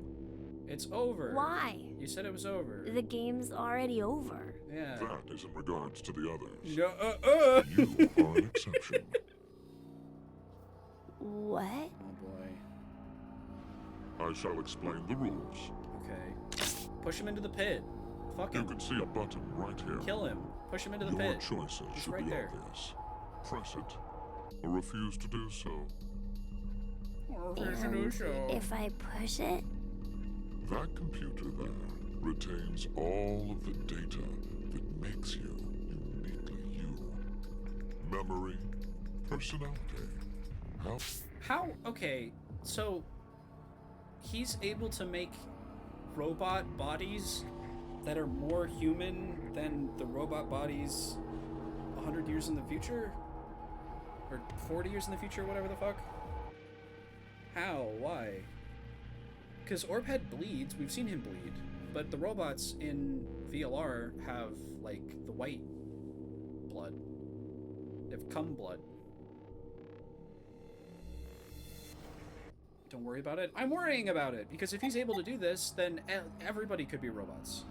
Speaker 1: It's over.
Speaker 9: Why?
Speaker 1: You said it was over.
Speaker 9: The game's already over.
Speaker 1: Yeah.
Speaker 5: That is in regards to the others.
Speaker 1: No,
Speaker 5: You are an exception.
Speaker 9: What?
Speaker 1: Oh boy.
Speaker 5: I shall explain the rules.
Speaker 1: Okay. Push him into the pit. Fuck
Speaker 5: You
Speaker 1: him.
Speaker 5: can see a button right here.
Speaker 1: Kill him. Push him into the
Speaker 5: Your
Speaker 1: pit.
Speaker 5: choices
Speaker 1: He's
Speaker 5: should
Speaker 1: right
Speaker 5: be
Speaker 1: there.
Speaker 5: obvious. Press it, or refuse to do so.
Speaker 9: And if I push it?
Speaker 5: That computer there retains all of the data that makes you uniquely you. Memory, personality,
Speaker 1: How? Okay, so he's able to make robot bodies that are more human than the robot bodies 100 years in the future? Or 40 years in the future, whatever the fuck? How? Why? Because Orbhead bleeds, we've seen him bleed, but the robots in VLR have, like, the white blood. They have cum blood. Don't worry about it. I'm worrying about it, because if he's able to do this, then everybody could be robots.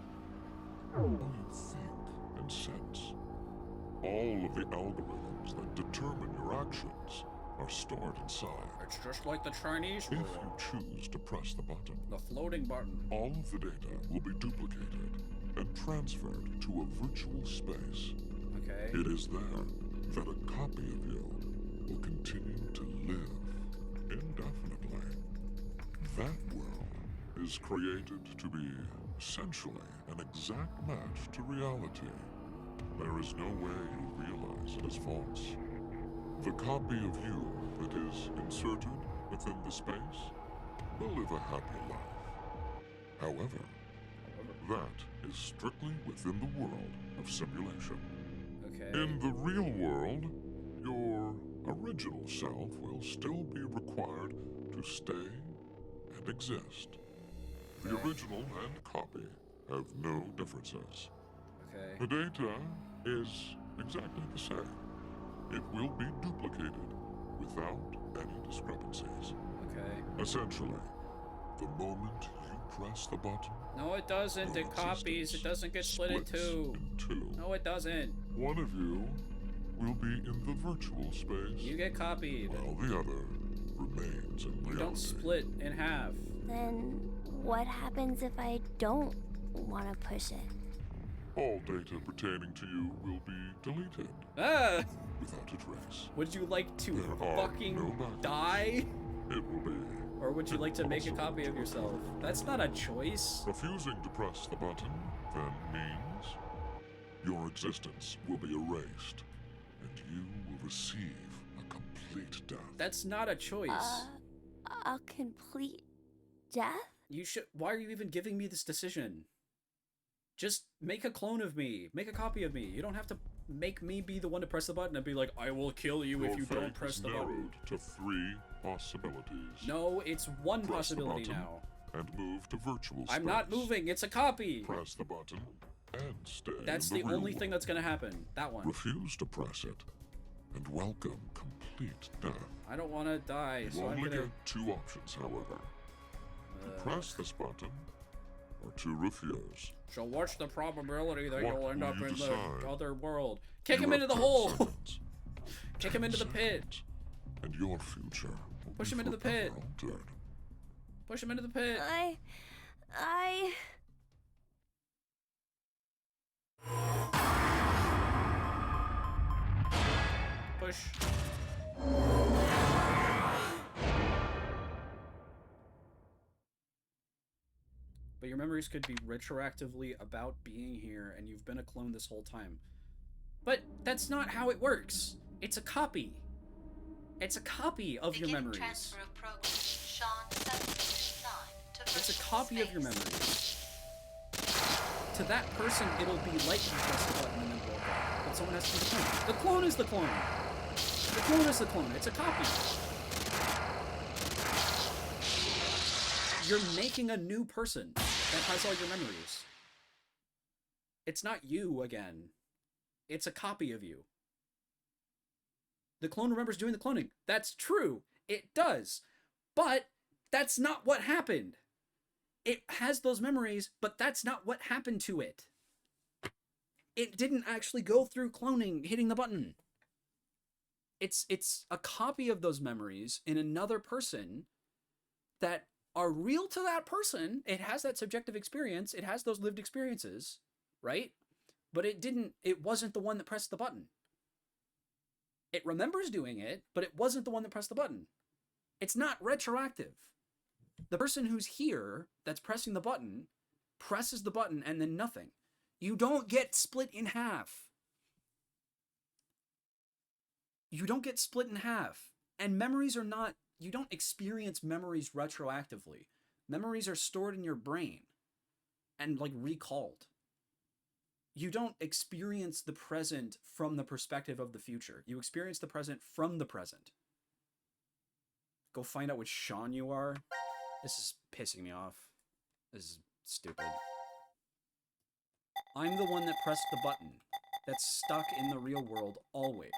Speaker 5: how you think and sense. All of the algorithms that determine your actions are stored inside.
Speaker 1: It's just like the Chinese
Speaker 5: If
Speaker 1: rule.
Speaker 5: you choose to press the button,
Speaker 1: The floating button.
Speaker 5: all of the data will be duplicated and transferred to a virtual space.
Speaker 1: Okay.
Speaker 5: It is there that a copy of you will continue to live indefinitely. That world is created to be essentially an exact match to reality. There is no way you realize it is false. The copy of you that is inserted within the space will live a happy life. However, that is strictly within the world of simulation.
Speaker 1: Okay.
Speaker 5: In the real world, your original self will still be required to stay and exist. The original and copy have no differences.
Speaker 1: Okay.
Speaker 5: The data is exactly the same. It will be duplicated without any discrepancies.
Speaker 1: Okay.
Speaker 5: Essentially, the moment you press the button,
Speaker 1: No, it doesn't. It copies. It doesn't get split in two. No, it doesn't.
Speaker 5: one of you will be in the virtual space,
Speaker 1: You get copied.
Speaker 5: while the other remains in
Speaker 1: You
Speaker 5: reality.
Speaker 1: don't split in half.
Speaker 9: Then what happens if I don't want to push it?
Speaker 5: All data pertaining to you will be deleted
Speaker 1: Ah!
Speaker 5: without a trace.
Speaker 1: Would you like to
Speaker 5: There are
Speaker 1: fucking
Speaker 5: no backups.
Speaker 1: die?
Speaker 5: It will be
Speaker 1: Or would you like to make a copy of yourself? That's not a choice.
Speaker 5: refusing to press the button then means your existence will be erased, and you will receive a complete death.
Speaker 1: That's not a choice.
Speaker 9: A complete death?
Speaker 1: You should. Why are you even giving me this decision? Just make a clone of me. Make a copy of me. You don't have to make me be the one to press the button and be like, I will kill you if you
Speaker 5: Your
Speaker 1: don't
Speaker 5: fate
Speaker 1: press
Speaker 5: is
Speaker 1: the button.
Speaker 5: narrowed to 3 possibilities.
Speaker 1: No, it's one
Speaker 5: Press the
Speaker 1: possibility
Speaker 5: button
Speaker 1: now.
Speaker 5: and move to virtual
Speaker 1: I'm not
Speaker 5: space.
Speaker 1: moving. It's a copy.
Speaker 5: Press the button and stay
Speaker 1: That's
Speaker 5: in
Speaker 1: the
Speaker 5: real
Speaker 1: only thing
Speaker 5: world.
Speaker 1: that's gonna happen. That one.
Speaker 5: Refuse to press it, and welcome complete death.
Speaker 1: I don't want to die,
Speaker 5: You
Speaker 1: so I'm
Speaker 5: only
Speaker 1: gonna.
Speaker 5: get 2 options, however. To press this button, or to refuse.
Speaker 1: So what's the probability that
Speaker 5: What
Speaker 1: you'll end
Speaker 5: will
Speaker 1: up
Speaker 5: you
Speaker 1: in
Speaker 5: decide?
Speaker 1: the other world? Kick
Speaker 5: You
Speaker 1: him into
Speaker 5: have
Speaker 1: the
Speaker 5: 10
Speaker 1: hole.
Speaker 5: seconds.
Speaker 1: Kick him into the pit.
Speaker 5: And your future will
Speaker 1: Push
Speaker 5: be
Speaker 1: him into the pit.
Speaker 5: forever altered.
Speaker 1: Push him into the pit.
Speaker 9: I...
Speaker 1: Push. But your memories could be retroactively about being here and you've been a clone this whole time. But that's not how it works. It's a copy. It's a copy of your memories.
Speaker 4: Transfer of program. Sean 769 to
Speaker 1: It's a
Speaker 4: virtual
Speaker 1: copy of your
Speaker 4: space.
Speaker 1: memories. To that person, it'll be like you press the button and then woke up. But someone has to be the clone. The clone is the clone. The clone is the clone. It's a copy. You're making a new person that has all your memories. It's not you again. It's a copy of you. The clone remembers doing the cloning. That's true. It does. But that's not what happened. It has those memories, but that's not what happened to it. It didn't actually go through cloning, hitting the button. It's a copy of those memories in another person that are real to that person. It has that subjective experience. It has those lived experiences, right? But it wasn't the one that pressed the button. It remembers doing it, but it wasn't the one that pressed the button. It's not retroactive. The person who's here that's pressing the button presses the button and then nothing. You don't get split in half. You don't get split in half. And memories are not, you don't experience memories retroactively. Memories are stored in your brain and like recalled. You don't experience the present from the perspective of the future. You experience the present from the present. Go find out which Sean you are. This is pissing me off. This is stupid. I'm the one that pressed the button that's stuck in the real world always.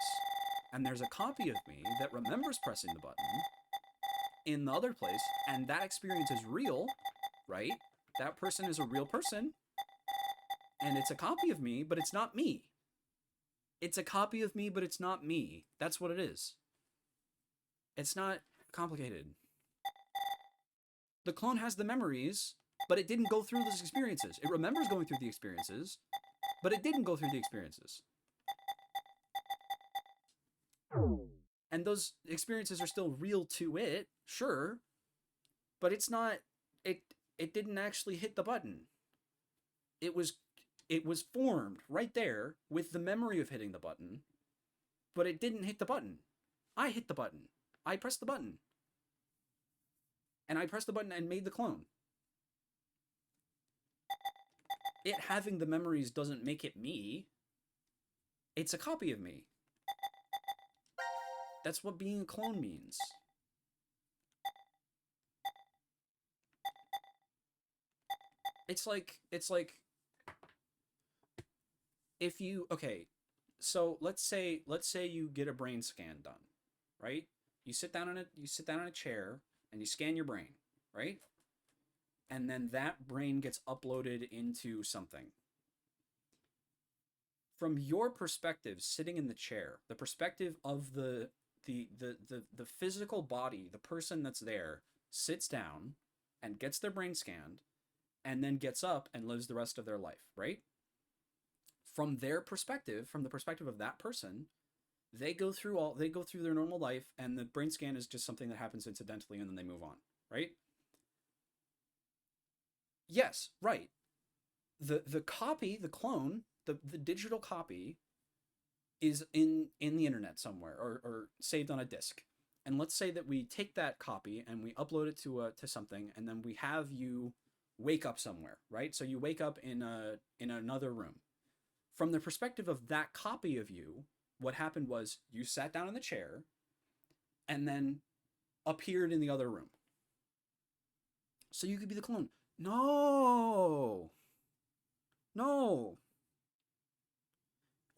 Speaker 1: And there's a copy of me that remembers pressing the button in the other place, and that experience is real, right? That person is a real person, and it's a copy of me, but it's not me. It's a copy of me, but it's not me. That's what it is. It's not complicated. The clone has the memories, but it didn't go through those experiences. It remembers going through the experiences, but it didn't go through the experiences. And those experiences are still real to it, sure, but it's not, it didn't actually hit the button. It was formed right there with the memory of hitting the button, but it didn't hit the button. I hit the button. I pressed the button. And I pressed the button and made the clone. It having the memories doesn't make it me. It's a copy of me. That's what being a clone means. It's like if you, okay, so let's say you get a brain scan done, right? You sit down in a chair and you scan your brain, right? And then that brain gets uploaded into something. From your perspective, sitting in the chair, the perspective of the physical body, the person that's there, sits down and gets their brain scanned and then gets up and lives the rest of their life, right? From their perspective, from the perspective of that person, they go through their normal life, and the brain scan is just something that happens incidentally, and then they move on, right? Yes, right. The copy, the clone, the digital copy is in the internet somewhere, or saved on a disk. And let's say that we take that copy and we upload it to something, and then we have you wake up somewhere, right? So you wake up in another room. From the perspective of that copy of you, what happened was you sat down in the chair and then appeared in the other room. So you could be the clone. No. No.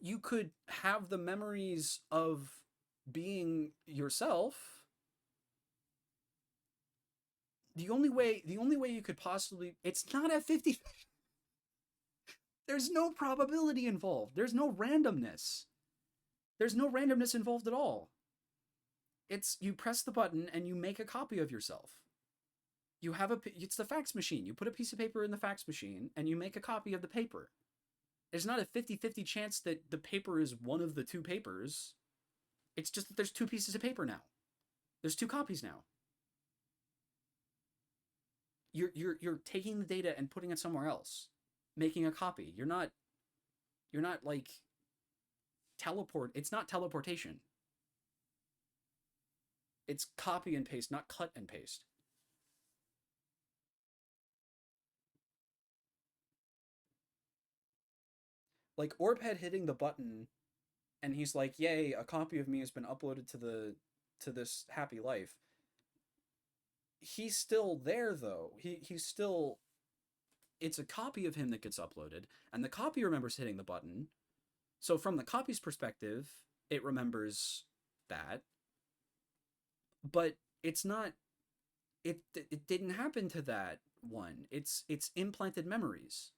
Speaker 1: You could have the memories of being yourself. The only way you could possibly, it's not at 50. There's no probability involved. There's no randomness. There's no randomness involved at all. It's you press the button and you make a copy of yourself. It's the fax machine. You put a piece of paper in the fax machine and you make a copy of the paper. There's not a 50-50 chance that the paper is one of the two papers. It's just that there's two pieces of paper now. There's two copies now. You're taking the data and putting it somewhere else, making a copy. You're not like it's not teleportation. It's copy and paste, not cut and paste. Like Orbhead hitting the button and he's like, "Yay, a copy of me has been uploaded to this happy life." He's still there though. He's still, it's a copy of him that gets uploaded, and the copy remembers hitting the button. So from the copy's perspective, it remembers that. But it's not, it didn't happen to that one. It's implanted memories.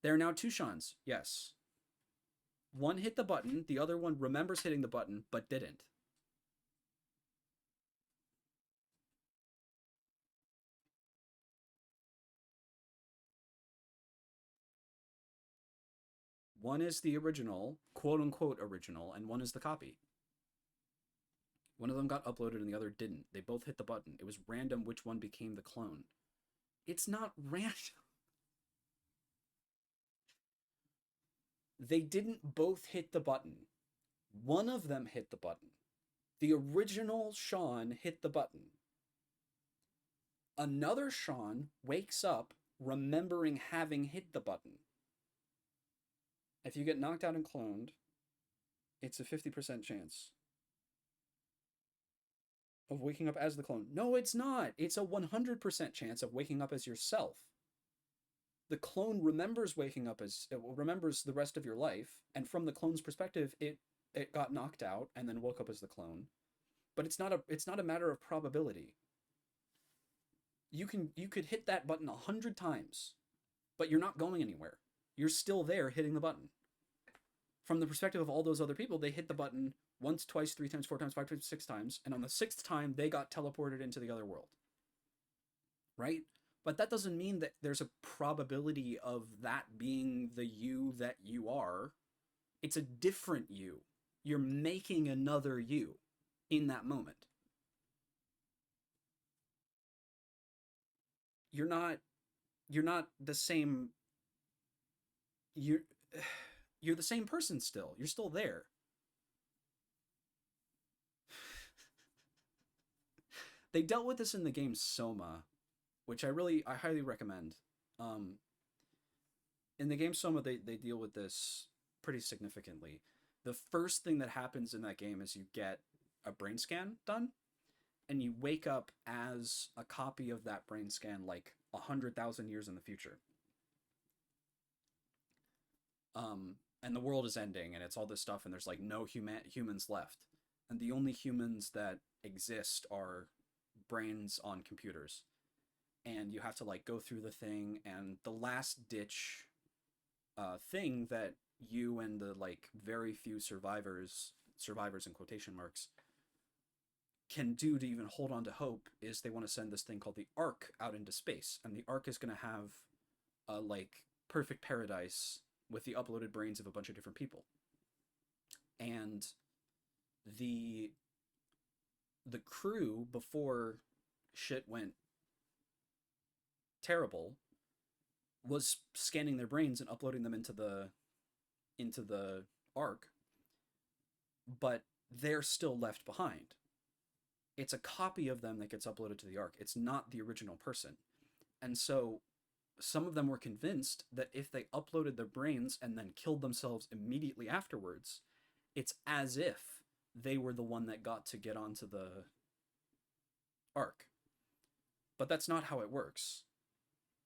Speaker 1: There are now two Seans, yes. One hit the button, the other one remembers hitting the button, but didn't. One is the original, quote-unquote original, and one is the copy. One of them got uploaded and the other didn't. They both hit the button. It was random which one became the clone. It's not random. They didn't both hit the button. One of them hit the button. The original Sean hit the button. Another Sean wakes up remembering having hit the button. If you get knocked out and cloned, it's a 50% chance of waking up as the clone. No, it's not. It's a 100% chance of waking up as yourself. The clone remembers waking up as, it remembers the rest of your life, and from the clone's perspective, it got knocked out and then woke up as the clone. But it's not a matter of probability. You could hit that button 100 times, but you're not going anywhere. You're still there hitting the button. From the perspective of all those other people, they hit the button once, twice, 3 times, 4 times, 5 times, 6 times, and on the 6th time, they got teleported into the other world. Right? But that doesn't mean that there's a probability of that being the you that you are. It's a different you. You're making another you in that moment. You're not the same. You're the same person still. You're still there. They dealt with this in the game Soma, which I highly recommend. In the game Soma, they deal with this pretty significantly. The first thing that happens in that game is you get a brain scan done, and you wake up as a copy of that brain scan like 100,000 years in the future. And the world is ending, and it's all this stuff, and there's like no humans left. And the only humans that exist are brains on computers. And you have to like go through the thing, and the last ditch thing that you and the like very few survivors in quotation marks, can do to even hold on to hope is they want to send this thing called the Ark out into space, and the Ark is going to have a like perfect paradise with the uploaded brains of a bunch of different people. And the crew, before shit went terrible, was scanning their brains and uploading them into the Ark, but they're still left behind. It's a copy of them that gets uploaded to the Ark. It's not the original person. And so some of them were convinced that if they uploaded their brains and then killed themselves immediately afterwards, it's as if they were the one that got to get onto the Ark. But that's not how it works.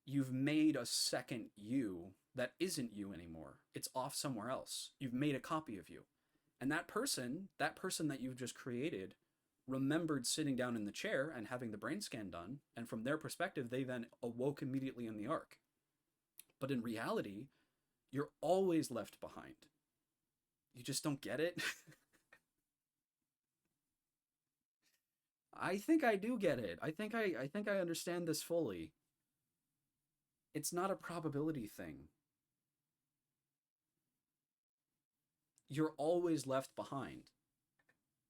Speaker 1: You've made a second you that isn't you anymore. It's off somewhere else. You've made a copy of you. And that person that you've just created remembered sitting down in the chair and having the brain scan done, and from their perspective, they then awoke immediately in the Ark. But in reality, you're always left behind. You just don't get it? I think I do get it. I think I understand this fully. It's not a probability thing. You're always left behind.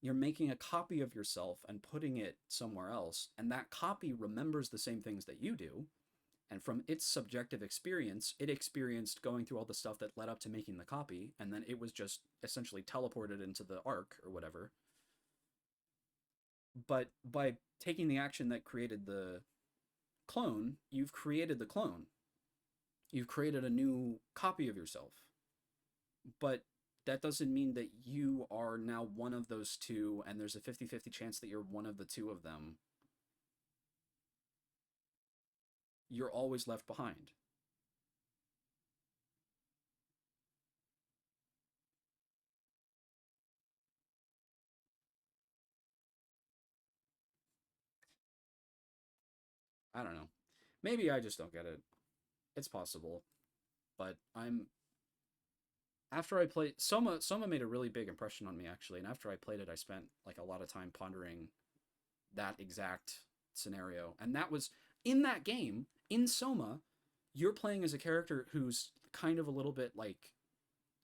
Speaker 1: You're making a copy of yourself and putting it somewhere else, and that copy remembers the same things that you do, and from its subjective experience, it experienced going through all the stuff that led up to making the copy, and then it was just essentially teleported into the Ark or whatever. But by taking the action that created the clone, you've created the clone. You've created a new copy of yourself. But that doesn't mean that you are now one of those two, and there's a 50-50 chance that you're one of the two of them. You're always left behind. I don't know. Maybe I just don't get it. It's possible. But after I played Soma made a really big impression on me, actually, and after I played it, I spent like a lot of time pondering that exact scenario. And that was in that game, in Soma, you're playing as a character who's kind of a little bit like,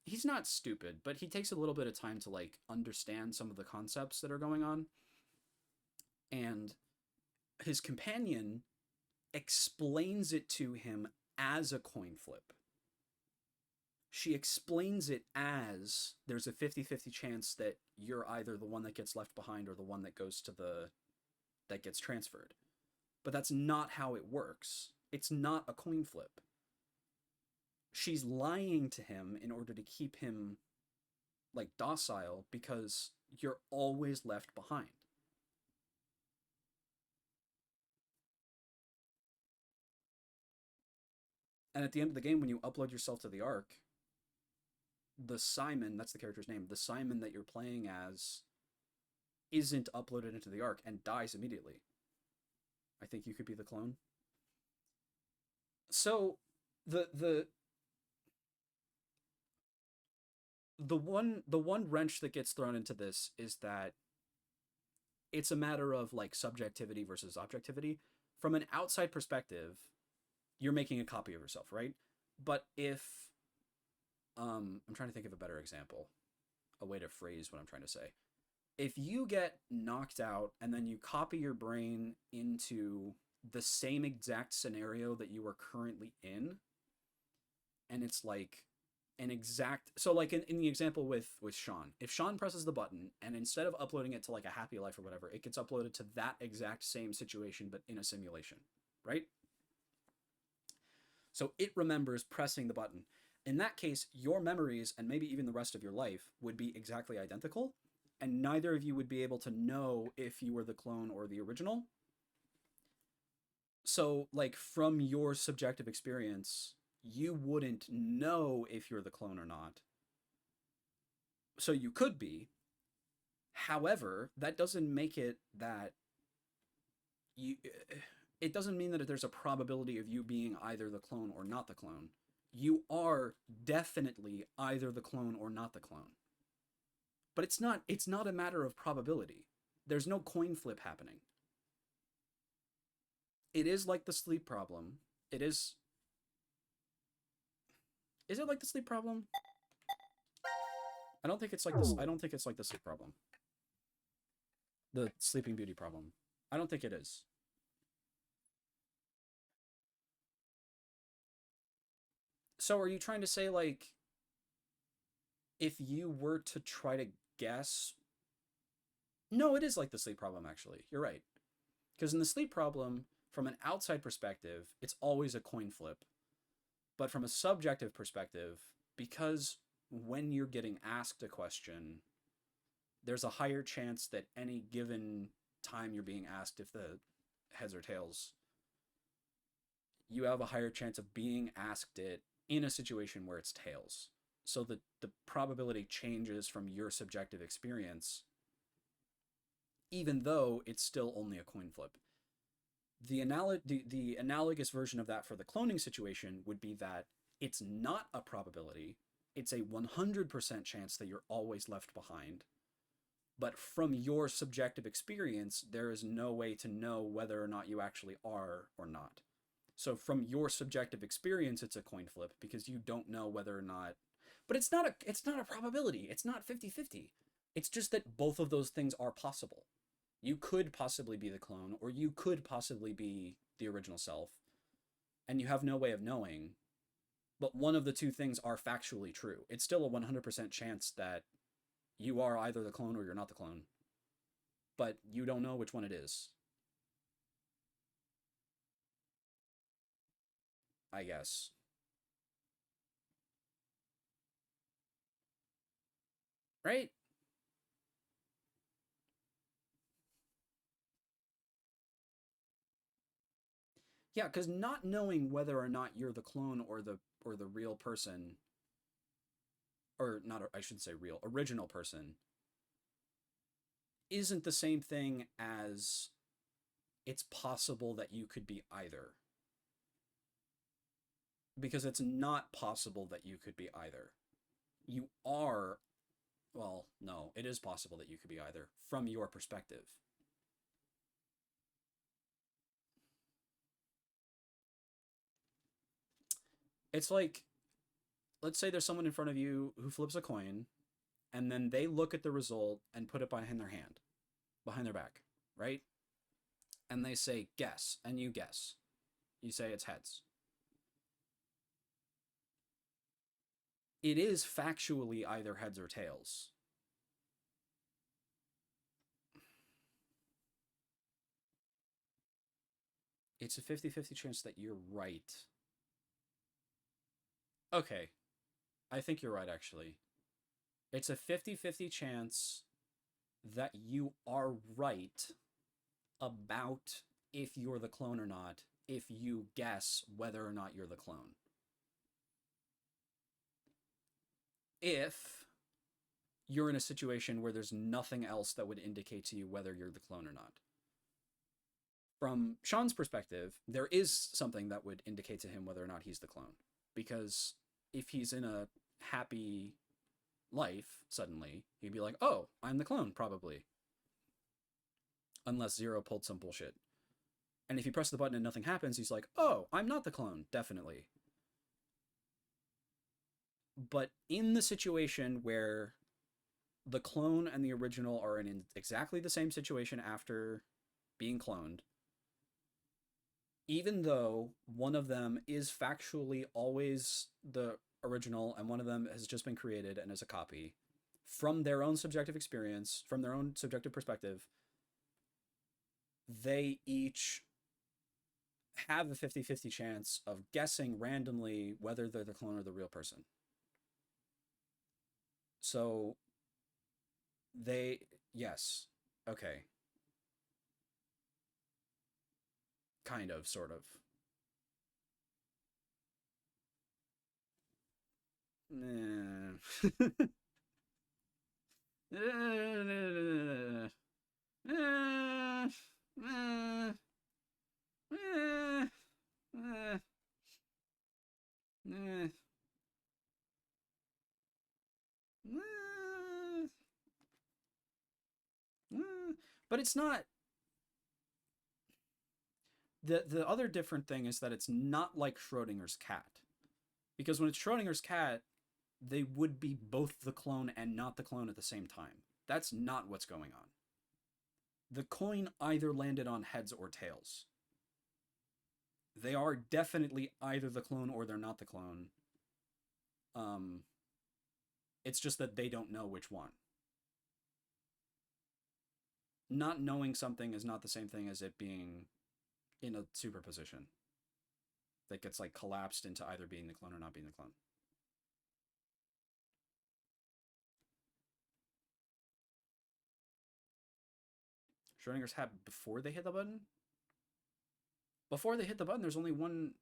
Speaker 1: he's not stupid, but he takes a little bit of time to like understand some of the concepts that are going on. And his companion explains it to him as a coin flip. She explains it as there's a 50-50 chance that you're either the one that gets left behind or the one that goes to that gets transferred. But that's not how it works. It's not a coin flip. She's lying to him in order to keep him like docile, because you're always left behind. And at the end of the game, when you upload yourself to the Ark, the Simon, that's the character's name, the Simon that you're playing as isn't uploaded into the Ark and dies immediately. I think you could be the clone. So the one wrench that gets thrown into this is that it's a matter of like subjectivity versus objectivity. From an outside perspective, you're making a copy of yourself, right? But if I'm trying to think of a better example, a way to phrase what I'm trying to say. If you get knocked out and then you copy your brain into the same exact scenario that you are currently in, and it's like an exact, so like in the example with Sean, if Sean presses the button and instead of uploading it to like a happy life or whatever, it gets uploaded to that exact same situation but in a simulation, right? So it remembers pressing the button. In that case, your memories and maybe even the rest of your life would be exactly identical, and neither of you would be able to know if you were the clone or the original. So, like, from your subjective experience, you wouldn't know if you're the clone or not. So you could be. However, that doesn't make it that you... It doesn't mean that there's a probability of you being either the clone or not the clone. You are definitely either the clone or not the clone. But it's not a matter of probability. there's no coin flip happening. It is like the sleep problem. It is... Is it like the sleep problem? I don't think it's like this. I don't think it's like the sleep problem. The Sleeping Beauty problem. I don't think it is. So are you trying to say, like, if you were to try to guess... No, it is like the sleep problem, actually. You're right. Because in the sleep problem, from an outside perspective, it's always a coin flip. But from a subjective perspective, because when you're getting asked a question, there's a higher chance that any given time you're being asked if the heads or tails, you have a higher chance of being asked it in a situation where it's tails. So the probability changes from your subjective experience, even though it's still only a coin flip. The analogous version of that for the cloning situation would be that it's not a probability, it's a 100% chance that you're always left behind. But from your subjective experience, there is no way to know whether or not you actually are or not. So from your subjective experience, it's a coin flip because you don't know whether or not... But it's not a probability. It's not 50-50. It's just that both of those things are possible. You could possibly be the clone, or you could possibly be the original self, and you have no way of knowing, but one of the two things are factually true. It's still a 100% chance that you are either the clone or you're not the clone, but you don't know which one it is. I guess. Right? Yeah, because not knowing whether or not you're the clone or the real person, or not, I shouldn't say real, original person, isn't the same thing as it's possible that you could be either. Because it's not possible that you could be either. You are, well, no, it is possible that you could be either from your perspective. It's like, let's say there's someone in front of you who flips a coin, and then they look at the result and put it behind their hand, behind their back, right? And they say, guess, and you guess. You say it's heads. It is factually either heads or tails. It's a 50-50 chance that you're right. Okay. I think you're right, actually. It's a 50-50 chance that you are right about if you're the clone or not, if you guess whether or not you're the clone. If you're in a situation where there's nothing else that would indicate to you whether you're the clone or not. From Sean's perspective, there is something that would indicate to him whether or not he's the clone. Because if he's in a happy life, suddenly, he'd be like, oh, I'm the clone, probably. Unless Zero pulled some bullshit. And if you press the button and nothing happens, he's like, oh, I'm not the clone, definitely. But in the situation where the clone and the original are in exactly the same situation after being cloned, even though one of them is factually always the original and one of them has just been created and is a copy, from their own subjective experience, from their own subjective perspective, they each have a 50-50 chance of guessing randomly whether they're the clone or the real person. So they, yes, okay. Kind of, sort of. But it's not... The other different thing is that it's not like Schrodinger's cat. Because when it's Schrodinger's cat, they would be both the clone and not the clone at the same time. That's not what's going on. The coin either landed on heads or tails. They are definitely either the clone or they're not the clone. It's just that they don't know which one. Not knowing something is not the same thing as it being in a superposition that gets like collapsed into either being the clone or not being the clone. Schrodinger's had before they hit the button? Before they hit the button, there's only one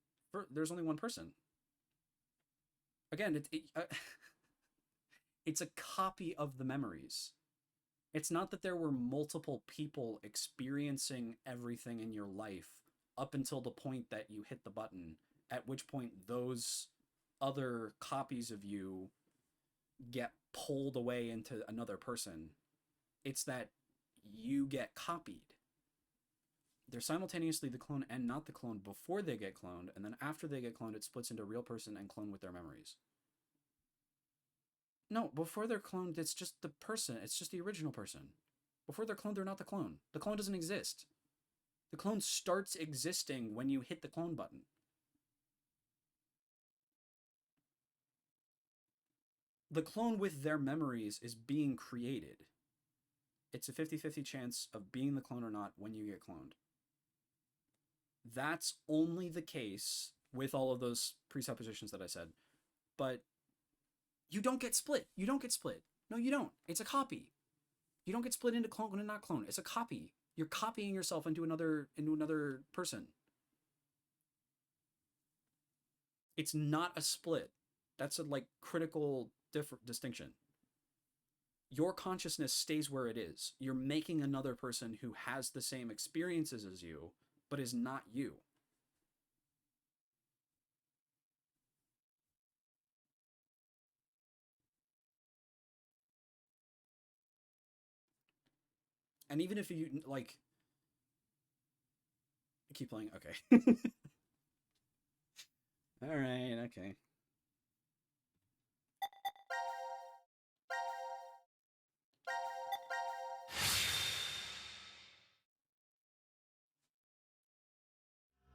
Speaker 1: person. Again, it's a copy of the memories. It's not that there were multiple people experiencing everything in your life up until the point that you hit the button, at which point those other copies of you get pulled away into another person. It's that you get copied. They're simultaneously the clone and not the clone before they get cloned, and then after they get cloned, it splits into real person and clone with their memories. No, before they're cloned, it's just the person. It's just the original person. Before they're cloned, they're not the clone. The clone doesn't exist. The clone starts existing when you hit the clone button. The clone with their memories is being created. It's a 50-50 chance of being the clone or not when you get cloned. That's only the case with all of those presuppositions that I said. But you don't get split. You don't get split. No, you don't. It's a copy. You don't get split into clone and not clone. It's a copy. You're copying yourself into another person. It's not a split. That's a like critical distinction. Your consciousness stays where it is. You're making another person who has the same experiences as you, but is not you. And even if you, like... Keep playing? Okay. Alright, okay.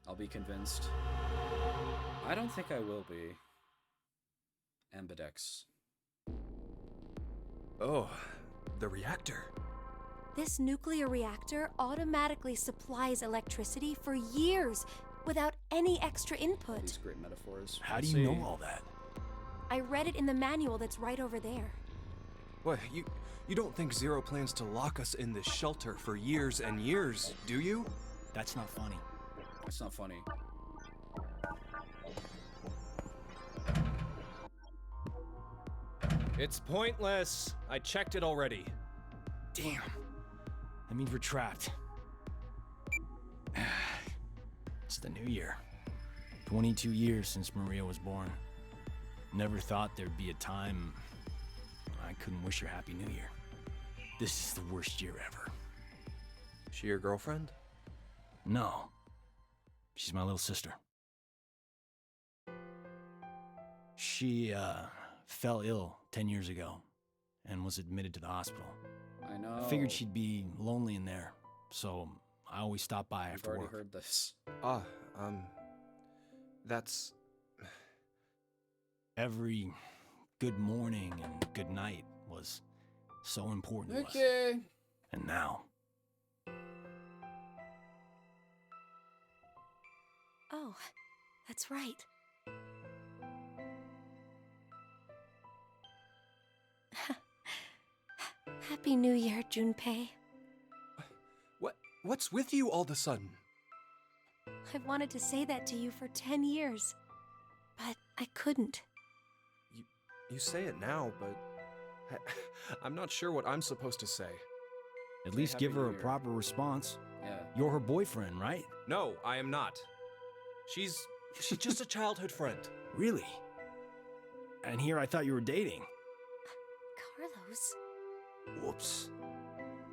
Speaker 1: I'll be convinced. I don't think I will be. Ambidex.
Speaker 15: Oh, the reactor.
Speaker 16: This nuclear reactor automatically supplies electricity for years without any extra input.
Speaker 1: These great metaphors.
Speaker 14: How do you know all that?
Speaker 16: I read it in the manual that's right over there.
Speaker 15: What, you don't think Zero plans to lock us in this shelter for years and years, do you?
Speaker 14: That's not funny.
Speaker 1: That's not funny.
Speaker 3: It's pointless. I checked it already.
Speaker 14: Damn. That means we're trapped. It's the new year. 22 years since Maria was born. Never thought there'd be a time I couldn't wish her Happy New Year. This is the worst year ever.
Speaker 15: She your girlfriend?
Speaker 14: No. She's my little sister. She, fell ill 10 years ago and was admitted to the hospital.
Speaker 1: I know.
Speaker 14: I figured she'd be lonely in there, so I always stop by after
Speaker 1: I've already
Speaker 14: work.
Speaker 1: heard this.
Speaker 15: That's...
Speaker 14: Every good morning and good night was so important to us.
Speaker 1: Okay.
Speaker 14: And now...
Speaker 16: Oh, that's right. Happy New Year, Junpei.
Speaker 15: What's with you all of a sudden?
Speaker 16: I've wanted to say that to you for 10 years, but I couldn't.
Speaker 15: You say it now, but I'm not sure what I'm supposed to say.
Speaker 14: At least give her a proper response.
Speaker 1: Yeah.
Speaker 14: You're her boyfriend, right?
Speaker 15: No, I am not. She's just a childhood friend.
Speaker 14: Really? And here I thought you were dating.
Speaker 16: Carlos?
Speaker 14: Whoops.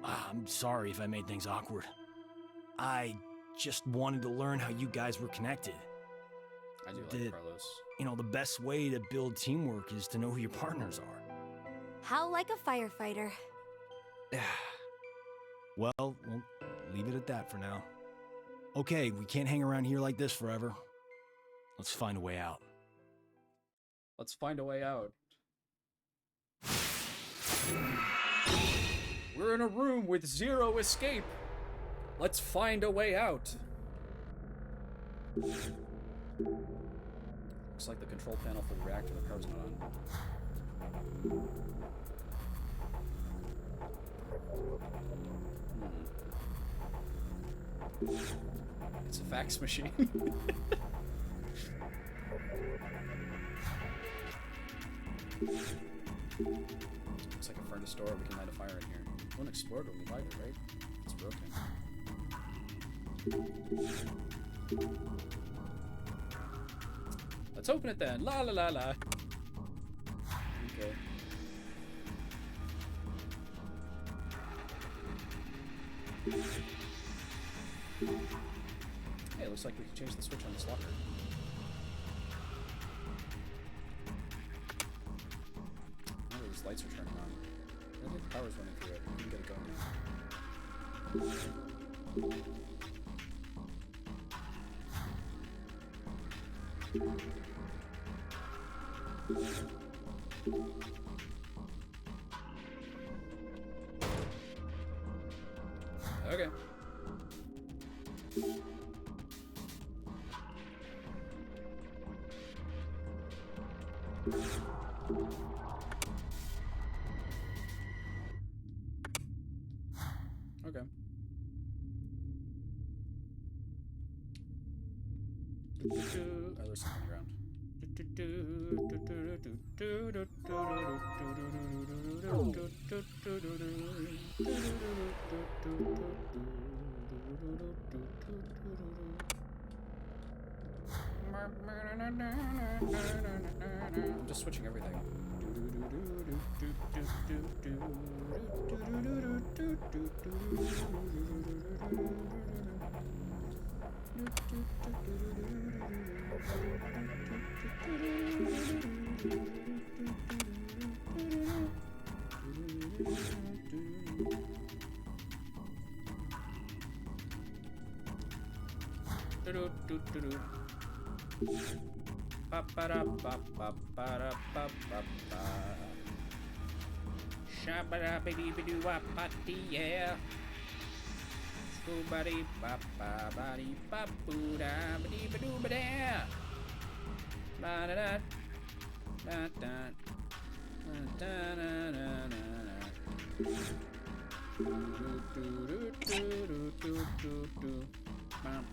Speaker 14: I'm sorry if I made things awkward. I just wanted to learn how you guys were connected.
Speaker 1: I do like Carlos.
Speaker 14: You know, the best way to build teamwork is to know who your partners are.
Speaker 16: How like a firefighter.
Speaker 14: Well, we'll leave it at that for now. Okay, we can't hang around here like this forever. Let's find a way out.
Speaker 1: Let's find a way out. We're in a room with zero escape. Let's find a way out. Looks like the control panel for the reactor in the car's not on. It's a fax machine. Looks like a furnace door. We can light a fire in here. It won't explode when we light it, right? It's broken. Let's open it then. La la la la. Okay. Hey, it looks like we can change the switch on this locker. Oh, those lights are turning on. I think the power's running through it. We can get it going now. Okay. Okay. Oh, there's something on the ground. I'm just switching everything. Shabba-dabba-dee-ba-doo-wah-patty, yeah. Scoo-ba-dee-ba-ba-ba-dee-ba-boo-da-ba-dee-ba-doo-ba-da. Ba-da-da. Da-da. Da-da-da-da-da-da. Do-do-do-do-do-do-do-do. Bam.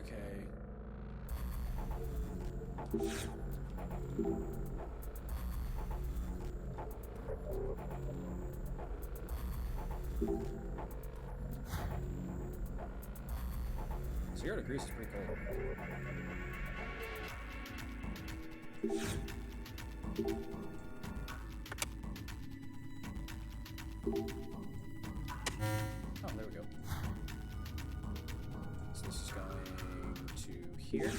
Speaker 1: Okay. Zero degrees is pretty cold. Oh, there we go. So this is going to here.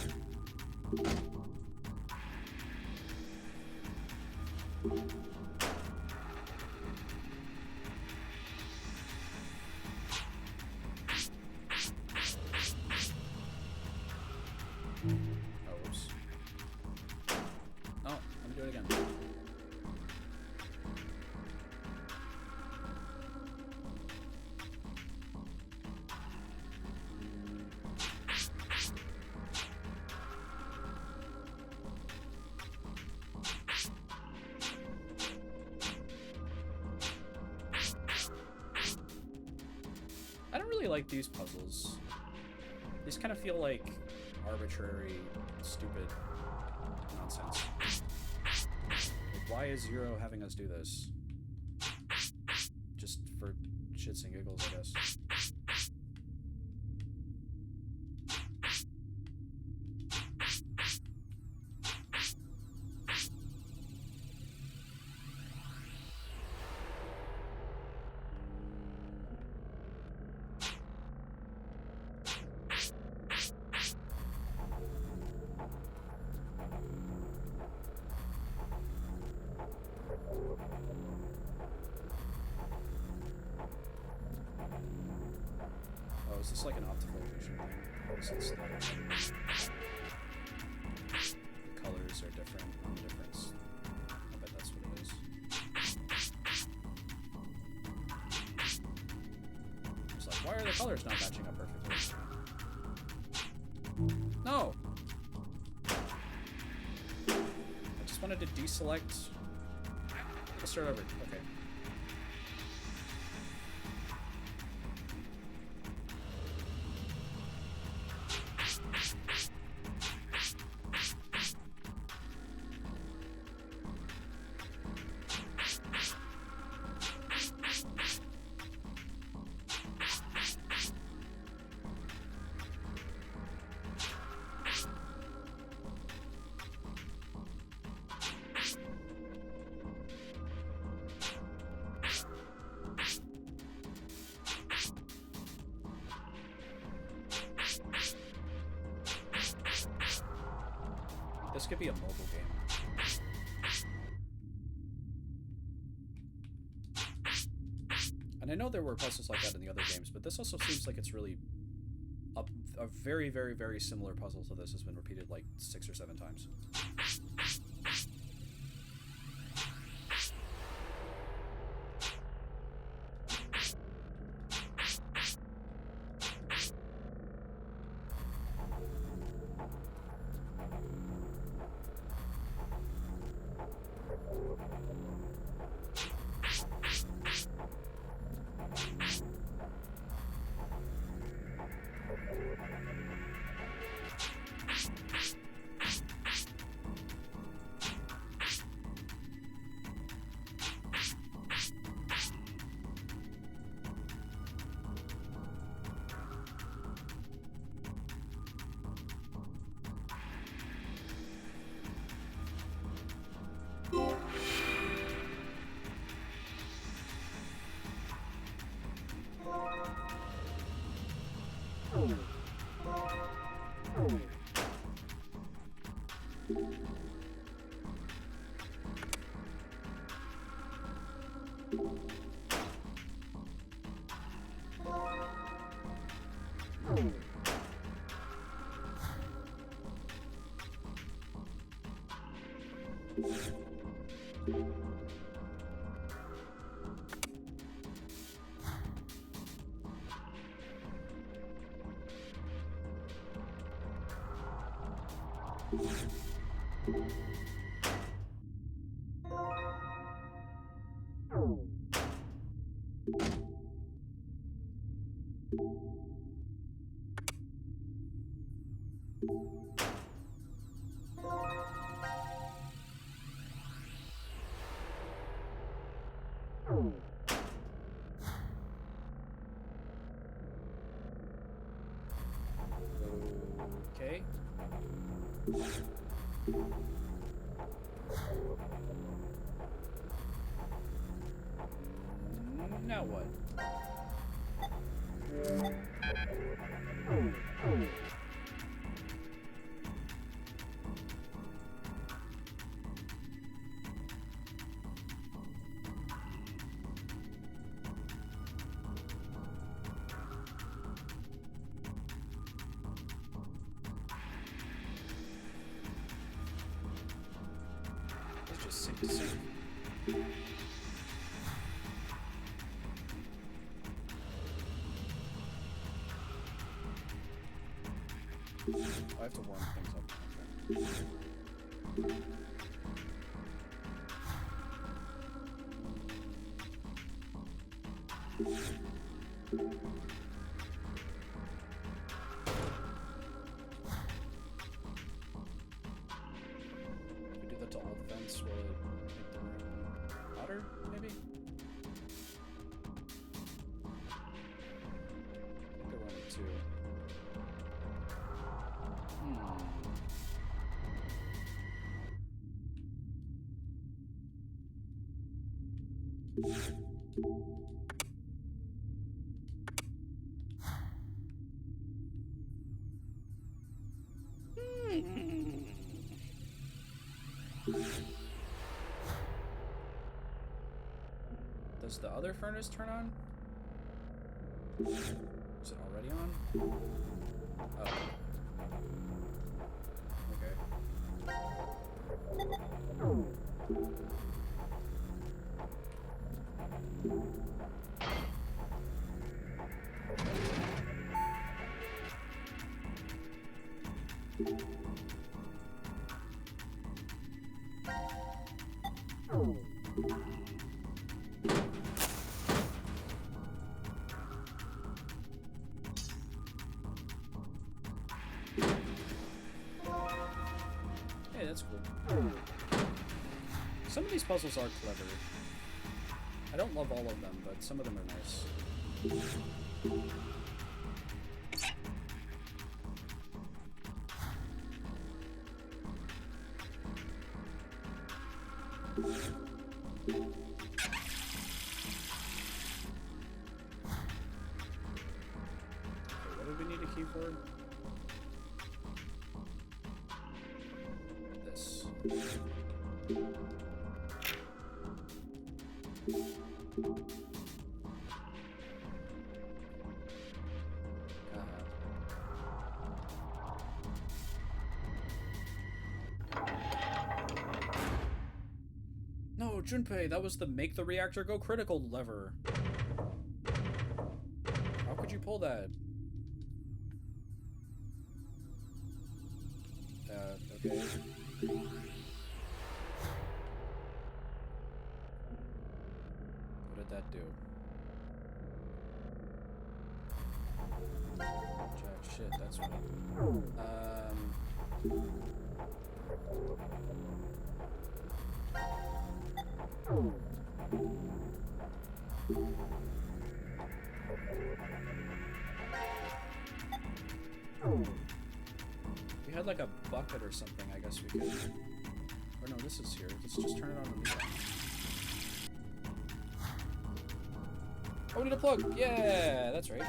Speaker 1: Oh, whoops. Oh, let me do it again. really like these puzzles. These kind of feel like arbitrary, stupid nonsense. Like, why is Zero having us do this? Just for shits and giggles, I guess. Oh, is this like an optical illusion thing? This is the colors are different on the difference. I bet that's what it is. It's like, why are the colors not matching up perfectly? No! I just wanted to deselect. Let's start over. Okay. This could be a mobile game. And I know there were puzzles like that in the other games, but this also seems like it's really a very, very, very similar puzzle to this has been repeated like 6 or 7 times. Okay. Now what? Let's just sink to sink. I have to warm things up. Okay. too. Hmm. Does the other furnace turn on? Is it already on? Oh. Hey, that's cool. Some of these puzzles are clever. I don't love all of them, but some of them are nice. What did we need a key for? This. No, Junpei, that was the make the reactor go critical lever. How could you pull that? Okay. What did that do? Jack shit, that's what. We had like a bucket or something, I guess we could. Or no, this is here. Let's just turn it on and leave it. Oh, we need a plug! Yeah, that's right.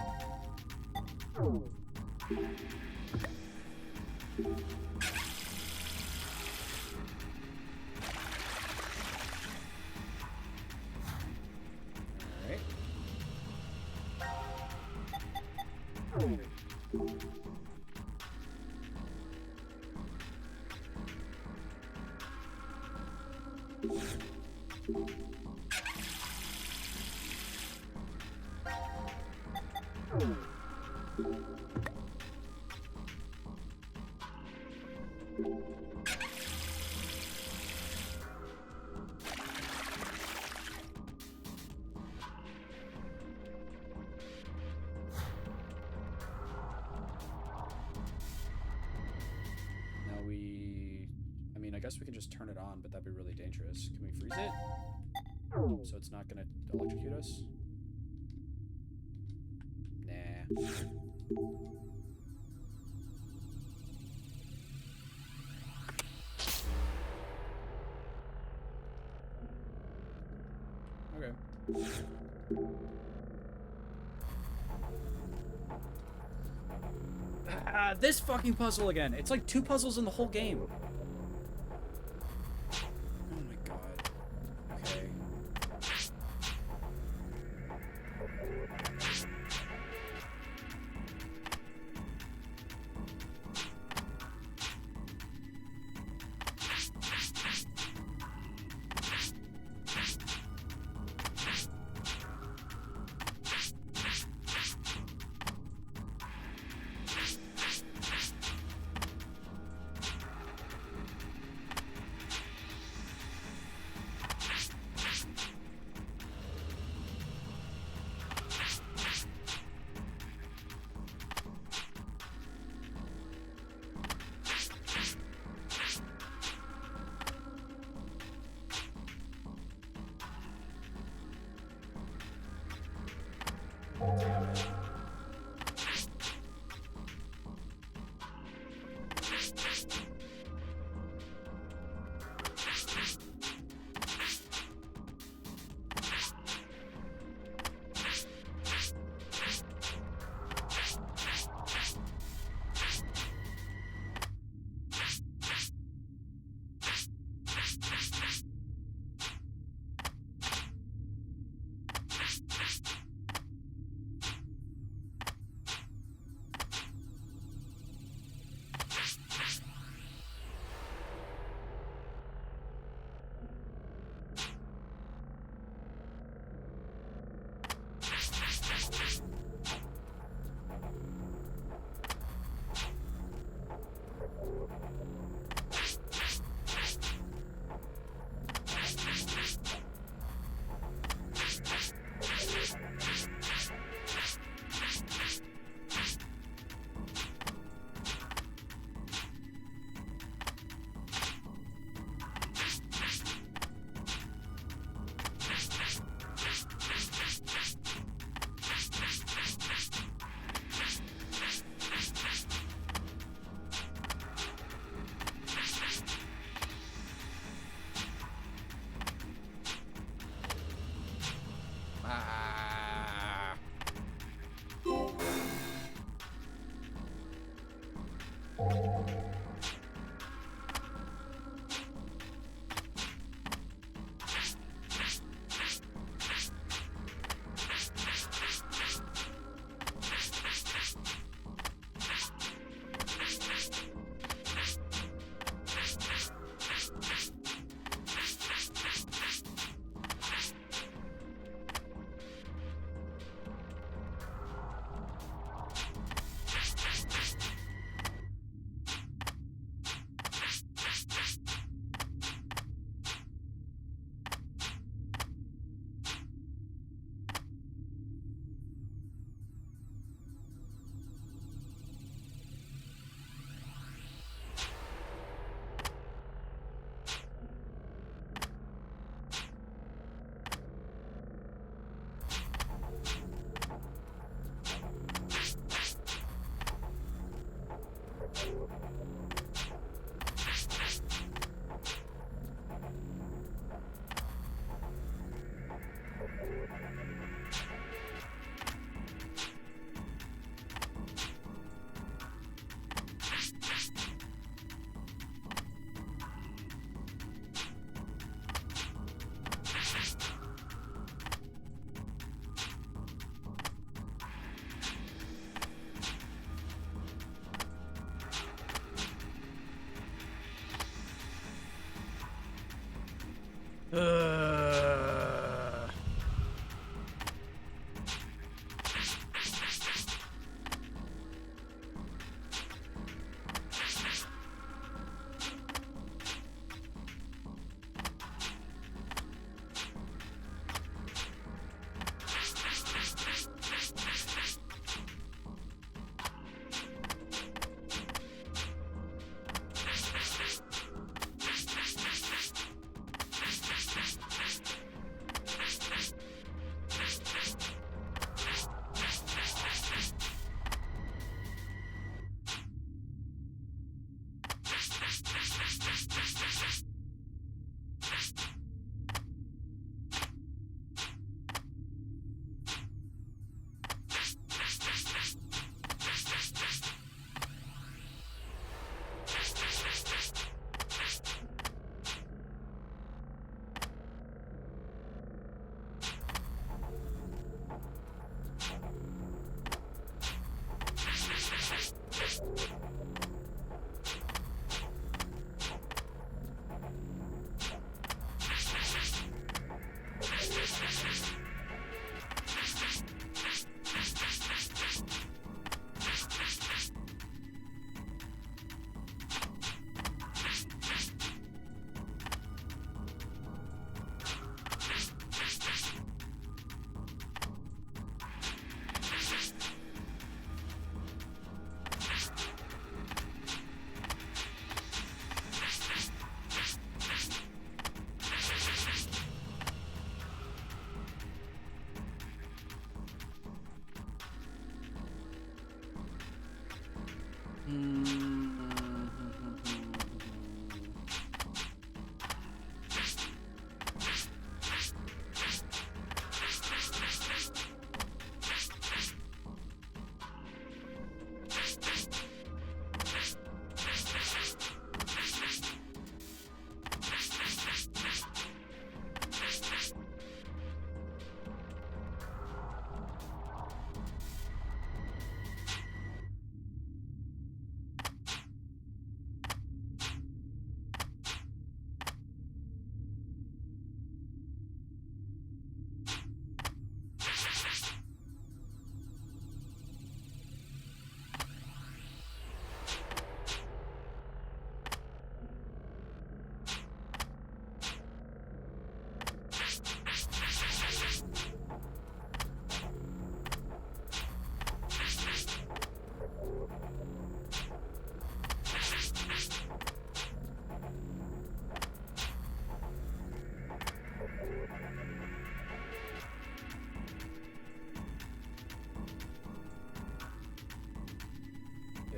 Speaker 1: I guess we can just turn it on, but that'd be really dangerous. Can we freeze it? So it's not gonna electrocute us? Nah. Okay. Ah, this fucking puzzle again. It's like 2 puzzles in the whole game.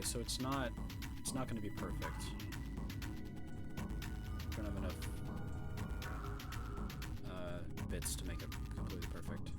Speaker 1: So it's not going to be perfect. I don't have enough bits to make it completely perfect.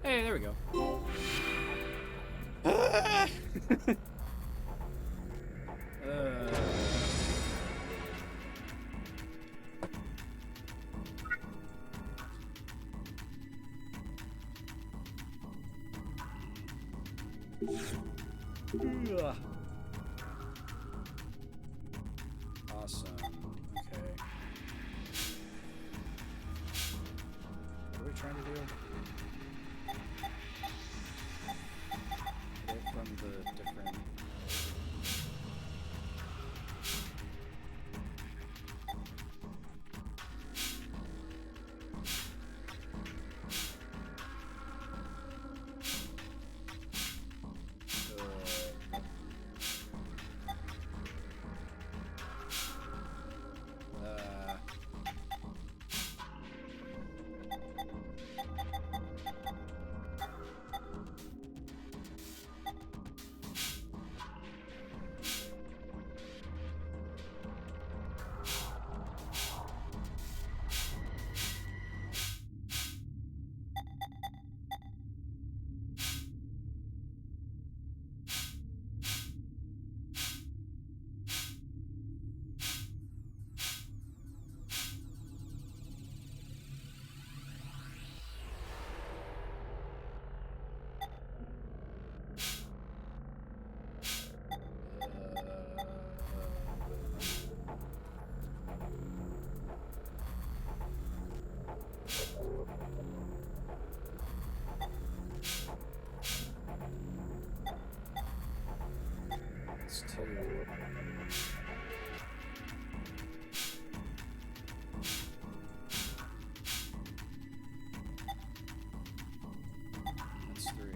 Speaker 1: Hey, there we go. Awesome. Okay. What are we trying to do? Get from the different... It's two. That's three.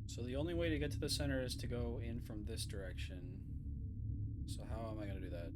Speaker 1: So the only way to get to the center is to go in from this direction. So how am I going to do that?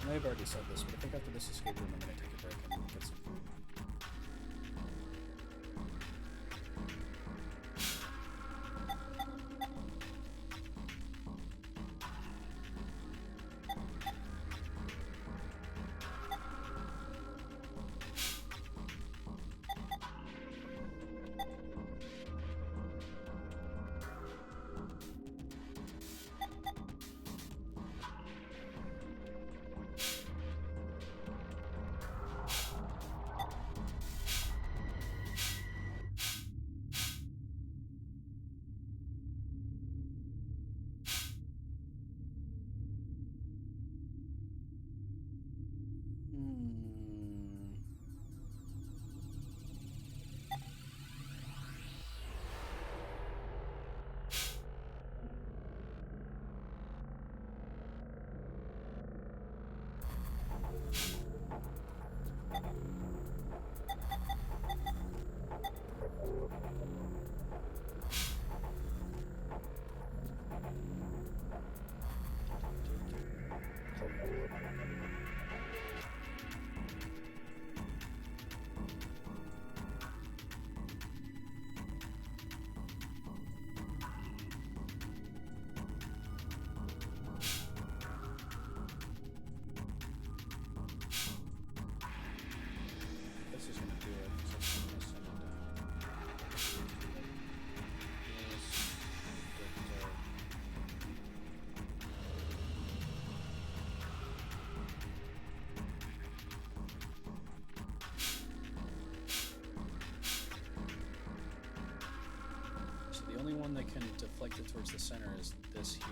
Speaker 1: I may have already said this, but I think after this escape room I'm going to take a break and get some food. one that can deflect it towards the center is this here.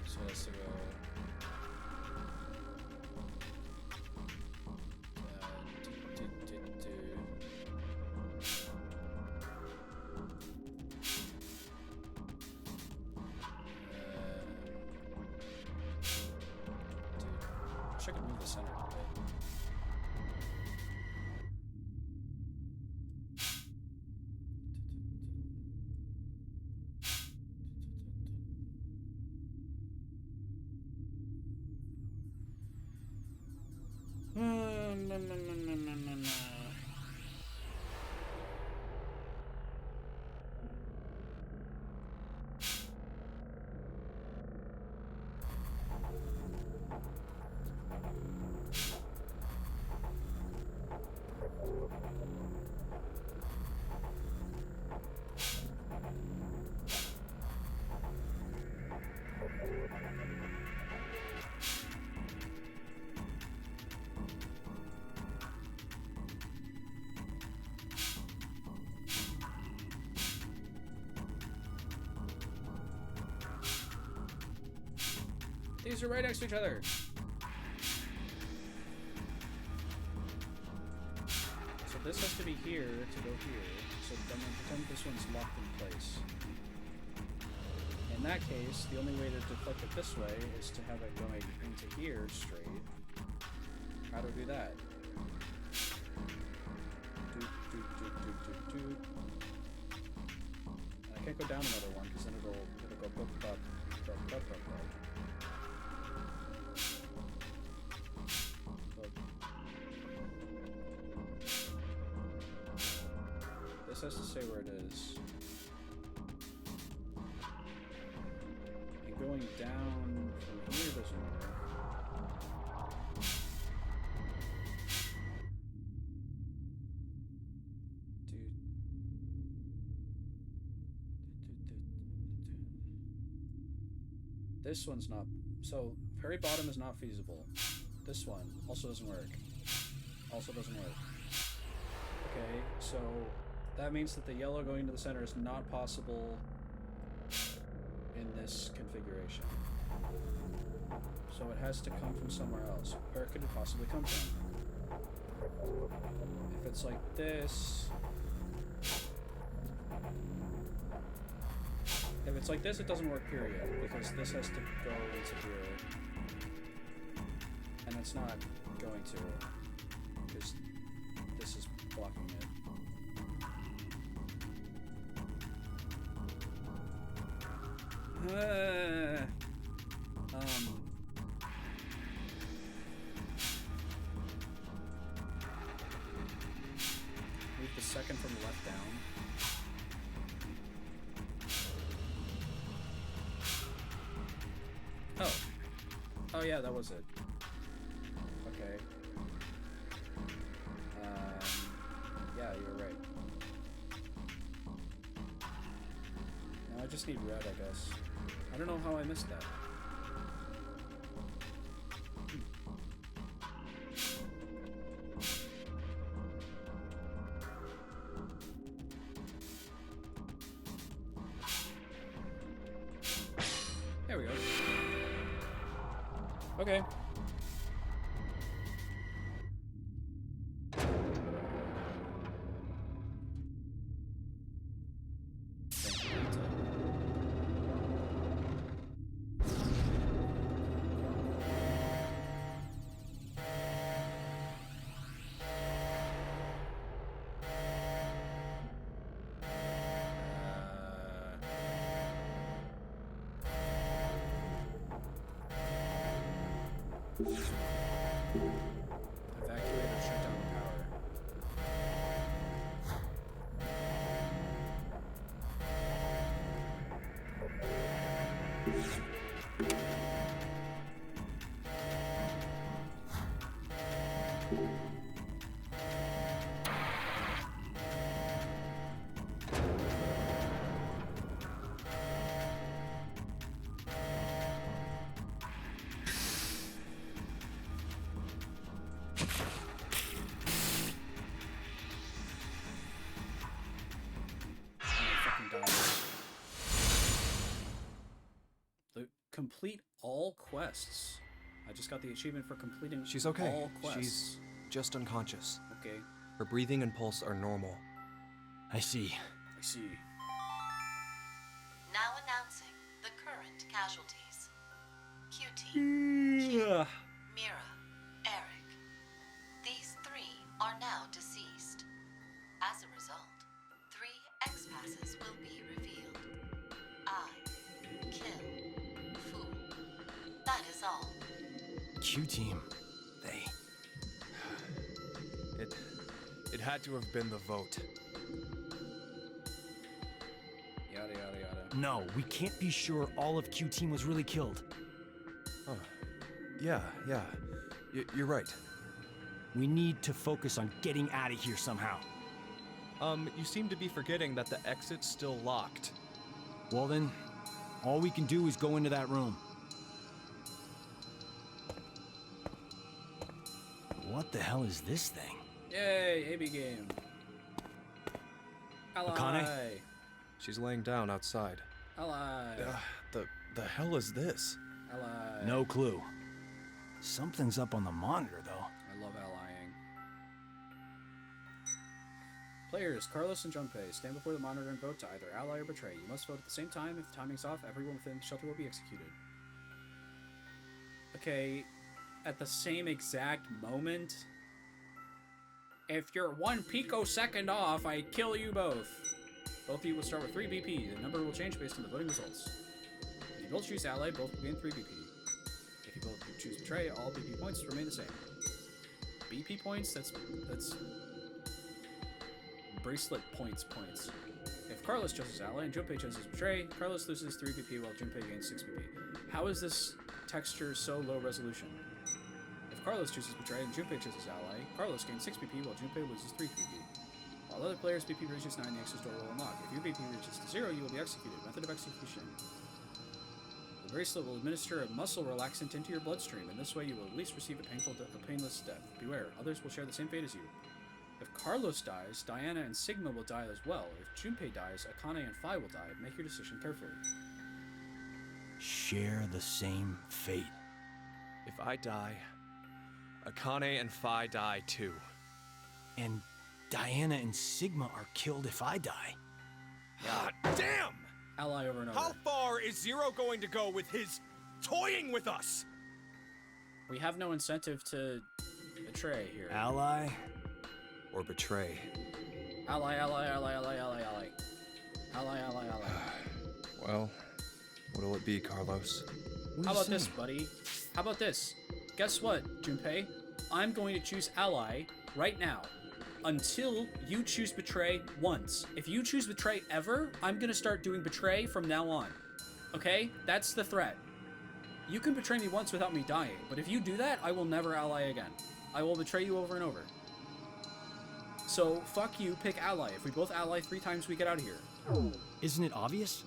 Speaker 1: So it has to go... Wish I could move the center a bit. These are right next to each other. So this has to be here to go here. So then pretend this one's locked in place. In that case, the only way to deflect it this way is to have it going into here straight. How do we do that? And I can't go down another one because then it'll go boop, bop, bop, bop, bop, bop. This has to say where it is. And going down from here doesn't work. This one's not... So, very bottom is not feasible. This one also doesn't work. Also doesn't work. Okay, so... that means that the yellow going to the center is not possible in this configuration. So it has to come from somewhere else. Where could it possibly come from? If it's like this... if it's like this, it doesn't work, period. Because this has to go into here. And it's not going to. Because this is blocking it. Move the second from the left down. Oh. Oh yeah, that was it. Okay. Yeah, you're right. Now I just need red, I guess. I don't know how I missed that. There we go. Okay. Evacuator, shut down the power. Complete all quests. I just got the achievement for completing
Speaker 15: She's okay.
Speaker 1: all quests.
Speaker 15: She's just unconscious.
Speaker 1: Okay.
Speaker 15: Her breathing and pulse are normal.
Speaker 14: I see.
Speaker 1: I see.
Speaker 4: Now announcing the current casualties. QT, Q, Mira, Eric. These 3 are now deceased. As a result, 3 X-passes will be revealed. I kill fool. That is all.
Speaker 14: Q-Team.
Speaker 15: It had to have been the vote.
Speaker 1: Yada, yada, yada.
Speaker 14: No, we can't be sure all of Q-Team was really killed.
Speaker 15: Oh. Yeah. You're right.
Speaker 14: We need to focus on getting out of here somehow.
Speaker 15: You seem to be forgetting that the exit's still locked.
Speaker 14: Well then, all we can do is go into that room. What the hell is this thing?
Speaker 1: Yay, AB game. Ally.
Speaker 14: Akane?
Speaker 15: She's laying down outside.
Speaker 1: Ally.
Speaker 15: The hell is this?
Speaker 1: Ally.
Speaker 14: No clue. Something's up on the monitor, though.
Speaker 1: I love allying. Players, Carlos and Junpei, stand before the monitor and vote to either ally or betray. You must vote at the same time. If the timing's off, everyone within the shelter will be executed. Okay, at the same exact moment? If you're 1 picosecond off, I kill you both. Both of you will start with 3 BP. The number will change based on the voting results. If you both choose ally, both will gain 3 BP. If you both choose betray, all BP points remain the same. BP points? That's bracelet points. If Carlos chooses ally and Junpei chooses betray, Carlos loses 3 BP while Junpei gains 6 BP. How is this texture so low resolution? If Carlos chooses betray and Junpei chooses ally, Carlos gains 6 BP while Junpei loses 3 BP. While other players' BP reaches 9, the exit door will unlock. If your BP reaches to 0, you will be executed. Method of execution. The bracelet will administer a muscle relaxant into your bloodstream. In this way, you will at least receive a painless death. Beware, others will share the same fate as you. If Carlos dies, Diana and Sigma will die as well. If Junpei dies, Akane and Phi will die. Make your decision carefully.
Speaker 14: Share the same fate.
Speaker 15: If I die, Akane and Phi die too.
Speaker 14: And Diana and Sigma are killed if I die.
Speaker 15: God damn!
Speaker 1: Ally over and over.
Speaker 15: How far is Zero going to go with his toying with us?
Speaker 1: We have no incentive to betray here.
Speaker 14: Ally?
Speaker 15: Or betray.
Speaker 1: Ally.
Speaker 15: Well, what'll it be, Carlos?
Speaker 1: How about this, buddy? How about this? Guess what, Junpei? I'm going to choose ally right now. Until you choose betray once. If you choose betray ever, I'm gonna start doing betray from now on. Okay? That's the threat. You can betray me once without me dying, but if you do that, I will never ally again. I will betray you over and over. So, fuck you, pick ally. If we both ally 3 times, we get out of here.
Speaker 14: Isn't it obvious?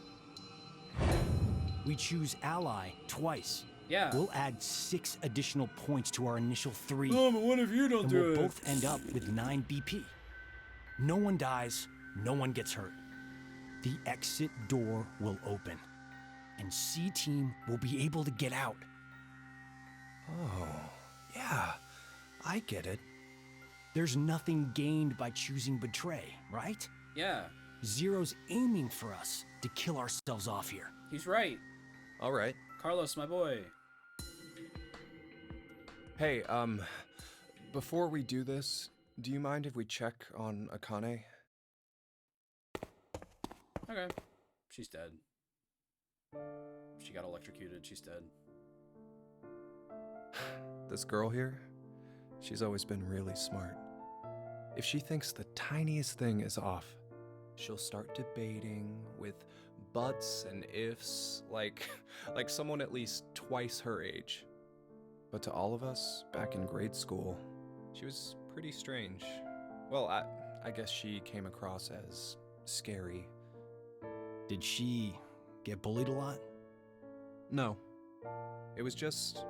Speaker 14: We choose ally twice.
Speaker 1: Yeah.
Speaker 14: We'll add 6 additional points to our initial 3.
Speaker 1: No, but what if you don't do it?
Speaker 14: We'll both end up with 9 BP. No one dies, no one gets hurt. The exit door will open, and C-Team will be able to get out.
Speaker 15: Oh, yeah, I get it.
Speaker 14: There's nothing gained by choosing betray, right?
Speaker 1: Yeah.
Speaker 14: Zero's aiming for us to kill ourselves off here.
Speaker 1: He's right.
Speaker 15: All right.
Speaker 1: Carlos, my boy.
Speaker 15: Hey, before we do this, do you mind if we check on Akane?
Speaker 1: Okay. She's dead. She got electrocuted. She's dead.
Speaker 15: This girl here, she's always been really smart. If she thinks the tiniest thing is off, she'll start debating with buts and ifs, like someone at least twice her age. But to all of us, back in grade school, she was pretty strange. Well, I guess she came across as scary.
Speaker 14: Did she get bullied a lot?
Speaker 15: No. It was just,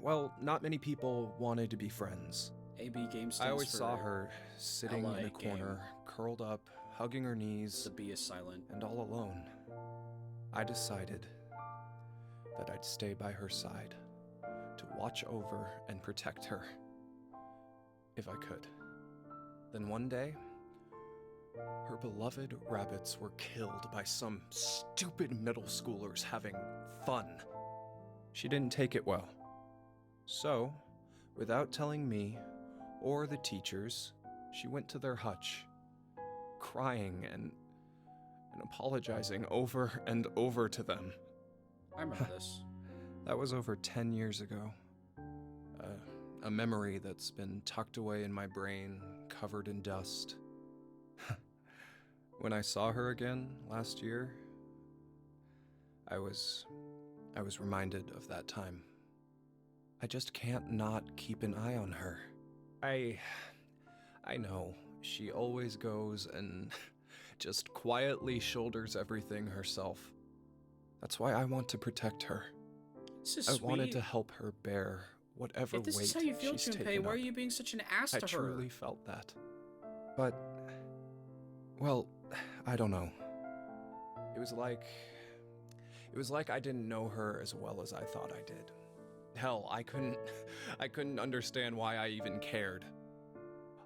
Speaker 15: well, not many people wanted to be friends.
Speaker 1: AB game stands
Speaker 15: I always
Speaker 1: for
Speaker 15: saw her sitting in a
Speaker 1: game.
Speaker 15: corner, curled up, hugging her knees.
Speaker 1: The B is silent.
Speaker 15: And all alone. I decided that I'd stay by her side, to watch over and protect her, if I could. Then one day, her beloved rabbits were killed by some stupid middle schoolers having fun. She didn't take it well. So, without telling me or the teachers, she went to their hutch, crying and apologizing over and over to them.
Speaker 1: I remember this.
Speaker 15: That was over 10 years ago. A memory that's been tucked away in my brain, covered in dust. When I saw her again last year, I was reminded of that time. I just can't not keep an eye on her. I know, she always goes and just quietly shoulders everything herself. That's why I want to protect her.
Speaker 1: This is
Speaker 15: I
Speaker 1: sweet.
Speaker 15: wanted to help her bear whatever
Speaker 1: If this
Speaker 15: weight
Speaker 1: is how you feel,
Speaker 15: she's
Speaker 1: Junpei,
Speaker 15: taken
Speaker 1: why
Speaker 15: up.
Speaker 1: are you being such an ass to
Speaker 15: I
Speaker 1: her?
Speaker 15: truly felt that. But, well, I don't know. It was like I didn't know her as well as I thought I did. Hell, I couldn't understand why I even cared.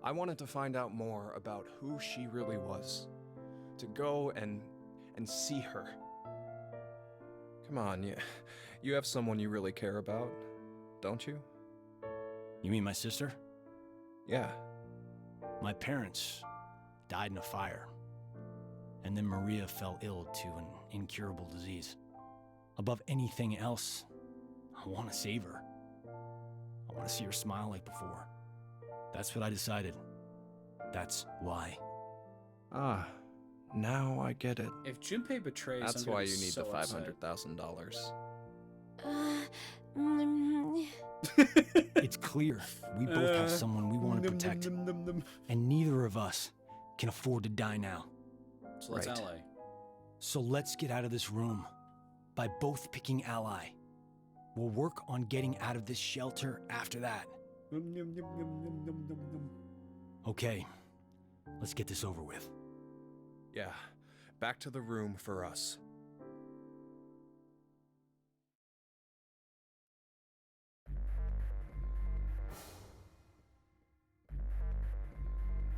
Speaker 15: I wanted to find out more about who she really was. To go and see her. Come on, you have someone you really care about, don't you?
Speaker 14: You mean my sister?
Speaker 15: Yeah.
Speaker 14: My parents died in a fire. And then Maria fell ill to an incurable disease. Above anything else, I want to save her. I want to see her smile like before. That's what I decided. That's why.
Speaker 15: Ah, now I get it.
Speaker 1: If Junpei betrays,
Speaker 15: That's
Speaker 1: I'm gonna
Speaker 15: why
Speaker 1: be
Speaker 15: you need
Speaker 1: so
Speaker 15: the
Speaker 1: upset.
Speaker 15: $500,000.
Speaker 14: It's clear we both have someone we want to protect. And neither of us can afford to die now.
Speaker 1: So let's ally.
Speaker 14: So let's get out of this room by both picking ally. We'll work on getting out of this shelter after that. Okay, let's get this over with.
Speaker 15: Yeah, back to the room for us.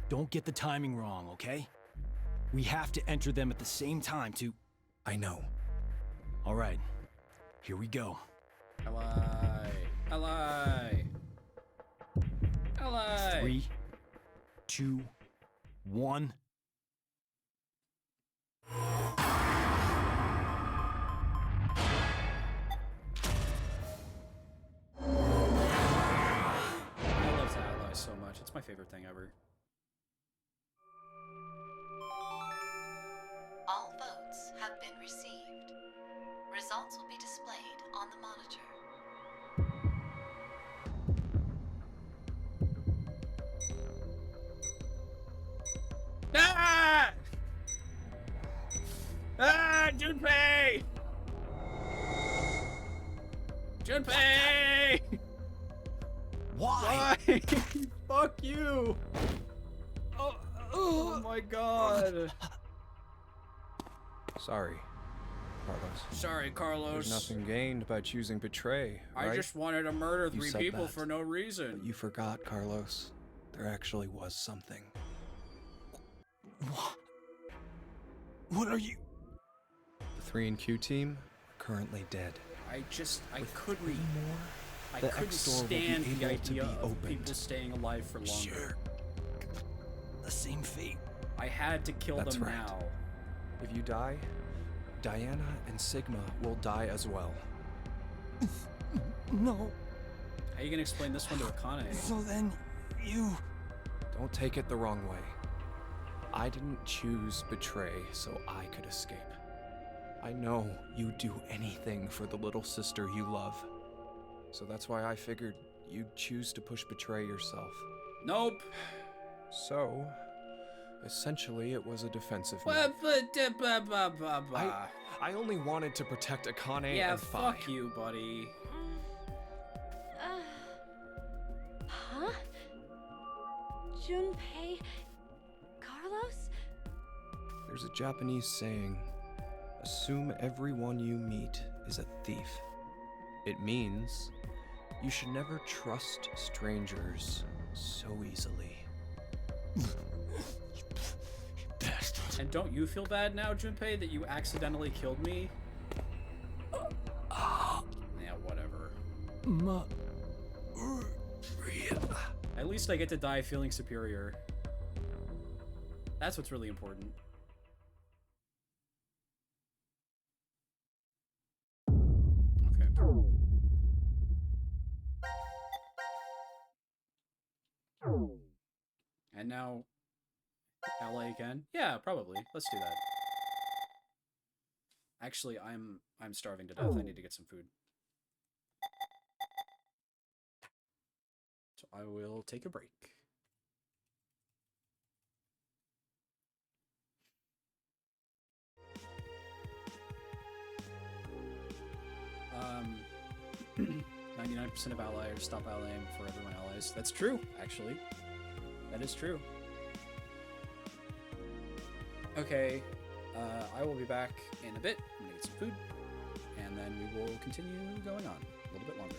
Speaker 14: Don't get the timing wrong, okay? We have to enter them at the same time to...
Speaker 15: I know.
Speaker 14: All right, here we go.
Speaker 1: Ally. Ally. Ally.
Speaker 14: 3, 2, 1.
Speaker 1: I love Ally so much. It's my favorite thing ever.
Speaker 4: All votes have been received. Results will be displayed on the monitor.
Speaker 1: Ah! Ah, Junpei! Junpei!
Speaker 14: Why?
Speaker 1: Why? Fuck you! Oh my god!
Speaker 15: Sorry, Carlos.
Speaker 1: Sorry, Carlos.
Speaker 15: There's nothing gained by choosing betray, right?
Speaker 1: I just wanted to murder
Speaker 15: You
Speaker 1: 3
Speaker 15: said
Speaker 1: people
Speaker 15: that.
Speaker 1: for no reason.
Speaker 15: But you forgot, Carlos. There actually was something.
Speaker 14: What are you...
Speaker 15: The 3 and Q team are currently dead.
Speaker 1: I
Speaker 15: With
Speaker 1: couldn't.
Speaker 15: 3 more,
Speaker 1: I
Speaker 15: the
Speaker 1: couldn't
Speaker 15: X door will be
Speaker 1: stand the
Speaker 15: able to
Speaker 1: idea
Speaker 15: be
Speaker 1: of
Speaker 15: opened.
Speaker 1: people staying alive for longer.
Speaker 14: Sure. The same fate.
Speaker 1: I had to kill
Speaker 15: That's
Speaker 1: them
Speaker 15: right.
Speaker 1: now.
Speaker 15: If you die, Diana and Sigma will die as well.
Speaker 14: No.
Speaker 1: How are you gonna explain this one to Akane?
Speaker 14: So then, you...
Speaker 15: Don't take it the wrong way. I didn't choose betray so I could escape. I know you'd do anything for the little sister you love. So that's why I figured you'd choose to push betray yourself.
Speaker 1: Nope.
Speaker 15: So, essentially it was a defensive move. I only wanted to protect Akane
Speaker 1: Yeah,
Speaker 15: and Fi.
Speaker 1: fuck you, buddy.
Speaker 9: Huh? Junpei? Carlos?
Speaker 15: There's a Japanese saying, assume everyone you meet is a thief. It means you should never trust strangers so easily.
Speaker 14: Bastard.
Speaker 1: And don't you feel bad now, Junpei, that you accidentally killed me? Yeah, whatever. At least I get to die feeling superior. That's what's really important. Okay. And now, LA again? Yeah, probably. Let's do that. Actually, I'm starving to death. I need to get some food. So I will take a break. Um, 99% of allies stop allying for everyone allies. That's true, actually. That is true. Okay, I will be back in a bit. I'm gonna get some food, and then we will continue going on a little bit longer.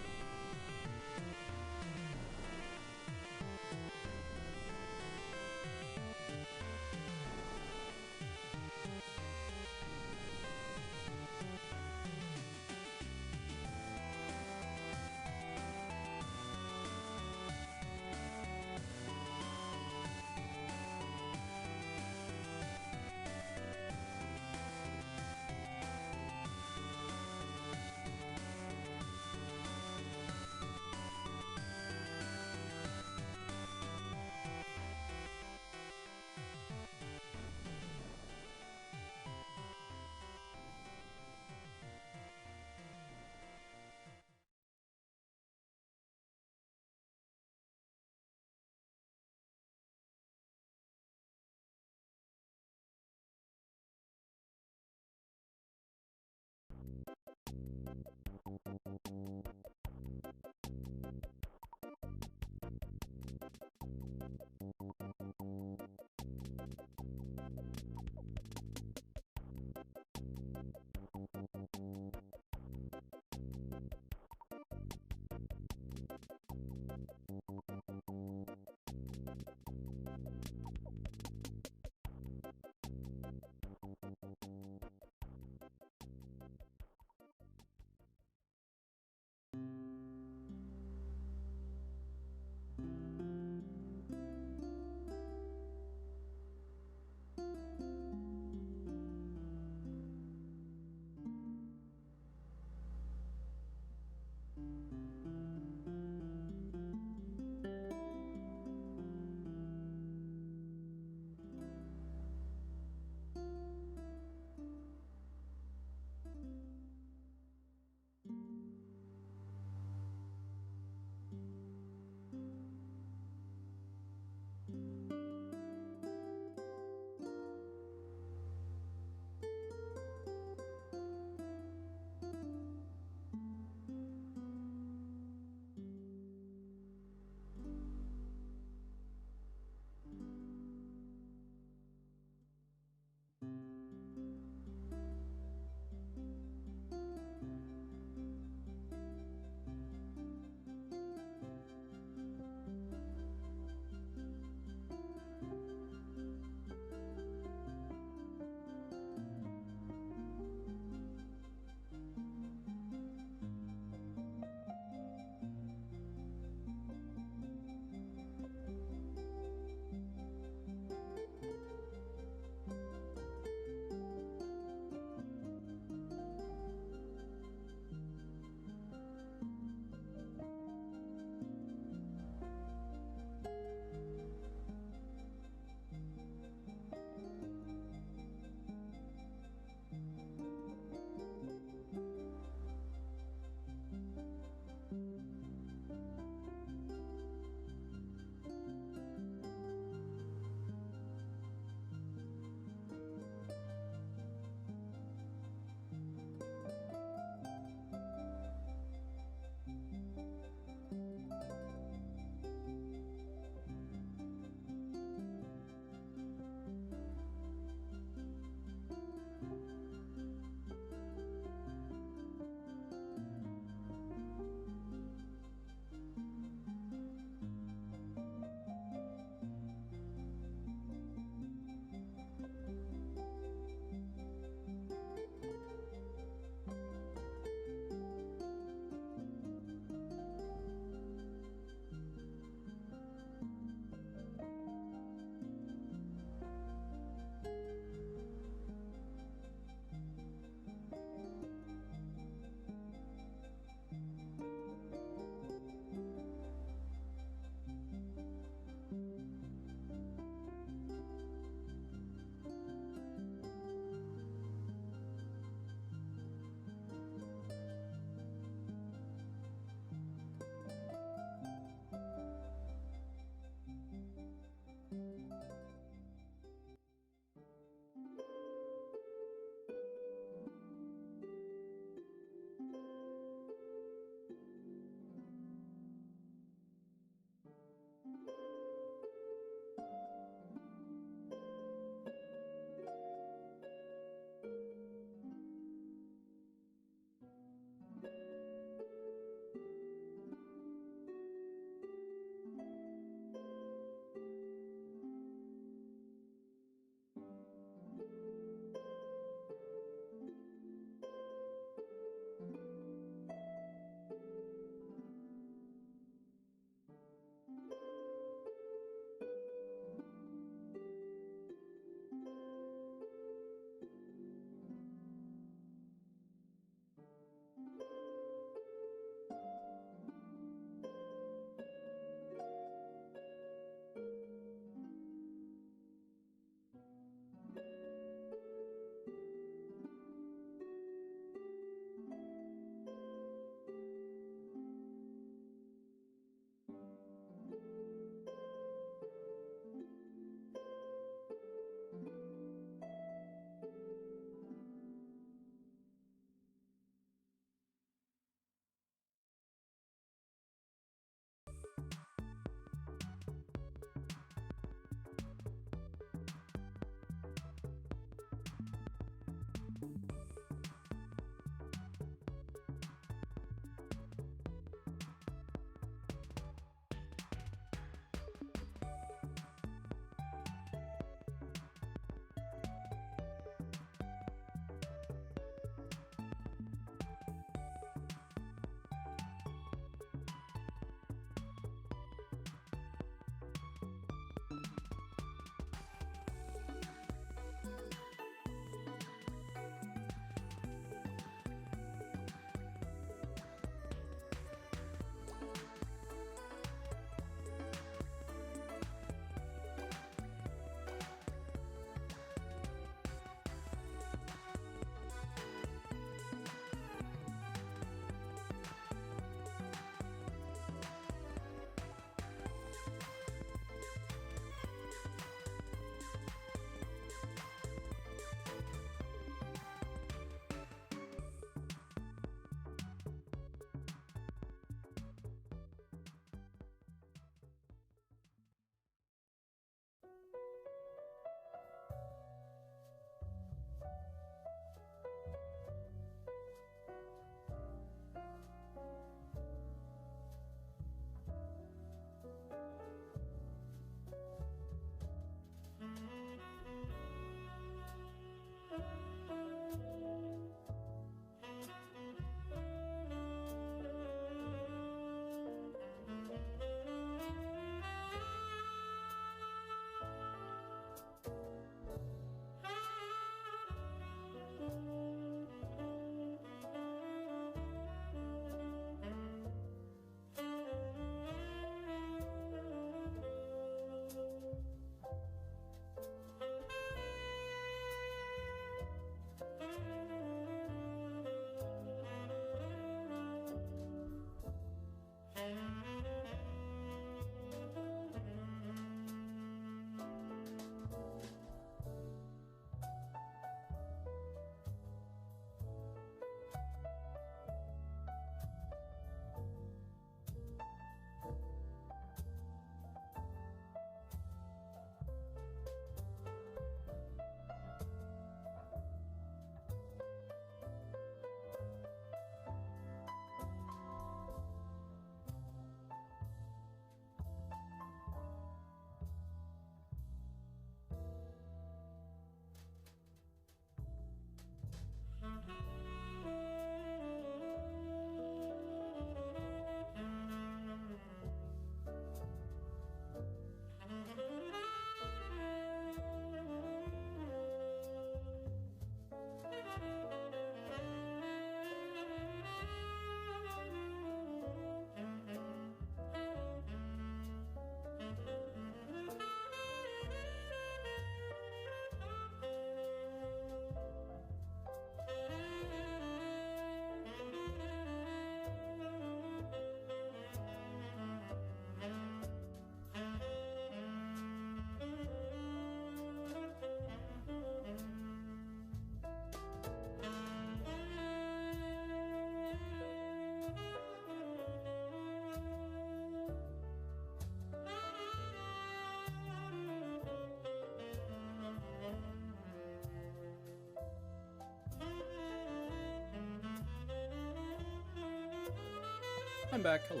Speaker 1: I'm back. Hello.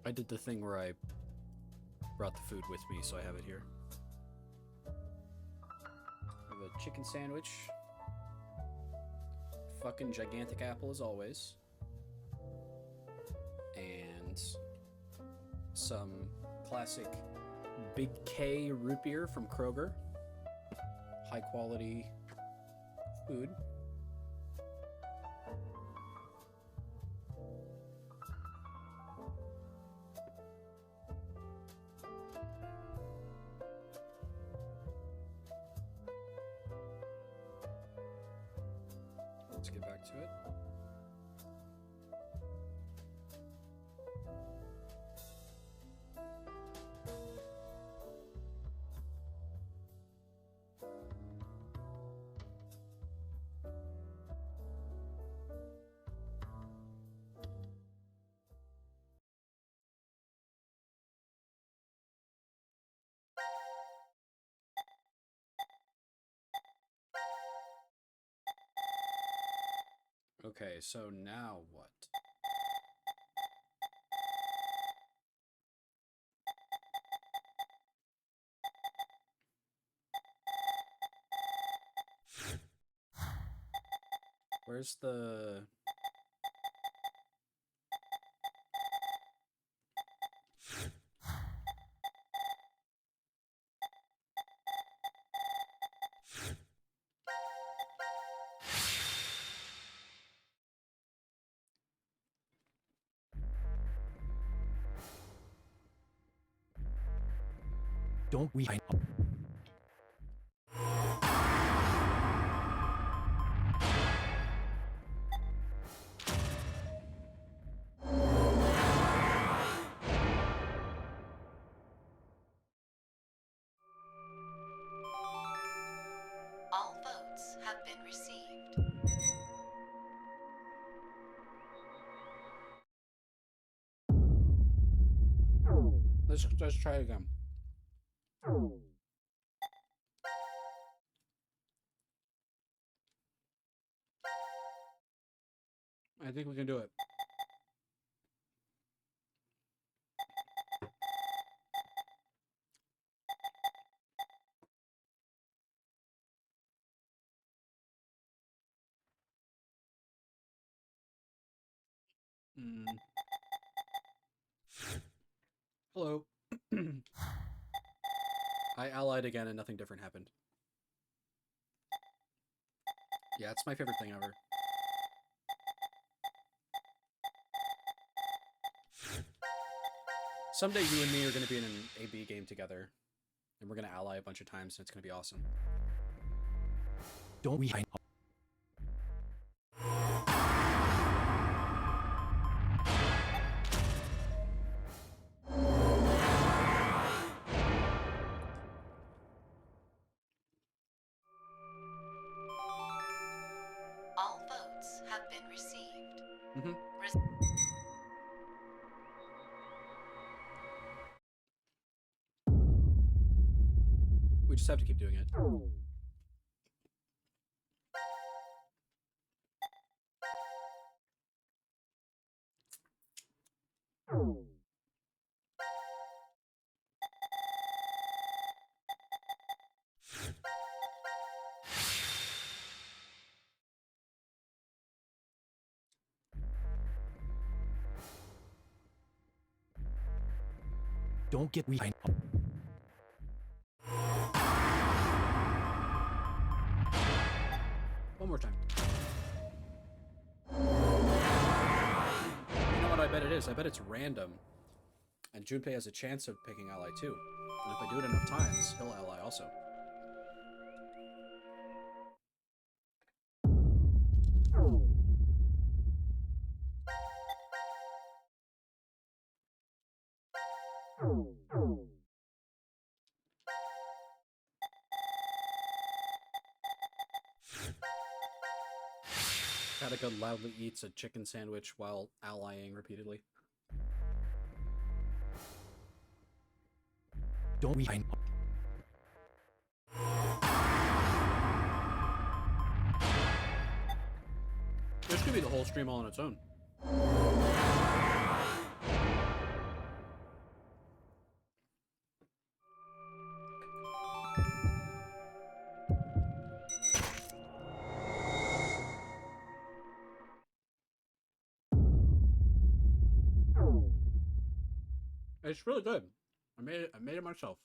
Speaker 1: I did the thing where I brought the food with me, so I have it here. I have a chicken sandwich. Fucking gigantic apple as always. And some classic Big K root beer from Kroger. High quality food. Let's get back to it. Okay, so now what? Where's the...
Speaker 14: Don't we?
Speaker 4: All votes have been received.
Speaker 1: Let's try again. I think we can do it. Hello. I allied again and nothing different happened. Yeah, it's my favorite thing ever. Someday you and me are going to be in an AB game together. And we're going to ally a bunch of times and it's going to be awesome.
Speaker 14: Don't we?
Speaker 4: All votes have been received.
Speaker 1: Mm-hmm. We just have to keep doing it.
Speaker 14: Don't get we.
Speaker 1: One more time. You know what I bet it is? I bet it's random. And Junpei has a chance of picking ally too. And if I do it enough times, he'll ally also. Kataga loudly eats a chicken sandwich while allying repeatedly.
Speaker 14: Don't we?
Speaker 1: This could be the whole stream all on its own. It's really good. I made it myself.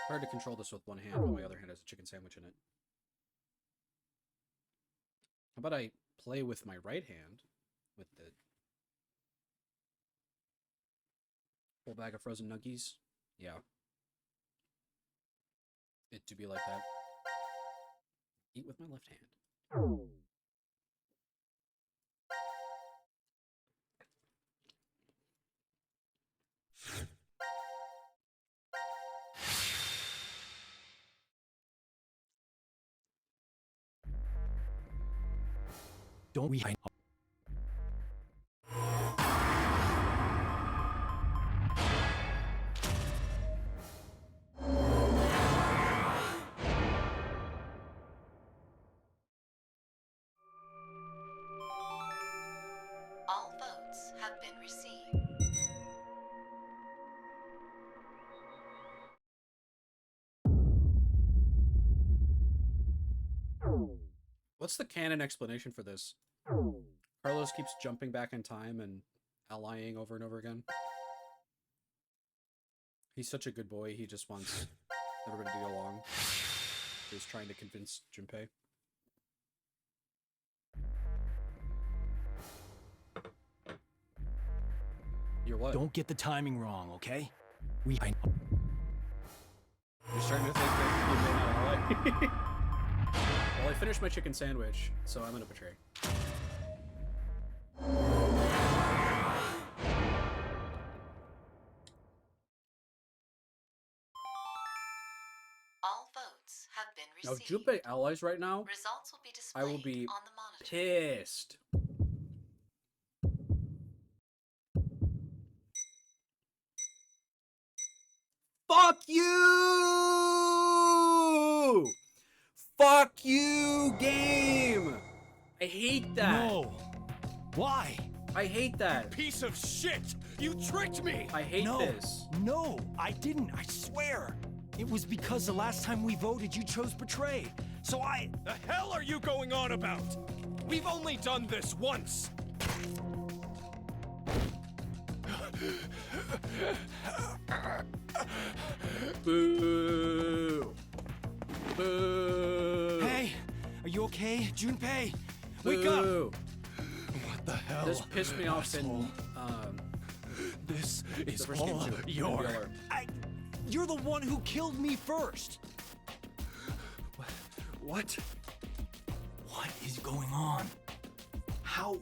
Speaker 1: Hard to control this with one hand while my other hand has a chicken sandwich in it. How about I play with my right hand with the whole bag of frozen nuggies? Yeah. It to be like that. Eat with my left hand.
Speaker 14: Don't we?
Speaker 4: All votes have been received.
Speaker 1: What's the canon explanation for this? Carlos keeps jumping back in time and allying over and over again. He's such a good boy, he just wants everybody to get along. He's trying to convince Junpei. You're what?
Speaker 14: Don't get the timing wrong, okay? We.
Speaker 1: You're starting to think that he may not ally. Well, I finished my chicken sandwich, so I'm gonna betray.
Speaker 4: All votes have been
Speaker 1: Now, if
Speaker 4: received.
Speaker 1: Junpei allies right now,
Speaker 4: Results will be displayed
Speaker 1: I will be
Speaker 4: on the monitor.
Speaker 1: pissed. Fuck you! Fuck you, game! I hate that.
Speaker 14: No. Why?
Speaker 1: I hate that.
Speaker 14: Piece of shit! You tricked me!
Speaker 1: I hate this.
Speaker 14: No, I didn't, I swear. It was because the last time we voted, you chose Betray. So I.
Speaker 17: The hell are you going on about? We've only done this once.
Speaker 1: Boo! Boo!
Speaker 14: Hey, are you okay? Junpei, wake up!
Speaker 1: Boo!
Speaker 14: What the hell?
Speaker 1: This pissed me off in
Speaker 14: This is
Speaker 1: the first game
Speaker 14: all
Speaker 1: too.
Speaker 14: your.
Speaker 1: BLR.
Speaker 14: You're the one who killed me first.
Speaker 11: What?
Speaker 14: What is going on? How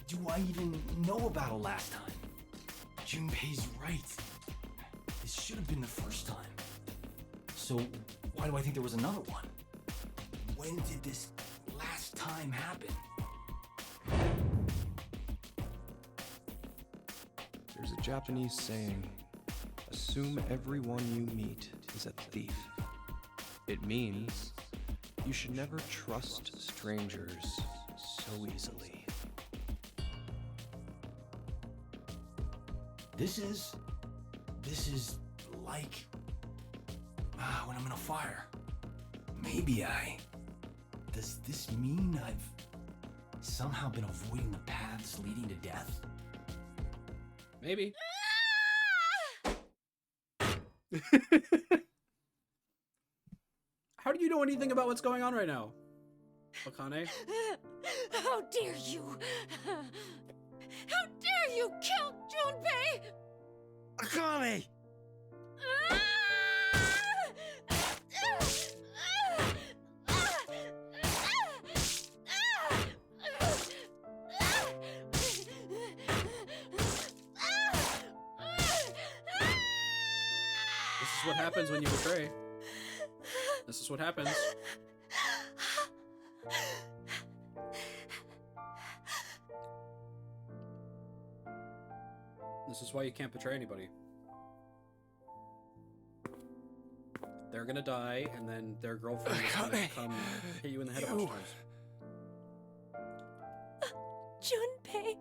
Speaker 14: do I even know about it last time? Junpei's right. This should have been the first time. So why do I think there was another one? When did this last time happen?
Speaker 15: There's a Japanese saying, assume everyone you meet is a thief. It means you should never trust strangers so easily.
Speaker 14: This is like when I'm in a fire. Maybe does this mean I've somehow been avoiding the paths leading to death?
Speaker 1: Maybe. How do you know anything about what's going on right now, Akane?
Speaker 2: How dare you! How dare you kill Junpei!
Speaker 14: Akane!
Speaker 1: This is what happens when you betray. This is what happens. This is why you can't betray anybody. They're gonna die, and then their girlfriend is gonna come hit you in the head a bunch of times.
Speaker 16: Junpei.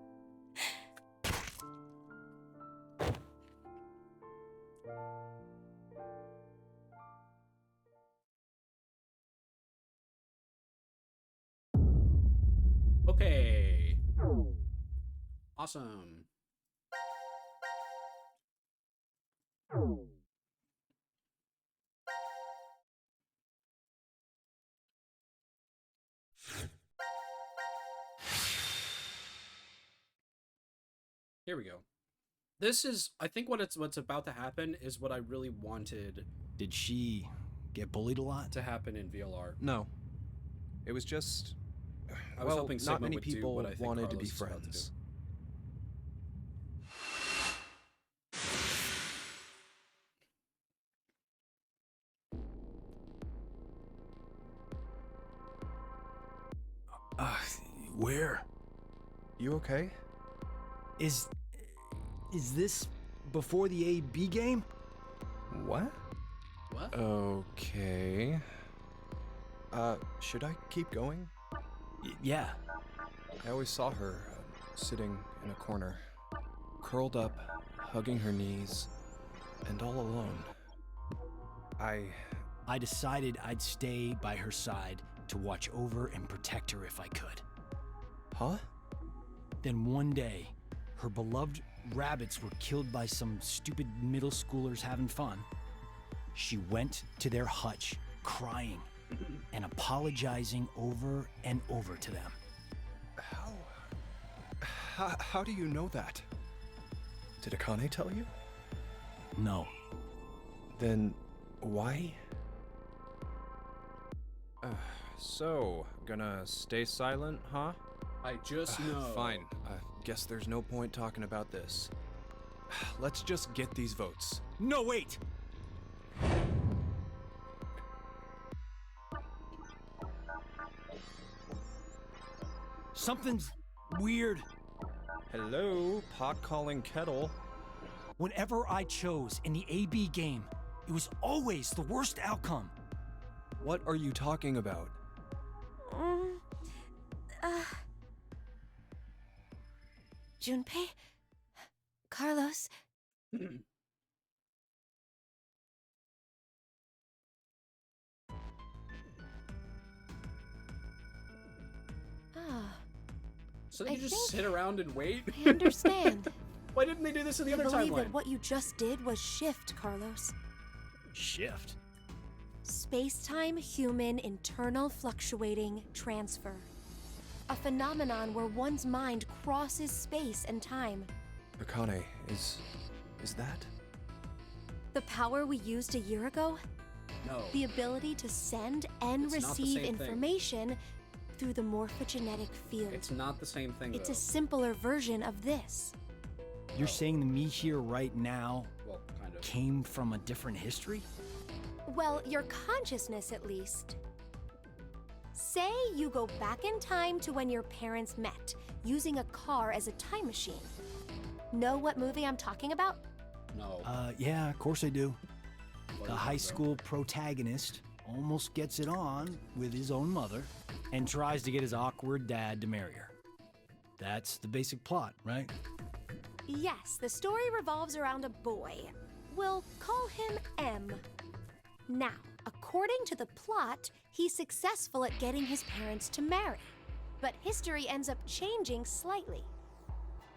Speaker 1: Okay. Awesome. Here we go. This is, I think what's about to happen is what I really wanted.
Speaker 14: Did she get bullied a lot?
Speaker 1: To happen in VLR.
Speaker 15: No. It was just...
Speaker 1: I was
Speaker 15: well,
Speaker 1: hoping Sigma
Speaker 15: not many
Speaker 1: would do
Speaker 15: people
Speaker 1: what I think
Speaker 15: wanted to
Speaker 1: Carlos
Speaker 15: be
Speaker 1: is about to
Speaker 15: friends.
Speaker 14: Where?
Speaker 15: You okay?
Speaker 14: Is this before the AB game?
Speaker 15: What?
Speaker 1: What?
Speaker 15: Okay. Should I keep going?
Speaker 14: Yeah.
Speaker 15: I always saw her sitting in a corner, curled up, hugging her knees, and all alone.
Speaker 14: I decided I'd stay by her side to watch over and protect her if I could.
Speaker 15: Huh?
Speaker 14: Then one day, her beloved rabbits were killed by some stupid middle schoolers having fun. She went to their hutch, crying and apologizing over and over to them.
Speaker 15: How do you know that? Did Akane tell you?
Speaker 14: No.
Speaker 15: Then why? So, gonna stay silent, huh?
Speaker 1: I just know.
Speaker 15: Fine. Guess there's no point talking about this. Let's just get these votes.
Speaker 14: No, wait! Something's weird.
Speaker 15: Hello, pot calling kettle.
Speaker 14: Whenever I chose in the AB game, it was always the worst outcome.
Speaker 15: What are you talking about?
Speaker 16: Junpei? Carlos?
Speaker 1: So you
Speaker 16: I
Speaker 1: just
Speaker 16: think
Speaker 1: sit around and wait?
Speaker 16: I understand.
Speaker 1: Why didn't they do this in the
Speaker 16: I
Speaker 1: other
Speaker 16: believe
Speaker 1: timeline?
Speaker 16: that what you just did was shift, Carlos.
Speaker 14: Shift?
Speaker 16: Space-time human internal fluctuating transfer. A phenomenon where one's mind crosses space and time.
Speaker 15: Akane, is that?
Speaker 16: The power we used a year ago?
Speaker 1: No.
Speaker 16: The ability to send and
Speaker 1: It's not the
Speaker 16: receive
Speaker 1: same thing.
Speaker 16: information through the morphogenetic field.
Speaker 1: It's not the same thing,
Speaker 16: It's
Speaker 1: though.
Speaker 16: a simpler version of this.
Speaker 14: You're saying the me here right now
Speaker 1: Well, kind of.
Speaker 14: came from a different history?
Speaker 16: Well, your consciousness at least. Say you go back in time to when your parents met, using a car as a time machine. Know what movie I'm talking about?
Speaker 1: No.
Speaker 14: Yeah, of course I do.
Speaker 1: What
Speaker 14: The
Speaker 1: is
Speaker 14: high
Speaker 1: it,
Speaker 14: school protagonist almost gets it on with his own mother and tries to get his awkward dad to marry her. That's the basic plot, right?
Speaker 16: Yes, the story revolves around a boy. We'll call him M. Now, according to the plot, he's successful at getting his parents to marry. But history ends up changing slightly.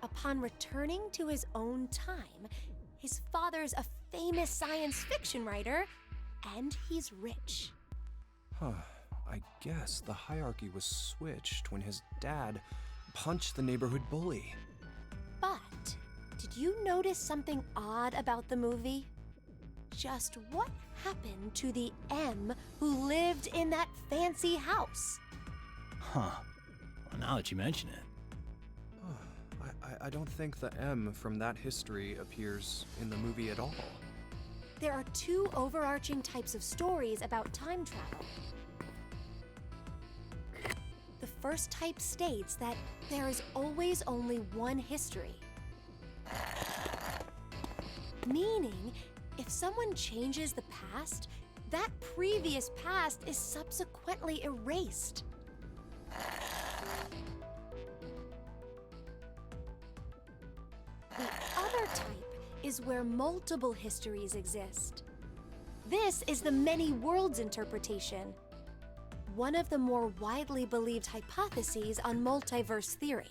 Speaker 16: Upon returning to his own time, his father's a famous science fiction writer, and he's rich.
Speaker 15: Huh. I guess the hierarchy was switched when his dad punched the neighborhood bully.
Speaker 16: But did you notice something odd about the movie? Just what happened to the M who lived in that fancy house?
Speaker 14: Huh. Well, now that you mention it.
Speaker 15: I don't think the M from that history appears in the movie at all.
Speaker 16: There are two overarching types of stories about time travel. The first type states that there is always only one history. Meaning, if someone changes the past, that previous past is subsequently erased. The other type is where multiple histories exist. This is the many worlds interpretation, one of the more widely believed hypotheses on multiverse theory.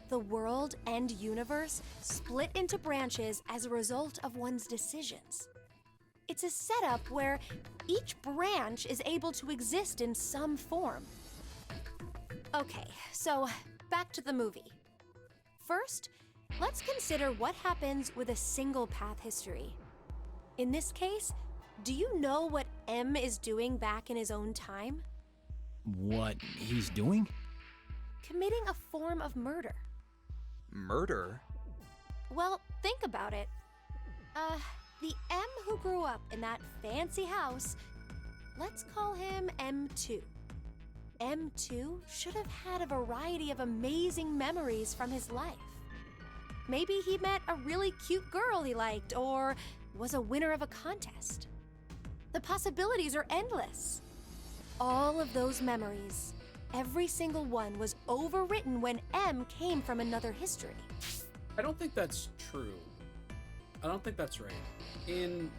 Speaker 16: The world and universe split into branches as a result of one's decisions. It's a setup where each branch is able to exist in some form. Okay, so back to the movie. First, let's consider what happens with a single path history. In this case, do you know what M is doing back in his own time?
Speaker 14: What he's doing?
Speaker 16: Committing a form of murder.
Speaker 15: Murder?
Speaker 16: Well, think about it. The M who grew up in that fancy house, let's call him M2. M2 should have had a variety of amazing memories from his life. Maybe he met a really cute girl he liked, or was a winner of a contest. The possibilities are endless. All of those memories, every single one was overwritten when M came from another history.
Speaker 1: I don't think that's true. I don't think that's right. In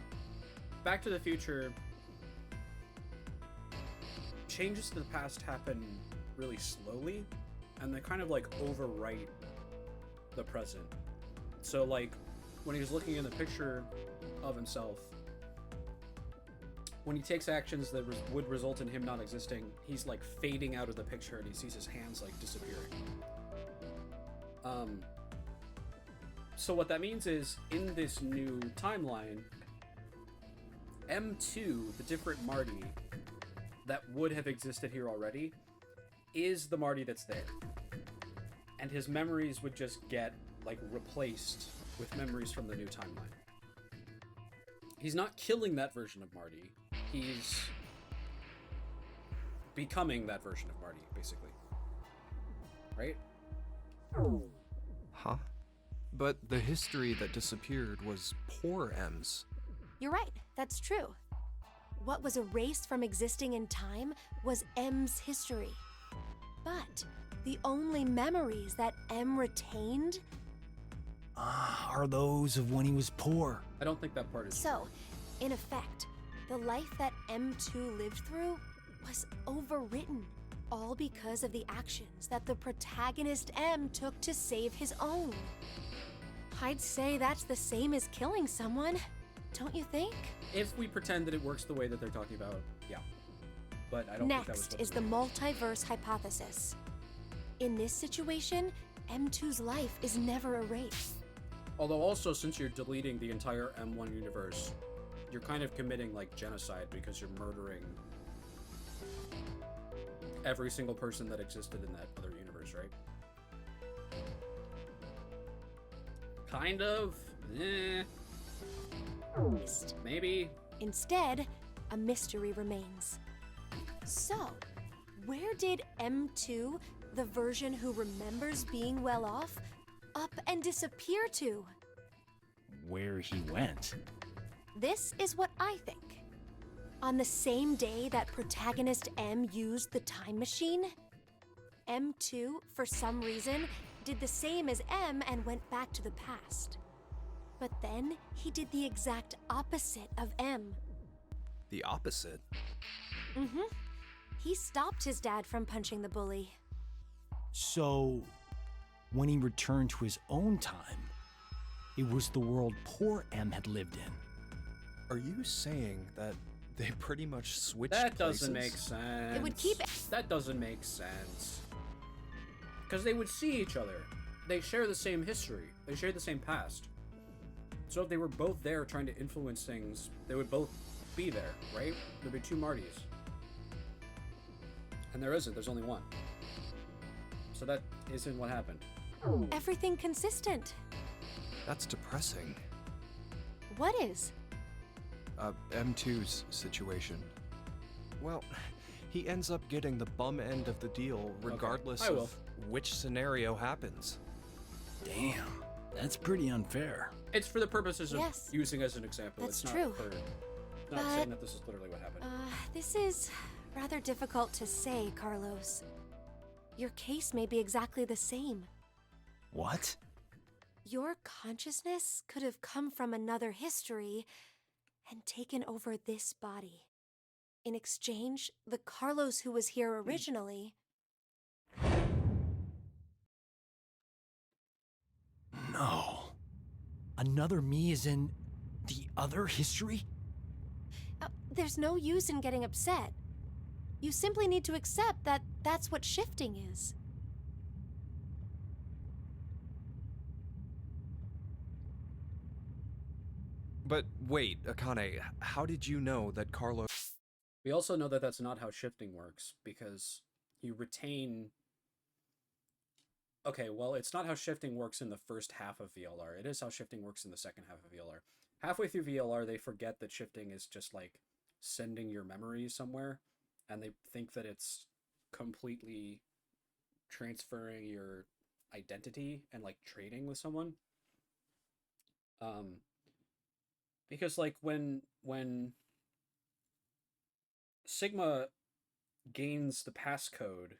Speaker 1: Back to the Future, changes to the past happen really slowly, and they kind of like overwrite the present. So like, when he was looking in the picture of himself, when he takes actions that would result in him not existing, he's like fading out of the picture and he sees his hands like disappearing. So what that means is, in this new timeline, M2, the different Marty that would have existed here already, is the Marty that's there. And his memories would just get like replaced with memories from the new timeline. He's not killing that version of Marty. He's becoming that version of Marty, basically. Right?
Speaker 15: Huh? But the history that disappeared was poor M's.
Speaker 16: You're right, that's true. What was erased from existing in time was M's history. But the only memories that M retained
Speaker 14: Are those of when he was poor.
Speaker 1: I don't think that part is
Speaker 16: So, in effect, the life that M2 lived through was overwritten, all because of the actions that the protagonist M took to save his own. I'd say that's the same as killing someone, don't you think?
Speaker 1: If we pretend that it works the way that they're talking about, yeah. But I don't think that was
Speaker 16: Next is the multiverse hypothesis. In this situation, M2's life is never erased.
Speaker 1: Although also, since you're deleting the entire M1 universe, you're kind of committing like genocide because you're murdering every single person that existed in that other universe, right? Kind of. Maybe.
Speaker 16: Instead, a mystery remains. So, where did M2, the version who remembers being well off, up and disappear to?
Speaker 14: Where he went.
Speaker 16: This is what I think. On the same day that protagonist M used the time machine, M2, for some reason, did the same as M and went back to the past. But then he did the exact opposite of M.
Speaker 15: The opposite?
Speaker 16: Mm-hmm. He stopped his dad from punching the bully.
Speaker 14: So, when he returned to his own time, it was the world poor M had lived in.
Speaker 15: Are you saying that they pretty much switched
Speaker 1: That
Speaker 15: places?
Speaker 1: doesn't make sense.
Speaker 16: It would keep it.
Speaker 1: That doesn't make sense. Because they would see each other. They share the same history. They share the same past. So if they were both there trying to influence things, they would both be there, right? There'd be two Martys. And there isn't. There's only one. So that isn't what happened.
Speaker 16: Everything consistent.
Speaker 15: That's depressing.
Speaker 16: What is?
Speaker 15: M2's situation. Well, he ends up getting the bum end of the deal regardless of which scenario happens.
Speaker 14: Damn, that's pretty unfair.
Speaker 1: It's for the purposes of
Speaker 9: Yes.
Speaker 1: using as an example.
Speaker 9: That's
Speaker 1: it's
Speaker 9: true.
Speaker 1: not for not
Speaker 9: But,
Speaker 1: saying that this is literally what happened.
Speaker 9: This is rather difficult to say, Carlos. Your case may be exactly the same.
Speaker 14: What?
Speaker 9: Your consciousness could have come from another history and taken over this body. In exchange, the Carlos who was here originally.
Speaker 14: No. Another me is in the other history?
Speaker 9: There's no use in getting upset. You simply need to accept that that's what shifting is.
Speaker 15: But wait, Akane, how did you know that Carlos...
Speaker 1: We also know that that's not how shifting works, because you retain... Okay, well, it's not how shifting works in the first half of VLR. It is how shifting works in the second half of VLR. Halfway through VLR, they forget that shifting is just, like, sending your memory somewhere, and they think that it's completely transferring your identity and, like, trading with someone. Because, like, when Sigma gains the passcode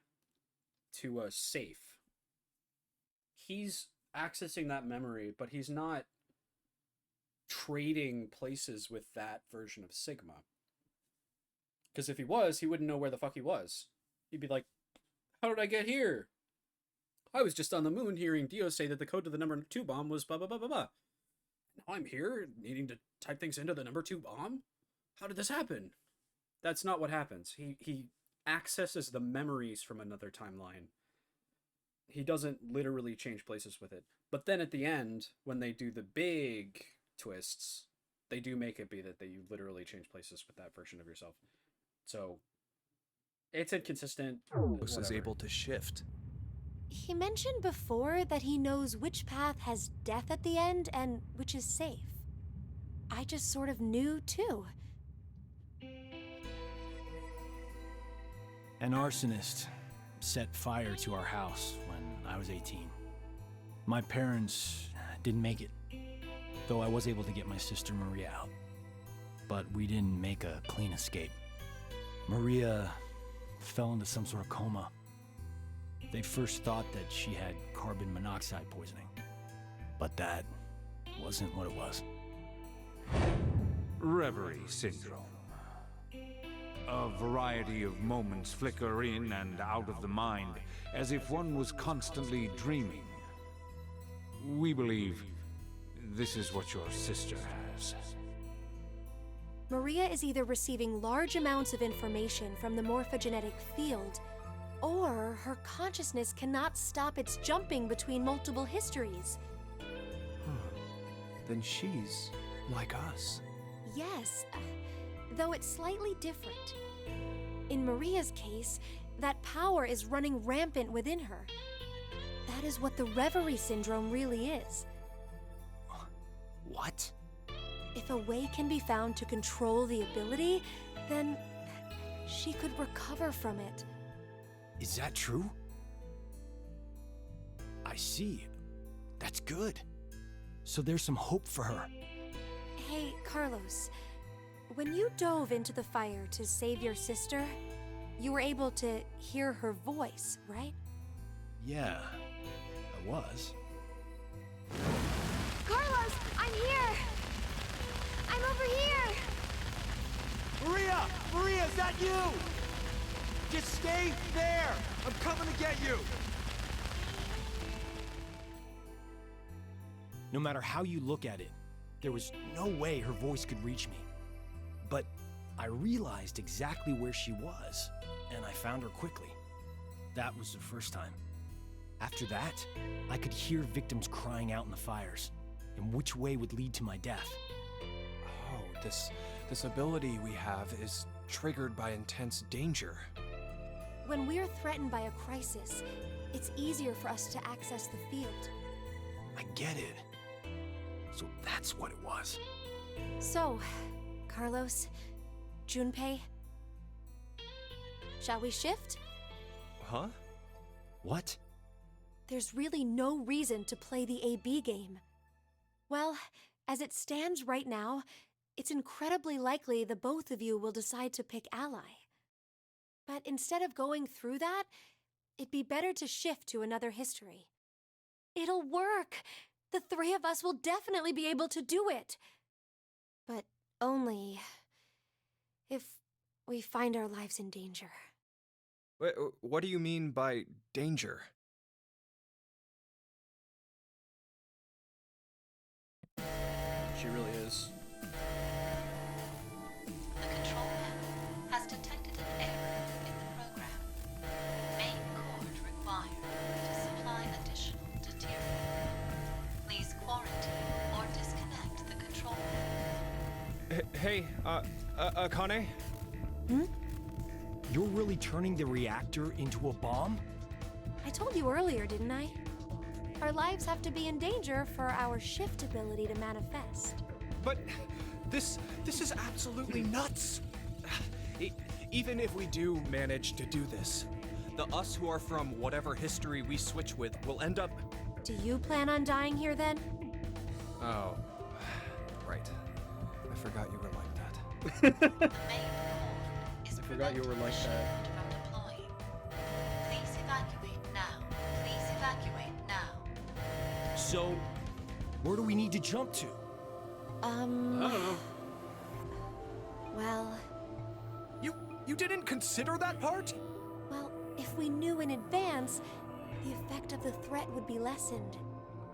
Speaker 1: to a safe, he's accessing that memory, but he's not trading places with that version of Sigma. Because if he was, he wouldn't know where the fuck he was. He'd be like, how did I get here? I was just on the moon hearing Dio say that the code to the number 2 bomb was blah blah blah blah blah. Now I'm here needing to type things into the number 2 bomb? How did this happen? That's not what happens. He accesses the memories from another timeline. He doesn't literally change places with it. But then at the end, when they do the big twists, they do make it be that you literally change places with that version of yourself. So it's inconsistent.
Speaker 15: Carlos is able to shift?
Speaker 9: He mentioned before that he knows which path has death at the end and which is safe. I just sort of knew too.
Speaker 14: An arsonist set fire to our house when I was 18. My parents didn't make it, though I was able to get my sister Maria out. But we didn't make a clean escape. Maria fell into some sort of coma. They first thought that she had carbon monoxide poisoning, but that wasn't what it was.
Speaker 18: Reverie syndrome. A variety of moments flicker in and out of the mind, as if one was constantly dreaming. We believe this is what your sister has.
Speaker 9: Maria is either receiving large amounts of information from the morphogenetic field, or her consciousness cannot stop its jumping between multiple histories.
Speaker 15: Then she's like us.
Speaker 9: Yes, though it's slightly different. In Maria's case, that power is running rampant within her. That is what the Reverie syndrome really is.
Speaker 14: What?
Speaker 9: If a way can be found to control the ability, then she could recover from it.
Speaker 14: Is that true? I see. That's good. So there's some hope for her.
Speaker 9: Hey, Carlos. When you dove into the fire to save your sister, you were able to hear her voice, right?
Speaker 14: Yeah, I was.
Speaker 9: Carlos, I'm here! I'm over here!
Speaker 17: Maria! Maria, is that you? Just stay there! I'm coming to get you!
Speaker 14: No matter how you look at it, there was no way her voice could reach me. But I realized exactly where she was, and I found her quickly. That was the first time. After that, I could hear victims crying out in the fires, and which way would lead to my death.
Speaker 15: Oh, this ability we have is triggered by intense danger.
Speaker 9: When we're threatened by a crisis, it's easier for us to access the field.
Speaker 14: I get it. So that's what it was.
Speaker 9: So, Carlos, Junpei, shall we shift?
Speaker 15: Huh?
Speaker 14: What?
Speaker 9: There's really no reason to play the AB game.
Speaker 16: Well, as it stands right now, it's incredibly likely the both of you will decide to pick ally. But instead of going through that, it'd be better to shift to another history. It'll work! The three of us will definitely be able to do it! But only if we find our lives in danger.
Speaker 15: Wait, what do you mean by danger?
Speaker 1: She really is.
Speaker 4: The control panel has detected an error in the program. Main cord required to supply additional deuterium. Please quarantine or disconnect the control panel.
Speaker 3: Hey, Akane?
Speaker 14: You're really turning the reactor into a bomb?
Speaker 16: I told you earlier, didn't I? Our lives have to be in danger for our shift ability to manifest.
Speaker 3: But this is absolutely nuts. Even if we do manage to do this, the us who are from whatever history we switch with will end up...
Speaker 16: Do you plan on dying here then?
Speaker 15: Oh, right. I forgot you were like that.
Speaker 1: I forgot you were like that.
Speaker 4: Please evacuate now. Please evacuate now.
Speaker 14: So, where do we need to jump to?
Speaker 1: I don't know.
Speaker 16: Well...
Speaker 3: You didn't consider that part?
Speaker 16: Well, if we knew in advance, the effect of the threat would be lessened.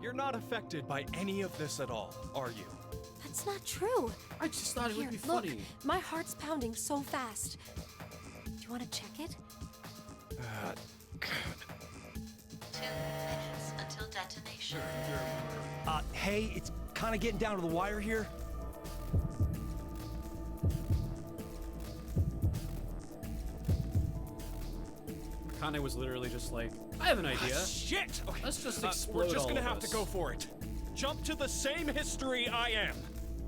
Speaker 3: You're not affected by any of this at all, are you?
Speaker 16: That's not true.
Speaker 1: I just thought it would be
Speaker 16: Look,
Speaker 1: funny.
Speaker 16: my heart's pounding so fast. Do you want to check it?
Speaker 4: 2 minutes until detonation.
Speaker 14: Hey, it's kind of getting down to the wire here.
Speaker 1: Kane was literally just like, I have an idea.
Speaker 3: Shit! Okay.
Speaker 1: Let's just explode
Speaker 3: We're just gonna
Speaker 1: all of
Speaker 3: have
Speaker 1: us.
Speaker 3: to go for it. Jump to the same history I am.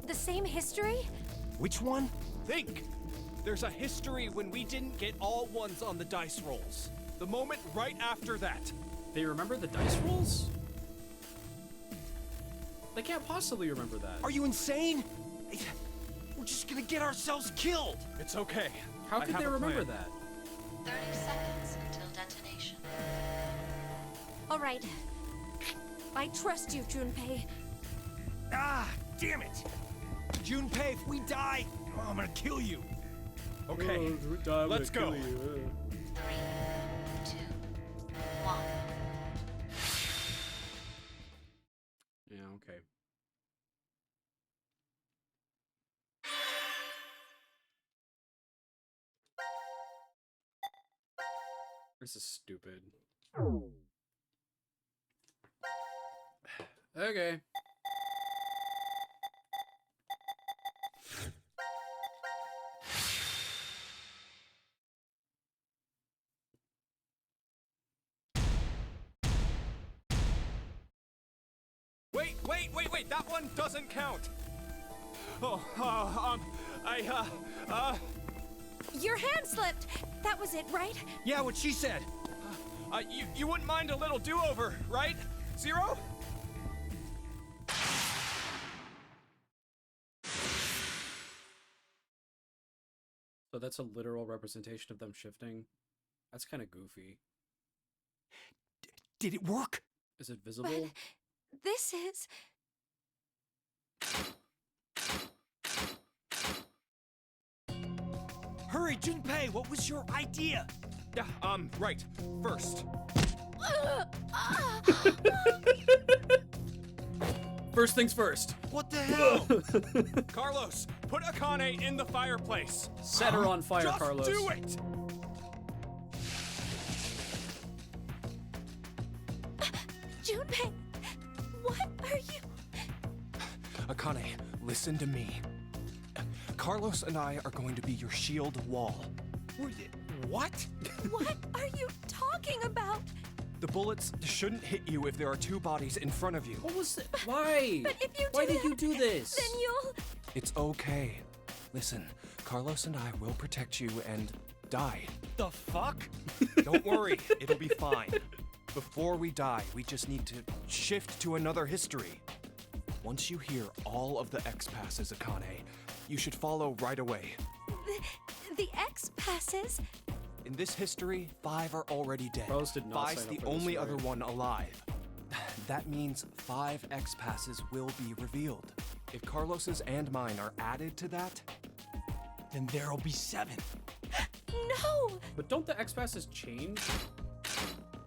Speaker 16: The same history?
Speaker 14: Which one?
Speaker 3: Think! There's a history when we didn't get all ones on the dice rolls. The moment right after that.
Speaker 1: They remember the dice rolls? They can't possibly remember that.
Speaker 14: Are you insane? We're just gonna get ourselves killed.
Speaker 3: It's okay.
Speaker 1: How
Speaker 3: I
Speaker 1: could
Speaker 3: have
Speaker 1: they
Speaker 3: a
Speaker 1: remember
Speaker 3: plan.
Speaker 1: that?
Speaker 4: 30 seconds until detonation.
Speaker 16: All right. I trust you, Junpei.
Speaker 14: Ah, damn it! Junpei, if we die, I'm gonna kill you.
Speaker 3: Okay, let's go.
Speaker 4: 3, 2, 1.
Speaker 1: Yeah, okay. This is stupid. Okay.
Speaker 3: Wait, that one doesn't count.
Speaker 16: Your hand slipped. That was it, right?
Speaker 3: Yeah, what she said. You wouldn't mind a little do-over, right? Zero?
Speaker 1: So that's a literal representation of them shifting? That's kind of goofy.
Speaker 14: Did it work?
Speaker 1: Is it visible?
Speaker 16: But this is...
Speaker 14: Hurry, Junpei, what was your idea?
Speaker 3: Yeah, right. First.
Speaker 1: First things first.
Speaker 14: What the hell?
Speaker 3: Carlos, put Akane in the fireplace.
Speaker 1: Set her on fire,
Speaker 3: Just
Speaker 1: Carlos.
Speaker 3: do it!
Speaker 16: Junpei, what are you...
Speaker 3: Akane, listen to me. Carlos and I are going to be your shield wall. What?
Speaker 16: What are you talking about?
Speaker 3: The bullets shouldn't hit you if there are two bodies in front of you.
Speaker 1: What was it? Why?
Speaker 16: But if you do
Speaker 1: Why did
Speaker 16: that,
Speaker 1: you do this?
Speaker 16: Then you'll...
Speaker 3: It's okay. Listen, Carlos and I will protect you and die.
Speaker 14: The fuck?
Speaker 3: Don't worry, it'll be fine. Before we die, we just need to shift to another history.
Speaker 15: Once you hear all of the X passes, Akane, you should follow right away.
Speaker 16: The X passes?
Speaker 15: In this history, 5 are already dead.
Speaker 1: Carlos did not
Speaker 15: 5's
Speaker 1: sign
Speaker 15: the
Speaker 1: up for this,
Speaker 15: only
Speaker 1: right?
Speaker 15: other one alive. That means 5 X passes will be revealed. If Carlos's and mine are added to that,
Speaker 14: Then there'll be 7.
Speaker 16: No!
Speaker 1: But don't the X passes change?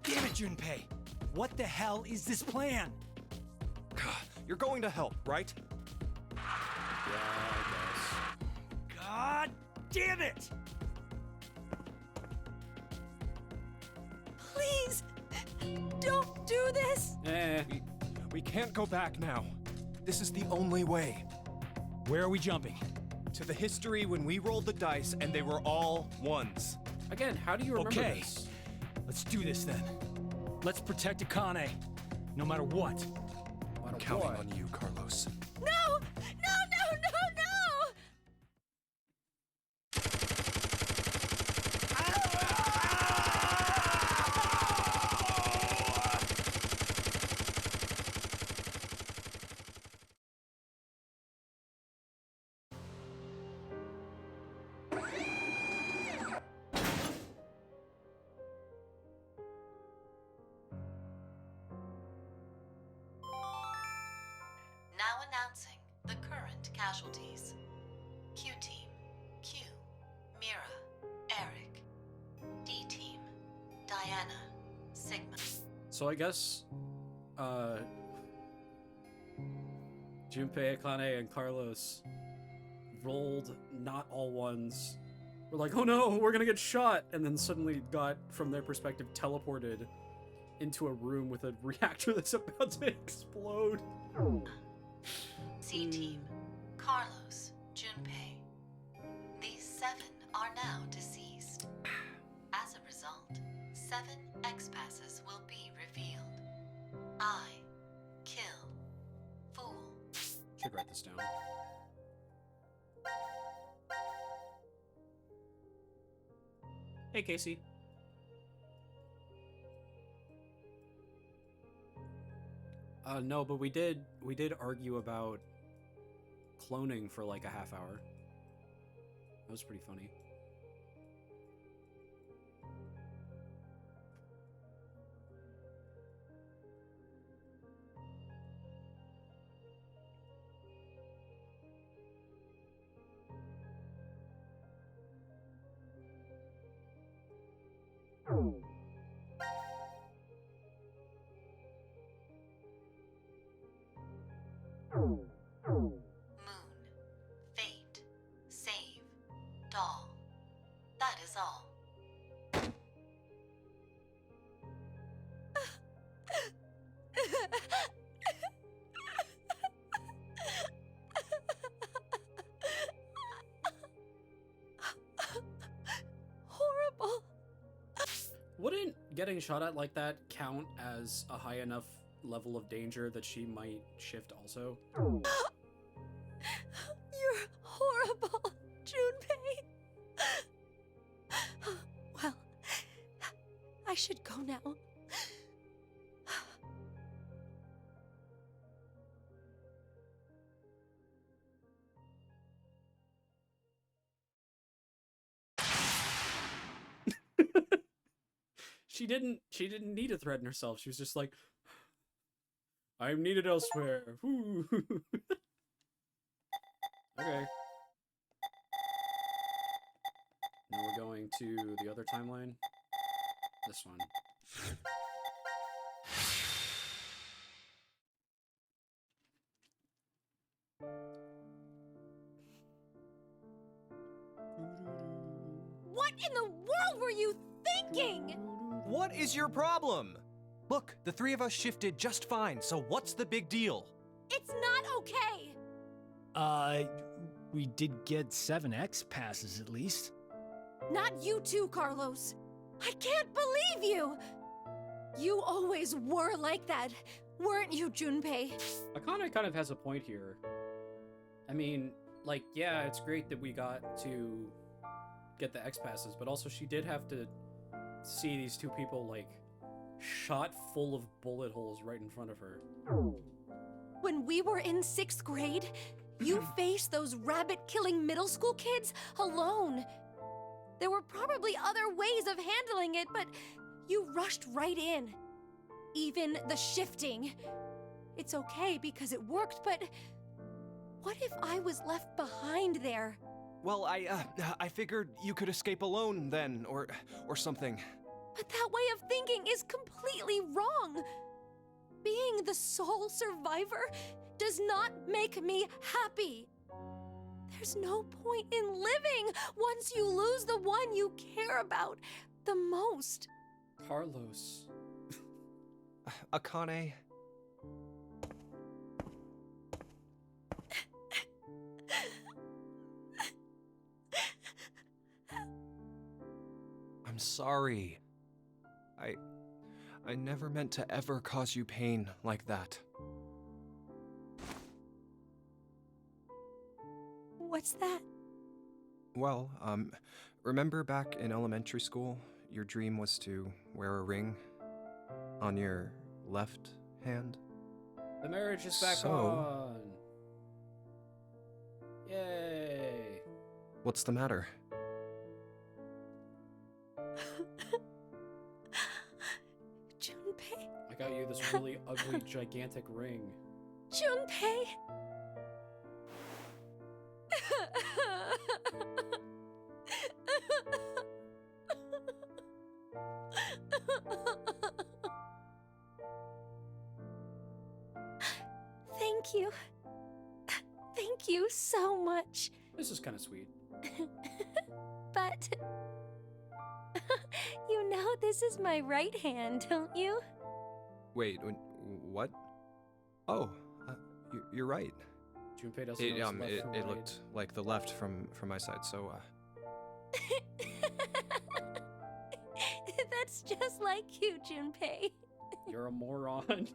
Speaker 14: Damn it, Junpei! What the hell is this plan?
Speaker 15: you're going to help, right?
Speaker 1: Yeah, I
Speaker 14: God damn it!
Speaker 16: Please! Don't do this!
Speaker 1: guess. Eh.
Speaker 15: We can't go back now. This is the only way.
Speaker 14: Where are we jumping?
Speaker 15: To the history when we rolled the dice and they were all ones.
Speaker 1: Again, how do you remember
Speaker 14: Okay.
Speaker 1: this?
Speaker 14: Let's do this then. Let's protect Akane, no matter what.
Speaker 15: I'm counting on you, Carlos.
Speaker 16: No! No, no, no, no!
Speaker 4: Now announcing the current casualties. Q Team, Q, Mira, Eric. D Team, Diana, Sigma.
Speaker 1: So I guess, Junpei, Akane, and Carlos rolled not all ones. We're like, oh no, we're gonna get shot, and then suddenly got, from their perspective, teleported into a room with a reactor that's about to explode.
Speaker 4: C Team, Carlos, Junpei. These 7 are now deceased. As a result, 7 X passes will be revealed. I kill fool.
Speaker 1: Should write this down. Hey, Casey. No, but we did argue about cloning for like a half hour. That was pretty funny.
Speaker 4: Moon, fate, save, doll. That is all.
Speaker 16: Horrible.
Speaker 1: Wouldn't getting shot at like that count as a high enough level of danger that she might shift also?
Speaker 16: You're horrible, Junpei. Well, I should go now.
Speaker 1: She didn't need to threaten herself. She was just like, I'm needed elsewhere. Woo. Okay. Now we're going to the other timeline. This one.
Speaker 16: What in the world were you thinking?
Speaker 3: What is your problem? Look, the 3 of us shifted just fine, so what's the big deal?
Speaker 16: It's not okay.
Speaker 14: We did get 7 X passes at least.
Speaker 16: Not you too, Carlos. I can't believe you. You always were like that, weren't you, Junpei?
Speaker 1: Akane kind of has a point here. I mean, like, yeah, it's great that we got to get the X passes, but also she did have to see these 2 people, like, shot full of bullet holes right in front of her.
Speaker 16: when we were in 6th grade, you faced those rabbit-killing middle school kids alone. There were probably other ways of handling it, but you rushed right in. Even the shifting. It's okay because it worked, but what if I was left behind there?
Speaker 15: Well, I figured you could escape alone then, or something.
Speaker 16: But that way of thinking is completely wrong. Being the sole survivor does not make me happy. There's no point in living once you lose the one you care about the most.
Speaker 1: Carlos.
Speaker 15: Akane. I'm sorry. I never meant to ever cause you pain like that.
Speaker 16: What's that?
Speaker 15: Well, remember back in elementary school, your dream was to wear a ring on your left hand?
Speaker 1: The marriage is back on. Yay.
Speaker 15: What's the matter?
Speaker 16: Junpei.
Speaker 1: I got you this really ugly, gigantic ring.
Speaker 16: Junpei. Thank you. Thank you so much.
Speaker 1: This is kind of sweet.
Speaker 16: But you know this is my right hand, don't you?
Speaker 15: Wait, what? Oh, you're right.
Speaker 1: Junpei doesn't know his left from
Speaker 15: It
Speaker 1: right.
Speaker 15: looked like the left from my side, so
Speaker 16: That's just like you, Junpei.
Speaker 1: You're a moron.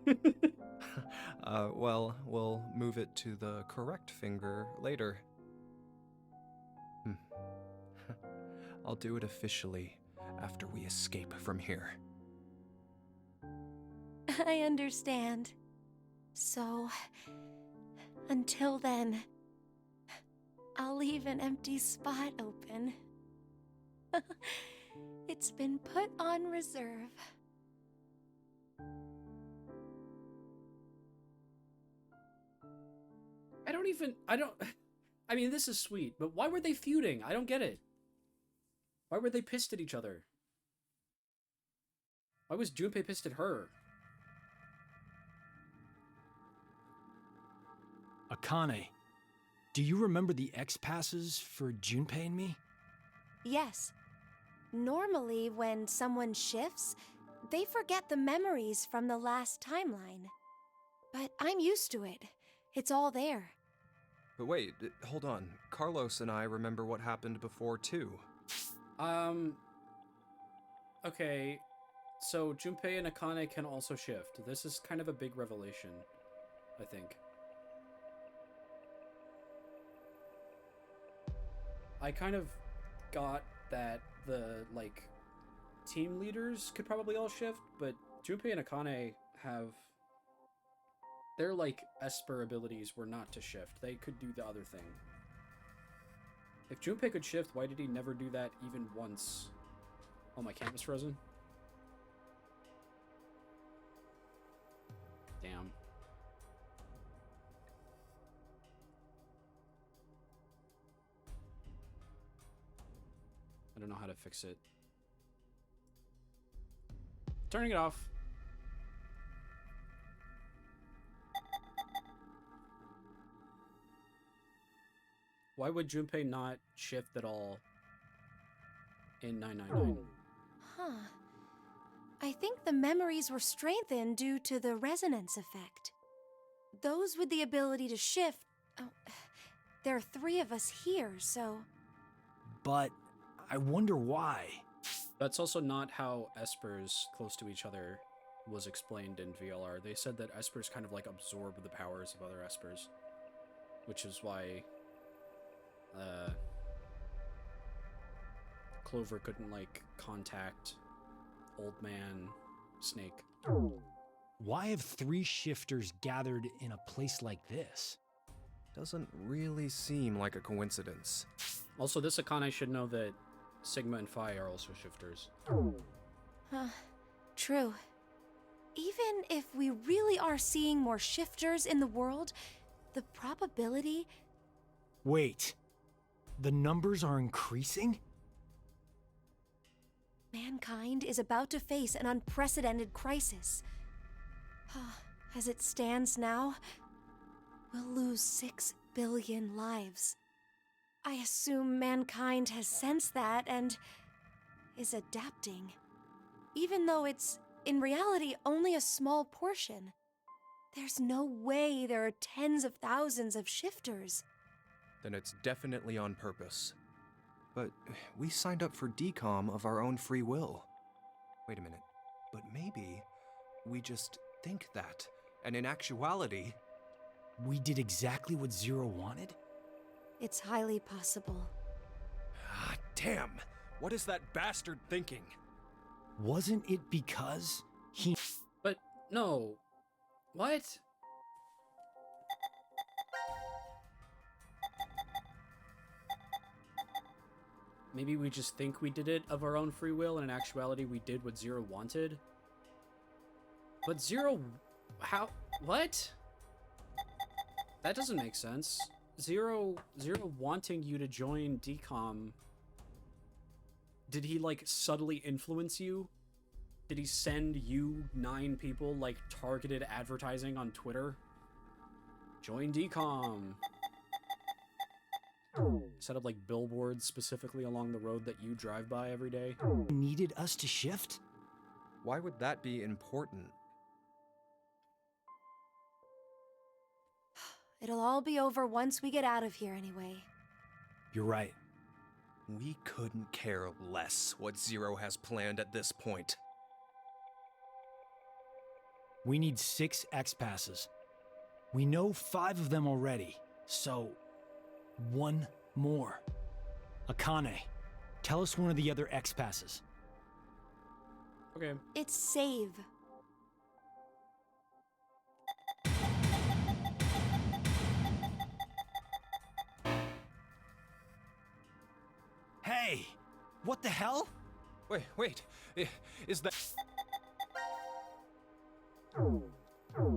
Speaker 15: well, we'll move it to the correct finger later. I'll do it officially after we escape from here.
Speaker 16: I understand. So, until then, I'll leave an empty spot open. It's been put on reserve.
Speaker 1: I mean, this is sweet, but why were they feuding? I don't get it. Why were they pissed at each other? Why was Junpei pissed at her?
Speaker 14: Akane, do you remember the X passes for Junpei and me?
Speaker 16: Yes. Normally, when someone shifts, they forget the memories from the last timeline. But I'm used to it. It's all there.
Speaker 15: But wait, hold on. Carlos and I remember what happened before, too.
Speaker 1: Okay, so Junpei and Akane can also shift. This is kind of a big revelation, I think. I kind of got that the, like, team leaders could probably all shift, but Junpei and Akane have... Their, like, Esper abilities were not to shift. They could do the other thing. If Junpei could shift, why did he never do that even once? Oh, my camera's frozen? Damn. I don't know how to fix it. Turning it off. Why would Junpei not shift at all in 999?
Speaker 16: Huh. I think the memories were strengthened due to the resonance effect. Those with the ability to shift... Oh, there are 3 of us here, so...
Speaker 14: But I wonder why.
Speaker 1: That's also not how Espers close to each other was explained in VLR. They said that Espers kind of like absorb the powers of other Espers, which is why Clover couldn't like contact Old Man Snake.
Speaker 14: Why have 3 shifters gathered in a place like this?
Speaker 15: Doesn't really seem like a coincidence.
Speaker 1: Also, this Akane should know that Sigma and Phi are also shifters.
Speaker 16: True. Even if we really are seeing more shifters in the world, the probability...
Speaker 14: Wait. The numbers are increasing?
Speaker 16: Mankind is about to face an unprecedented crisis. As it stands now, we'll lose 6 billion lives. I assume mankind has sensed that and is adapting. Even though it's, in reality, only a small portion. There's no way there are tens of thousands of shifters.
Speaker 15: Then it's definitely on purpose. But we signed up for decom of our own free will. Wait a minute. But maybe we just think that, and in actuality...
Speaker 14: We did exactly what Zero wanted?
Speaker 16: It's highly possible.
Speaker 15: Ah, damn! What is that bastard thinking?
Speaker 14: Wasn't it because he...
Speaker 1: But, no. What? Maybe we just think we did it of our own free will, and in actuality we did what Zero wanted? But Zero... How... What? That doesn't make sense. Zero wanting you to join decom... Did he, like, subtly influence you? Did he send you 9 people, like, targeted advertising on Twitter? Join decom. Set up, like, billboards specifically along the road that you drive by every day.
Speaker 14: Needed us to shift?
Speaker 15: Why would that be important?
Speaker 16: It'll all be over once we get out of here anyway.
Speaker 14: You're right.
Speaker 15: We couldn't care less what Zero has planned at this point.
Speaker 14: We need 6 X-passes. We know 5 of them already, so 1 more. Akane, tell us one of the other X-passes.
Speaker 1: Okay.
Speaker 16: It's save.
Speaker 14: Hey! What the hell?
Speaker 15: Wait. Is that...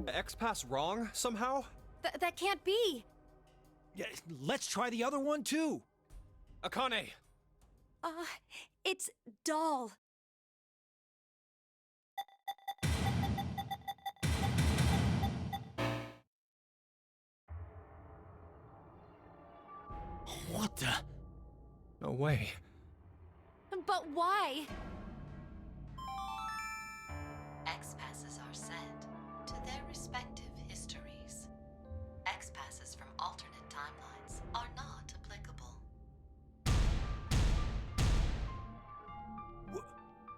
Speaker 15: X-Pass wrong, somehow?
Speaker 16: That can't be!
Speaker 14: Yeah, let's try the other one, too!
Speaker 15: Akane!
Speaker 16: It's doll.
Speaker 14: What the...
Speaker 15: No way.
Speaker 16: But why?
Speaker 4: X-passes are sent to their respective histories. X-passes from alternate timelines are not applicable.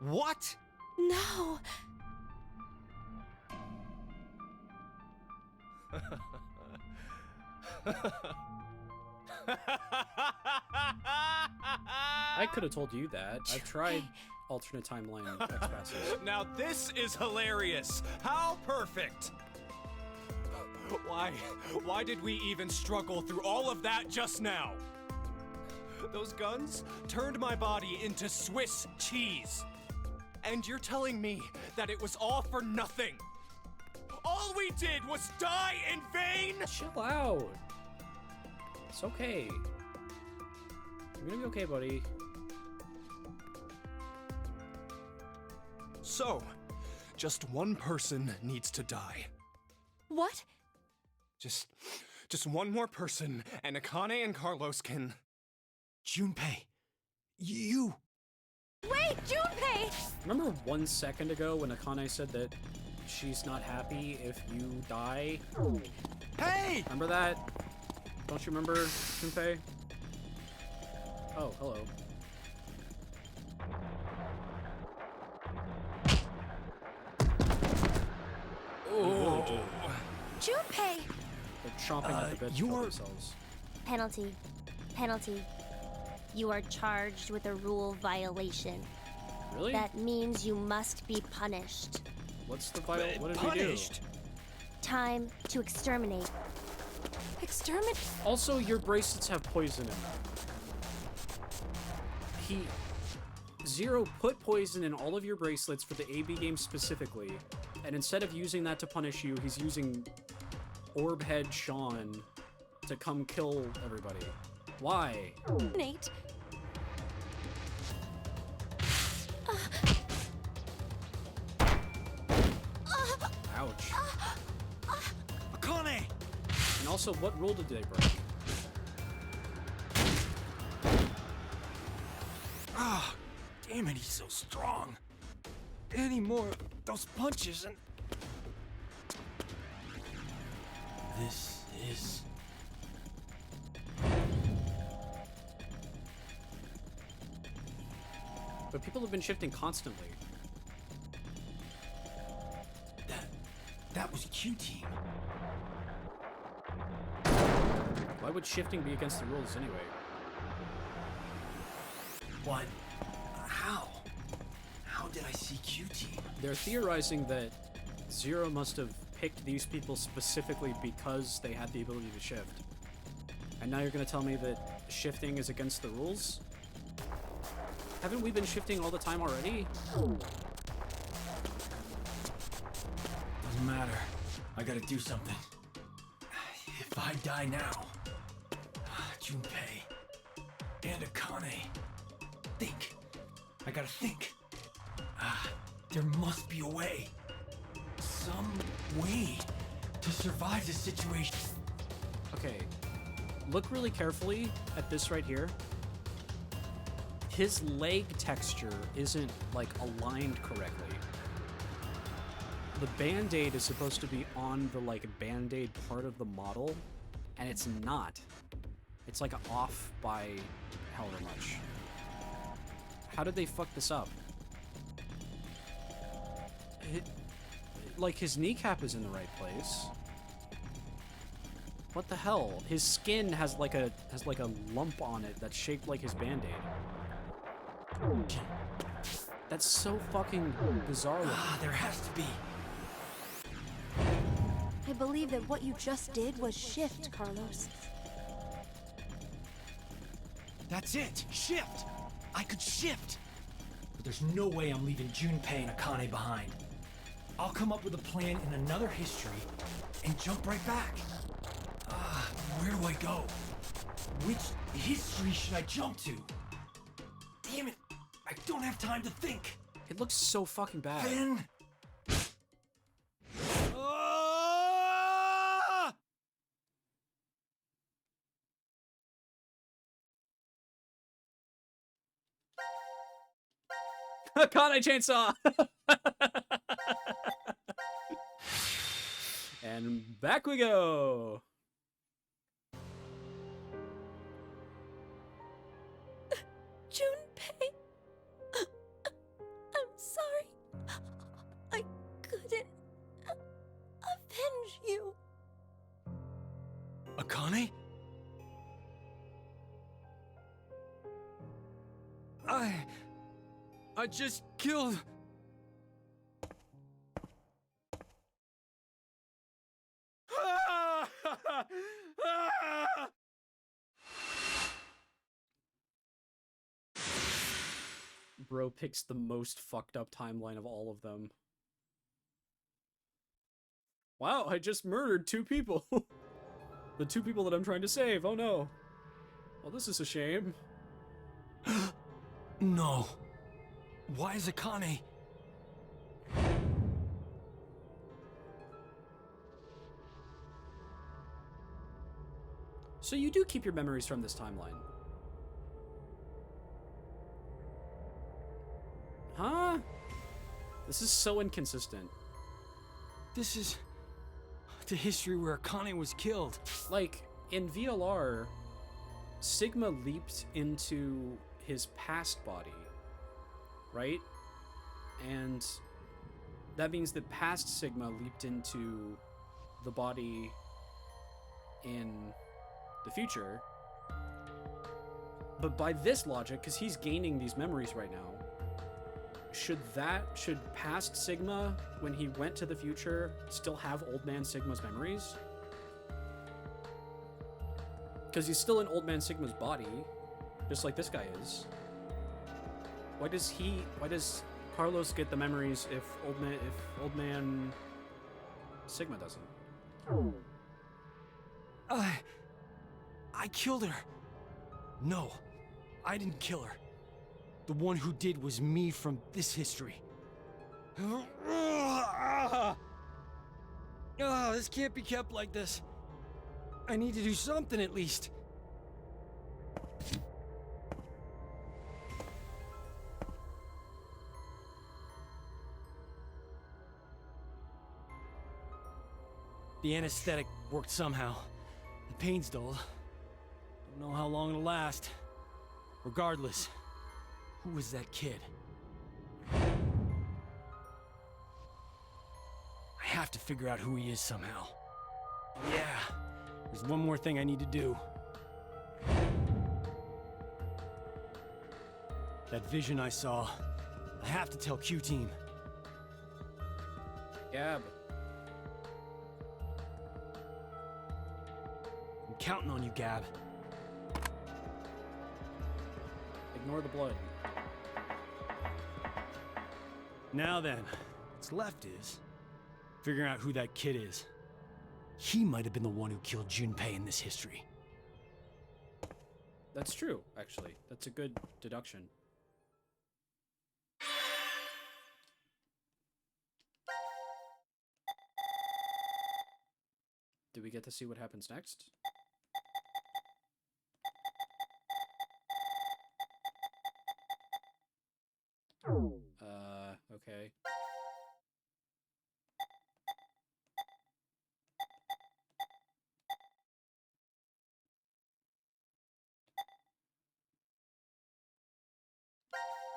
Speaker 14: What?
Speaker 16: No!
Speaker 1: I could have told you that. I've tried alternate timeline X-passes.
Speaker 15: Now this is hilarious! How perfect! Why did we even struggle through all of that just now? Those guns turned my body into Swiss cheese. And you're telling me that it was all for nothing? All we did was die in vain?
Speaker 1: Chill out. It's okay. You're gonna be okay, buddy.
Speaker 15: So, just one person needs to die.
Speaker 16: What?
Speaker 15: Just one more person, and Akane and Carlos can...
Speaker 14: Junpei, you...
Speaker 16: Wait, Junpei!
Speaker 1: Remember 1 second ago when Akane said that she's not happy if you die?
Speaker 14: Hey!
Speaker 1: Remember that? Don't you remember, Junpei? Oh, hello.
Speaker 15: Oh.
Speaker 16: Junpei!
Speaker 1: They're chomping at the bit to kill themselves.
Speaker 9: Penalty. Penalty. You are charged with a rule violation.
Speaker 1: Really?
Speaker 9: That means you must be punished.
Speaker 1: What's the vital? What did we do?
Speaker 9: Time to exterminate.
Speaker 16: Exterminate?
Speaker 1: Also, your bracelets have poison in them. Zero put poison in all of your bracelets for the AB game specifically, and instead of using that to punish you, he's using Orbhead Sean to come kill everybody. Why?
Speaker 9: Nate.
Speaker 1: Ouch.
Speaker 14: Akane!
Speaker 1: And also, what rule did they break?
Speaker 14: Ah, damn it, he's so strong. Any more of those punches and... This is...
Speaker 1: But people have been shifting constantly.
Speaker 14: That was Q-Team.
Speaker 1: Why would shifting be against the rules anyway?
Speaker 14: What? How? How did I see Q-Team?
Speaker 1: They're theorizing that Zero must have picked these people specifically because they had the ability to shift. And now you're gonna tell me that shifting is against the rules? Haven't we been shifting all the time already?
Speaker 14: Doesn't matter. I gotta do something. If I die now, Junpei and Akane, think. I gotta think. There must be a way. Some way to survive this situation.
Speaker 1: Okay, look really carefully at this right here. His leg texture isn't, like, aligned correctly. The Band-Aid is supposed to be on the, like, Band-Aid part of the model, and it's not. It's, like, off by however much. How did they fuck this up? Like, his kneecap is in the right place. What the hell? His skin has like a lump on it that's shaped like his Band-Aid. That's so fucking bizarre.
Speaker 14: There has to be.
Speaker 16: I believe that what you just did was shift, Carlos.
Speaker 14: That's it! Shift! I could shift! But there's no way I'm leaving Junpei and Akane behind. I'll come up with a plan in another history and jump right back. Where do I go? Which history should I jump to? Damn it! I don't have time to think!
Speaker 1: It looks so fucking bad.
Speaker 14: Then...
Speaker 1: Akane chainsaw! And back we go!
Speaker 9: Junpei, I'm sorry. I couldn't avenge you.
Speaker 14: Akane? I just killed...
Speaker 1: Bro picks the most fucked up timeline of all of them. Wow, I just murdered 2 people. The 2 people that I'm trying to save. Oh no. Well, this is a shame.
Speaker 14: No. Why is Akane...
Speaker 1: So you do keep your memories from this timeline. Huh? This is so inconsistent.
Speaker 14: This is... the history where Akane was killed.
Speaker 1: Like, in VLR, Sigma leaped into his past body, right? And that means that past Sigma leaped into the body in the future. But by this logic, because he's gaining these memories right now, should past Sigma, when he went to the future, still have Old Man Sigma's memories? Because he's still in Old Man Sigma's body, just like this guy is. Why does Carlos get the memories if Old Man Sigma doesn't?
Speaker 14: I killed her. No, I didn't kill her. The one who did was me from this history. This can't be kept like this. I need to do something at least. The anesthetic worked somehow. The pain's dulled. Don't know how long it'll last. Regardless, who was that kid? I have to figure out who he is somehow. Yeah, there's one more thing I need to do. That vision I saw, I have to tell Q-Team.
Speaker 1: Gab.
Speaker 14: I'm counting on you, Gab.
Speaker 1: Ignore the blood.
Speaker 14: Now then, what's left is figuring out who that kid is. He might have been the one who killed Junpei in this history.
Speaker 1: That's true, actually. That's a good deduction. Do we get to see what happens next? Okay.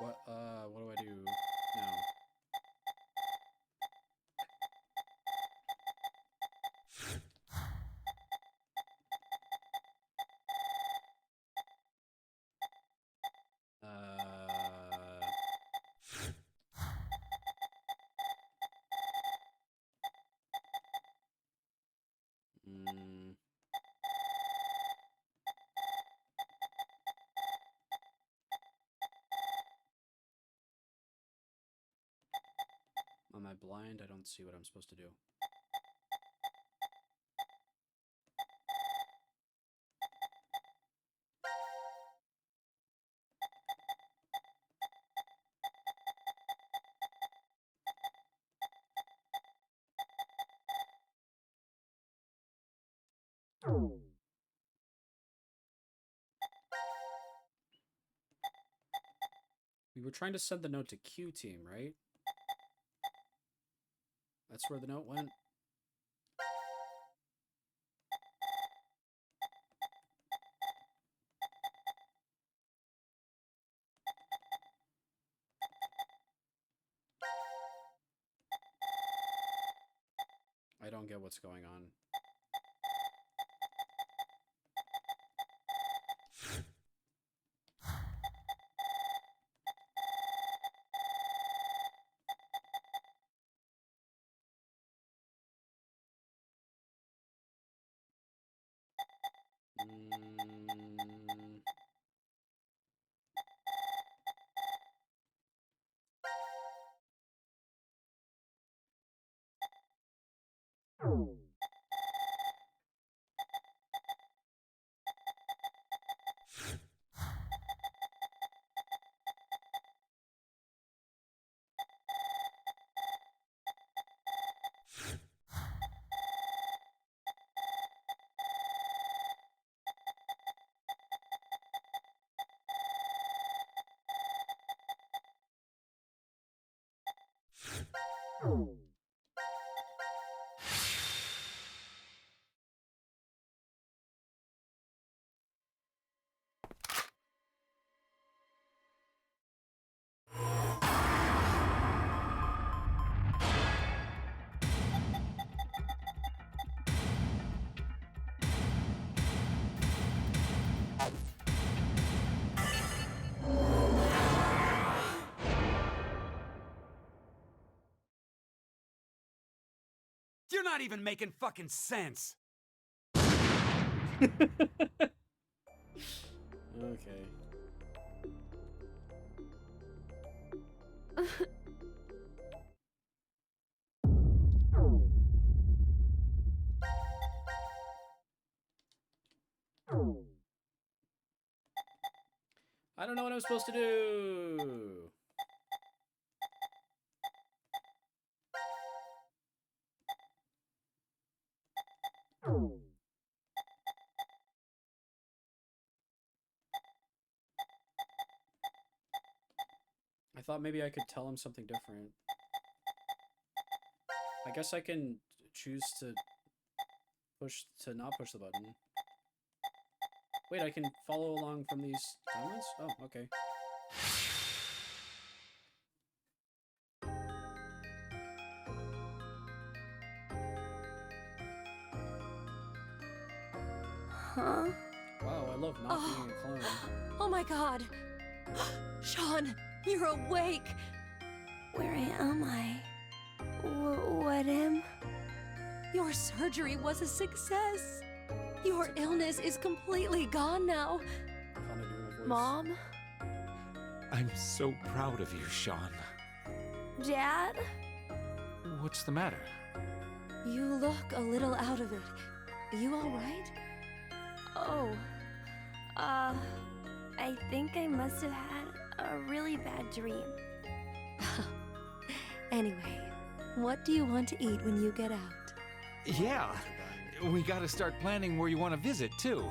Speaker 1: What do I do now? Mm. Am I blind? I don't see what I'm supposed to do. We were trying to send the note to Q-Team, right? That's where the note went? I don't get what's going on. Mm.
Speaker 11: You're not even making fucking sense.
Speaker 1: Okay. I don't know what I'm supposed to do. I thought maybe I could tell him something different. I guess I can choose to not push the button. Wait, I can follow along from these timelines? Oh, okay.
Speaker 16: Huh?
Speaker 1: Wow, I love not being a clone.
Speaker 16: Oh my god. Sean, you're awake. Where am I? What am? Your surgery was a success. Your illness is completely gone now.
Speaker 1: Kinda doing a voice.
Speaker 16: Mom?
Speaker 18: I'm so proud of you, Sean.
Speaker 16: Dad?
Speaker 18: What's the matter?
Speaker 16: You look a little out of it. You alright? Oh. I think I must have had a really bad dream. Anyway, what do you want to eat when you get out?
Speaker 18: Yeah, we gotta start planning where you want to visit, too.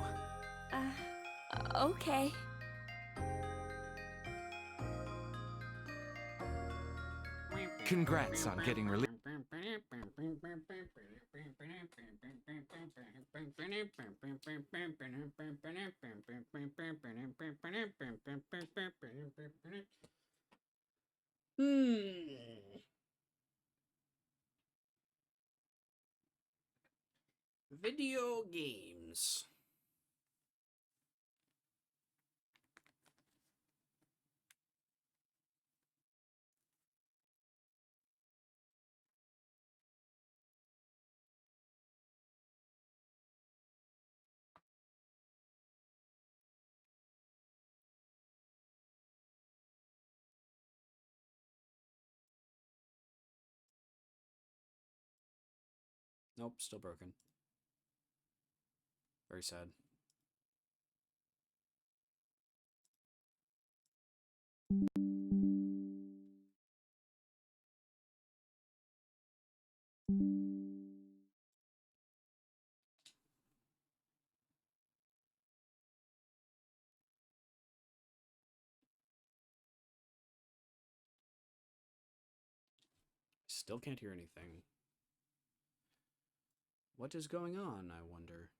Speaker 16: Okay.
Speaker 18: Congrats on getting released.
Speaker 1: Video games. Nope, still broken. Very sad. Still can't hear anything. What is going on, I wonder?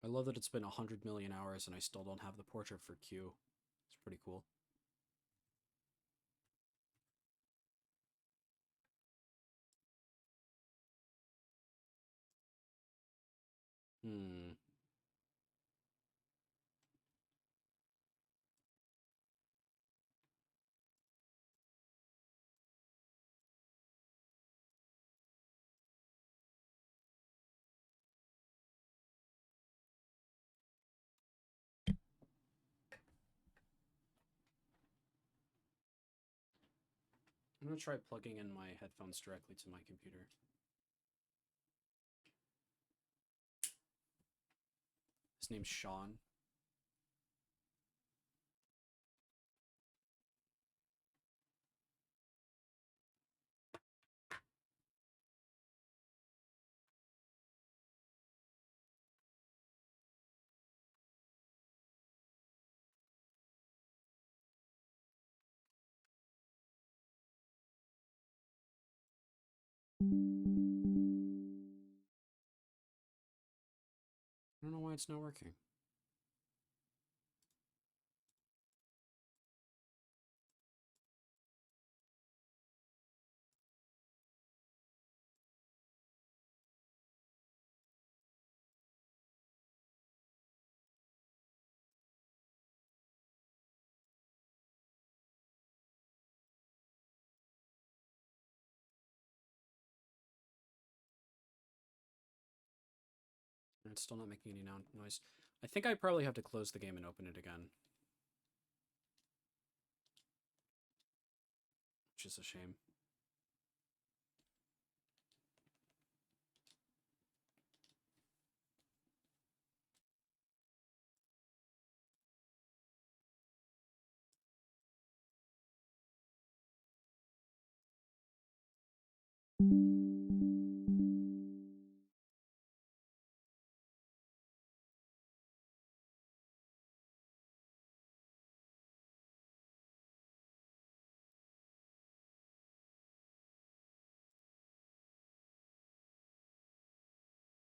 Speaker 1: I love that it's been 100 million hours and I still don't have the portrait for Q. It's pretty cool. Hmm. I'm gonna try plugging in my headphones directly to my computer. His name's Sean. I don't know why it's not working. And it's still not making any noise. I think I probably have to close the game and open it again. Which is a shame.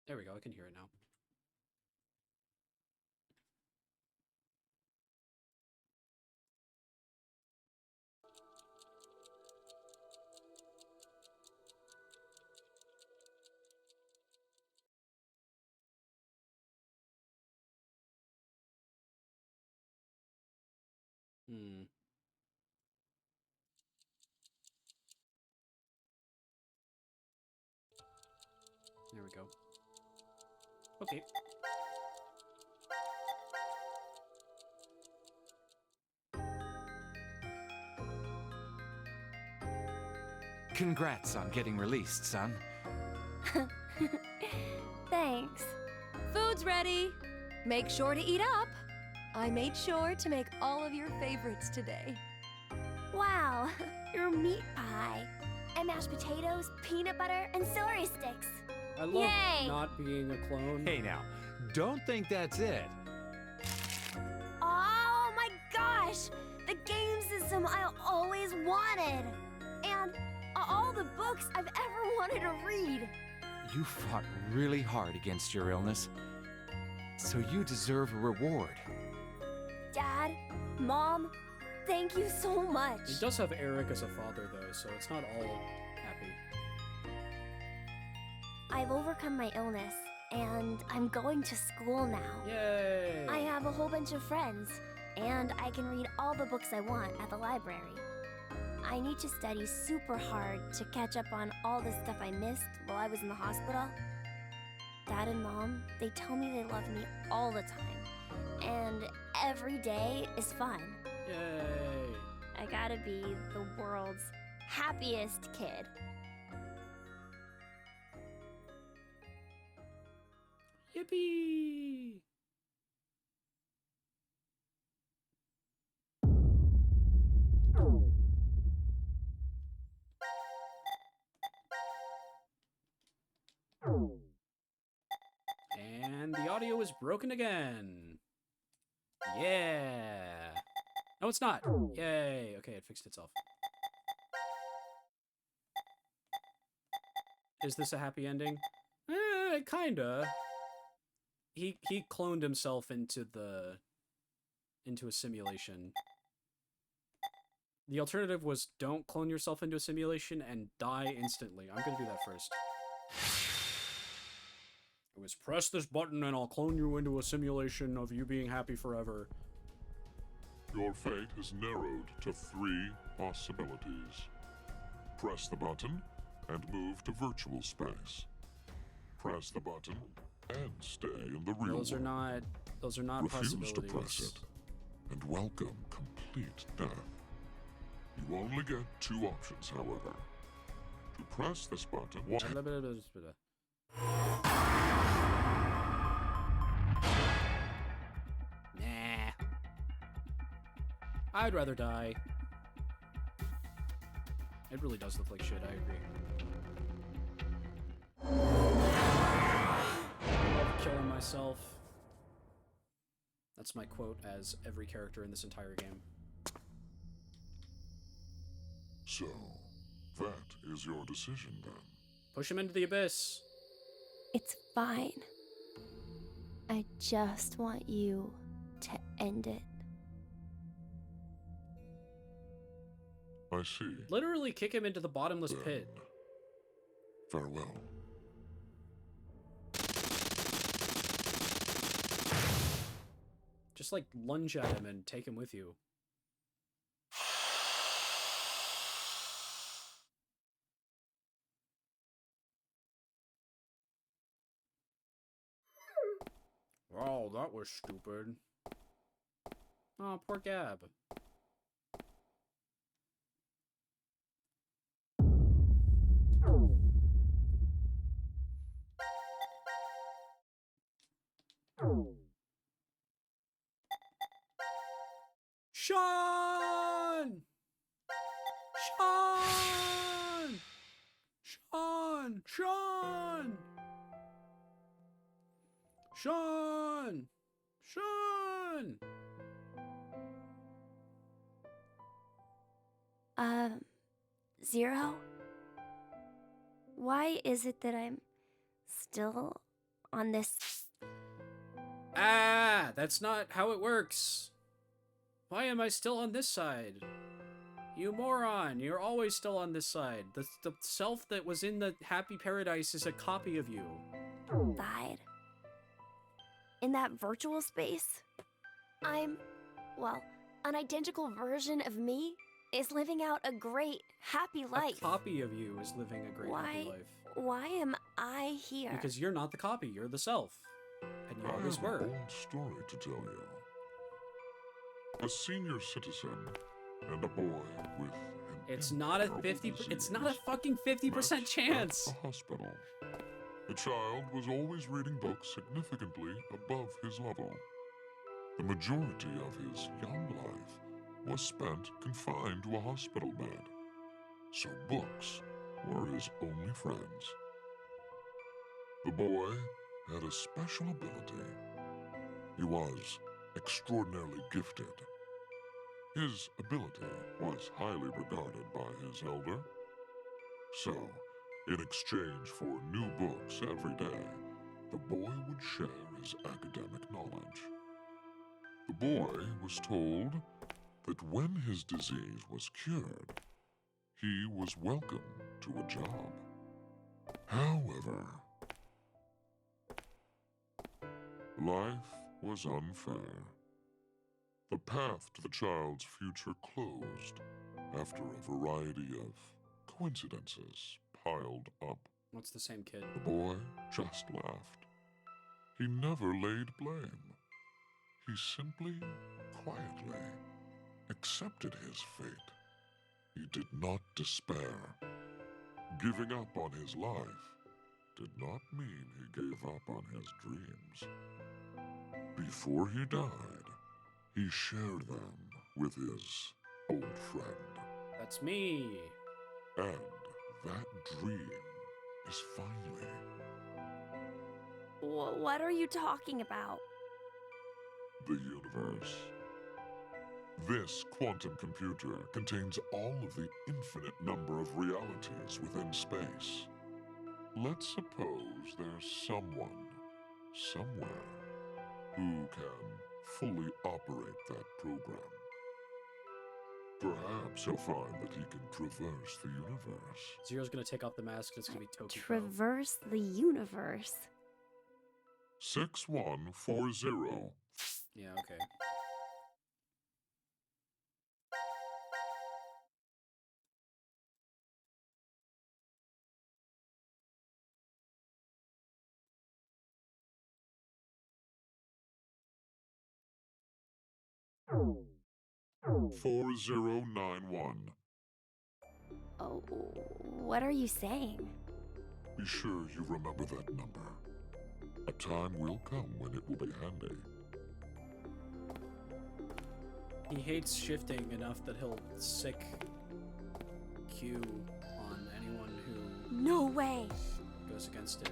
Speaker 1: There we go, I can hear it now. Hmm. There we go. Okay.
Speaker 18: Congrats on getting released, son.
Speaker 16: Thanks. Food's ready. Make sure to eat up. I made sure to make all of your favorites today.
Speaker 9: Wow, your meat pie. And mashed potatoes, peanut butter, and celery sticks.
Speaker 1: I love
Speaker 9: Yay!
Speaker 1: not being a clone.
Speaker 3: Hey now, don't think that's it.
Speaker 9: Oh my gosh! The game system I always wanted! And all the books I've ever wanted to read.
Speaker 18: You fought really hard against your illness, so you deserve a reward.
Speaker 9: Dad, Mom, thank you so much.
Speaker 1: He does have Eric as a father, though, so it's not all happy.
Speaker 9: I've overcome my illness, and I'm going to school now.
Speaker 1: Yay!
Speaker 9: I have a whole bunch of friends, and I can read all the books I want at the library. I need to study super hard to catch up on all the stuff I missed while I was in the hospital. Dad and Mom, they tell me they love me all the time, and every day is fun.
Speaker 1: Yay!
Speaker 9: I gotta be the world's happiest kid.
Speaker 1: Yippee! And the audio is broken again. Yeah. No, it's not. Yay. Okay, it fixed itself. Is this a happy ending? Kinda. He cloned himself into a simulation. The alternative was don't clone yourself into a simulation and die instantly. I'm gonna do that first. It was press this button and I'll clone you into a simulation of you being happy forever.
Speaker 5: Your fate is narrowed to 3 possibilities. Press the button and move to virtual space. Press the button and stay in the real
Speaker 1: Those are
Speaker 5: world.
Speaker 1: not
Speaker 5: Refuse
Speaker 1: possibilities.
Speaker 5: to press it and welcome complete death. You only get 2 options, however. To press this button,
Speaker 1: Nah. I'd rather die. It really does look like shit, I agree. I love killing myself. That's my quote as every character in this entire game.
Speaker 5: So, that is your decision then.
Speaker 1: Push him into the abyss.
Speaker 9: It's fine. I just want you to end it.
Speaker 5: I see.
Speaker 1: Literally kick him into the bottomless pit.
Speaker 5: Farewell.
Speaker 1: Just like lunge at him and take him with you. Oh, that was stupid. Oh, poor Gab. Sean! Sean! Sean! Sean! Sean! Sean!
Speaker 9: Zero? Why is it that I'm still on this?
Speaker 1: Ah, that's not how it works. Why am I still on this side? You moron, you're always still on this side. The self that was in the happy paradise is a copy of you.
Speaker 9: Died? In that virtual space? Well, an identical version of me is living out a great, happy life.
Speaker 1: A copy of you is living a great, happy life.
Speaker 9: Why am I here?
Speaker 1: Because you're not the copy, you're the self. And you
Speaker 5: I
Speaker 1: always
Speaker 5: have
Speaker 1: were.
Speaker 5: an old story to tell you. A senior citizen and a boy with an
Speaker 1: It's not a 50. It's not a fucking 50% chance.
Speaker 5: At a hospital. The child was always reading books significantly above his level. The majority of his young life was spent confined to a hospital bed, so books were his only friends. The boy had a special ability. He was extraordinarily gifted. His ability was highly regarded by his elder. So, in exchange for new books every day, the boy would share his academic knowledge. The boy was told that when his disease was cured, he was welcome to a job. However, life was unfair. The path to the child's future closed after a variety of coincidences piled up.
Speaker 1: What's the same kid?
Speaker 5: The boy just laughed. He never laid blame. He simply, quietly accepted his fate. He did not despair. Giving up on his life did not mean he gave up on his dreams. Before he died, he shared them with his old friend.
Speaker 1: That's me.
Speaker 5: And that dream is finally...
Speaker 9: What are you talking about?
Speaker 5: the universe. This quantum computer contains all of the infinite number of realities within space. Let's suppose there's someone, somewhere, who can fully operate that program. Perhaps he'll find that he can traverse the universe.
Speaker 1: Zero's gonna take off the mask, it's gonna be Tokyo.
Speaker 9: Traverse the universe?
Speaker 5: 6140.
Speaker 1: Yeah, okay.
Speaker 5: Oh. 4091.
Speaker 9: Oh, what are you saying?
Speaker 5: Be sure you remember that number. A time will come when it will be handy.
Speaker 1: He hates shifting enough that he'll sick Q on anyone who...
Speaker 9: No way!
Speaker 1: ...goes against it.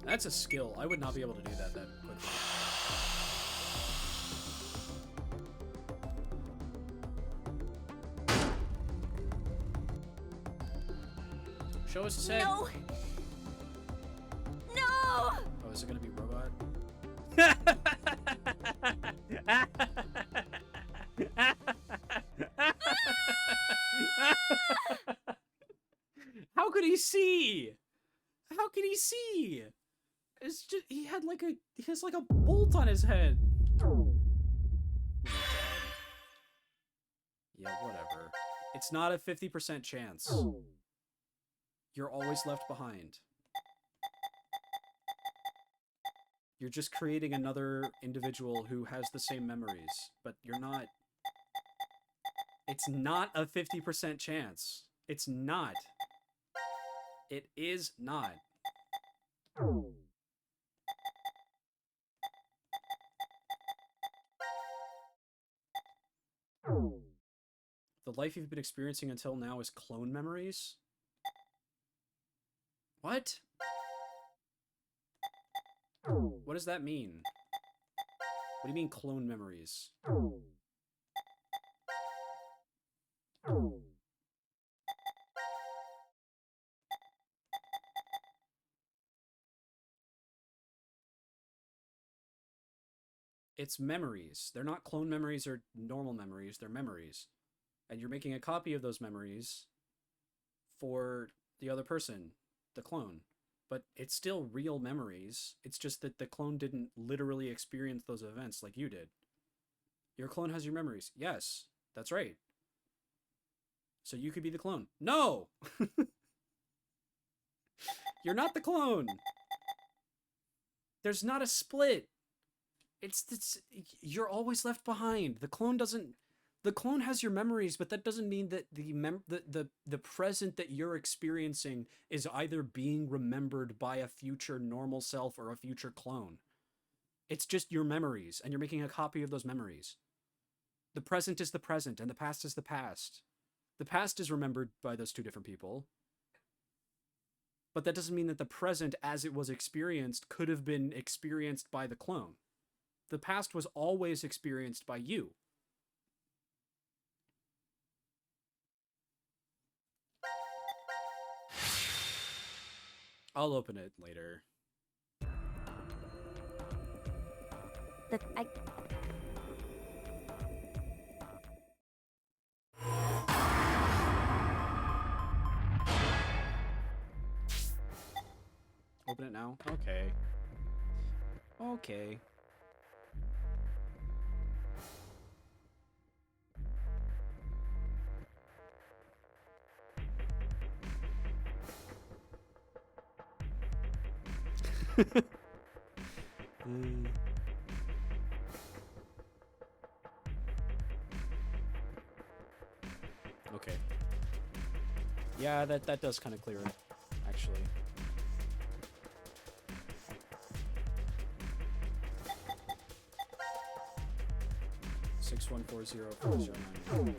Speaker 1: That's a skill. I would not be able to do that quickly. Show us his head.
Speaker 9: No!
Speaker 1: is it gonna be robot? How could he see? How could he see? It's just he has like a bolt on his head. Oh my God. Yeah, whatever. It's not a 50% chance. You're always left behind. You're just creating another individual who has the same memories, but you're not. It's not a 50% chance. It's not. It is not. The life you've been experiencing until now is clone memories? What? What does that mean? What do you mean clone memories? It's memories. They're not clone memories or normal memories. They're memories. And you're making a copy of those memories for the other person, the clone. But it's still real memories. It's just that the clone didn't literally experience those events like you did. Your clone has your memories. Yes, that's right. So you could be the clone. No! You're not the clone! There's not a split. It's you're always left behind. The clone has your memories, but that doesn't mean that the present that you're experiencing is either being remembered by a future normal self or a future clone. It's just your memories, and you're making a copy of those memories. The present is the present, and the past is the past. The past is remembered by those two different people. But that doesn't mean that the present, as it was experienced, could have been experienced by the clone. The past was always experienced by you. I'll open it later. Open it now? Okay. Okay. Okay. Yeah, that does kind of clear it, actually. Six 140-409.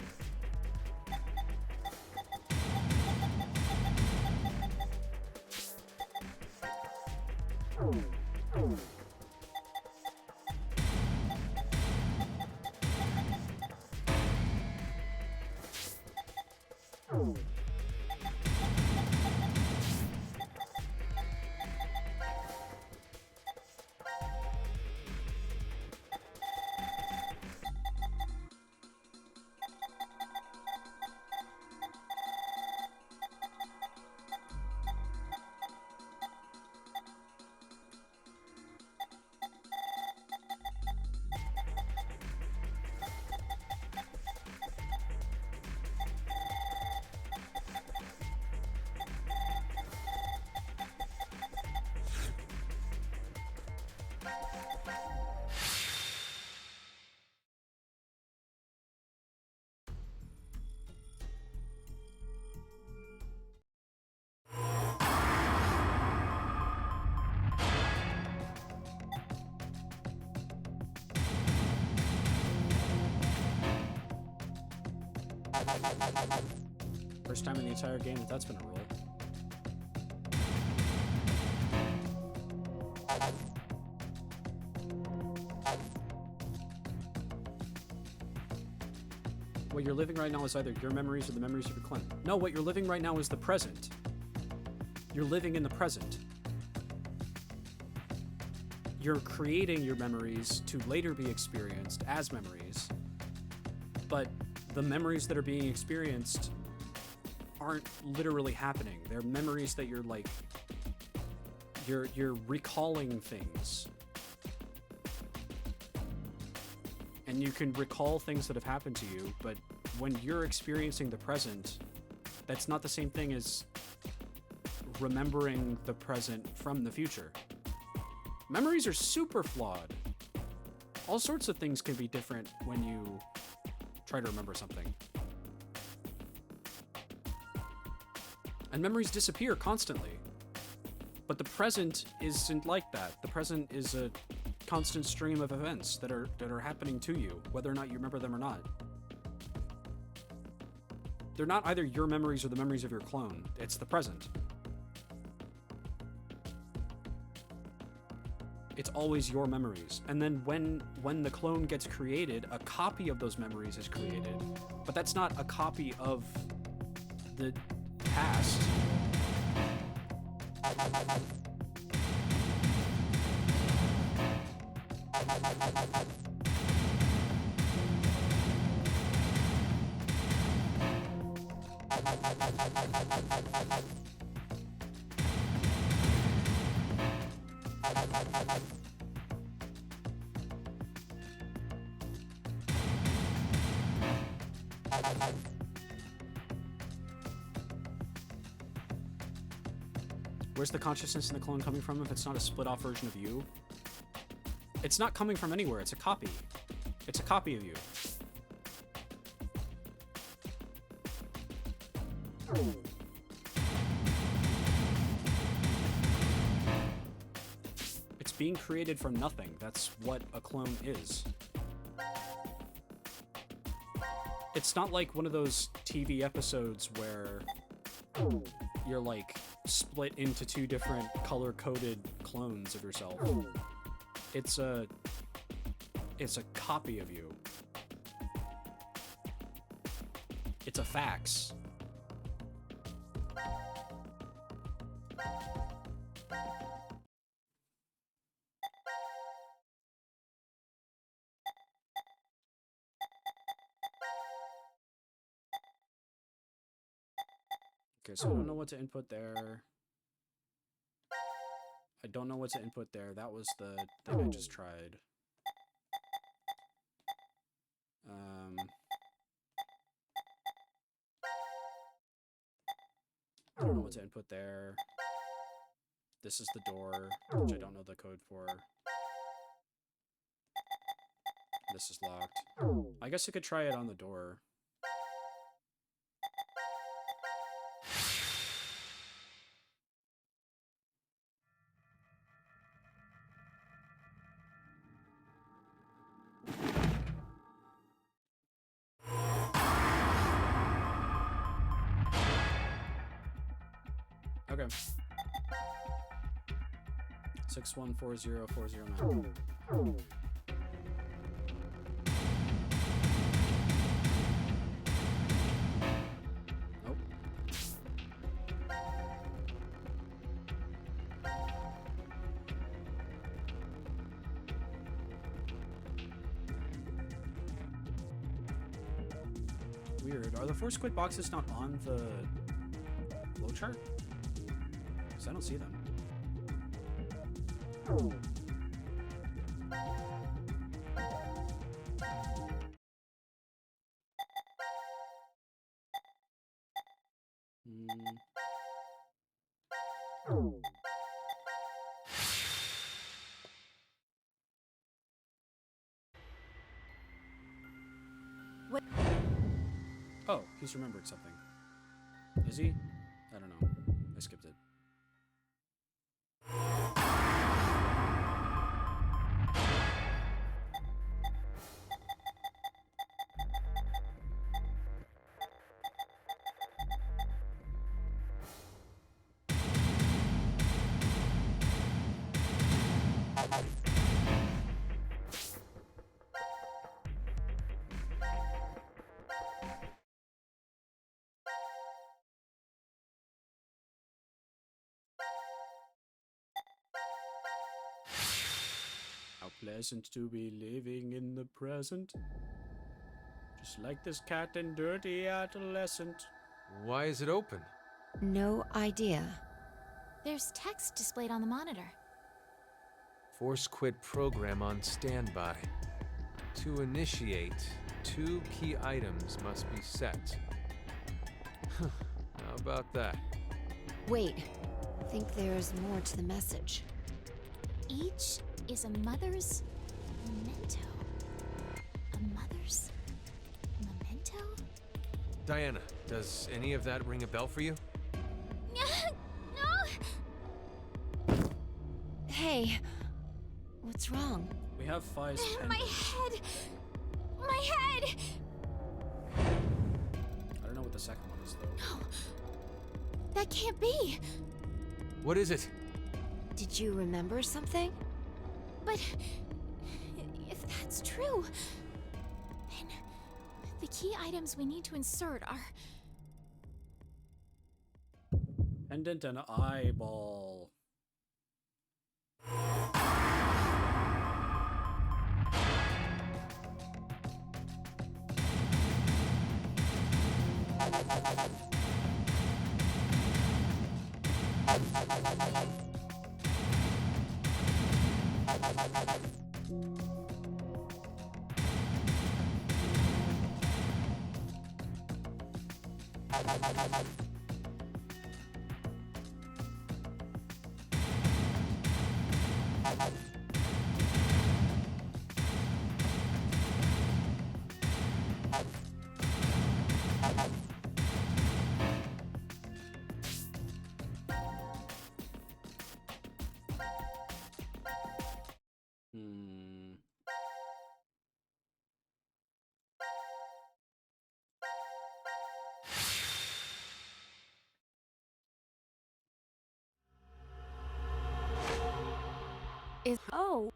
Speaker 1: First time in the entire game that's been a roll. What you're living right now is either your memories or the memories of your clone. No, what you're living right now is the present. You're living in the present. you're creating your memories to later be experienced as memories, but the memories that are being experienced aren't literally happening. They're memories that you're like, you're recalling things. And you can recall things that have happened to you, but when you're experiencing the present, that's not the same thing as remembering the present from the future. Memories are super flawed. All sorts of things can be different when you try to remember something. And memories disappear constantly. But the present isn't like that. The present is a constant stream of events that are happening to you, whether or not you remember them or not. They're not either your memories or the memories of your clone. It's the present. It's always your memories. And then when the clone gets created, a copy of those memories is created. But that's not a copy of the past. Where's the consciousness in the clone coming from if it's not a split-off version of you? It's not coming from anywhere. It's a copy. It's a copy of you. It's being created from nothing. That's what a clone is. It's not like one of those TV episodes where you're like split into two different color-coded clones of yourself. It's a copy of you. It's a fax. Okay, so I don't know what to input there. I don't know what to input there. That was the thing I just tried. I don't know what to input there. This is the door, which I don't know the code for. This is locked. I guess I could try it on the door. Okay. 6140409. Nope. Weird. Are the 4 squid boxes not on the flowchart? Because I don't see them.
Speaker 9: What?
Speaker 1: Oh, he's remembering something. Is he? I don't know. I skipped it. Pleasant to be living in the present. Just like this cat and dirty adolescent.
Speaker 3: Why is it open?
Speaker 7: No idea.
Speaker 2: There's text displayed on the monitor.
Speaker 3: Force quit program on standby. To initiate, 2 key items must be set. How about that?
Speaker 7: Wait, I think there's more to the message.
Speaker 2: Each is a mother's memento. A mother's memento?
Speaker 3: Diana, does any of that ring a bell for you?
Speaker 2: No!
Speaker 7: Hey, what's wrong?
Speaker 1: We have Fi's pen.
Speaker 2: My head! My head!
Speaker 1: I don't know what the second one is, though.
Speaker 2: No. That can't be!
Speaker 3: What is it?
Speaker 7: Did you remember something?
Speaker 2: But if that's true, then the key items we need to insert are
Speaker 1: Pendant and eyeball.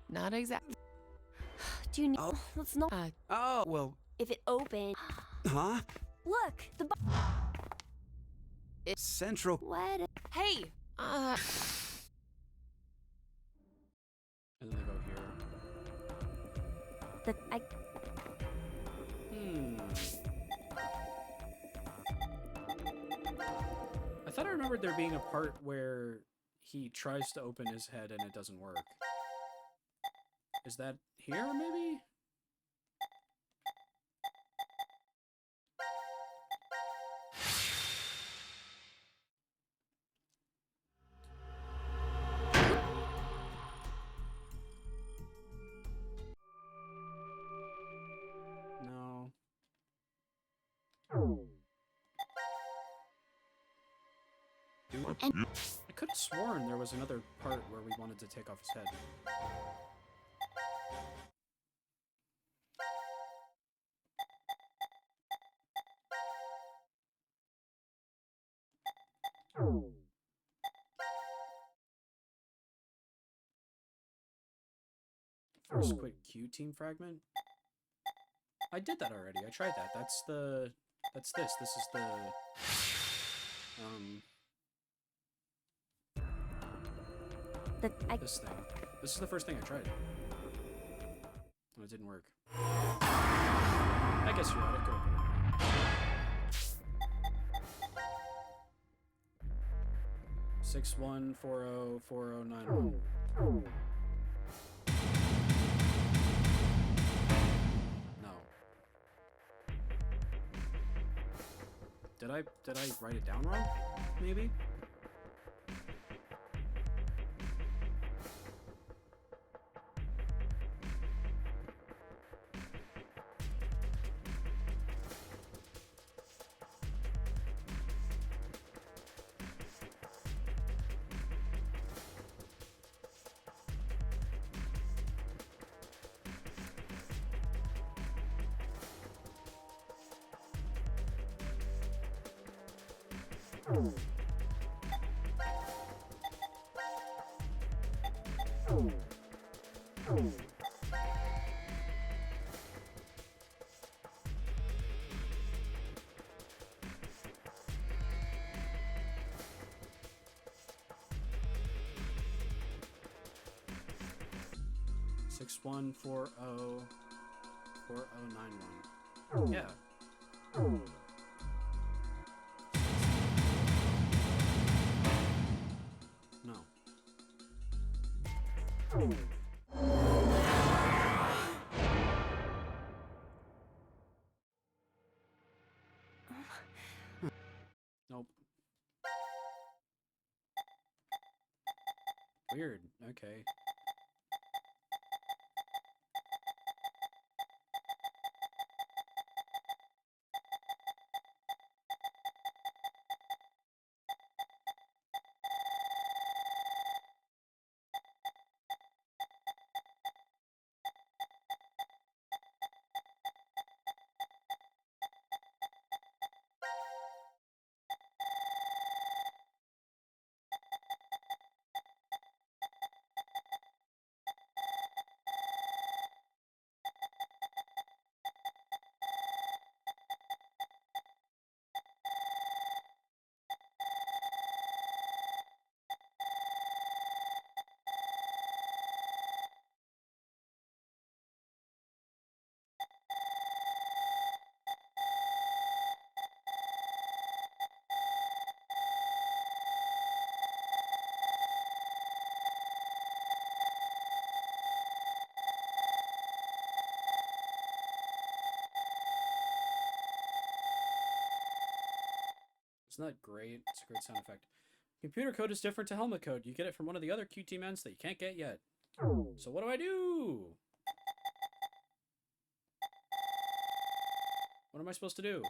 Speaker 8: Not exactly.
Speaker 9: Do you need? Let's not.
Speaker 11: Oh, well.
Speaker 9: If it opened.
Speaker 11: Huh?
Speaker 9: Look, the.
Speaker 11: Central.
Speaker 9: What?
Speaker 8: Hey.
Speaker 1: And then they go here. I thought I remembered there being a part where he tries to open his head and it doesn't work. Is that here, maybe? No.
Speaker 2: And
Speaker 1: I could have sworn there was another part where we wanted to take off his head. First quick Q team fragment. I did that already. I tried that. That's this. This is the this thing. This is the first thing I tried. And it didn't work. I guess you're right. I could have put it in. 61404091. No. Did I write it down wrong? Maybe? 61404091. Yeah. No. Nope. Weird. Okay. It's not great. It's a great sound effect. Computer code is different to helmet code. You get it from one of the other QT mens that you can't get yet. So what do I do? What am I supposed to do?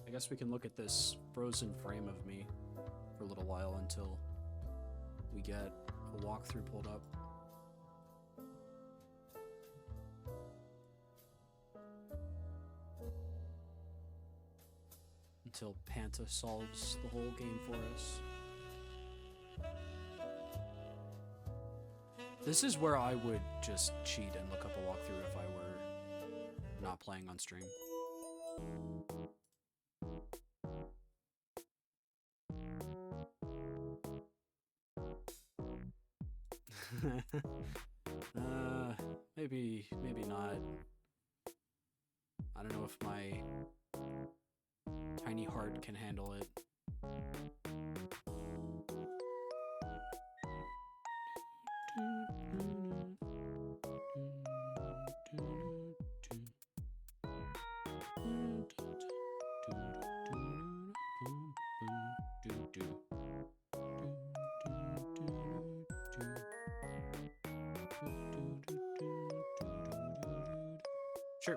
Speaker 1: I guess we can look at this frozen frame of me for a little while until we get a walkthrough pulled up. Until Panta solves the whole game for us. This is where I would just cheat and look up a walkthrough if I were not playing on stream. Maybe not. I don't know if my tiny heart can handle it. Sure.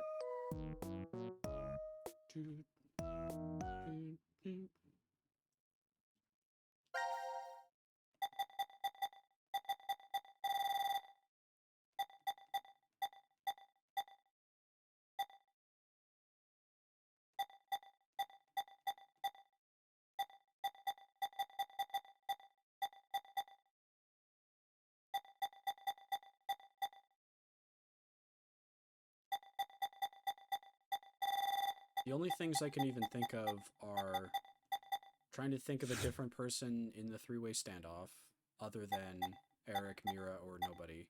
Speaker 1: The only things I can even think of are trying to think of a different person in the three-way standoff other than Eric, Mira, or nobody.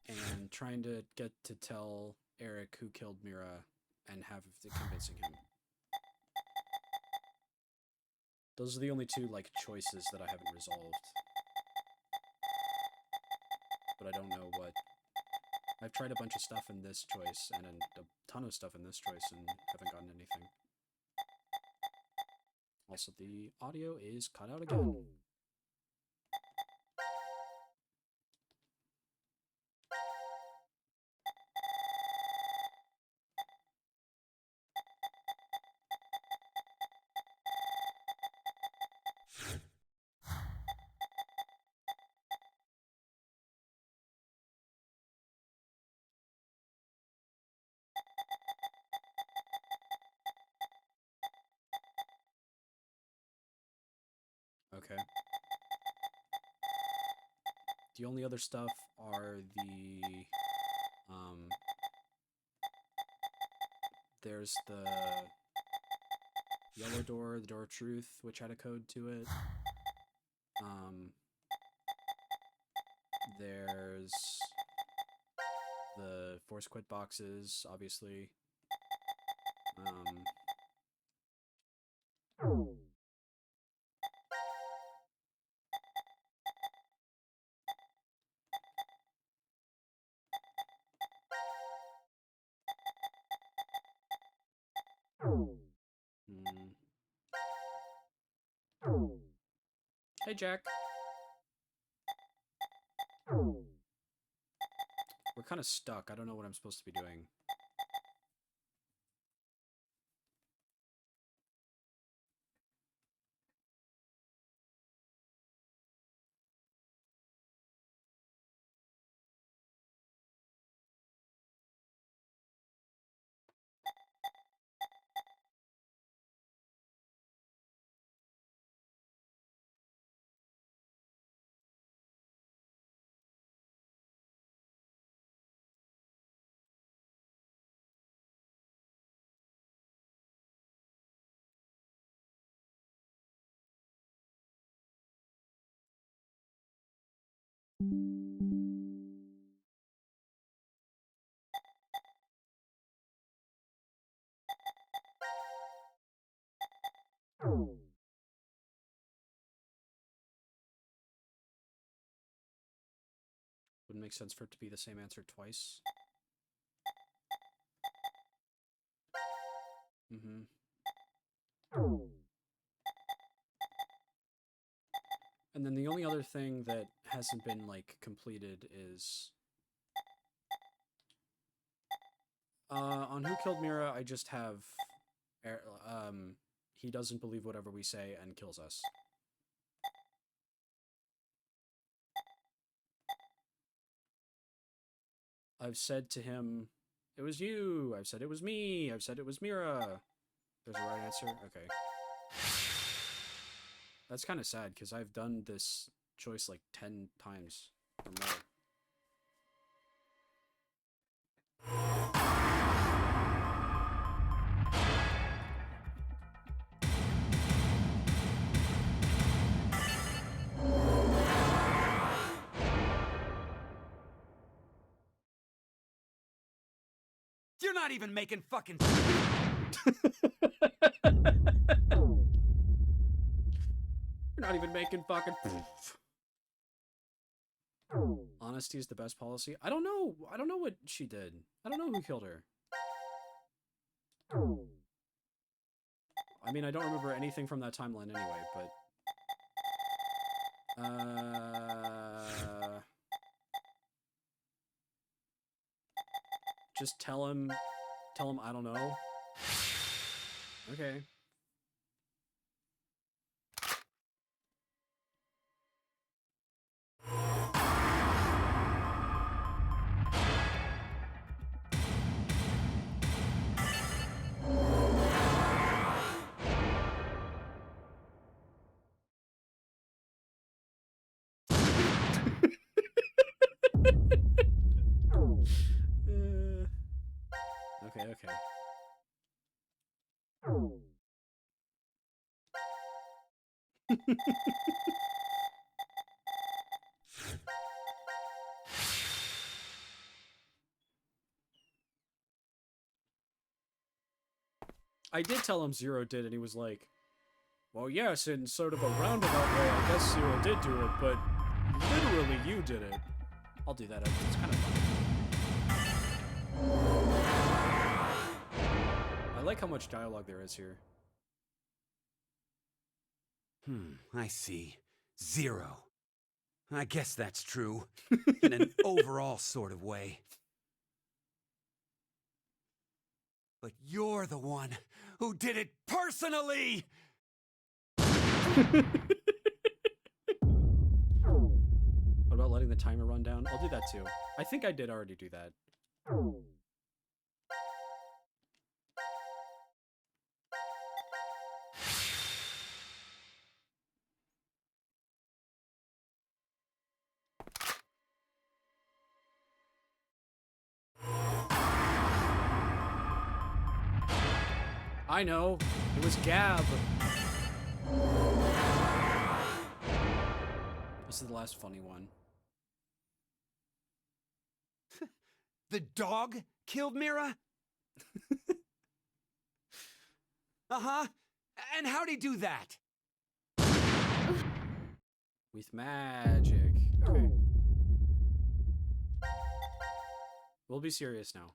Speaker 1: And trying to get to tell Eric who killed Mira and have the convincing him. Those are the only two, like, choices that I haven't resolved. But I don't know what... I've tried a bunch of stuff in this choice, and a ton of stuff in this choice, and haven't gotten anything. Also, the audio is cut out again. Okay. The only other stuff are the, there's the yellow door, the door of truth, which had a code to it. There's the force quit boxes, obviously. Hey, Jack. We're kind of stuck. I don't know what I'm supposed to be doing. Wouldn't make sense for it to be the same answer twice. And then the only other thing that hasn't been, like, completed is... on Who Killed Mira, I just have... he doesn't believe whatever we say and kills us. I've said to him, it was you. I've said it was me. I've said it was Mira. There's a right answer? Okay. That's kind of sad, because I've done this choice like 10 times or more.
Speaker 11: You're not even making fucking...
Speaker 1: You're not even making fucking... Honesty is the best policy. I don't know. I don't know what she did. I don't know who killed her. I mean, I don't remember anything from that timeline anyway, but... Just tell him I don't know. Okay. Okay. I did tell him Zero did, and he was like, well, yes, in sort of a roundabout way, I guess Zero did do it, but literally you did it. I'll do that. It's kind of fun. I like how much dialogue there is here.
Speaker 11: I see. Zero. I guess that's true. In an overall sort of way. But you're the one who did it personally!
Speaker 1: What about letting the timer run down? I'll do that too. I think I did already do that. I know. It was Gab. This is the last funny one.
Speaker 11: The dog killed Mira? Uh-huh. And how'd he do that?
Speaker 1: With magic. Okay. We'll be serious now.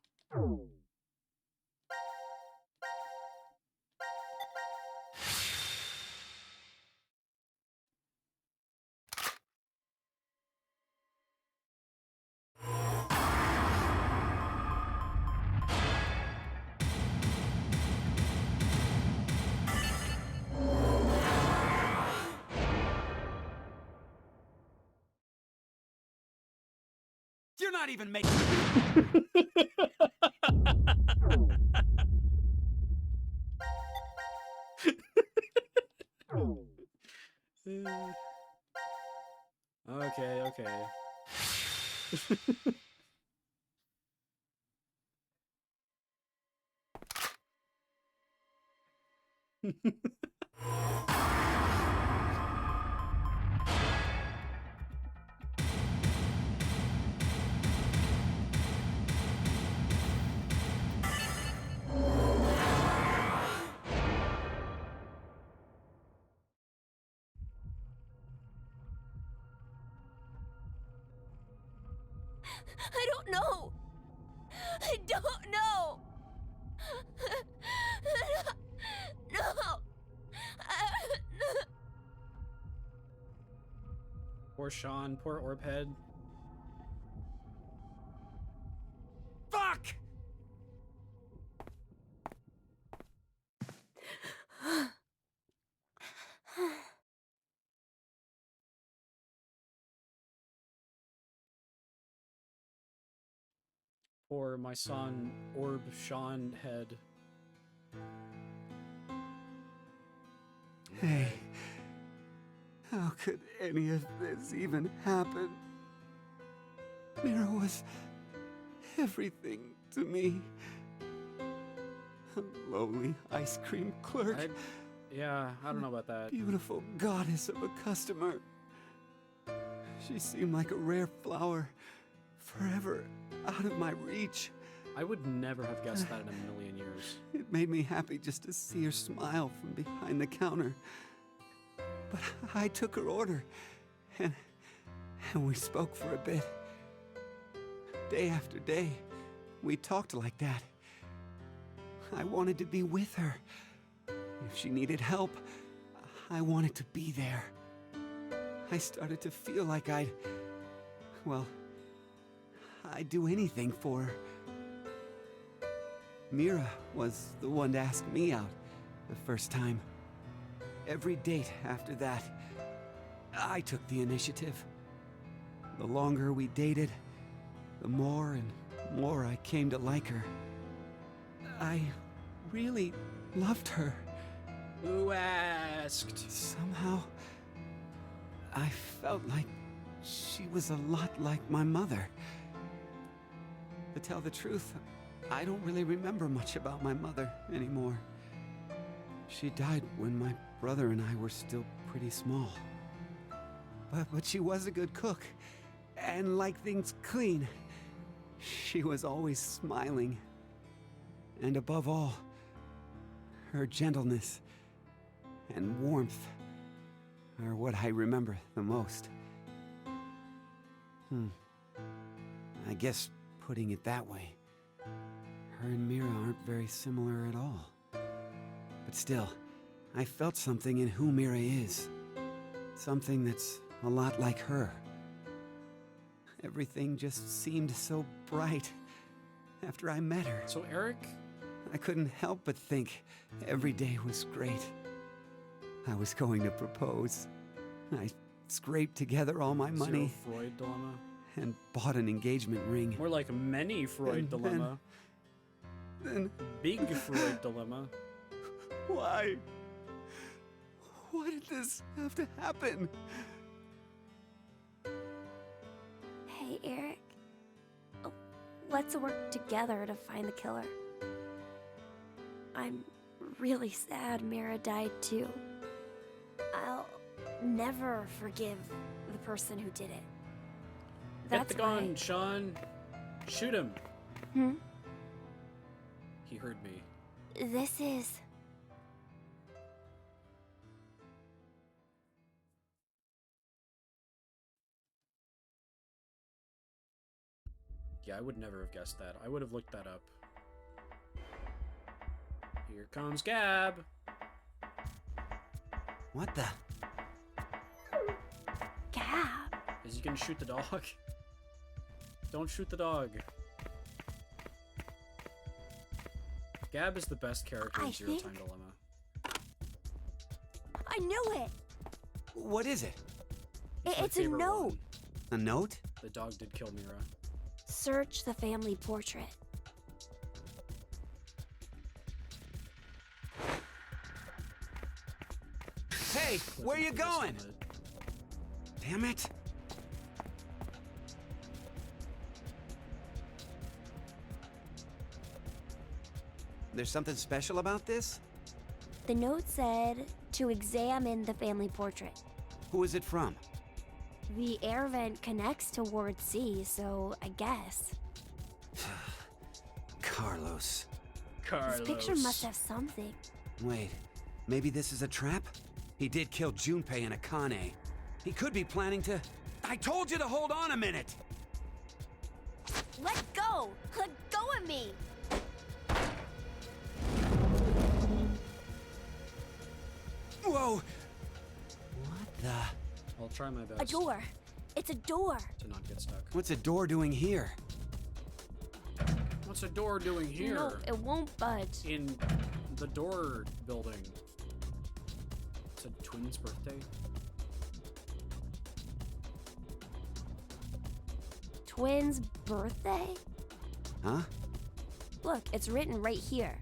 Speaker 11: You're not even making.
Speaker 1: Okay, okay.
Speaker 9: I don't know. I don't know. No.
Speaker 1: Poor Sean, poor Orbhead.
Speaker 11: Fuck!
Speaker 1: Poor my son, Orb Sean Head.
Speaker 11: Hey, how could any of this even happen? Mira was everything to me. A lowly ice cream clerk.
Speaker 1: Yeah, I don't know about that.
Speaker 11: Beautiful goddess of a customer. She seemed like a rare flower, forever out of my reach.
Speaker 1: I would never have guessed that in a million years.
Speaker 11: It made me happy just to see her smile from behind the counter. But I took her order, and we spoke for a bit. Day after day, we talked like that. I wanted to be with her. If she needed help, I wanted to be there. I started to feel like I'd do anything for her. Mira was the one to ask me out the first time. Every date after that, I took the initiative. The longer we dated, the more and more I came to like her. I really loved her.
Speaker 1: Who asked?
Speaker 11: Somehow, I felt like she was a lot like my mother. To tell the truth, I don't really remember much about my mother anymore. She died when my brother and I were still pretty small. But she was a good cook, and liked things clean. She was always smiling. And above all, her gentleness and warmth are what I remember the most. I guess putting it that way, her and Mira aren't very similar at all. But still, I felt something in who Mira is. Something that's a lot like her. Everything just seemed so bright after I met her.
Speaker 1: So Eric?
Speaker 11: I couldn't help but think every day was great. I was going to propose. I scraped together all my money.
Speaker 1: Zero Freud dilemma.
Speaker 11: And bought an engagement ring.
Speaker 1: More like many Freud dilemma.
Speaker 11: Then
Speaker 1: Big Freud dilemma.
Speaker 11: Why? Why did this have to happen?
Speaker 9: Hey, Eric. Let's work together to find the killer. I'm really sad Mira died too. I'll never forgive the person who did it.
Speaker 1: Get the gun, Sean. Shoot him.
Speaker 9: Hmm?
Speaker 1: He heard me.
Speaker 9: This is...
Speaker 1: Yeah, I would never have guessed that. I would have looked that up. Here comes Gab.
Speaker 11: What the?
Speaker 9: Gab?
Speaker 1: Is he gonna shoot the dog? Don't shoot the dog. Gab is the best character in Zero Time Dilemma.
Speaker 9: I knew it!
Speaker 11: What is it?
Speaker 9: It's a note.
Speaker 11: A note?
Speaker 1: The dog did kill Mira.
Speaker 9: Search the family portrait.
Speaker 11: Hey, where you going? Damn it. There's something special about this?
Speaker 9: The note said to examine the family portrait.
Speaker 11: Who is it from?
Speaker 9: The air vent connects to Ward C, so I guess.
Speaker 11: Carlos.
Speaker 9: This picture must have something.
Speaker 11: Wait, maybe this is a trap? He did kill Junpei and Akane. He could be planning to... I told you to hold on a minute!
Speaker 9: Let go! Let go of me!
Speaker 11: Whoa! What the...
Speaker 1: I'll try my best.
Speaker 9: A door! It's a door!
Speaker 1: To not get stuck.
Speaker 11: What's a door doing here?
Speaker 1: What's a door doing here?
Speaker 9: No, it won't budge.
Speaker 1: In the door building. It's a twin's birthday.
Speaker 9: Twin's birthday?
Speaker 11: Huh?
Speaker 9: Look, it's written right here.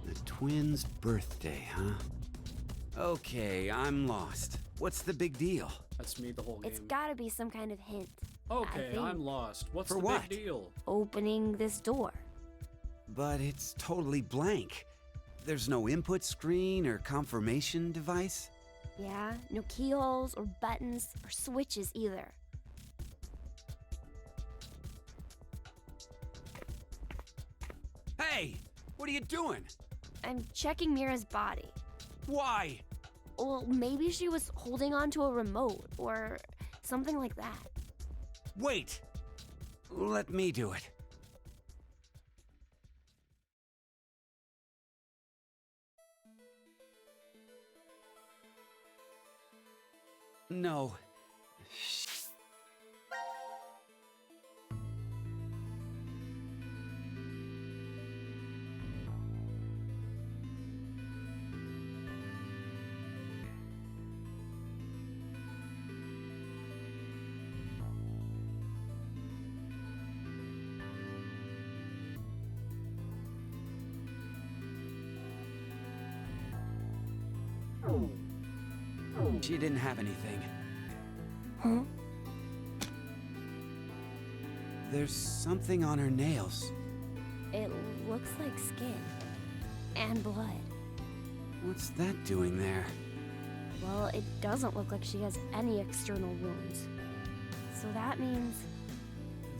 Speaker 11: The twins' birthday, huh? Okay, I'm lost. What's the big deal?
Speaker 1: That's me the whole game.
Speaker 9: It's gotta be some kind of hint.
Speaker 1: Okay, I'm lost. What's
Speaker 11: For
Speaker 1: the
Speaker 11: what?
Speaker 1: big deal?
Speaker 9: Opening this door.
Speaker 11: But it's totally blank. There's no input screen or confirmation device?
Speaker 9: Yeah, no keyholes or buttons or switches either.
Speaker 11: Hey! What are you doing?
Speaker 9: I'm checking Mira's body.
Speaker 11: Why?
Speaker 9: Well, maybe she was holding onto a remote or something like that.
Speaker 11: Wait! Let me do it. No. She didn't have anything.
Speaker 9: Huh?
Speaker 11: There's something on her nails.
Speaker 9: It looks like skin. And blood.
Speaker 11: What's that doing there?
Speaker 9: Well, it doesn't look like she has any external wounds. So that means...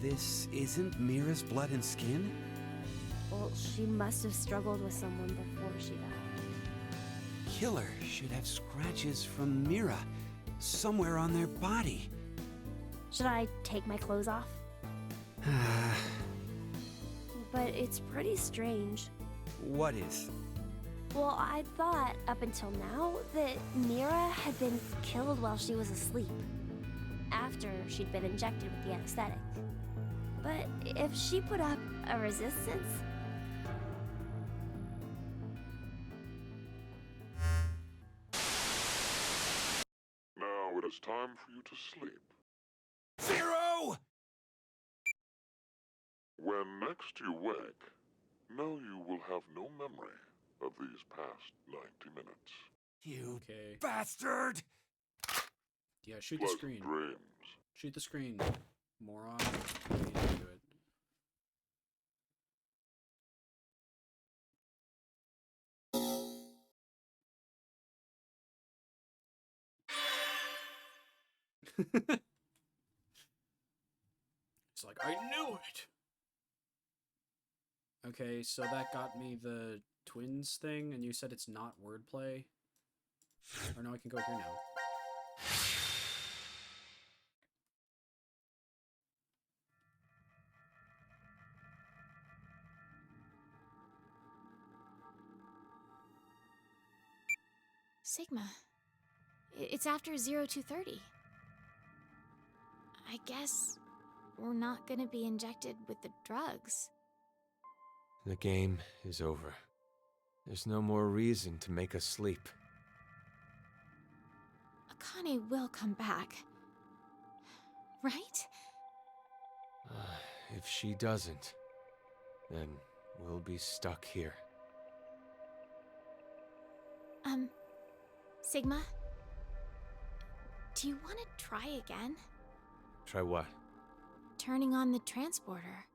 Speaker 11: This isn't Mira's blood and skin?
Speaker 9: Well, she must have struggled with someone before she died.
Speaker 11: Killer should have scratches from Mira somewhere on their body.
Speaker 9: Should I take my clothes off? But it's pretty strange.
Speaker 11: What is?
Speaker 9: Well, I thought up until now that Mira had been killed while she was asleep, after she'd been injected with the anesthetic. But if she put up a resistance...
Speaker 5: Now it is time for you to sleep.
Speaker 11: Zero!
Speaker 5: When next you wake, know you will have no memory of these past 90 minutes.
Speaker 11: You
Speaker 1: Okay.
Speaker 11: bastard!
Speaker 1: Yeah, shoot the
Speaker 5: Pleasant
Speaker 1: screen.
Speaker 5: dreams.
Speaker 1: Shoot the screen, moron. You need to do it. It's like, I knew it! Okay, so that got me the twins thing, and you said it's not wordplay? Or no, I can go here now.
Speaker 2: Sigma. It's after 0230. I guess we're not gonna be injected with the drugs.
Speaker 3: The game is over. There's no more reason to make us sleep.
Speaker 2: Akane will come back. Right?
Speaker 3: If she doesn't, then we'll be stuck here.
Speaker 2: Sigma? Do you want to try again?
Speaker 3: Try what?
Speaker 2: Turning on the transporter.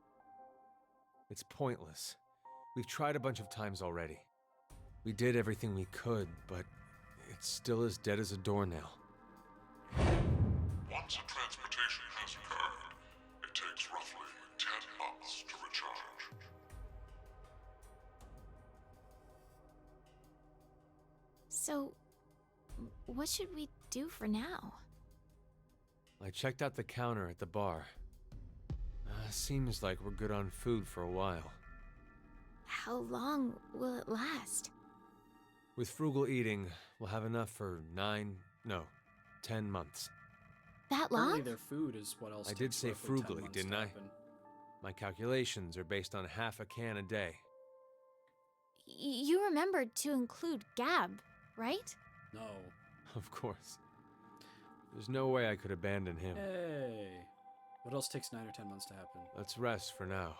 Speaker 3: It's pointless. We've tried a bunch of times already. We did everything we could, but it's still as dead as a doornail.
Speaker 5: Once a transmutation has occurred, it takes roughly 10 months to recharge.
Speaker 2: So, what should we do for now?
Speaker 3: I checked out the counter at the bar. Seems like we're good on food for a while.
Speaker 2: How long will it last?
Speaker 3: With frugal eating, we'll have enough for 10 months.
Speaker 2: That long?
Speaker 1: Apparently their food is what else
Speaker 3: I did
Speaker 1: takes
Speaker 3: say
Speaker 1: roughly 10
Speaker 3: frugally,
Speaker 1: months
Speaker 3: didn't
Speaker 1: to
Speaker 3: I?
Speaker 1: happen.
Speaker 3: My calculations are based on half a can a day.
Speaker 2: You remembered to include Gab, right?
Speaker 1: No.
Speaker 3: Of course. There's no way I could abandon him.
Speaker 1: Hey. What else takes 9 or 10 months to happen?
Speaker 3: Let's rest for now.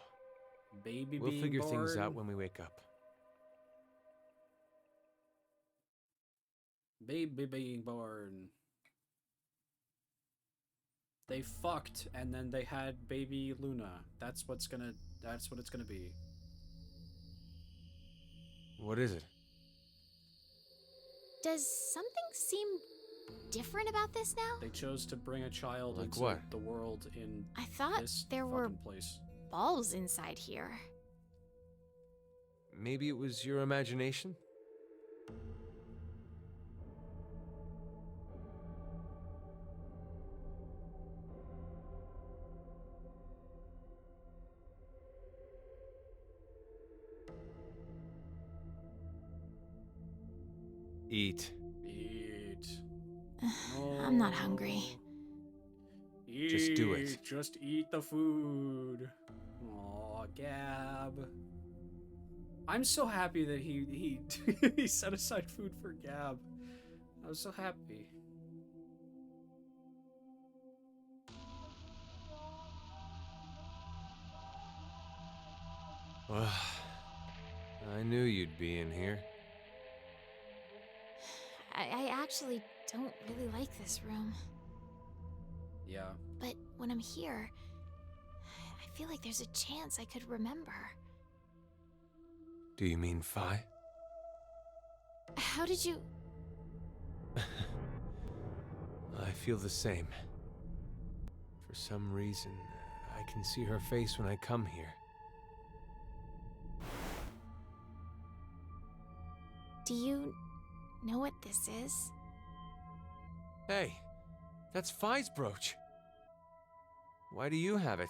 Speaker 1: Baby
Speaker 3: We'll
Speaker 1: being
Speaker 3: figure things
Speaker 1: born.
Speaker 3: out when we wake up.
Speaker 1: Baby being born. They fucked and then they had baby Luna. That's what it's gonna be.
Speaker 3: What is it?
Speaker 2: Does something seem different about this now?
Speaker 1: They chose to bring a child
Speaker 3: Like
Speaker 1: into
Speaker 3: what?
Speaker 1: the world in
Speaker 2: I thought
Speaker 1: this
Speaker 2: there were
Speaker 1: fucking place.
Speaker 2: balls inside here.
Speaker 3: Maybe it was your imagination? Eat.
Speaker 1: Eat.
Speaker 2: I'm not hungry.
Speaker 1: Eat.
Speaker 3: Just do it.
Speaker 1: Just eat the food. Aw, Gab. I'm so happy that he he set aside food for Gab. I was so happy.
Speaker 3: Well, I knew you'd be in here.
Speaker 2: I actually don't really like this room.
Speaker 1: Yeah.
Speaker 2: But when I'm here, I feel like there's a chance I could remember.
Speaker 3: Do you mean Phi?
Speaker 2: How did you...
Speaker 3: I feel the same. For some reason, I can see her face when I come here.
Speaker 2: Do you know what this is?
Speaker 3: Hey, that's Phi's brooch. Why do you have it?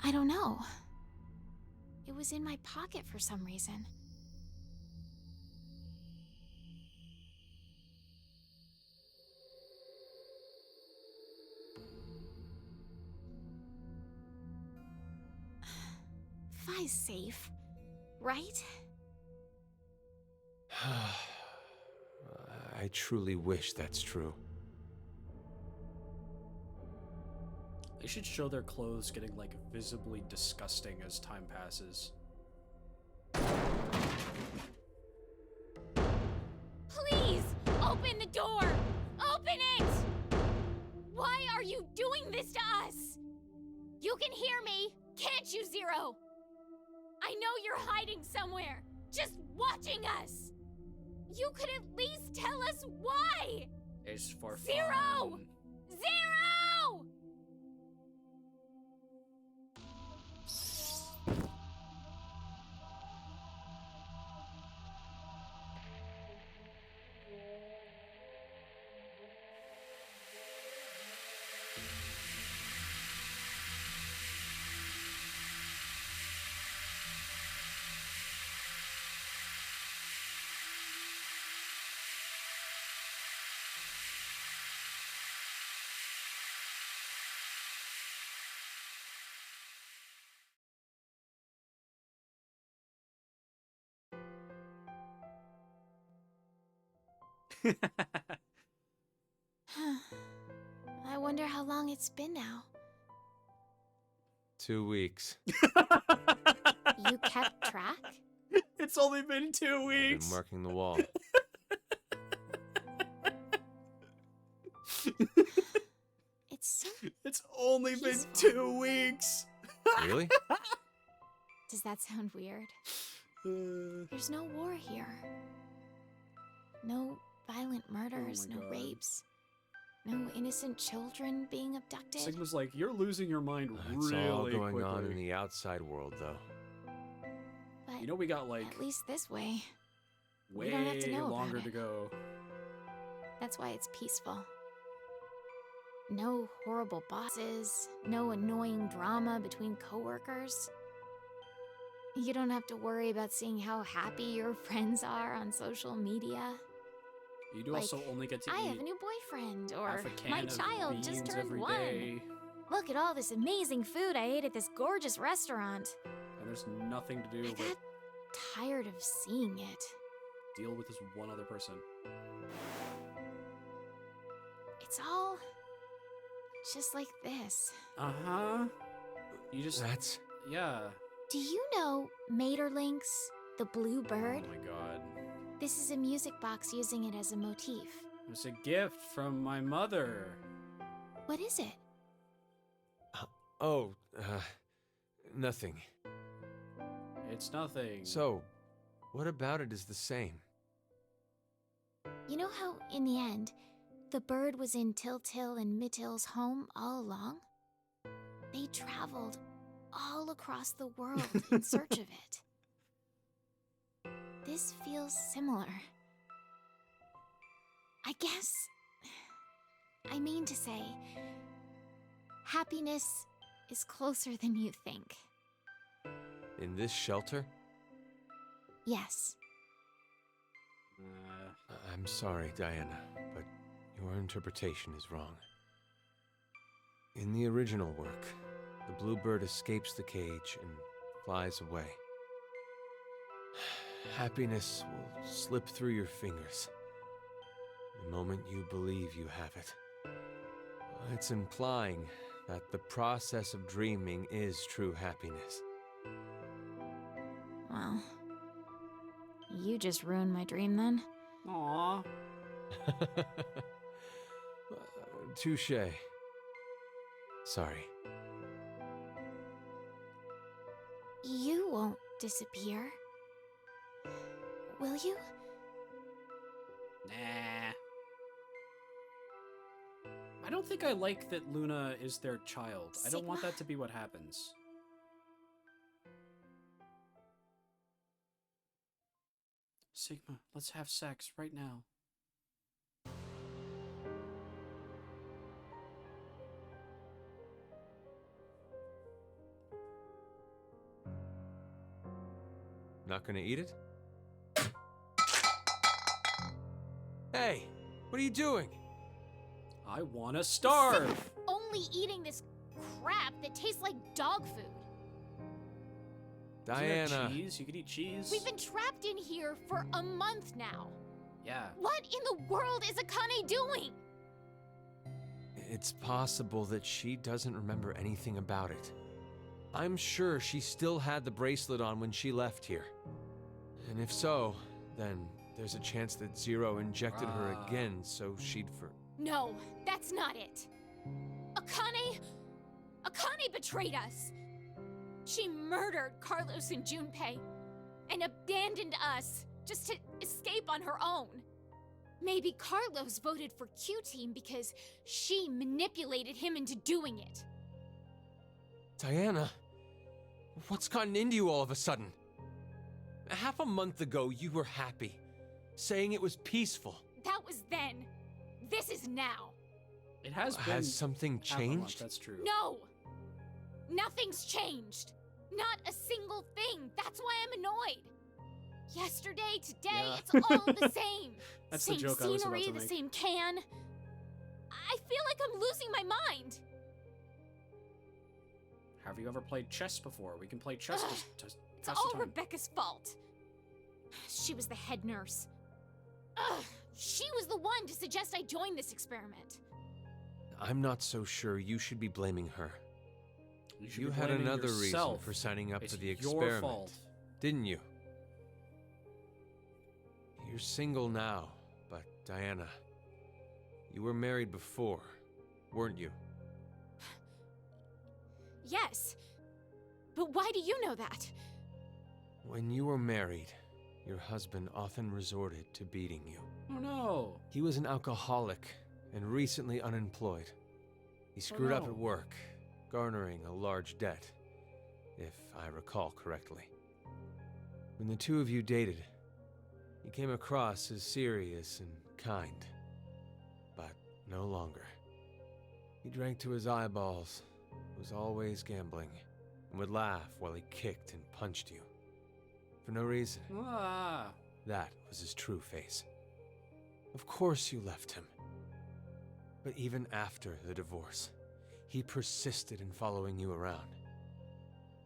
Speaker 2: I don't know. It was in my pocket for some reason. Phi's safe, right?
Speaker 3: I truly wish that's true.
Speaker 1: They should show their clothes getting, like, visibly disgusting as time passes.
Speaker 2: Please, open the door! Open it! Why are you doing this to us? You can hear me, can't you, Zero? I know you're hiding somewhere, just watching us. You could at least tell us why!
Speaker 1: It's for
Speaker 2: Zero!
Speaker 1: fun.
Speaker 2: Zero! I wonder how long it's been now.
Speaker 3: 2 weeks.
Speaker 2: You kept track?
Speaker 1: It's only been 2 weeks.
Speaker 3: Been marking the wall.
Speaker 1: It's only been 2 weeks.
Speaker 3: Really?
Speaker 2: Does that sound weird? There's no war here. No violent murders, no
Speaker 1: God.
Speaker 2: rapes. No innocent children being abducted.
Speaker 1: Sigma's like, you're losing your mind
Speaker 3: It's
Speaker 1: really
Speaker 3: all going
Speaker 1: quickly.
Speaker 3: on in the outside world, though.
Speaker 2: But
Speaker 1: You know, we got like
Speaker 2: at least this way,
Speaker 1: way
Speaker 2: we don't have to know
Speaker 1: longer
Speaker 2: about
Speaker 1: to
Speaker 2: it.
Speaker 1: go.
Speaker 2: That's why it's peaceful. No horrible bosses, no annoying drama between coworkers. You don't have to worry about seeing how happy your friends are on social media.
Speaker 1: You do
Speaker 2: Like,
Speaker 1: also only get to
Speaker 2: I
Speaker 1: eat
Speaker 2: have a new boyfriend, or
Speaker 1: half a can
Speaker 2: my
Speaker 1: of
Speaker 2: child just
Speaker 1: beans
Speaker 2: turned
Speaker 1: every
Speaker 2: 1.
Speaker 1: day,
Speaker 2: Look at all this amazing food I ate at this gorgeous restaurant.
Speaker 1: and there's nothing to do
Speaker 2: I
Speaker 1: but
Speaker 2: got tired of seeing it.
Speaker 1: deal with this one other person.
Speaker 2: It's all just like this.
Speaker 1: Uh-huh. You just...
Speaker 3: That's...
Speaker 1: Yeah.
Speaker 2: Do you know Materlinks, the blue bird?
Speaker 1: Oh my god.
Speaker 2: This is a music box using it as a motif.
Speaker 1: It's a gift from my mother.
Speaker 2: What is it?
Speaker 3: Oh, nothing.
Speaker 1: It's nothing.
Speaker 3: So, what about it is the same?
Speaker 2: You know how, in the end, the bird was in Tiltil and Mittil's home all along? They traveled all across the world in search of it. This feels similar. I guess... I mean to say, happiness is closer than you think.
Speaker 3: In this shelter?
Speaker 2: Yes.
Speaker 3: I'm sorry, Diana, but your interpretation is wrong. In the original work, the bluebird escapes the cage and flies away. Happiness will slip through your fingers the moment you believe you have it. It's implying that the process of dreaming is true happiness.
Speaker 2: Well, you just ruined my dream then.
Speaker 1: Aww.
Speaker 3: Touche. Sorry.
Speaker 2: You won't disappear. Will you?
Speaker 1: Nah. I don't think I like that Luna is their child. I don't want
Speaker 2: Sigma?
Speaker 1: that to be what happens. Sigma, let's have sex right now.
Speaker 3: Not gonna eat it? Hey, what are you doing?
Speaker 1: I wanna starve!
Speaker 2: Only eating this crap that tastes like dog food.
Speaker 1: Isn't there
Speaker 3: Diana.
Speaker 1: cheese? You could eat cheese.
Speaker 2: We've been trapped in here for a month now.
Speaker 1: Yeah.
Speaker 2: What in the world is Akane doing?
Speaker 3: It's possible that she doesn't remember anything about it. I'm sure she still had the bracelet on when she left here. And if so, then there's a chance that Zero injected her again so she'd
Speaker 2: No, that's not it. Akane betrayed us. She murdered Carlos and Junpei and abandoned us just to escape on her own. Maybe Carlos voted for Q-Team because she manipulated him into doing it.
Speaker 3: Diana, what's gotten into you all of a sudden? Half a month ago, you were happy, saying it was peaceful.
Speaker 2: That was then. This is now.
Speaker 1: It has been.
Speaker 3: Has something
Speaker 1: half a month,
Speaker 3: changed?
Speaker 1: that's true.
Speaker 2: No! Nothing's changed. Not a single thing. That's why I'm annoyed. Yesterday, today,
Speaker 1: Yeah.
Speaker 2: it's all the same.
Speaker 1: That's
Speaker 2: same
Speaker 1: the joke I was about
Speaker 2: scenery,
Speaker 1: to
Speaker 2: the
Speaker 1: make.
Speaker 2: same can. I feel like I'm losing my mind.
Speaker 1: Have you ever played chess before? We can play chess to
Speaker 2: It's
Speaker 1: pass
Speaker 2: all
Speaker 1: the time.
Speaker 2: Rebecca's fault. She was the head nurse. She was the one to suggest I join this experiment.
Speaker 3: I'm not so sure you should be blaming her.
Speaker 1: should
Speaker 3: You
Speaker 1: be
Speaker 3: had
Speaker 1: blaming
Speaker 3: another reason
Speaker 1: yourself.
Speaker 3: for signing up
Speaker 1: It's
Speaker 3: for the
Speaker 1: your
Speaker 3: experiment,
Speaker 1: fault.
Speaker 3: didn't you? You're single now, but Diana, you were married before, weren't you?
Speaker 2: Yes. But why do you know that?
Speaker 3: When you were married, your husband often resorted to beating you.
Speaker 1: Oh no.
Speaker 3: He was an alcoholic and recently unemployed. He screwed up
Speaker 1: no.
Speaker 3: at work, garnering a large debt, if I recall correctly. When the two of you dated, he came across as serious and kind, but no longer. He drank to his eyeballs, was always gambling, and would laugh while he kicked and punched you. For no reason.
Speaker 1: Ah.
Speaker 3: That was his true face. Of course you left him. But even after the divorce, he persisted in following you around.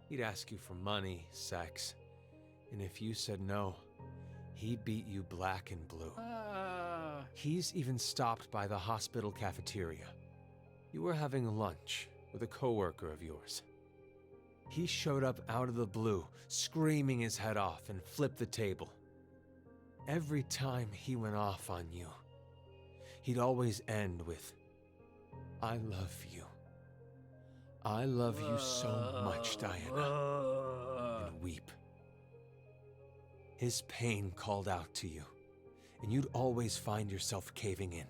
Speaker 3: He'd ask you for money, sex, and if you said no, he'd beat you black and blue. He's even stopped by the hospital cafeteria. You were having lunch with a coworker of yours. He showed up out of the blue, screaming his head off, and flipped the table. Every time he went off on you, he'd always end with, "I love you. I love you so much, Diana," and weep. His pain called out to you, and you'd always find yourself caving in.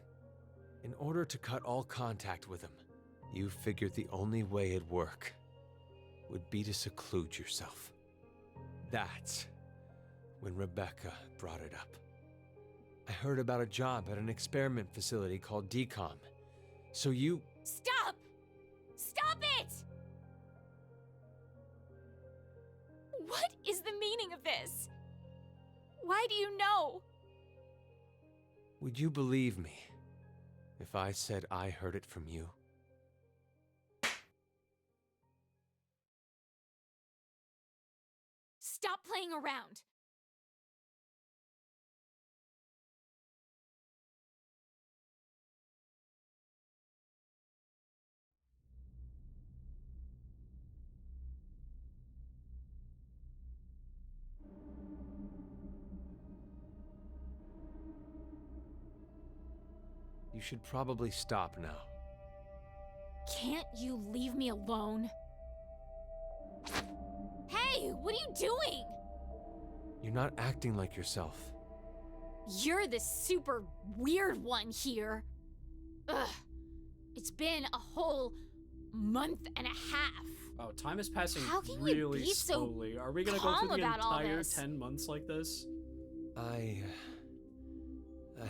Speaker 3: In order to cut all contact with him, you figured the only way it'd work would be to seclude yourself. That's when Rebecca brought it up. I heard about a job at an experiment facility called DCOM. So you...
Speaker 2: Stop! Stop it! What is the meaning of this? Why do you know?
Speaker 3: Would you believe me if I said I heard it from you?
Speaker 2: Stop playing around.
Speaker 3: You should probably stop now.
Speaker 2: Can't you leave me alone? Hey, what are you doing?
Speaker 3: You're not acting like yourself.
Speaker 2: You're the super weird one here. Ugh. It's been a whole month and a half.
Speaker 1: Oh, time is passing
Speaker 2: How can you
Speaker 1: really
Speaker 2: be so
Speaker 1: slowly. Are we gonna go
Speaker 2: calm
Speaker 1: through the
Speaker 2: about all
Speaker 1: entire
Speaker 2: this?
Speaker 1: 10 months like this?
Speaker 3: I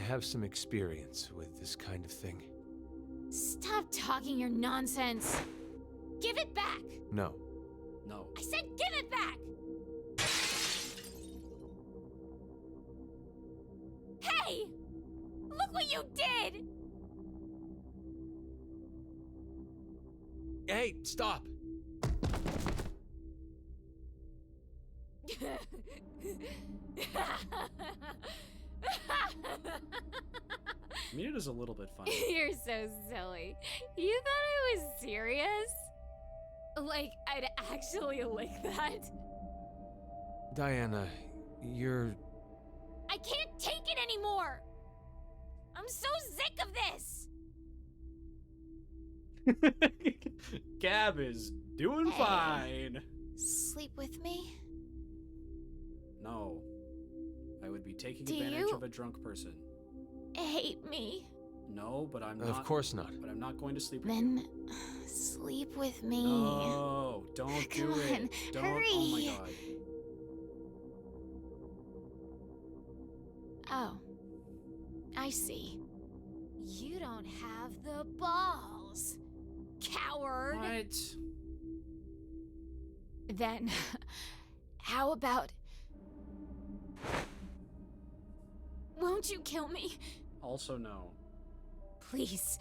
Speaker 3: have some experience with this kind of thing.
Speaker 2: Stop talking your nonsense. Give it back.
Speaker 3: No.
Speaker 1: No.
Speaker 2: I said give it back. Hey! Look what you did!
Speaker 3: Hey, stop!
Speaker 1: I mean, it is a little bit funny.
Speaker 2: You're so silly. You thought I was serious? Like, I'd actually like that?
Speaker 3: Diana, you're...
Speaker 2: I can't take it anymore! I'm so sick of this!
Speaker 1: Gab is doing
Speaker 2: Hey.
Speaker 1: fine.
Speaker 2: Sleep with me?
Speaker 1: No. I would be taking
Speaker 2: Do
Speaker 1: advantage
Speaker 2: you-
Speaker 1: of a drunk person.
Speaker 2: hate me?
Speaker 1: No, but I'm not.
Speaker 3: Of course not.
Speaker 1: But I'm not going to sleep with
Speaker 2: Then
Speaker 1: you.
Speaker 2: sleep with me.
Speaker 1: No, don't do
Speaker 2: Come
Speaker 1: it.
Speaker 2: on,
Speaker 1: Don't.
Speaker 2: hurry.
Speaker 1: Oh my god.
Speaker 2: Oh, I see. You don't have the balls, coward.
Speaker 1: What?
Speaker 2: Then, how about... Won't you kill me?
Speaker 1: Also, no.
Speaker 2: Please.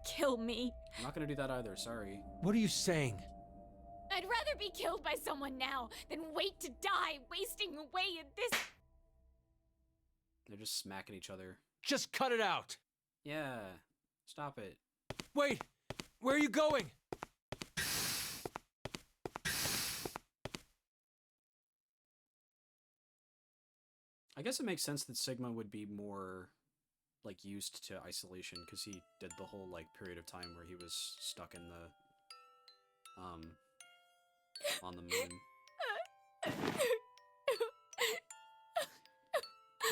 Speaker 2: Kill me.
Speaker 1: I'm not gonna do that either. Sorry.
Speaker 3: What are you saying?
Speaker 2: I'd rather be killed by someone now than wait to die, wasting away in this...
Speaker 1: They're just smacking each other.
Speaker 3: Just cut it out.
Speaker 1: Yeah. Stop it.
Speaker 3: Wait. Where are you going?
Speaker 1: I guess it makes sense that Sigma would be more, like, used to isolation, because he did the whole, like, period of time where he was stuck in the, on the moon.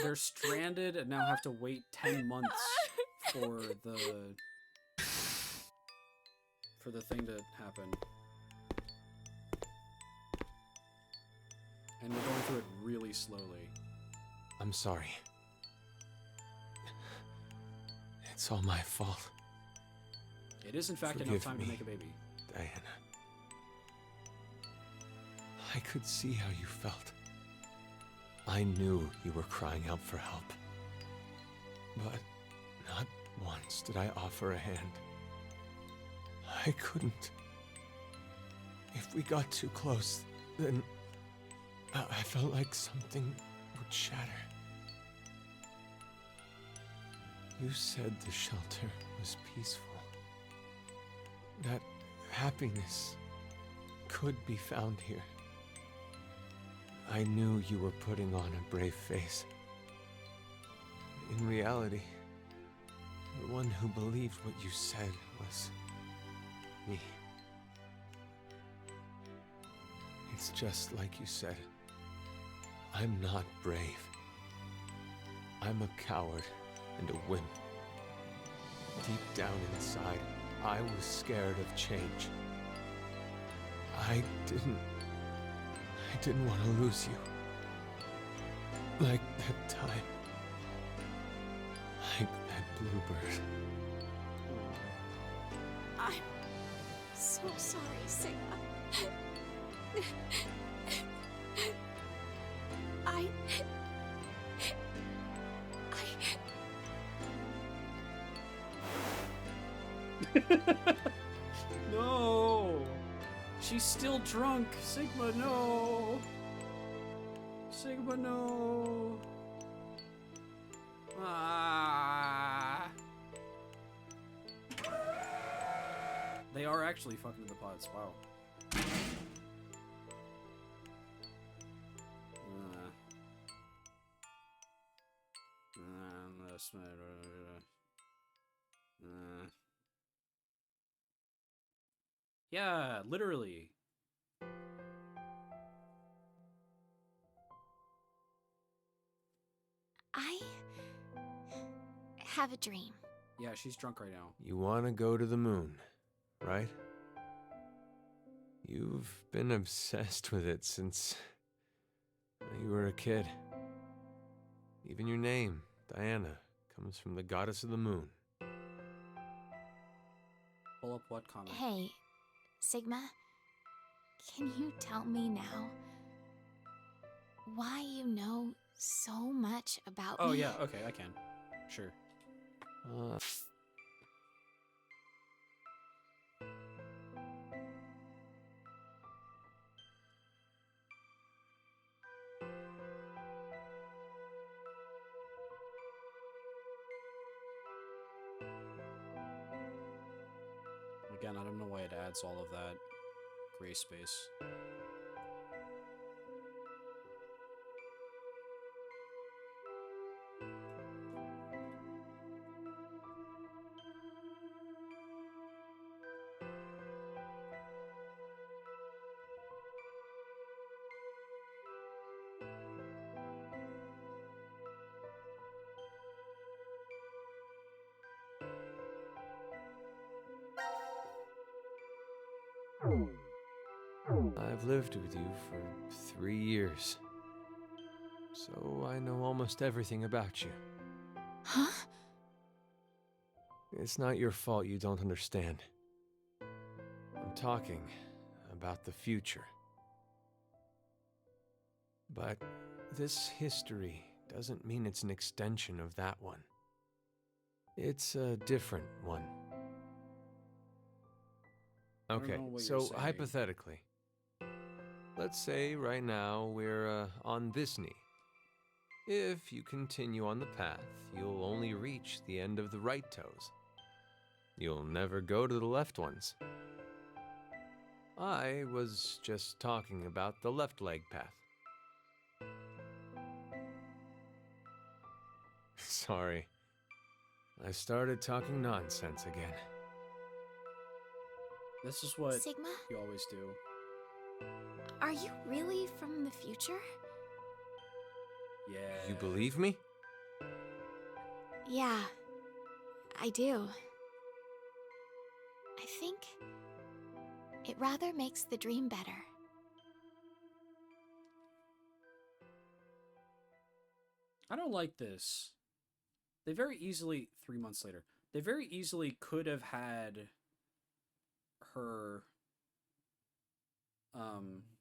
Speaker 1: They're stranded and now have to wait 10 months for the thing to happen. And we're going through it really slowly.
Speaker 3: I'm sorry. It's all my fault.
Speaker 1: It is, in fact, enough
Speaker 3: Forgive
Speaker 1: time
Speaker 3: me,
Speaker 1: to make a baby.
Speaker 3: Diana. I could see how you felt. I knew you were crying out for help. But not once did I offer a hand. I couldn't. If we got too close, then I felt like something would shatter. You said the shelter was peaceful. That happiness could be found here. I knew you were putting on a brave face. In reality, the one who believed what you said was me. It's just like you said. I'm not brave. I'm a coward and a wimp. Deep down inside, I was scared of change. I didn't want to lose you. Like that time. Like that bluebird.
Speaker 2: I'm so sorry, Sigma.
Speaker 1: No! She's still drunk! Sigma, no! Sigma, no! Ah! They are actually fucking in the pods, wow. Yeah, literally.
Speaker 2: I have a dream.
Speaker 1: Yeah, she's drunk right now.
Speaker 3: You want to go to the moon, right? You've been obsessed with it since you were a kid. Even your name, Diana, comes from the goddess of the moon.
Speaker 1: Pull up what comment?
Speaker 2: Hey, Sigma, can you tell me now why you know so much about me?
Speaker 1: Oh yeah, okay, I can. Sure. Again, I don't know why it adds all of that gray space.
Speaker 3: I've lived with you for 3 years, so I know almost everything about you.
Speaker 2: Huh?
Speaker 3: It's not your fault you don't understand. I'm talking about the future. But this history doesn't mean it's an extension of that one. It's a different one.
Speaker 1: I don't
Speaker 3: Okay,
Speaker 1: know what
Speaker 3: so
Speaker 1: you're saying.
Speaker 3: hypothetically, let's say right now we're on this knee. If you continue on the path, you'll only reach the end of the right toes. You'll never go to the left ones. I was just talking about the left leg path. Sorry. I started talking nonsense again.
Speaker 1: This is what
Speaker 2: Sigma?
Speaker 1: you always do.
Speaker 2: Are you really from the future?
Speaker 1: Yeah.
Speaker 3: You believe me?
Speaker 2: Yeah, I do. I think it rather makes the dream better.
Speaker 1: I don't like this. They very easily, 3 months later, they very easily could have had her,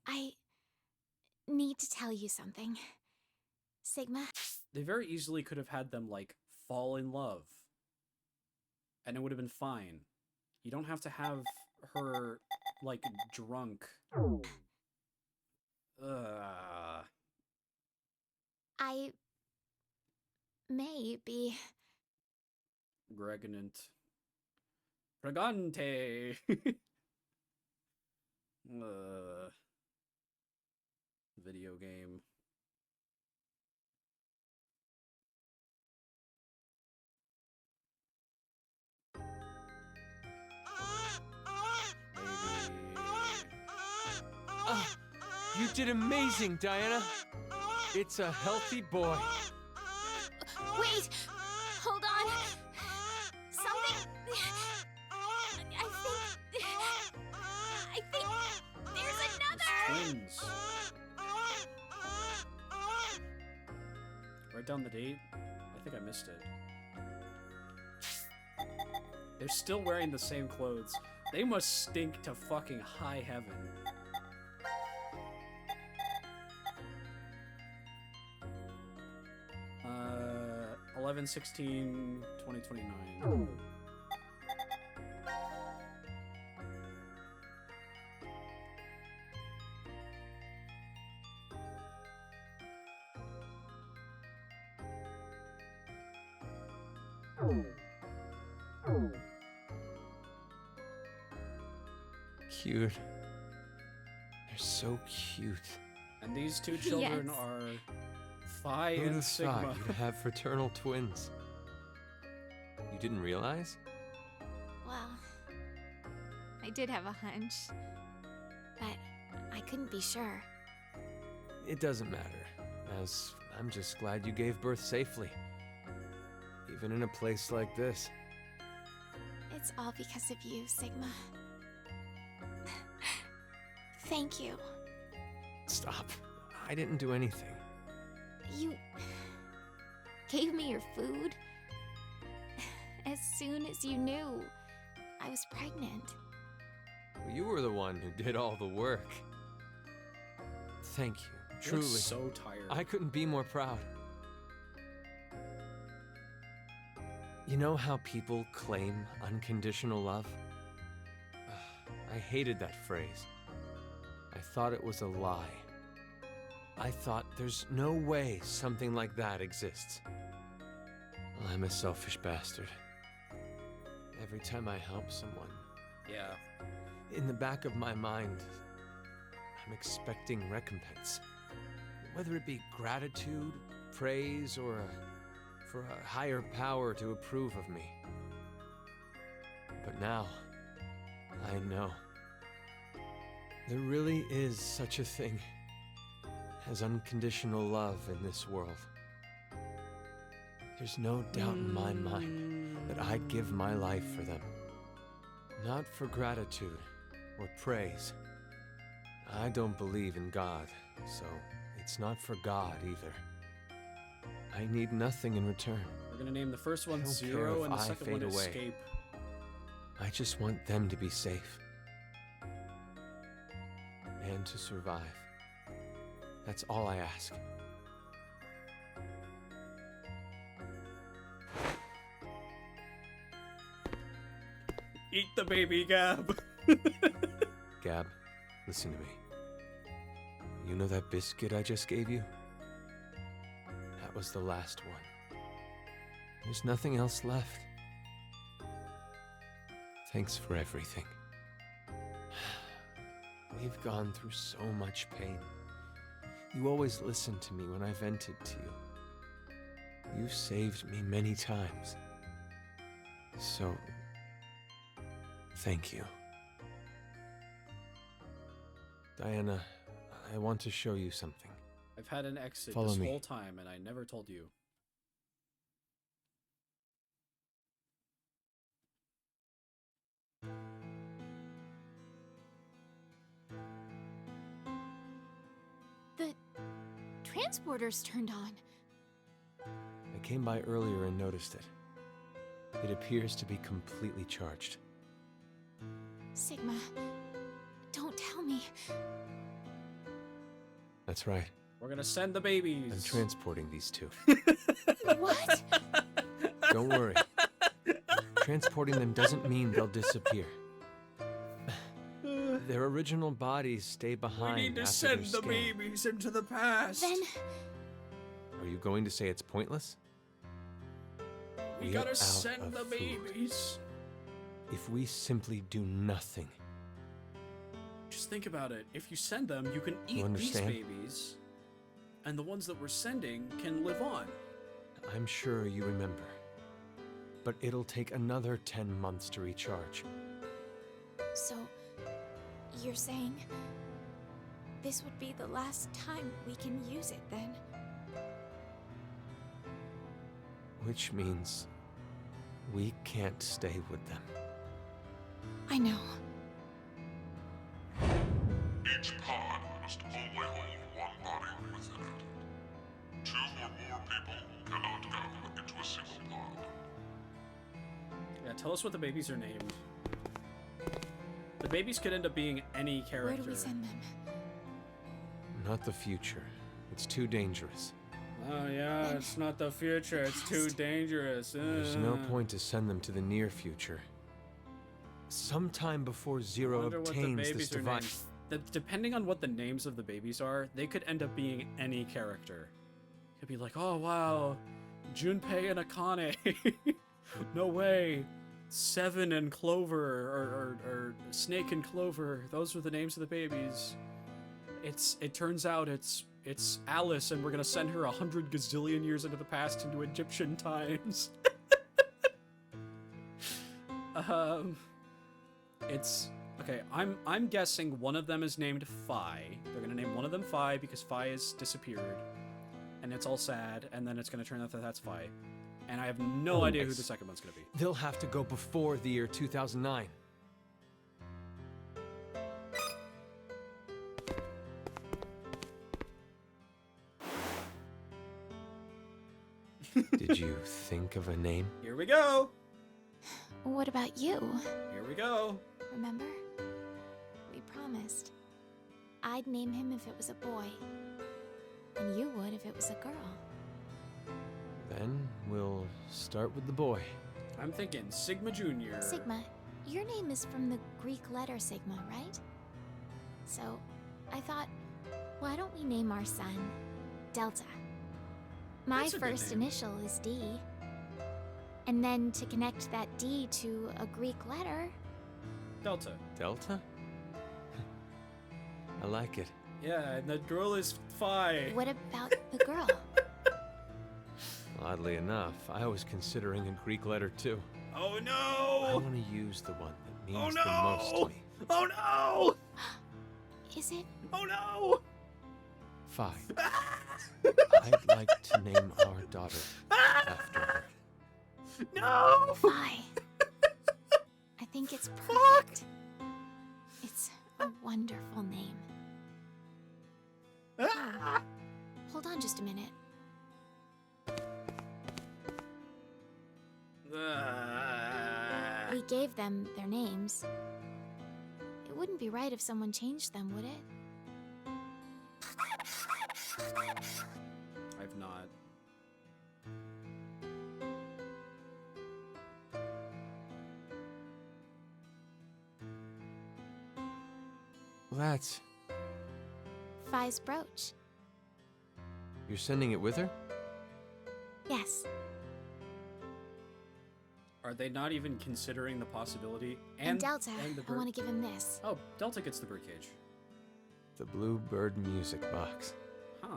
Speaker 2: I need to tell you something. Sigma,
Speaker 1: they very easily could have had them, like, fall in love. And it would have been fine. You don't have to have her, like, drunk.
Speaker 2: I may be...
Speaker 1: Pregnant. Pregante! Video game.
Speaker 3: You did amazing, Diana. It's a healthy boy.
Speaker 2: Wait! Hold on! Something... I think there's another!
Speaker 1: Twins. Write down the date. I think I missed it. They're still wearing the same clothes. They must stink to fucking high heaven. Uh, 11/16/2029.
Speaker 3: Cute. They're so cute.
Speaker 1: And these two children
Speaker 2: Yes.
Speaker 1: are Phi
Speaker 3: Who'd
Speaker 1: and
Speaker 3: have
Speaker 1: Sigma.
Speaker 3: thought you'd have fraternal twins? You didn't realize?
Speaker 2: Well, I did have a hunch. But I couldn't be sure.
Speaker 3: It doesn't matter, as I'm just glad you gave birth safely. Even in a place like this.
Speaker 2: It's all because of you, Sigma. Thank you.
Speaker 3: Stop. I didn't do anything.
Speaker 2: You gave me your food as soon as you knew I was pregnant.
Speaker 3: You were the one who did all the work. Thank you.
Speaker 1: You
Speaker 3: Truly.
Speaker 1: look so tired.
Speaker 3: I couldn't be more proud. You know how people claim unconditional love? I hated that phrase. I thought it was a lie. I thought there's no way something like that exists. I'm a selfish bastard. Every time I help someone,
Speaker 1: Yeah.
Speaker 3: in the back of my mind, I'm expecting recompense. Whether it be gratitude, praise, or for a higher power to approve of me. But now, I know. There really is such a thing as unconditional love in this world. There's no doubt in my mind that I'd give my life for them. Not for gratitude, or praise. I don't believe in God, so it's not for God either. I need nothing in return.
Speaker 1: We're gonna name the first one
Speaker 3: I don't
Speaker 1: Zero
Speaker 3: care
Speaker 1: and the
Speaker 3: if I
Speaker 1: second
Speaker 3: fade
Speaker 1: one
Speaker 3: away.
Speaker 1: Escape.
Speaker 3: I just want them to be safe. And to survive. That's all I ask.
Speaker 1: Eat the baby, Gab.
Speaker 3: Gab, listen to me. You know that biscuit I just gave you? That was the last one. There's nothing else left. Thanks for everything. We've gone through so much pain. You always listened to me when I vented to you. You saved me many times. So, thank you. Diana, I want to show you something.
Speaker 1: I've had an exit
Speaker 3: Follow
Speaker 1: this
Speaker 3: me.
Speaker 1: whole time, and I never told you.
Speaker 2: The transporter's turned on.
Speaker 3: I came by earlier and noticed it. It appears to be completely charged.
Speaker 2: Sigma, don't tell me.
Speaker 3: That's right.
Speaker 1: We're gonna send the babies.
Speaker 3: I'm transporting these two.
Speaker 2: What?
Speaker 3: Don't worry. Transporting them doesn't mean they'll disappear. Their original bodies stay behind.
Speaker 1: We need to
Speaker 3: after
Speaker 1: send
Speaker 3: they're
Speaker 1: the
Speaker 3: scanned.
Speaker 1: babies into the past.
Speaker 2: Then
Speaker 3: Are you going to say it's pointless?
Speaker 1: we
Speaker 3: We're
Speaker 1: gotta
Speaker 3: out
Speaker 1: send
Speaker 3: of
Speaker 1: the
Speaker 3: food.
Speaker 1: babies.
Speaker 3: If we simply do nothing,
Speaker 1: Just think about it. If you send them, you can eat these
Speaker 3: understand?
Speaker 1: babies, and the ones that we're sending can live on.
Speaker 3: I'm sure you remember. But it'll take another 10 months to recharge.
Speaker 2: So, you're saying this would be the last time we can use it then?
Speaker 3: Which means we can't stay with them.
Speaker 2: I know.
Speaker 5: Each pod must only hold one body within it. 2 or more people cannot go into a single pod.
Speaker 1: Yeah, tell us what the babies are named. The babies could end up being any character.
Speaker 2: Where do we send them?
Speaker 3: Not the future. It's too dangerous.
Speaker 1: Oh yeah, it's not the future. It's too dangerous.
Speaker 3: There's no point to send them to the near future. Sometime before Zero
Speaker 1: Wonder what the
Speaker 3: obtains this
Speaker 1: babies are named.
Speaker 3: device.
Speaker 1: Depending on what the names of the babies are, they could end up being any character. Could be like, oh wow, Junpei and Akane. No way. Seven and Clover, or Snake and Clover. Those were the names of the babies. It turns out it's Alice, and we're gonna send her 100 gazillion years into the past, into Egyptian times. It's okay. I'm guessing one of them is named Phi. They're gonna name one of them Phi because Phi has disappeared, and it's all sad. And then it's gonna turn out that that's Phi, and I have no idea who the second one's gonna be.
Speaker 3: They'll have to go before the year 2009. Did you think of a name?
Speaker 1: Here we go.
Speaker 2: What about you?
Speaker 1: Here we go.
Speaker 2: Remember? We promised. I'd name him if it was a boy, and you would if it was a girl.
Speaker 3: Then we'll start with the boy.
Speaker 1: I'm thinking Sigma Jr.
Speaker 2: Sigma, your name is from the Greek letter Sigma, right? So, I thought, why don't we name our son Delta? My
Speaker 1: That's a good
Speaker 2: first
Speaker 1: name.
Speaker 2: initial is D. And then to connect that D to a Greek letter,
Speaker 1: Delta.
Speaker 3: Delta? I like it.
Speaker 1: Yeah, and the girl is Phi.
Speaker 2: what about the girl?
Speaker 3: Oddly enough, I was considering a Greek letter too.
Speaker 1: Oh
Speaker 3: I
Speaker 1: no!
Speaker 3: want to use the one that
Speaker 1: Oh
Speaker 3: means the most to
Speaker 1: no!
Speaker 3: me.
Speaker 1: Oh no!
Speaker 2: Is it?
Speaker 1: Oh no!
Speaker 3: 5. I'd like to name our daughter after her.
Speaker 1: No!
Speaker 2: Phi. I think it's perfect. It's a wonderful name. Oh, hold on just a minute. We gave them their names. It wouldn't be right if someone changed them, would it?
Speaker 1: I've not.
Speaker 3: That's...
Speaker 2: Phi's brooch.
Speaker 3: You're sending it with her?
Speaker 2: Yes.
Speaker 1: Are they not even considering the possibility?
Speaker 2: And Delta,
Speaker 1: and the
Speaker 2: I want to give him this.
Speaker 1: Oh, Delta gets the birdcage.
Speaker 3: The Bluebird music box.
Speaker 1: Huh.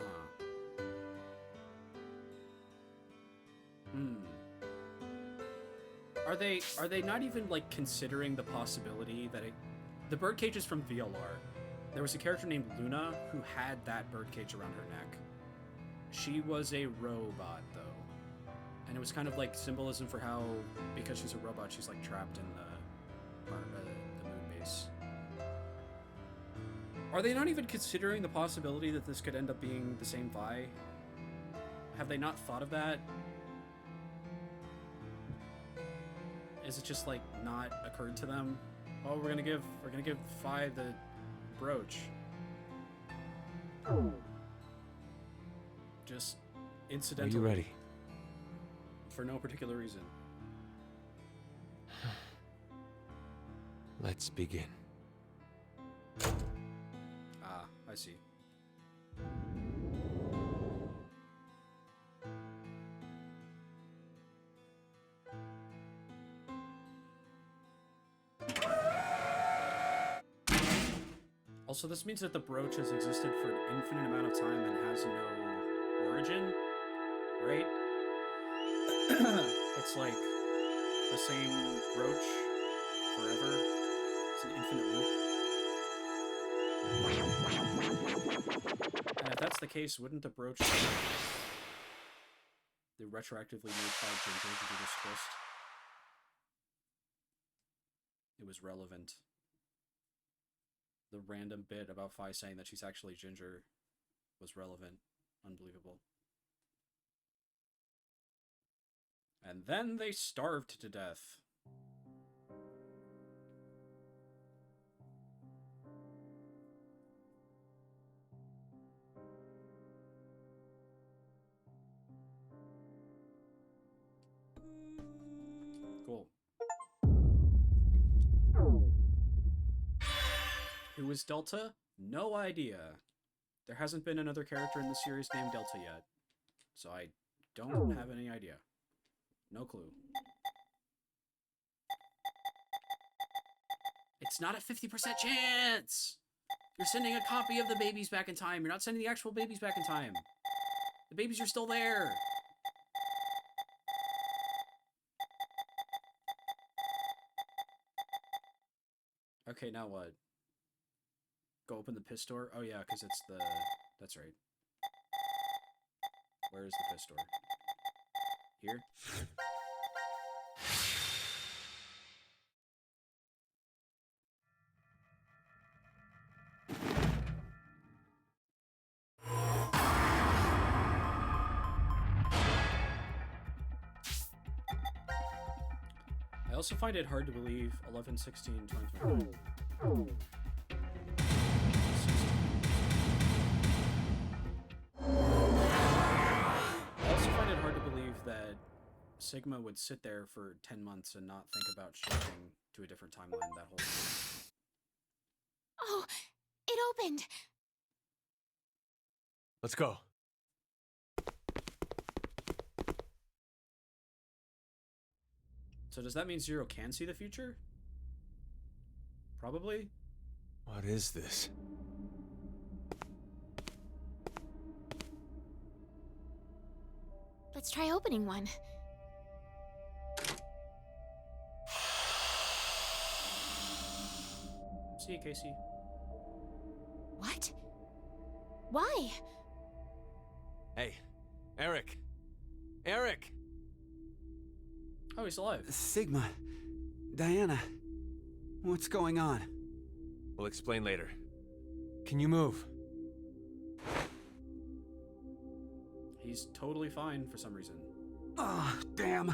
Speaker 1: Hmm. Are they not even like considering the possibility that the birdcage is from VLR. There was a character named Luna who had that birdcage around her neck. She was a robot though. And it was kind of like symbolism for how, because she's a robot, she's like trapped in the moon base. Are they not even considering the possibility that this could end up being the same Vi? Have they not thought of that? Is it just like not occurred to them? Oh, we're gonna give Vi the brooch. Just incidentally.
Speaker 3: Are you ready?
Speaker 1: For no particular reason.
Speaker 3: Let's begin.
Speaker 1: Ah, I see. Also, this means that the brooch has existed for an infinite amount of time and has no origin, right? It's like the same brooch forever. It's an infinite loop. And if that's the case, wouldn't the brooch they retroactively modified Ginger to do this twist? It was relevant. The random bit about Fi saying that she's actually Ginger was relevant. Unbelievable. And then they starved to death. Cool. Who is Delta? No idea. There hasn't been another character in the series named Delta yet. So I don't have any idea. No clue. It's not a 50% chance! You're sending a copy of the babies back in time. You're not sending the actual babies back in time. The babies are still there. Okay, now what? Go open the piss store? Oh yeah, because it's the... That's right. Where is the piss store? Here? I also find it hard to believe 11/16/2021. I also find it hard to believe that Sigma would sit there for 10 months and not think about shifting to a different timeline that whole time.
Speaker 2: Oh, it opened.
Speaker 3: Let's go.
Speaker 1: So does that mean Zero can see the future? Probably.
Speaker 3: What is this?
Speaker 2: Let's try opening one.
Speaker 1: See you, Casey.
Speaker 2: What? Why?
Speaker 3: Hey, Eric. Eric!
Speaker 1: Oh, he's alive.
Speaker 11: Sigma. Diana. What's going on?
Speaker 3: We'll explain later. Can you move?
Speaker 1: He's totally fine for some reason.
Speaker 11: Oh, damn.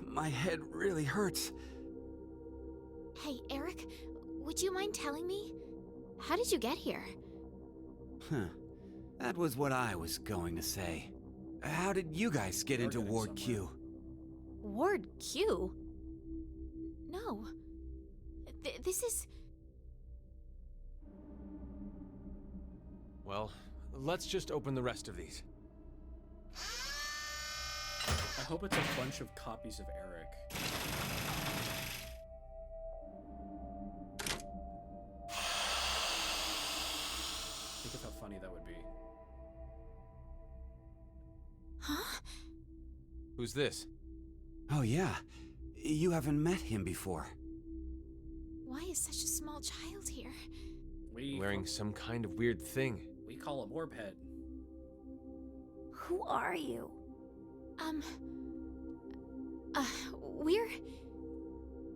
Speaker 11: My head really hurts.
Speaker 2: Hey, Eric, would you mind telling me? How did you get here?
Speaker 11: Huh. That was what I was going to say. How did you guys get into Ward Q?
Speaker 2: Ward Q? No. This is...
Speaker 3: Well, let's just open the rest of these.
Speaker 1: I hope it's a bunch of copies of Eric. Think of how funny that would be.
Speaker 2: Huh?
Speaker 3: Who's this?
Speaker 11: Oh yeah, you haven't met him before.
Speaker 2: Why is such a small child here?
Speaker 3: Wearing some kind of weird thing.
Speaker 1: We call him Orbhead.
Speaker 9: Who are you?
Speaker 2: We're...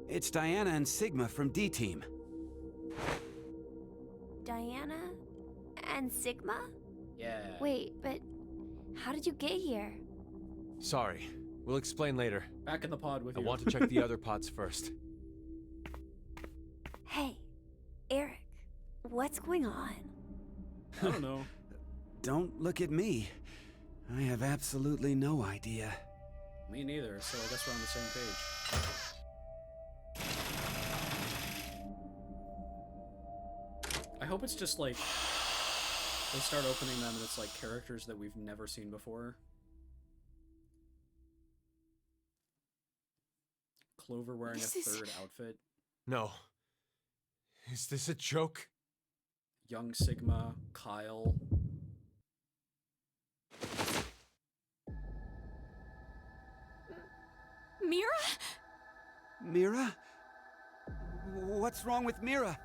Speaker 11: It's Diana and Sigma from D-Team.
Speaker 9: Diana and Sigma?
Speaker 1: Yeah.
Speaker 9: Wait, but how did you get here?
Speaker 3: Sorry. We'll explain later.
Speaker 1: Back in the pod with
Speaker 3: I
Speaker 1: you.
Speaker 3: want to check the other pods first.
Speaker 9: Hey, Eric, what's going on?
Speaker 1: I don't know.
Speaker 11: Don't look at me. I have absolutely no idea.
Speaker 1: Me neither, so I guess we're on the same page. I hope it's just like they start opening them and it's like characters that we've never seen before. Clover wearing a third outfit.
Speaker 3: No. Is this a joke?
Speaker 1: Young Sigma, Kyle.
Speaker 2: Mira?
Speaker 11: Mira? What's wrong with Mira?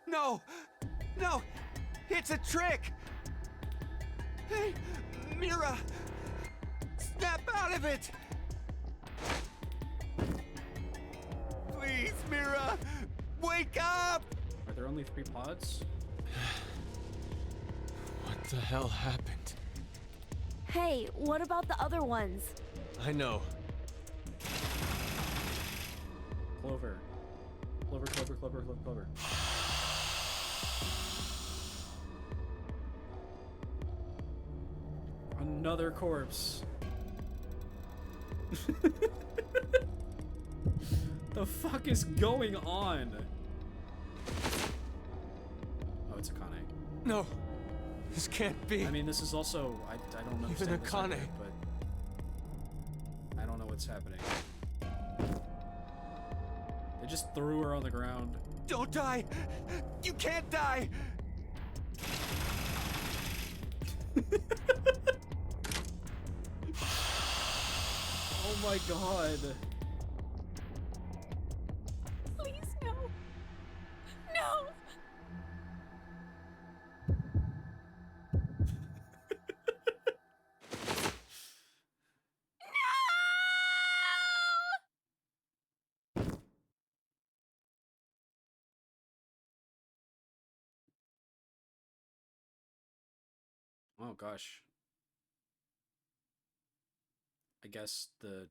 Speaker 11: No! No! It's a trick! Hey, Mira! Snap out of it! Please, Mira! Wake up!
Speaker 1: Are there only 3 pods?
Speaker 3: What the hell happened?
Speaker 9: Hey, what about the other ones?
Speaker 3: I know.
Speaker 1: Clover. Clover, Clover, Clover, Clover, Clover. Another corpse. The fuck is going on? Oh, it's Akane.
Speaker 3: No. This can't be.
Speaker 1: I mean, this is also... I don't know.
Speaker 3: Even Akane.
Speaker 1: But I don't know what's happening. They just threw her on the ground.
Speaker 11: Don't die! You can't die!
Speaker 1: Oh my god.
Speaker 2: Please, no. No!
Speaker 1: Oh gosh. I guess the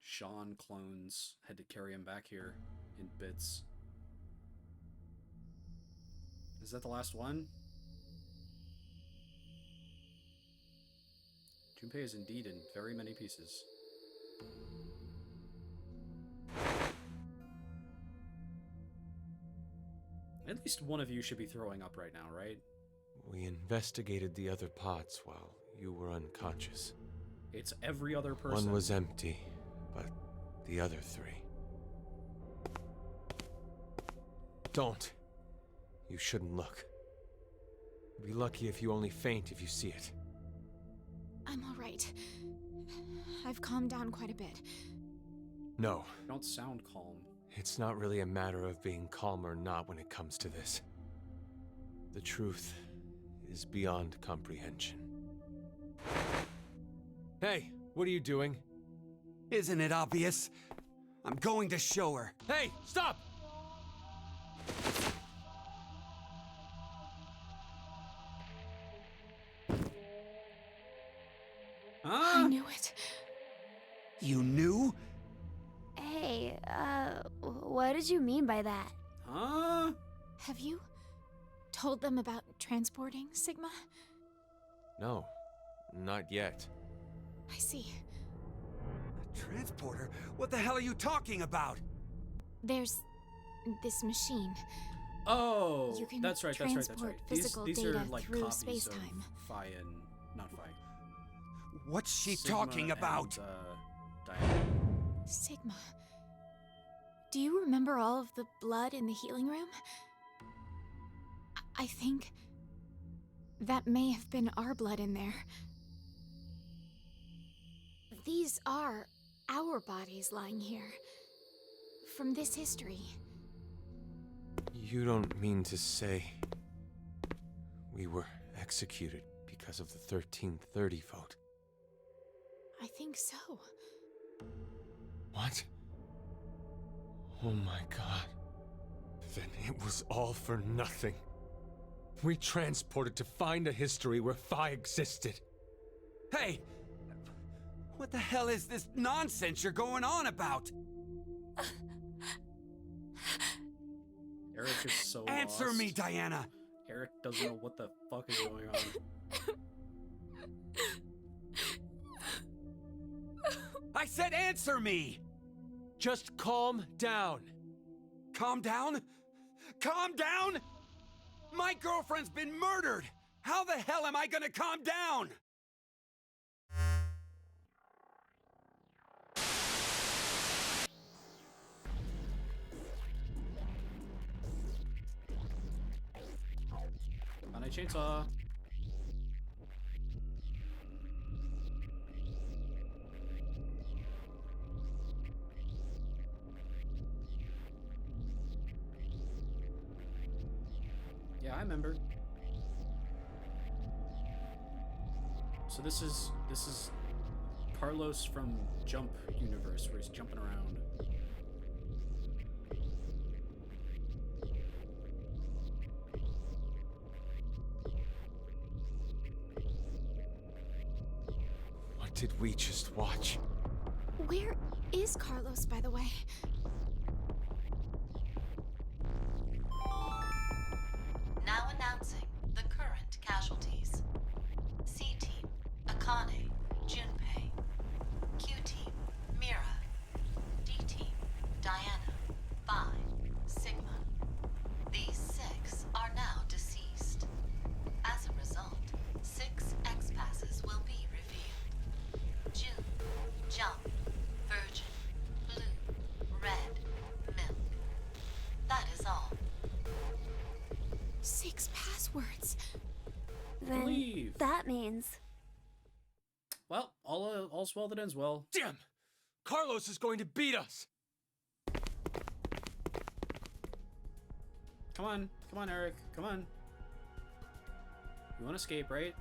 Speaker 1: Sean clones had to carry him back here in bits. Is that the last one? Junpei is indeed in very many pieces. At least one of you should be throwing up right now, right?
Speaker 3: We investigated the other pods while you were unconscious.
Speaker 1: It's every other person.
Speaker 3: One was empty, but the other 3. Don't. You shouldn't look. Be lucky if you only faint if you see it.
Speaker 2: I'm alright. I've calmed down quite a bit.
Speaker 3: No.
Speaker 1: You don't sound calm.
Speaker 3: It's not really a matter of being calm or not when it comes to this. The truth is beyond comprehension. Hey, what are you doing?
Speaker 11: Isn't it obvious? I'm going to show her.
Speaker 3: Hey, stop!
Speaker 2: I knew it.
Speaker 11: You knew?
Speaker 9: Hey, what did you mean by that?
Speaker 1: Huh?
Speaker 2: Have you told them about transporting Sigma?
Speaker 3: No, not yet.
Speaker 2: I see.
Speaker 11: A transporter? What the hell are you talking about?
Speaker 2: There's this machine.
Speaker 1: Oh,
Speaker 2: You can
Speaker 1: that's right.
Speaker 2: transport physical
Speaker 1: These
Speaker 2: data
Speaker 1: are like
Speaker 2: through
Speaker 1: copies
Speaker 2: space-time.
Speaker 1: of Phi and not Phi.
Speaker 11: What's she
Speaker 1: Sigma
Speaker 11: talking about?
Speaker 1: And, Diana.
Speaker 2: Sigma. Do you remember all of the blood in the healing room? I think that may have been our blood in there. These are our bodies lying here. From this history.
Speaker 3: You don't mean to say we were executed because of the 1330 vote?
Speaker 2: I think so.
Speaker 3: What? Oh my god. Then it was all for nothing. We transported to find a history where Phi existed.
Speaker 11: Hey! What the hell is this nonsense you're going on about?
Speaker 1: Eric is so
Speaker 11: Answer
Speaker 1: lost.
Speaker 11: me, Diana!
Speaker 1: Eric doesn't know what the fuck is going on.
Speaker 11: I said answer me!
Speaker 3: Just calm down.
Speaker 11: Calm down? Calm down? My girlfriend's been murdered! How the hell am I gonna calm down?
Speaker 1: On a chainsaw. Yeah, I remember. So this is Carlos from Jump Universe, where he's jumping around.
Speaker 3: What did we just watch?
Speaker 2: Where is Carlos, by the way?
Speaker 4: Now announcing the current casualties. C-Team, Akane, Junpei. Q-Team, Mira. D-Team, Diana, Phi, Sigma. These 6 are now deceased. As a result, 6 X-Passes will be revealed. June, Jump, Virgin, Blue, Red, Milk. That is all.
Speaker 2: 6 passwords.
Speaker 9: Then
Speaker 1: Leave.
Speaker 9: that means
Speaker 1: Well, all's well that ends well.
Speaker 3: Damn! Carlos is going to beat us!
Speaker 1: Come on, Eric, come on. You want to escape, right?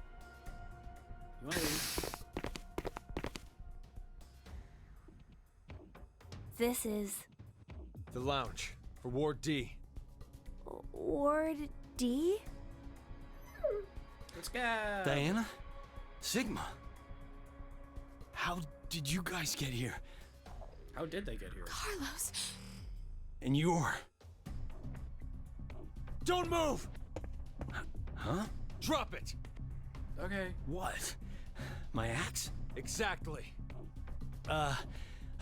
Speaker 1: You want to leave?
Speaker 9: this is
Speaker 3: The lounge for Ward D.
Speaker 9: Ward D?
Speaker 1: Let's go.
Speaker 14: Diana? Sigma? How did you guys get here?
Speaker 1: How did they get here?
Speaker 2: Carlos.
Speaker 14: And you're...
Speaker 3: Don't move!
Speaker 14: Huh?
Speaker 3: Drop it!
Speaker 1: Okay.
Speaker 14: What? My axe?
Speaker 3: Exactly.
Speaker 14: I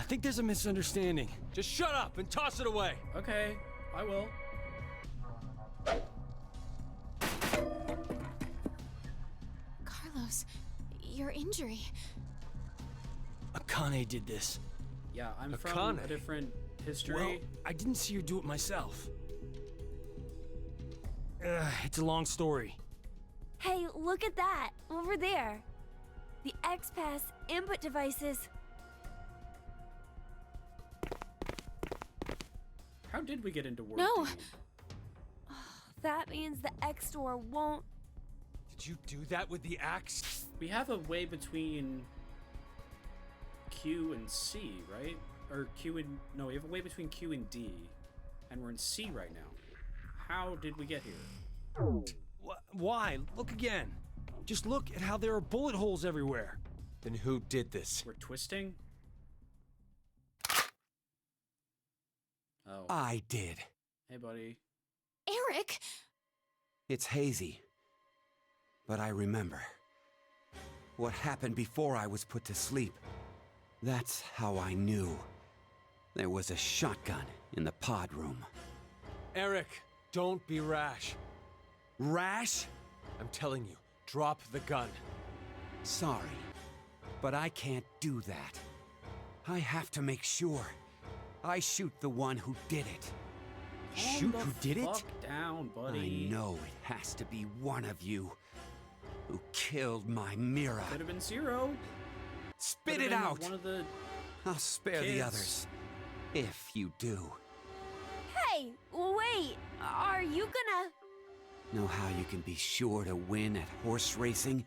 Speaker 14: think there's a misunderstanding.
Speaker 3: Just shut up and toss it away.
Speaker 1: Okay, I will.
Speaker 2: Carlos, your injury.
Speaker 14: Akane did this.
Speaker 1: Yeah, I'm from
Speaker 3: Akane.
Speaker 1: a different history.
Speaker 14: Well, I didn't see her do it myself. It's a long story.
Speaker 9: Hey, look at that! Over there! The X-Pass input devices.
Speaker 1: How did we get into Ward
Speaker 2: No.
Speaker 1: D?
Speaker 9: That means the X-Door won't...
Speaker 3: Did you do that with the axe?
Speaker 1: We have a way between Q and C, right? or Q and... No, we have a way between Q and D. And we're in C right now. How did we get here?
Speaker 14: Why? Look again. Just look at how there are bullet holes everywhere.
Speaker 3: Then who did this?
Speaker 1: We're twisting? Oh.
Speaker 11: I did.
Speaker 1: Hey, buddy.
Speaker 2: Eric!
Speaker 11: It's hazy. But I remember. What happened before I was put to sleep. That's how I knew. There was a shotgun in the pod room.
Speaker 3: Eric, don't be rash.
Speaker 11: Rash?
Speaker 3: I'm telling you, drop the gun.
Speaker 11: Sorry, but I can't do that. I have to make sure. I shoot the one who did it.
Speaker 1: Shoot who did it? Down, buddy.
Speaker 11: I know it has to be one of you who killed my Mira.
Speaker 1: Could have been Zero.
Speaker 11: Spit it out.
Speaker 1: One of the
Speaker 11: I'll spare
Speaker 1: kids.
Speaker 11: the others if you do.
Speaker 9: Hey, wait. Are you gonna...
Speaker 11: Know how you can be sure to win at horse racing?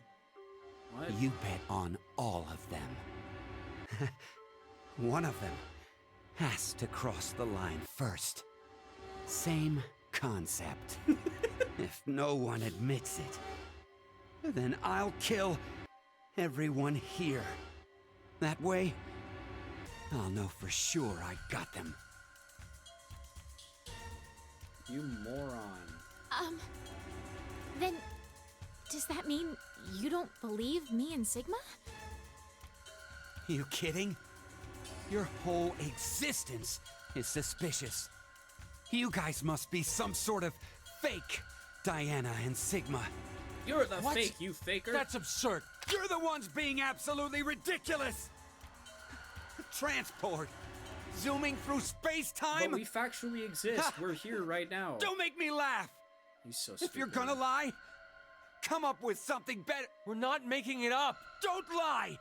Speaker 1: What?
Speaker 11: You bet on all of them. One of them has to cross the line first. Same concept. If no one admits it, then I'll kill everyone here. That way, I'll know for sure I got them.
Speaker 1: You moron.
Speaker 2: Then does that mean you don't believe me and Sigma?
Speaker 11: You kidding? Your whole existence is suspicious. You guys must be some sort of fake Diana and Sigma.
Speaker 1: You're the
Speaker 11: What?
Speaker 1: fake, you faker.
Speaker 11: That's absurd. You're the ones being absolutely ridiculous. Transport. Zooming through space-time.
Speaker 1: But we factually exist.
Speaker 11: Ha!
Speaker 1: We're here right now.
Speaker 11: Don't make me laugh.
Speaker 1: He's so stupid.
Speaker 11: If you're gonna lie, come up with something better.
Speaker 3: We're not making it up.
Speaker 11: Don't lie.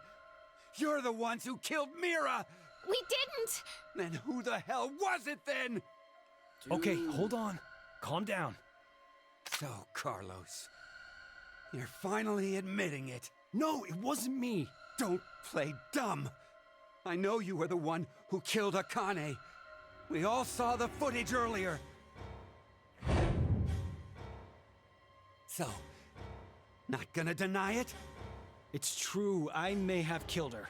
Speaker 11: You're the ones who killed Mira.
Speaker 2: We didn't!
Speaker 11: Then who the hell was it then?
Speaker 14: Okay, hold on. Calm down.
Speaker 11: So, Carlos, you're finally admitting it.
Speaker 14: No, it wasn't me.
Speaker 11: Don't play dumb. I know you were the one who killed Akane. We all saw the footage earlier. So, not gonna deny it?
Speaker 14: It's true, I may have killed her.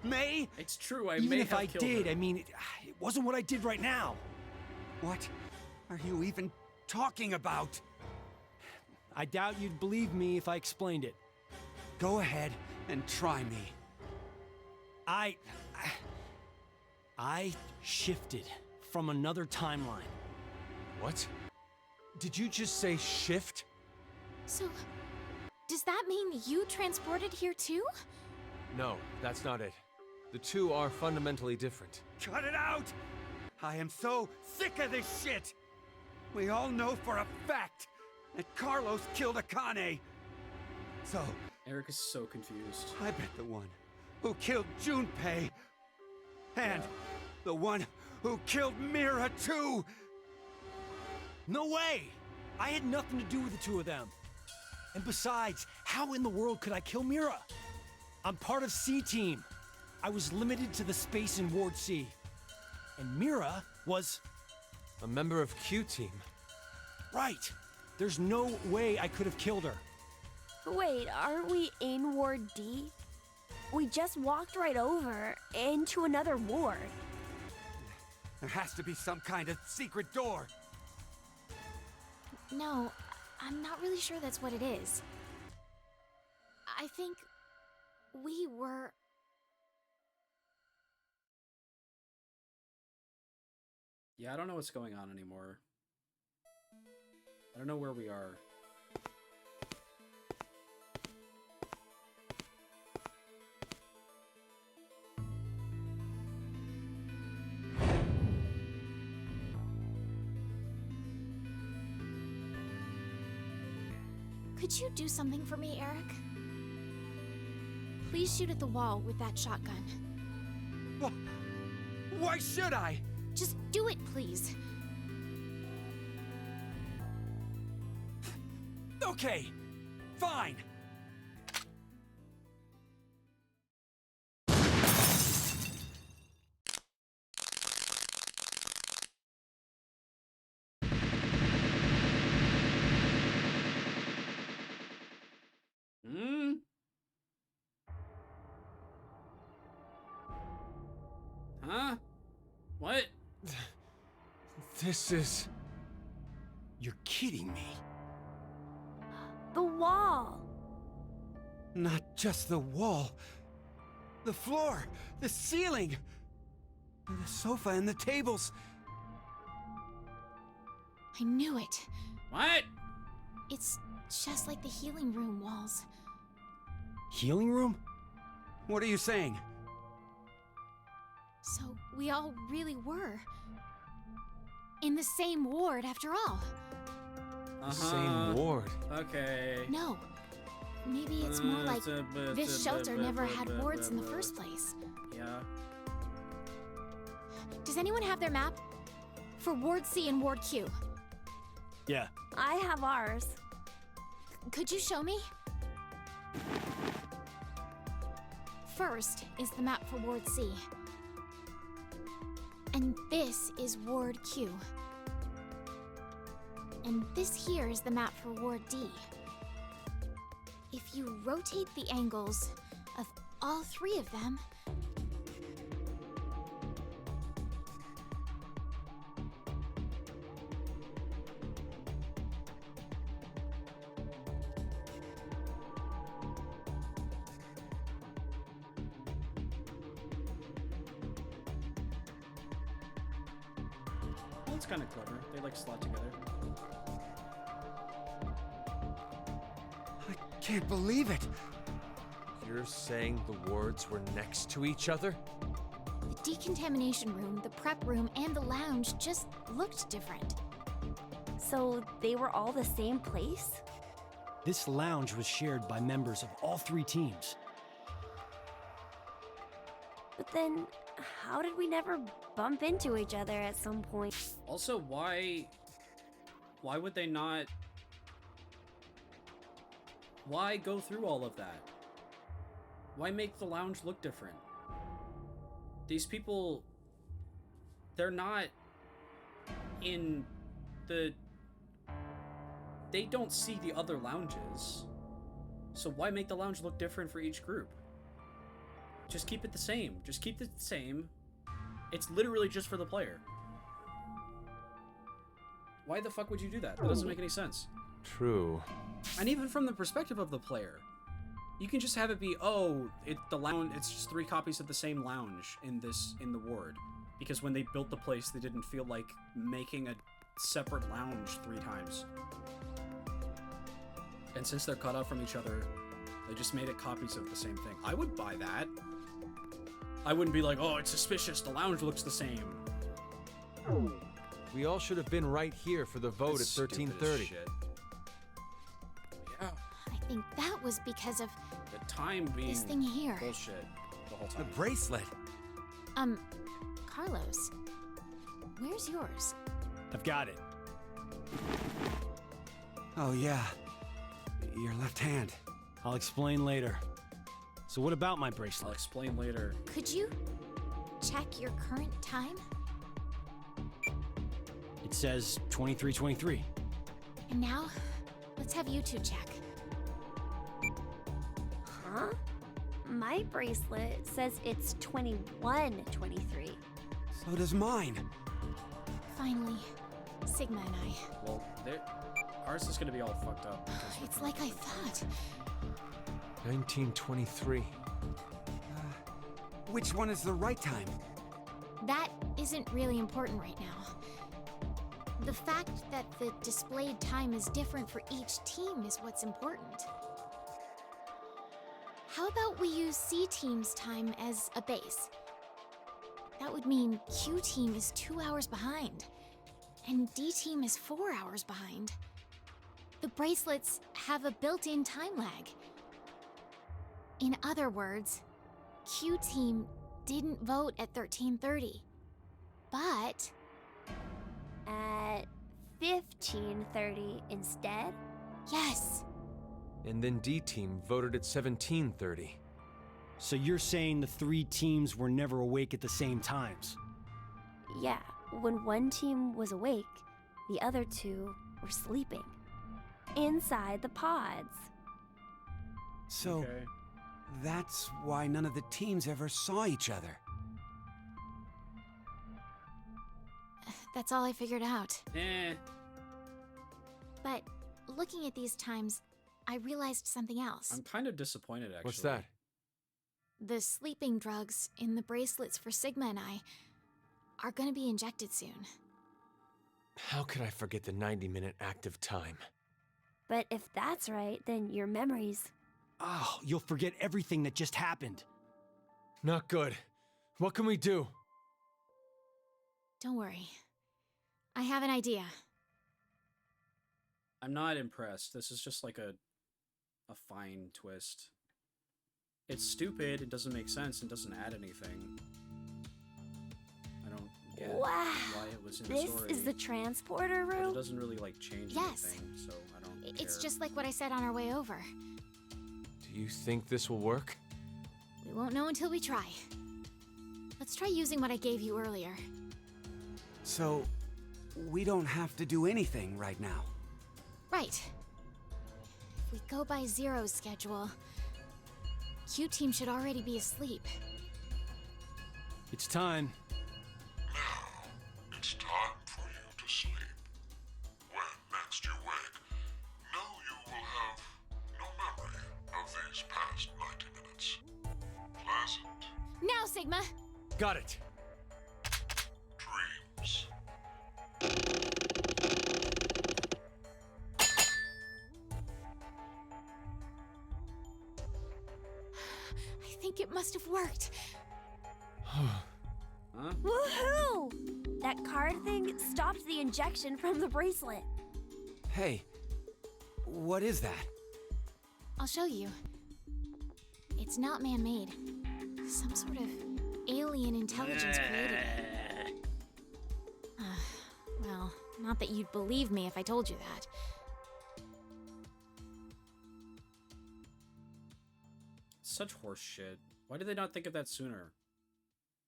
Speaker 11: May?
Speaker 1: It's true, I
Speaker 14: Even
Speaker 1: may
Speaker 14: if
Speaker 1: have
Speaker 14: I
Speaker 1: killed
Speaker 14: did,
Speaker 1: her.
Speaker 14: I mean, it wasn't what I did right now.
Speaker 11: What are you even talking about?
Speaker 14: I doubt you'd believe me if I explained it.
Speaker 11: Go ahead and try me.
Speaker 14: I shifted from another timeline.
Speaker 3: What? Did you just say shift?
Speaker 2: So, does that mean you transported here too?
Speaker 3: No, that's not it. The two are fundamentally different.
Speaker 11: Cut it out! I am so sick of this shit! We all know for a fact that Carlos killed Akane. So,
Speaker 1: Eric is so confused.
Speaker 11: I bet the one who killed Junpei and the one who killed Mira too.
Speaker 14: No way! I had nothing to do with the two of them. And besides, how in the world could I kill Mira? I'm part of C-Team. I was limited to the space in Ward C. And Mira was...
Speaker 3: A member of Q-Team.
Speaker 14: Right. There's no way I could have killed her.
Speaker 9: Wait, aren't we in Ward D? We just walked right over into another ward.
Speaker 11: There has to be some kind of secret door.
Speaker 2: No, I'm not really sure that's what it is. I think we were...
Speaker 1: Yeah, I don't know what's going on anymore. I don't know where we are.
Speaker 2: Could you do something for me, Eric? Please shoot at the wall with that shotgun.
Speaker 11: Why should I?
Speaker 2: Just do it, please.
Speaker 11: Okay, fine.
Speaker 3: This is...
Speaker 14: You're kidding me.
Speaker 9: The wall!
Speaker 11: Not just the wall. The floor, the ceiling, the sofa and the tables.
Speaker 2: I knew it.
Speaker 1: What?
Speaker 2: It's just like the healing room walls.
Speaker 14: Healing room?
Speaker 11: What are you saying?
Speaker 2: So we all really were in the same ward after all.
Speaker 3: Same ward.
Speaker 1: Okay.
Speaker 2: No. Maybe it's more like this shelter never had wards in the first place.
Speaker 1: Yeah.
Speaker 2: Does anyone have their map? For Ward C and Ward Q.
Speaker 14: Yeah.
Speaker 9: I have ours.
Speaker 2: Could you show me? First is the map for Ward C. And this is Ward Q. And this here is the map for Ward D. If you rotate the angles of all three of them,
Speaker 1: Well, it's kind of clever. They like slot together.
Speaker 11: I can't believe it.
Speaker 3: You're saying the wards were next to each other?
Speaker 2: the decontamination room, the prep room, and the lounge just looked different.
Speaker 9: So they were all the same place?
Speaker 14: This lounge was shared by members of all three teams.
Speaker 9: But then, how did we never bump into each other at some point?
Speaker 1: Also, why would they not... Why go through all of that? Why make the lounge look different? These people... They're not in the... They don't see the other lounges. So why make the lounge look different for each group? Just keep it the same. Just keep it the same. It's literally just for the player. Why the fuck would you do that? That doesn't make any sense.
Speaker 3: True.
Speaker 1: And even from the perspective of the player, you can just have it be, oh, the lounge, it's just 3 copies of the same lounge in the ward. Because when they built the place, they didn't feel like making a separate lounge 3 times. And since they're cut off from each other, they just made it copies of the same thing. I would buy that. I wouldn't be like, oh, it's suspicious, the lounge looks the same.
Speaker 3: We all should have been right here for the vote
Speaker 1: That's
Speaker 3: at 13:30.
Speaker 1: shit. Yeah,
Speaker 2: I think that was because of
Speaker 1: the time being
Speaker 2: this thing here.
Speaker 1: bullshit the whole
Speaker 11: The
Speaker 1: time.
Speaker 11: bracelet.
Speaker 2: Carlos, where's yours?
Speaker 14: I've got it.
Speaker 11: Oh, yeah. Your left hand.
Speaker 14: I'll explain later. So what about my
Speaker 1: I'll
Speaker 14: bracelet?
Speaker 1: explain later.
Speaker 2: Could you check your current time?
Speaker 14: It says 23:23.
Speaker 2: And now, let's have you two check.
Speaker 9: Huh? My bracelet says it's 21:23.
Speaker 11: So does mine.
Speaker 2: Finally, Sigma and I.
Speaker 1: Well, ours is gonna be all fucked up. because we're
Speaker 2: It's
Speaker 1: trying
Speaker 2: like
Speaker 1: to
Speaker 2: I
Speaker 1: do it.
Speaker 2: thought.
Speaker 3: 1923.
Speaker 11: Which one is the right time?
Speaker 2: That isn't really important right now. The fact that the displayed time is different for each team is what's important. How about we use C team's time as a base? That would mean Q team is 2 hours behind, and D team is 4 hours behind. The bracelets have a built-in time lag. In other words, Q team didn't vote at 13:30, but
Speaker 9: At 15:30 instead?
Speaker 2: yes,
Speaker 3: And then D team voted at 17:30.
Speaker 14: So you're saying the three teams were never awake at the same times?
Speaker 9: Yeah, when one team was awake, the other two were sleeping. Inside the pods.
Speaker 11: So,
Speaker 1: Okay.
Speaker 11: that's why none of the teams ever saw each other.
Speaker 2: That's all I figured out.
Speaker 1: Eh.
Speaker 2: But looking at these times, I realized something else.
Speaker 1: I'm kind of disappointed, actually.
Speaker 3: What's that?
Speaker 2: The sleeping drugs in the bracelets for Sigma and I are gonna be injected soon.
Speaker 3: How could I forget the 90-minute active time?
Speaker 9: But if that's right, then your memories.
Speaker 14: Oh, you'll forget everything that just happened.
Speaker 3: Not good. What can we do?
Speaker 2: Don't worry. I have an idea.
Speaker 1: I'm not impressed. This is just like a fine twist. It's stupid, it doesn't make sense, and doesn't add anything. I don't get
Speaker 9: Wow.
Speaker 1: why it was in the story.
Speaker 9: This is the transporter
Speaker 1: But
Speaker 9: room?
Speaker 1: it doesn't really like change
Speaker 2: Yes.
Speaker 1: anything, so I don't
Speaker 2: It's
Speaker 1: care.
Speaker 2: just like what I said on our way over.
Speaker 3: Do you think this will work?
Speaker 2: We won't know until we try. Let's try using what I gave you earlier.
Speaker 11: So, we don't have to do anything right now.
Speaker 2: Right. If we go by Zero's schedule, Q Team should already be asleep.
Speaker 14: It's time.
Speaker 5: Now, it's time for you to sleep. When next you wake, know you will have no memory of these past 90 minutes. Pleasant
Speaker 2: Now, Sigma!
Speaker 3: Got it.
Speaker 5: dreams.
Speaker 2: I think it must have worked.
Speaker 1: Huh?
Speaker 9: Woohoo! That card thing stopped the injection from the bracelet.
Speaker 11: Hey, what is that?
Speaker 2: I'll show you. It's not man-made. Some sort of alien intelligence created it. Well, not that you'd believe me if I told you that.
Speaker 1: Such horse shit. Why did they not think of that sooner?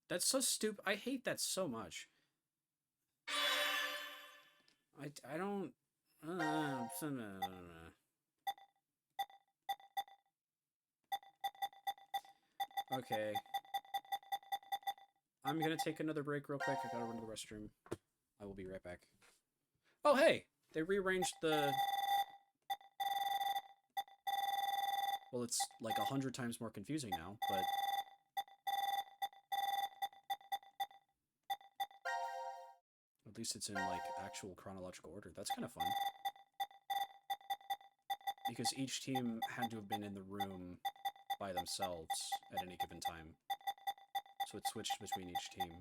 Speaker 1: That's so stupid. I hate that so much. I don't... Okay. I'm gonna take another break real quick. I gotta run to the restroom. I will be right back. Oh, hey! They rearranged the... Well, it's like 100 times more confusing now, but... At least it's in, like, actual chronological order. That's kind of fun. Because each team had to have been in the room by themselves at any given time. So it switched between each team.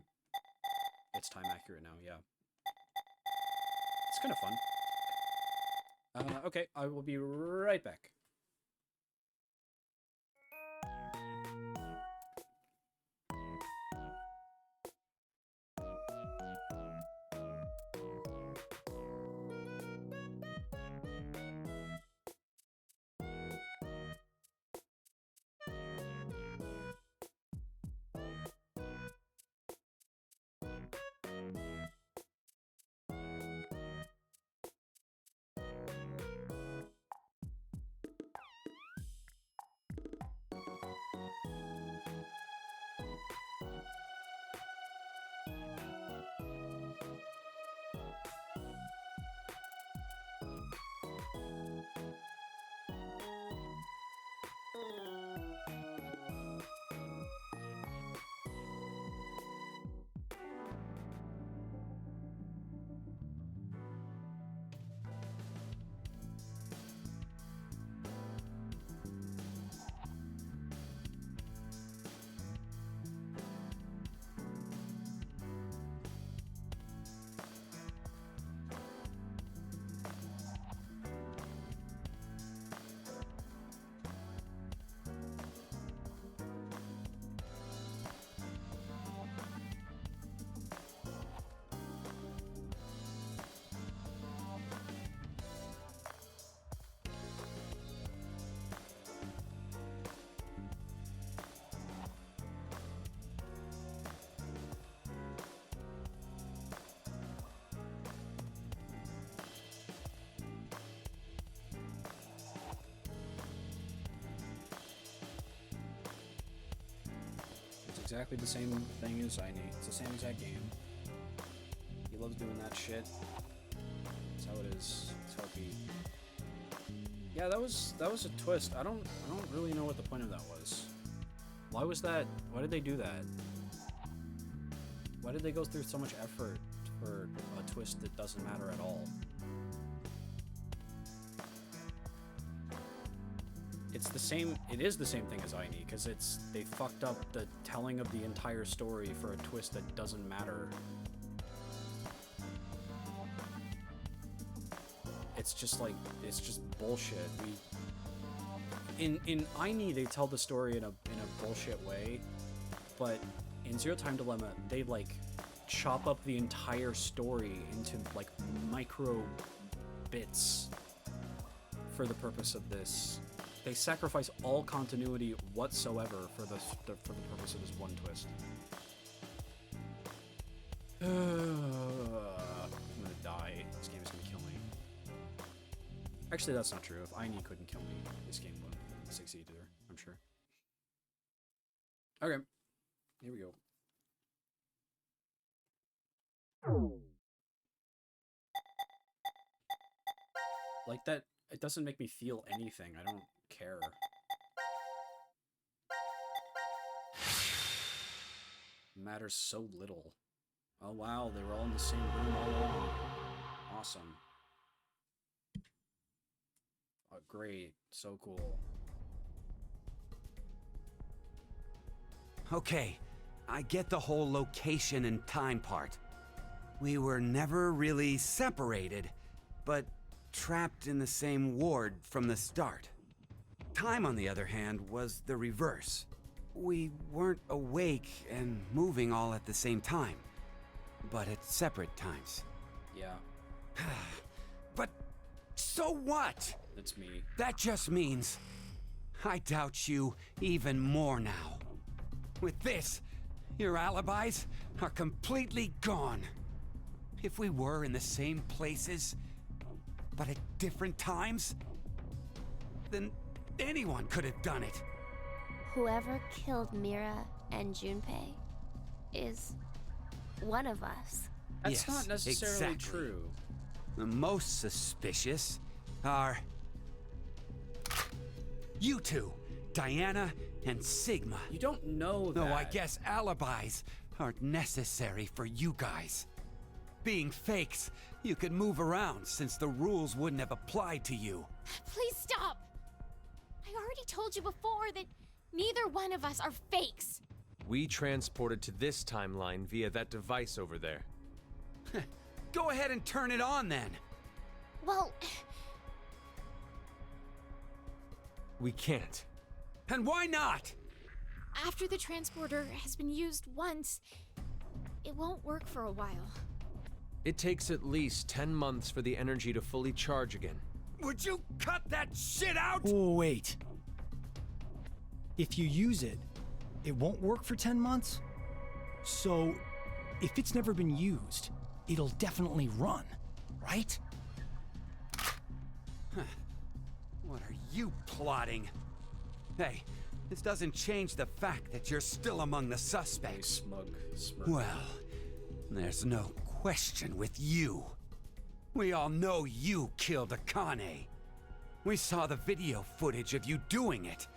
Speaker 1: It's time accurate now, yeah. It's kind of fun. Okay, I will be right back. Exactly the same thing as I need. It's the same exact game. loves doing that shit. That's how it is. That's how it be. Yeah, that was a twist. I don't really know what the point of that was. Why was that? Why did they do that? Why did they go through so much effort for a twist that doesn't matter at all? It's the same. It is the same thing as Aini, because they fucked up the telling of the entire story for a twist that doesn't matter. It's just like, it's just bullshit. In Aini, they tell the story in a bullshit way, but in Zero Time Dilemma, they like chop up the entire story into like micro bits for the purpose of this. They sacrifice all continuity whatsoever for the purpose of this one twist. I'm gonna die. This game is gonna kill me. Actually, that's not true. If Aini couldn't kill me, this game wouldn't succeed either, I'm sure. Okay, here we go. Like that, it doesn't make me feel anything. I don't care. It matters so little. Oh wow, they were all in the same room all along. Awesome. Oh, great. So cool.
Speaker 11: Okay, I get the whole location and time part. We were never really separated, but trapped in the same ward from the start. Time, on the other hand, was the reverse. We weren't awake and moving all at the same time, but at separate times.
Speaker 1: Yeah.
Speaker 11: But so what?
Speaker 1: That's me.
Speaker 11: That just means I doubt you even more now. With this, your alibis are completely gone. If we were in the same places, but at different times, then anyone could have done it.
Speaker 9: Whoever killed Mira and Junpei is one of us.
Speaker 1: That's not necessarily
Speaker 11: exactly.
Speaker 1: true.
Speaker 11: The most suspicious are you two, Diana and Sigma.
Speaker 1: You don't know that.
Speaker 11: No, I guess alibis aren't necessary for you guys. Being fakes, you could move around since the rules wouldn't have applied to you.
Speaker 2: Please stop! I already told you before that neither one of us are fakes.
Speaker 3: We transported to this timeline via that device over there.
Speaker 11: Go ahead and turn it on then.
Speaker 2: Well,
Speaker 3: We can't.
Speaker 11: And why not?
Speaker 2: after the transporter has been used once, it won't work for a while.
Speaker 3: It takes at least 10 months for the energy to fully charge again.
Speaker 11: Would you cut that shit out?
Speaker 14: Oh, wait. If you use it, it won't work for 10 months? So, if it's never been used, it'll definitely run, right?
Speaker 11: What are you plotting? Hey, this doesn't change the fact that you're still among the suspects.
Speaker 1: Smug.
Speaker 11: Well, there's no question with you. We all know you killed Akane. We saw the video footage of you doing it.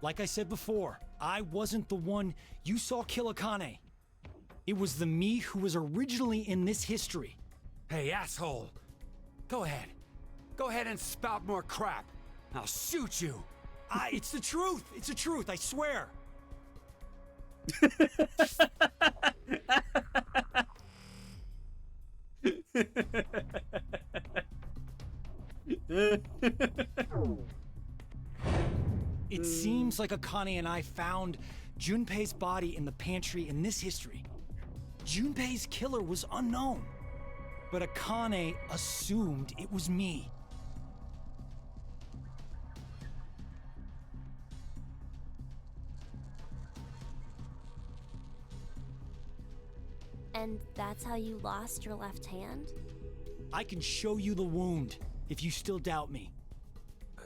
Speaker 14: Like I said before, I wasn't the one you saw kill Akane. It was the me who was originally in this history.
Speaker 11: Hey, asshole! Go ahead. Go ahead and spout more crap. I'll shoot you.
Speaker 14: It's the truth. It's the truth, I swear. It seems like Akane and I found Junpei's body in the pantry in this history. Junpei's killer was unknown, but Akane assumed it was me.
Speaker 9: And that's how you lost your left hand?
Speaker 14: I can show you the wound if you still doubt me.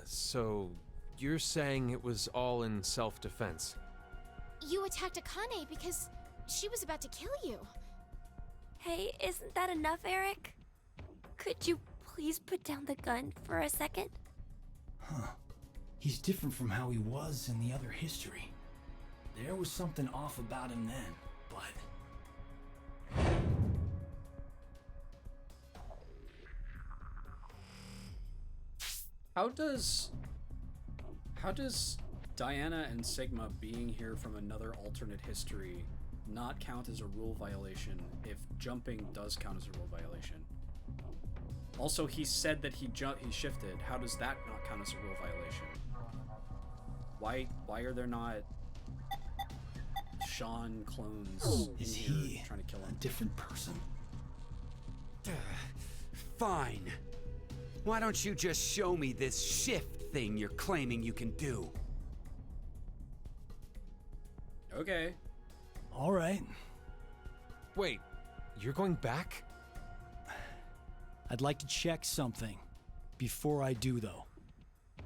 Speaker 3: So, you're saying it was all in self-defense?
Speaker 2: You attacked Akane because she was about to kill you.
Speaker 9: Hey, isn't that enough, Eric? Could you please put down the gun for a second?
Speaker 14: Huh. He's different from how he was in the other history. There was something off about him then, but...
Speaker 1: How does Diana and Sigma being here from another alternate history not count as a rule violation if jumping does count as a rule violation? Also, he said that he shifted. How does that not count as a rule violation? Why are there not Sean clones
Speaker 14: Is
Speaker 1: in here
Speaker 14: he
Speaker 1: trying to kill him?
Speaker 14: a different person?
Speaker 11: Fine. Why don't you just show me this shift thing you're claiming you can do?
Speaker 1: Okay.
Speaker 14: All right.
Speaker 3: Wait, you're going back?
Speaker 14: I'd like to check something before I do, though.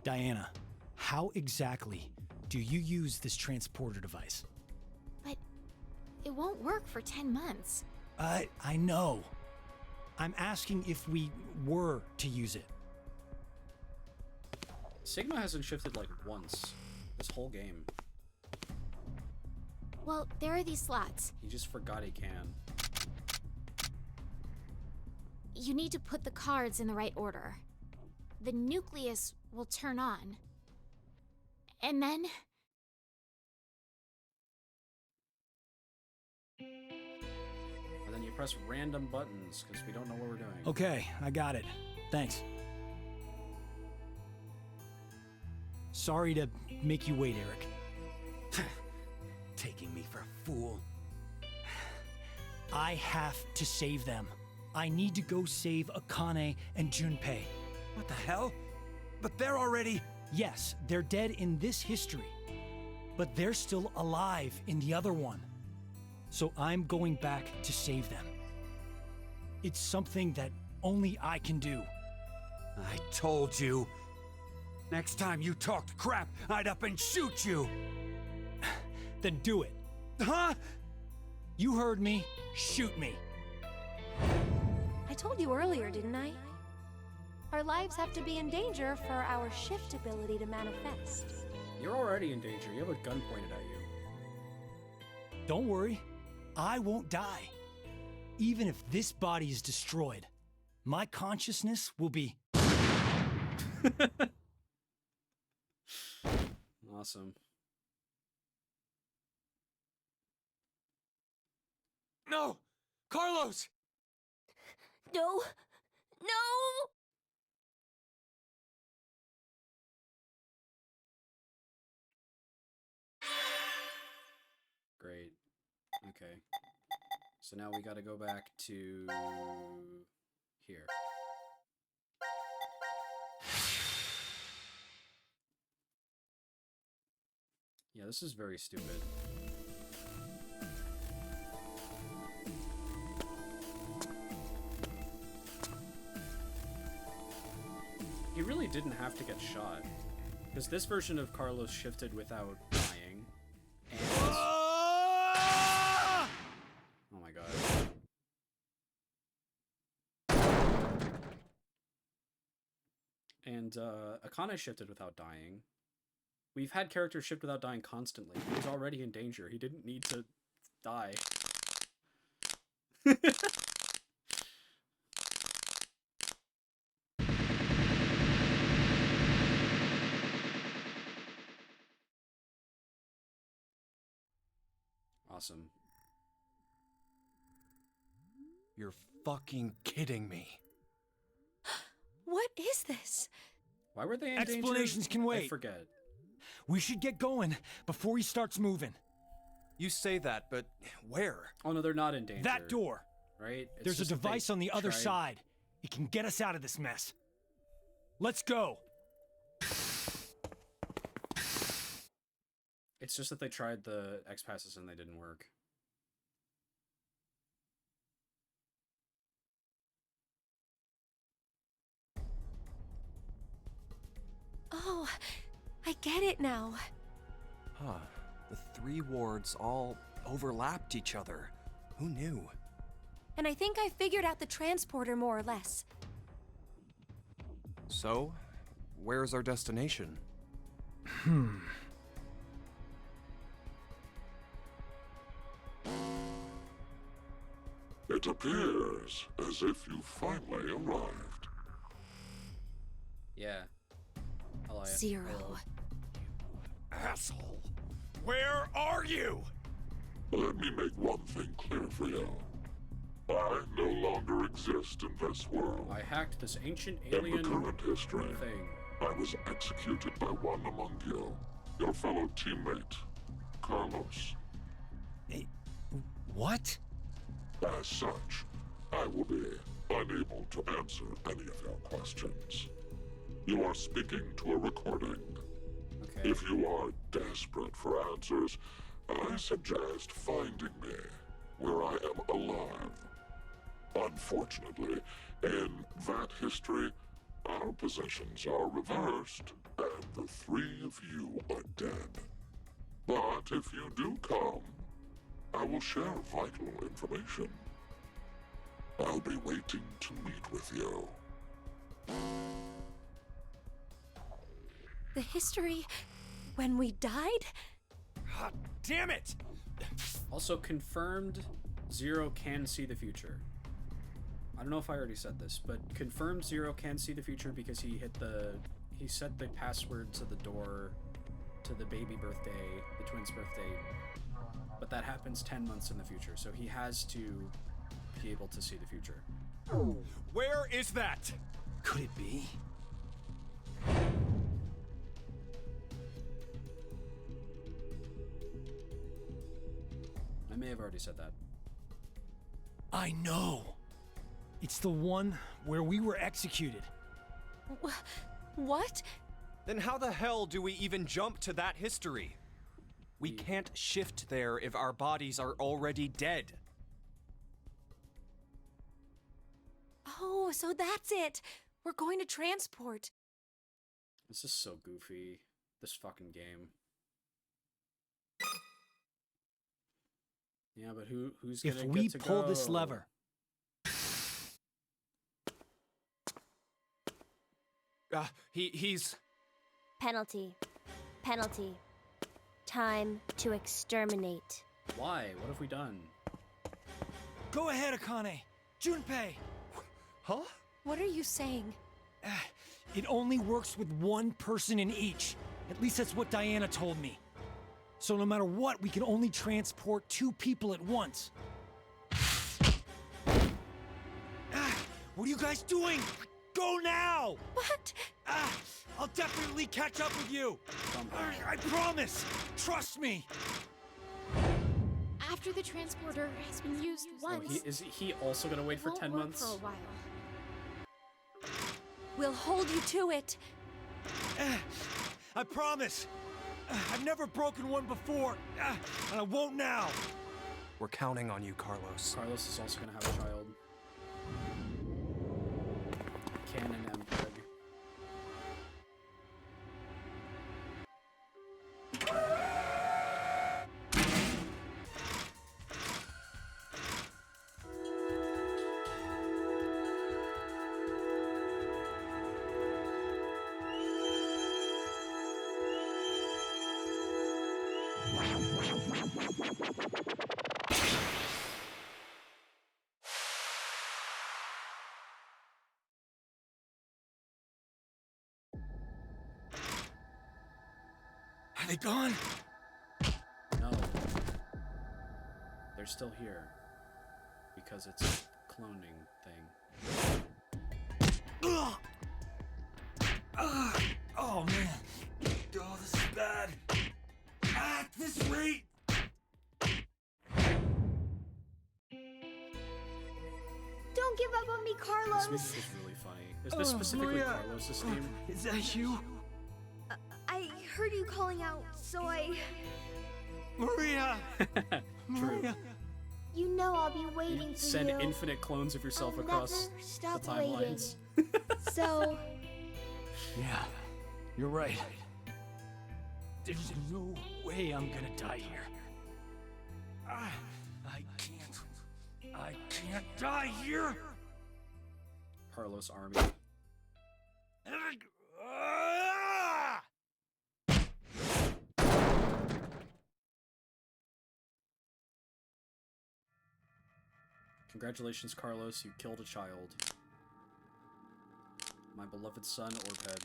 Speaker 14: Diana, how exactly do you use this transporter device?
Speaker 2: But it won't work for 10 months.
Speaker 14: I know. I'm asking if we were to use it.
Speaker 1: Sigma hasn't shifted like once this whole game.
Speaker 2: Well, there are these slots.
Speaker 1: He just forgot he can.
Speaker 2: You need to put the cards in the right order. The nucleus will turn on. And then...
Speaker 1: And then you press random buttons because we don't know what we're doing.
Speaker 14: Okay, I got it. Thanks. Sorry to make you wait, Eric.
Speaker 11: Taking me for a fool.
Speaker 14: I have to save them. I need to go save Akane and Junpei.
Speaker 11: What the hell? But they're already...
Speaker 14: Yes, they're dead in this history. But they're still alive in the other one. So I'm going back to save them. It's something that only I can do.
Speaker 11: I told you. Next time you talked crap, I'd up and shoot you.
Speaker 14: Then do it.
Speaker 11: Huh?
Speaker 14: You heard me. Shoot me.
Speaker 16: I told you earlier, didn't I? Our lives have to be in danger for our shift ability to manifest.
Speaker 1: You're already in danger. You have a gun pointed at you.
Speaker 14: Don't worry. I won't die. Even if this body is destroyed, my consciousness will be...
Speaker 1: Awesome.
Speaker 3: No! Carlos!
Speaker 9: No! No!
Speaker 1: Great. Okay. So now we gotta go back to... here. Yeah, this is very stupid. He really didn't have to get shot. Because this version of Carlos shifted without dying. And... Oh my god. And Akane shifted without dying. We've had characters shift without dying constantly. He was already in danger. He didn't need to die. Awesome.
Speaker 3: You're fucking kidding me.
Speaker 16: What is this?
Speaker 1: Why were they in
Speaker 14: Explanations
Speaker 1: danger?
Speaker 14: can wait.
Speaker 1: I forget.
Speaker 14: We should get going before he starts moving.
Speaker 3: You say that, but where?
Speaker 1: Oh no, they're not in danger.
Speaker 14: That door.
Speaker 1: Right? It's
Speaker 14: There's a
Speaker 1: just that they
Speaker 14: device on the other
Speaker 1: tried-
Speaker 14: side. It can get us out of this mess. Let's go.
Speaker 1: It's just that they tried the X-Passes and they didn't work.
Speaker 16: Oh, I get it now.
Speaker 15: Huh. The three wards all overlapped each other. Who knew?
Speaker 16: and I think I figured out the transporter more or less.
Speaker 15: So, where's our destination?
Speaker 5: It appears as if you finally arrived.
Speaker 1: Yeah. Hello.
Speaker 16: Zero.
Speaker 17: Asshole! Where are you?
Speaker 5: Let me make one thing clear for you. I no longer exist in this world.
Speaker 1: I hacked this ancient
Speaker 5: In
Speaker 1: alien
Speaker 5: the current history,
Speaker 1: thing.
Speaker 5: I was executed by one among you, your fellow teammate, Carlos.
Speaker 14: What?
Speaker 5: As such, I will be unable to answer any of your questions. You are speaking to a recording.
Speaker 1: Okay.
Speaker 5: If you are desperate for answers, I suggest finding me where I am alive. Unfortunately, in that history, our positions are reversed, and the three of you are dead. But if you do come, I will share vital information. I'll be waiting to meet with you.
Speaker 16: The history when we died?
Speaker 17: God damn it!
Speaker 1: Also confirmed, Zero can see the future. I don't know if I already said this, but confirmed Zero can see the future because he set the password to the door to the baby birthday, the twins' birthday. But that happens 10 months in the future, so he has to be able to see the future.
Speaker 17: Where is that?
Speaker 14: Could it be?
Speaker 1: I may have already said that.
Speaker 14: I know. It's the one where we were executed.
Speaker 16: What?
Speaker 3: Then how the hell do we even jump to that history? We can't shift there if our bodies are already dead.
Speaker 16: Oh, so that's it. We're going to transport.
Speaker 1: This is so goofy. This fucking game. Yeah, but who's gonna
Speaker 14: If we
Speaker 1: get to
Speaker 14: pull
Speaker 1: go?
Speaker 14: this lever,
Speaker 3: He's...
Speaker 9: Penalty. Penalty. Time to exterminate.
Speaker 1: Why? What have we done?
Speaker 14: go ahead, Akane. Junpei.
Speaker 3: Huh?
Speaker 16: What are you saying?
Speaker 14: It only works with one person in each. At least that's what Diana told me. So no matter what, we can only transport 2 people at once. What are you guys doing? Go now!
Speaker 16: What?
Speaker 14: I'll definitely catch up with you. I promise. Trust me.
Speaker 2: After the transporter has been used once,
Speaker 1: Is he also gonna wait for
Speaker 2: won't
Speaker 1: 10
Speaker 2: work
Speaker 1: months?
Speaker 2: for a while.
Speaker 16: We'll hold you to it.
Speaker 14: I promise. I've never broken one before, and I won't now.
Speaker 3: We're counting on you, Carlos.
Speaker 1: Carlos is also gonna have a child. Canon MPEG.
Speaker 14: Are they gone?
Speaker 1: No. They're still here. Because it's a cloning thing.
Speaker 14: Oh man. Oh, this is bad. At this rate.
Speaker 9: Don't give up on me,
Speaker 1: This
Speaker 9: Carlos.
Speaker 1: music is really funny. Is this specifically
Speaker 14: Maria.
Speaker 1: Carlos' theme?
Speaker 14: Is that you?
Speaker 9: I heard you calling out, so I...
Speaker 14: Maria!
Speaker 1: True.
Speaker 9: You know I'll be waiting for
Speaker 1: Send
Speaker 9: you.
Speaker 1: infinite clones of yourself
Speaker 9: I'll
Speaker 1: across
Speaker 9: never stop
Speaker 1: the timelines.
Speaker 9: So,
Speaker 14: Yeah, you're right. There's no way I'm gonna die here. I can't. I can't die here!
Speaker 1: Carlos Army. Congratulations, Carlos, you killed a child. My beloved son, Orbhead.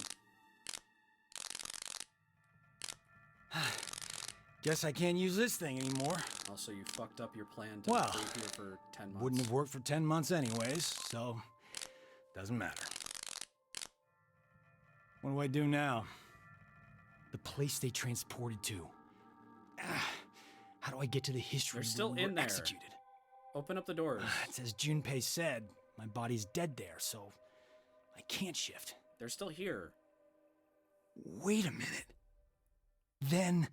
Speaker 14: Guess I can't use this thing anymore.
Speaker 1: Also, you fucked up your plan to
Speaker 14: Well,
Speaker 1: stay here for 10 months.
Speaker 14: Wouldn't have worked for 10 months anyways, so doesn't matter. What do I do now? The place they transported to. How do I get to the history
Speaker 1: They're still
Speaker 14: where we
Speaker 1: in
Speaker 14: were
Speaker 1: there.
Speaker 14: executed?
Speaker 1: Open up the doors.
Speaker 14: It's as Junpei said, my body's dead there, so I can't shift.
Speaker 1: They're still here.
Speaker 14: Wait a minute. Then...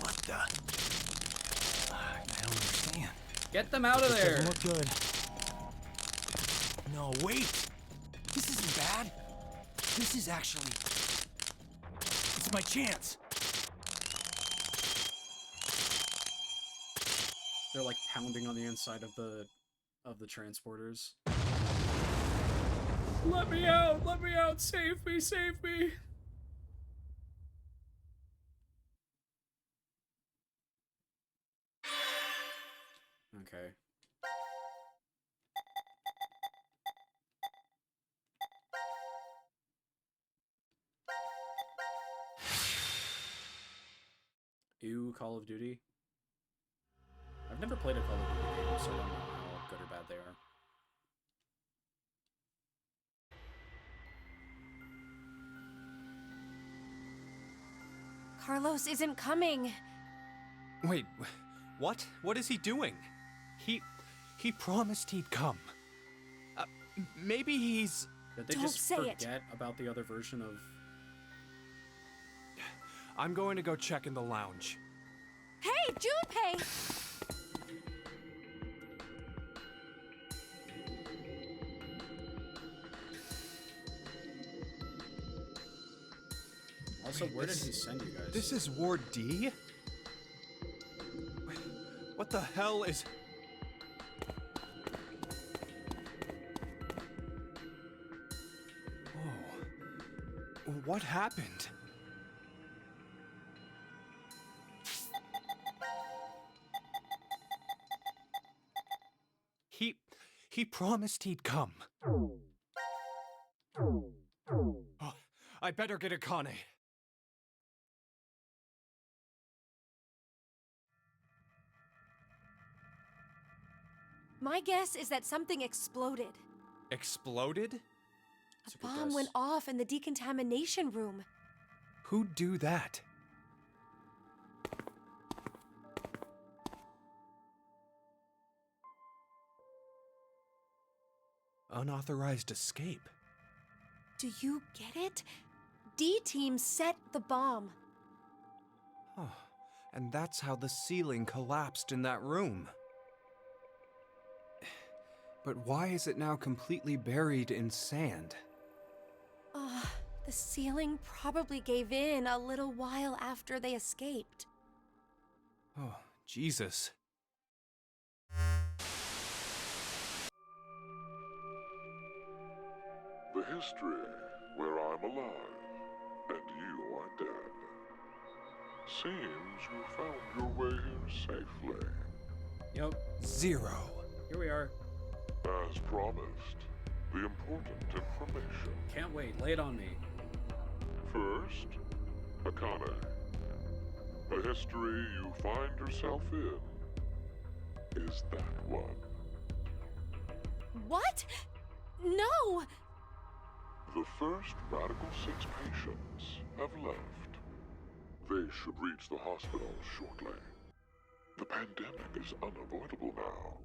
Speaker 14: What the... I don't understand.
Speaker 1: Get them out of
Speaker 14: This
Speaker 1: there!
Speaker 14: doesn't look good. No, wait! This isn't bad. This is actually... It's my chance.
Speaker 1: They're like pounding on the inside of the transporters. Let me out! Let me out! Save me! Save me! Okay. Ew, Call of Duty. I've never played a Call of Duty game, so I don't know how good or bad they are.
Speaker 16: Carlos isn't coming.
Speaker 3: Wait, what? What is he doing? He promised he'd come. Maybe he's...
Speaker 1: Did they
Speaker 16: Don't
Speaker 1: just
Speaker 16: say it.
Speaker 1: forget about the other version of...
Speaker 3: I'm going to go check in the lounge.
Speaker 16: Hey, Junpei!
Speaker 1: Also, where did he send you guys?
Speaker 3: This is Ward D? What the hell is... Oh. What happened? He promised he'd come. Oh, I better get Akane.
Speaker 16: My guess is that something exploded.
Speaker 3: Exploded?
Speaker 16: A bomb went off in the decontamination room.
Speaker 3: Who'd do that? Unauthorized escape.
Speaker 16: Do you get it? D-Team set the bomb.
Speaker 3: Oh, and that's how the ceiling collapsed in that room. But why is it now completely buried in sand?
Speaker 16: The ceiling probably gave in a little while after they escaped.
Speaker 3: Oh, Jesus.
Speaker 5: The history where I'm alive and you are dead. Seems you found your way here safely.
Speaker 1: Yep.
Speaker 3: 0.
Speaker 1: Here we are.
Speaker 5: As promised, the important information.
Speaker 1: Can't wait. Lay it on me.
Speaker 5: First, Akane. The history you find yourself in is that one.
Speaker 16: What? No!
Speaker 5: The first Radical 6 patients have left. They should reach the hospital shortly. The pandemic is unavoidable now.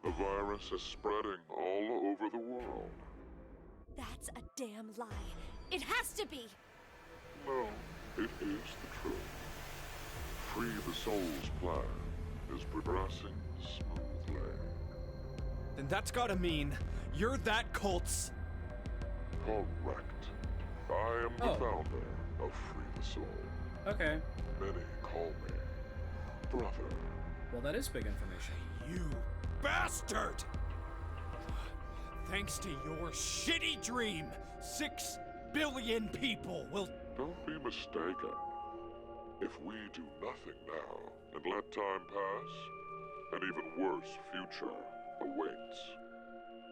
Speaker 5: The virus is spreading all over the world.
Speaker 16: That's a damn lie. It has to be!
Speaker 5: No, it is the truth. Free the Soul's plan is progressing smoothly.
Speaker 3: Then that's gotta mean you're that cult's...
Speaker 5: Correct. I am the founder of Free the Soul.
Speaker 1: Okay.
Speaker 5: Many call me brother.
Speaker 1: Well, that is big information.
Speaker 17: You bastard! Thanks to your shitty dream, 6 billion people will...
Speaker 5: Don't be mistaken. If we do nothing now and let time pass, an even worse future awaits.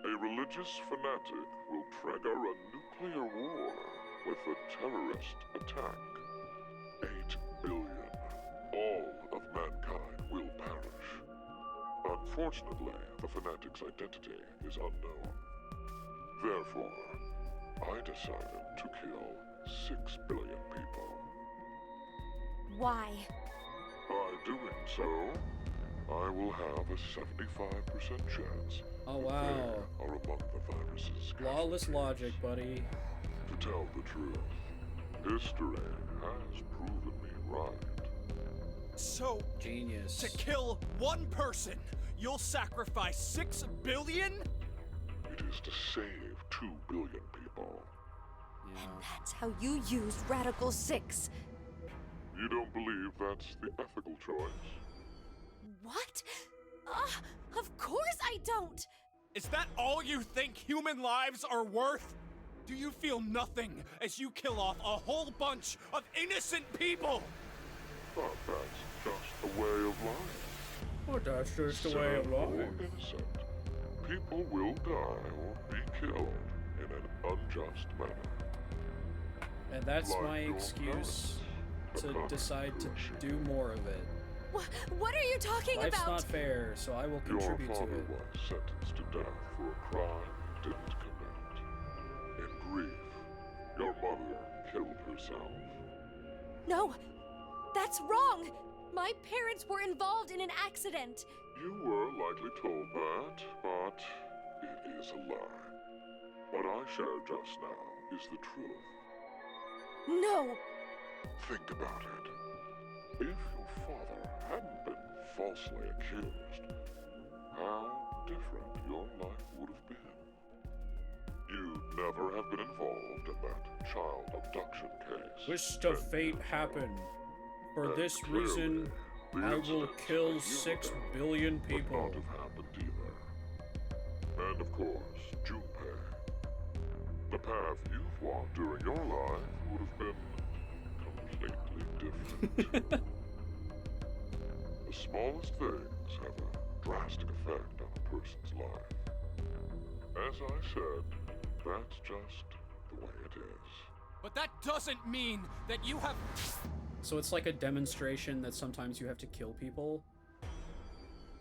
Speaker 5: A religious fanatic will trigger a nuclear war with a terrorist attack. 8 billion, all of mankind will perish. Unfortunately, the fanatic's identity is unknown. Therefore, I decided to kill 6 billion people.
Speaker 16: Why?
Speaker 5: By doing so, I will have a 75% chance
Speaker 1: Oh, wow.
Speaker 5: they are among the virus's
Speaker 1: Flawless logic, buddy.
Speaker 5: To tell the truth, history has proven me right.
Speaker 17: So,
Speaker 1: genius.
Speaker 17: To kill one person, you'll sacrifice 6 billion?
Speaker 5: It is to save 2 billion people.
Speaker 1: Yeah.
Speaker 16: And that's how you used Radical 6.
Speaker 5: You don't believe that's the ethical choice?
Speaker 16: What? Of course I don't!
Speaker 17: Is that all you think human lives are worth? Do you feel nothing as you kill off a whole bunch of innocent people?
Speaker 5: But that's just a way of life.
Speaker 1: Oh, that's just a way of
Speaker 5: Sad or
Speaker 1: life.
Speaker 5: innocent, people will die or be killed in an unjust manner.
Speaker 1: And that's
Speaker 5: Like
Speaker 1: my
Speaker 5: your
Speaker 1: excuse
Speaker 5: parents,
Speaker 1: to
Speaker 5: the
Speaker 1: decide to
Speaker 5: Constitution.
Speaker 1: do more of it.
Speaker 16: What are you talking
Speaker 1: Life's
Speaker 16: about?
Speaker 1: not fair, so I will
Speaker 5: Your
Speaker 1: contribute to
Speaker 5: father
Speaker 1: it.
Speaker 5: was sentenced to death for a crime he didn't commit. In grief, your mother killed herself.
Speaker 16: No, that's wrong! My parents were involved in an accident.
Speaker 5: You were likely told that, but it is a lie. What I shared just now is the truth.
Speaker 16: No!
Speaker 5: Think about it. If your father hadn't been falsely accused, how different your life would have been. You'd never have been involved in that child abduction case.
Speaker 1: Twist of fate happened. For
Speaker 5: And
Speaker 1: this
Speaker 5: clearly,
Speaker 1: reason,
Speaker 5: the
Speaker 1: I will
Speaker 5: incident
Speaker 1: kill
Speaker 5: a year
Speaker 1: 6
Speaker 5: ago
Speaker 1: billion
Speaker 5: would
Speaker 1: people.
Speaker 5: not have happened either. And of course, Junpei. The path you've walked during your life would have been completely different. The smallest things have a drastic effect on a person's life. As I said, that's just the way it is.
Speaker 17: But that doesn't mean that you have...
Speaker 1: So it's like a demonstration that sometimes you have to kill people.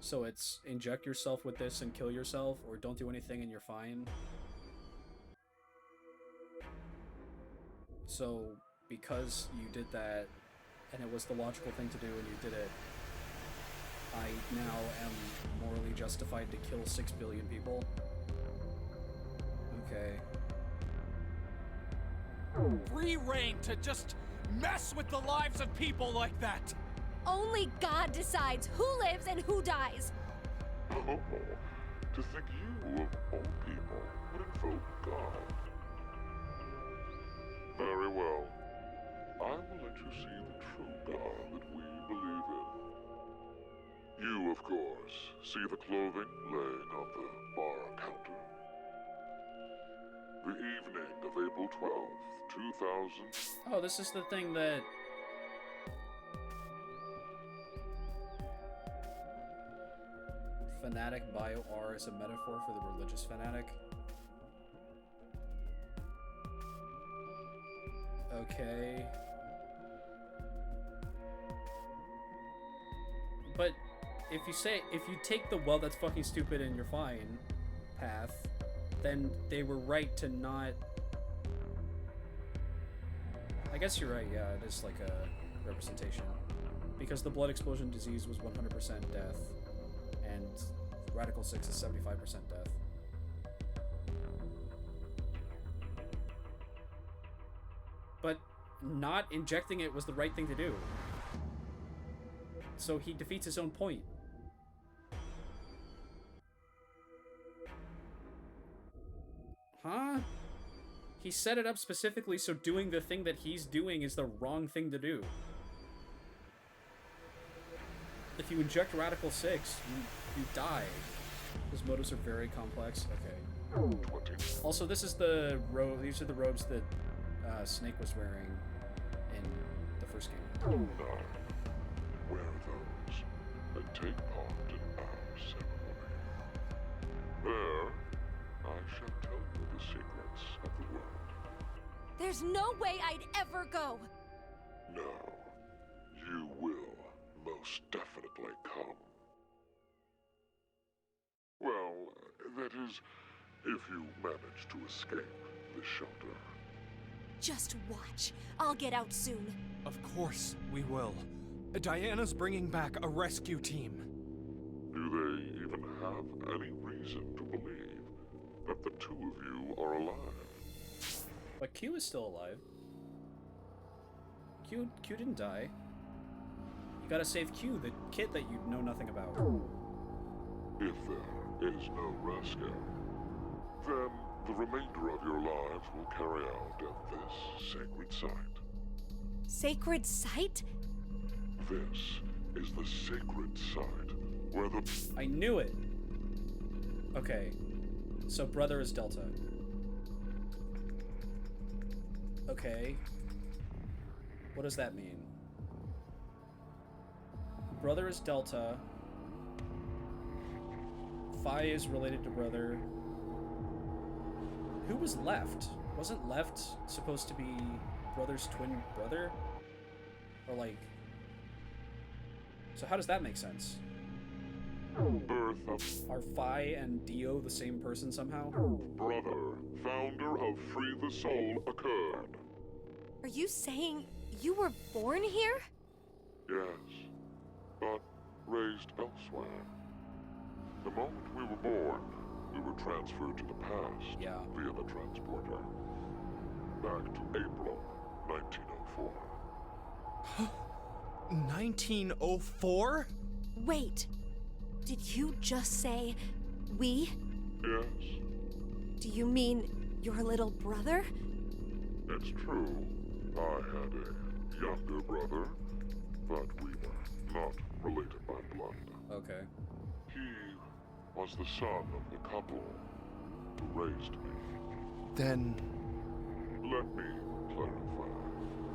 Speaker 1: So it's inject yourself with this and kill yourself, or don't do anything and you're fine. So because you did that, and it was the logical thing to do and you did it, I now am morally justified to kill 6 billion people. Okay.
Speaker 17: Free reign to just mess with the lives of people like that!
Speaker 16: Only God decides who lives and who dies.
Speaker 5: Oh, to think you, of all people, would invoke God. Very well. I will let you see the true God that we believe in. You, of course, see the clothing laying on the bar counter. The evening of April 12th, 2000...
Speaker 1: Oh, this is the thing that... Fanatic Bio-R is a metaphor for the religious fanatic. Okay. But if you take the well, that's fucking stupid and you're fine path, then they were right to not... I guess you're right, yeah, it is like a representation. Because the blood explosion disease was 100% death, and Radical 6 is 75% death. But not injecting it was the right thing to do. So he defeats his own point. Huh? He set it up specifically so doing the thing that he's doing is the wrong thing to do. If you inject Radical 6, you die. Those motives are very complex. Okay. Also, this is the robe. These are the robes that Snake was wearing in the first game.
Speaker 5: Wear those and take part in our ceremony. There, I shall tell you the secrets of the world.
Speaker 16: There's no way I'd ever go.
Speaker 5: No, you will most definitely come. Well, that is, if you manage to escape the shelter.
Speaker 16: Just watch. I'll get out soon.
Speaker 17: Of course we will. Diana's bringing back a rescue team.
Speaker 5: Do they even have any reason to believe that the two of you are alive?
Speaker 1: But Q is still alive. Q didn't die. You gotta save Q, the kid that you know nothing about.
Speaker 5: If there is no rescue, then the remainder of your lives will carry out at this sacred site.
Speaker 16: Sacred site?
Speaker 5: This is the sacred site where the...
Speaker 1: I knew it! Okay. So brother is Delta. Okay. What does that mean? Brother is Delta. Phi is related to brother. Who was left? Wasn't left supposed to be brother's twin brother? Or like... So how does that make sense?
Speaker 5: Birth of...
Speaker 1: Are Phi and Dio the same person somehow?
Speaker 5: Brother, founder of Free the Soul, occurred.
Speaker 16: Are you saying you were born here?
Speaker 5: Yes, but raised elsewhere. The moment we were born, we were transferred to the past via the transporter. Back to April 1904.
Speaker 17: 1904?
Speaker 16: Wait. Did you just say we?
Speaker 5: Yes.
Speaker 16: Do you mean your little brother?
Speaker 5: It's true. I had a younger brother, but we were not related by blood.
Speaker 1: Okay.
Speaker 5: He was the son of the couple who raised me.
Speaker 17: Then...
Speaker 5: Let me clarify.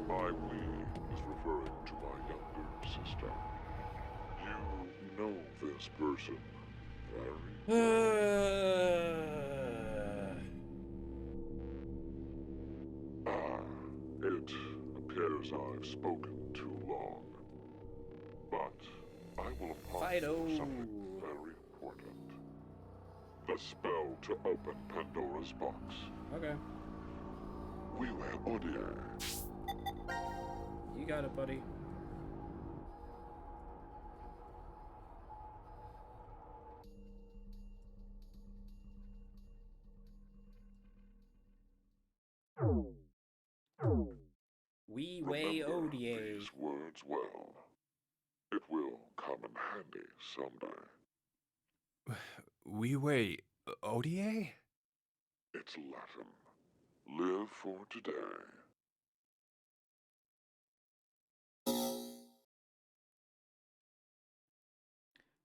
Speaker 5: My we is referring to my younger sister. You know this person it appears I've spoken too long. But I will impart something very important. The spell to open Pandora's box.
Speaker 1: Okay.
Speaker 5: We were Odier.
Speaker 1: You got it, buddy. We way
Speaker 5: Remember
Speaker 1: ODA.
Speaker 5: these words well. It will come in handy someday.
Speaker 15: We weigh ODA?
Speaker 5: It's Latin. Live for today.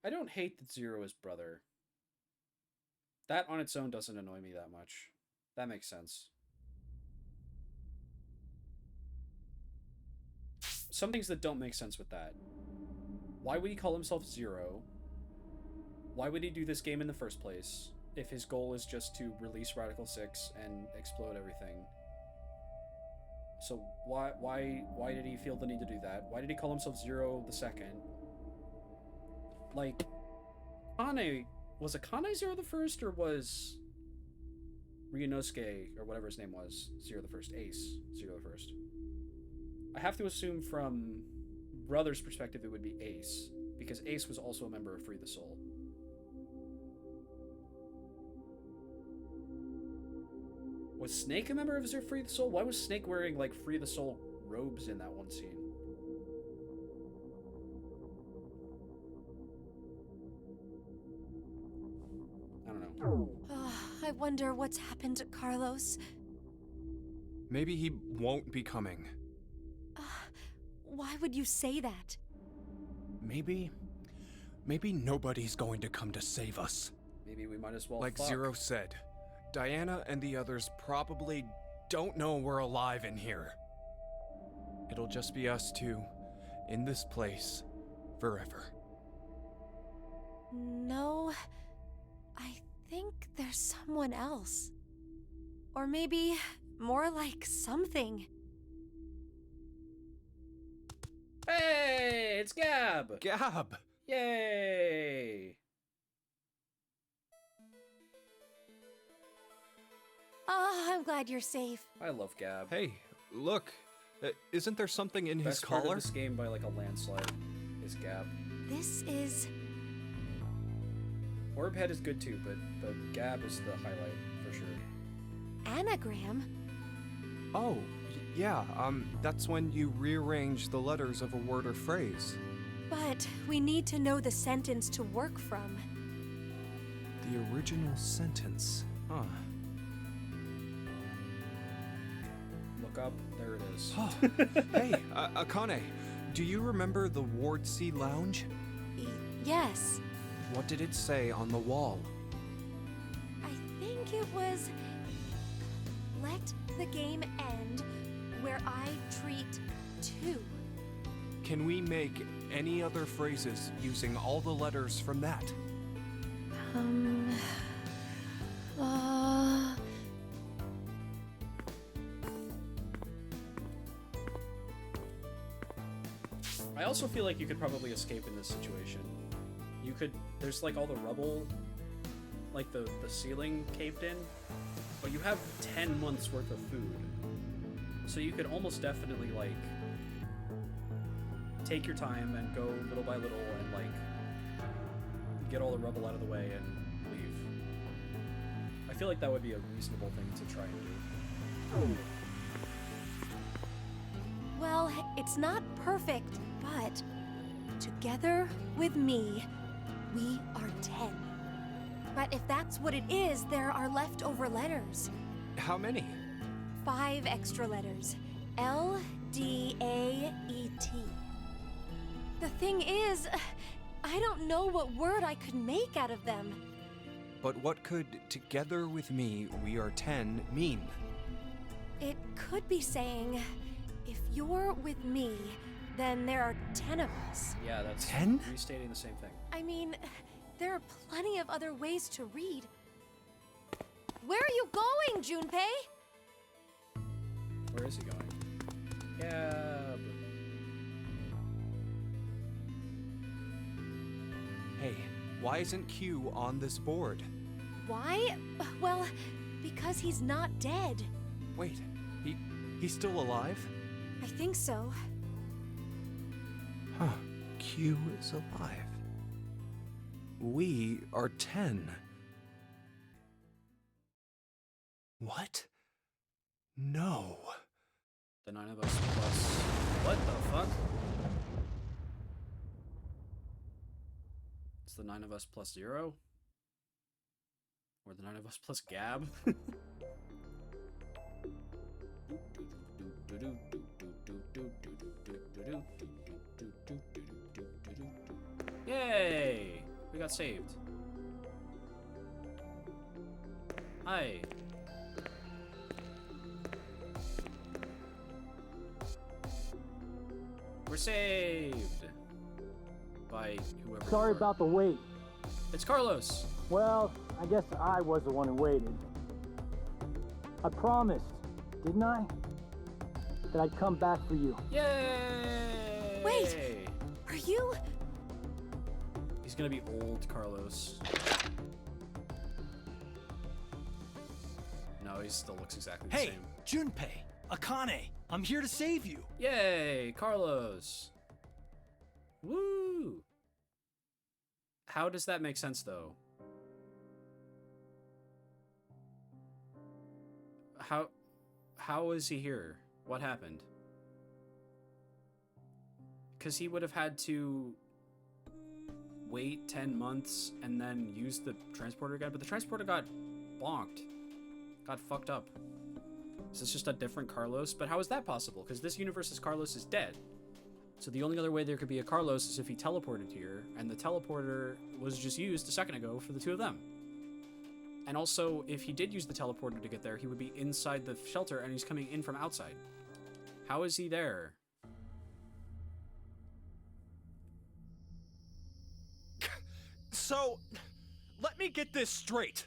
Speaker 1: I don't hate that Zero is brother. That on its own doesn't annoy me that much. That makes sense. Some things that don't make sense with that. Why would he call himself Zero? Why would he do this game in the first place if his goal is just to release Radical 6 and explode everything? So why did he feel the need to do that? Why did he call himself Zero the Second? Like, Kane, was Akane Zero the First, or was Ryunosuke, or whatever his name was, Zero the First, Ace, Zero the First? I have to assume from Brother's perspective it would be Ace, because Ace was also a member of Free the Soul. Was Snake a member of Free the Soul? Why was Snake wearing, like, Free the Soul robes in that one scene? I don't know.
Speaker 16: I wonder what's happened to Carlos.
Speaker 15: Maybe he won't be coming.
Speaker 16: Why would you say that?
Speaker 15: Maybe
Speaker 17: Maybe nobody's going to come to save us.
Speaker 1: Maybe we might as well
Speaker 15: Like
Speaker 1: fuck.
Speaker 15: Zero said, Diana and the others probably don't know we're alive in here. It'll just be us two, in this place, forever.
Speaker 16: No, I think there's someone else. Or maybe more like something.
Speaker 1: Hey, it's Gab!
Speaker 15: Gab!
Speaker 1: Yay!
Speaker 16: Oh, I'm glad you're safe.
Speaker 1: I love Gab.
Speaker 15: Hey, look. Isn't there something in his
Speaker 1: Best part
Speaker 15: collar?
Speaker 1: of this game by like a landslide is Gab.
Speaker 16: This is...
Speaker 1: Orbhead is good too, but Gab is the highlight for sure.
Speaker 16: anagram?
Speaker 15: Oh, yeah, that's when you rearrange the letters of a word or phrase.
Speaker 16: But we need to know the sentence to work from.
Speaker 15: The original sentence. Huh.
Speaker 1: Look up, there it is.
Speaker 15: Oh, hey, Akane, do you remember the Ward C Lounge?
Speaker 16: Yes.
Speaker 15: What did it say on the wall?
Speaker 16: I think it was... Let the game end where I treat two.
Speaker 15: Can we make any other phrases using all the letters from that?
Speaker 1: I also feel like you could probably escape in this situation. You could, there's like all the rubble, like the ceiling caved in, but you have 10 months worth of food. So you could almost definitely like take your time and go little by little and like get all the rubble out of the way and leave. I feel like that would be a reasonable thing to try and do.
Speaker 16: Well, it's not perfect, but together with me, we are 10. But if that's what it is, there are leftover letters.
Speaker 15: How many?
Speaker 16: 5 extra letters. L, D, A, E, T. The thing is, I don't know what word I could make out of them.
Speaker 15: But what could together with me, we are 10 mean?
Speaker 16: It could be saying, if you're with me, then there are 10 of us.
Speaker 1: Yeah, that's
Speaker 15: 10?
Speaker 1: restating the same thing.
Speaker 16: I mean, there are plenty of other ways to read. Where are you going, Junpei?
Speaker 1: Where is he going? Gab.
Speaker 15: Hey, why isn't Q on this board?
Speaker 16: Why? Well, because he's not dead.
Speaker 15: Wait, he's still alive?
Speaker 16: I think so.
Speaker 15: Huh, Q is alive. We are 10. What? No.
Speaker 1: The 9 of us plus... What the fuck? It's the 9 of us plus 0? Or the 9 of us plus Gab? Yay! We got saved. Hi. We're saved! By whoever.
Speaker 19: Sorry about the wait.
Speaker 1: It's Carlos!
Speaker 19: Well, I guess I was the one who waited. I promised, didn't I? That I'd come back for you.
Speaker 1: Yay!
Speaker 16: Wait! Are you...
Speaker 1: He's gonna be old Carlos. No, he still looks exactly the
Speaker 14: Hey,
Speaker 1: same.
Speaker 14: Junpei, Akane, I'm here to save you.
Speaker 1: Yay, Carlos! Woo! How does that make sense, though? How is he here? What happened? Because he would have had to wait 10 months and then use the transporter again, but the transporter got bonked. Got fucked up. Is this just a different Carlos? But how is that possible? Because this universe's Carlos is dead. So the only other way there could be a Carlos is if he teleported here, and the teleporter was just used a second ago for the two of them. And also, if he did use the teleporter to get there, he would be inside the shelter, and he's coming in from outside. How is he there?
Speaker 17: So, let me get this straight.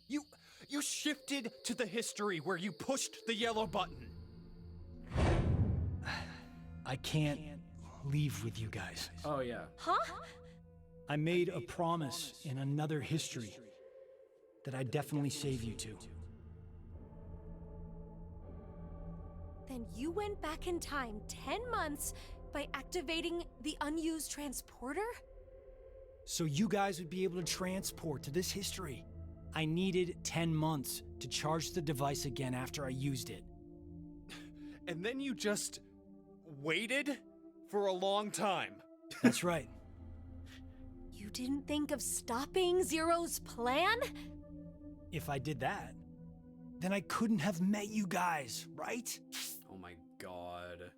Speaker 17: You shifted to the history where you pushed the yellow button.
Speaker 14: I can't leave with you guys.
Speaker 1: Oh, yeah.
Speaker 9: Huh?
Speaker 14: I made a promise in another history that I'd definitely save you two.
Speaker 16: Then you went back in time 10 months by activating the unused transporter?
Speaker 14: So you guys would be able to transport to this history. I needed 10 months to charge the device again after I used it.
Speaker 17: And then you just waited for a long time.
Speaker 14: That's right.
Speaker 16: You didn't think of stopping Zero's plan?
Speaker 14: If I did that, then I couldn't have met you guys, right?
Speaker 1: Oh my god.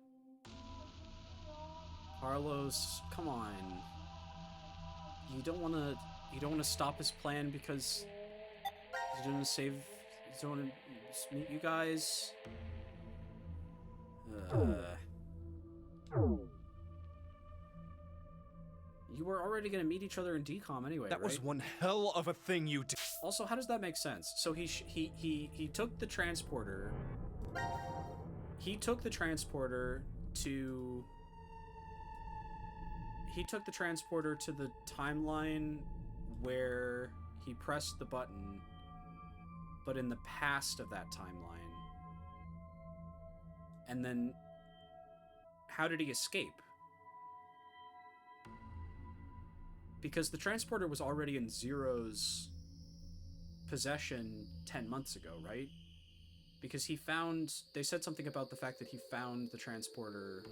Speaker 1: Carlos, come on. You don't want to stop his plan because he's going to save, he's going to meet you guys. You were already going to meet each other in DCOM anyway,
Speaker 17: That
Speaker 1: right?
Speaker 17: was one hell of a thing you did.
Speaker 1: Also, how does that make sense? So he took the transporter. He took the transporter to the timeline where he pressed the button, but in the past of that timeline. And then how did he escape? Because the transporter was already in Zero's possession 10 months ago, right? Because they said something about the fact that he found the transporter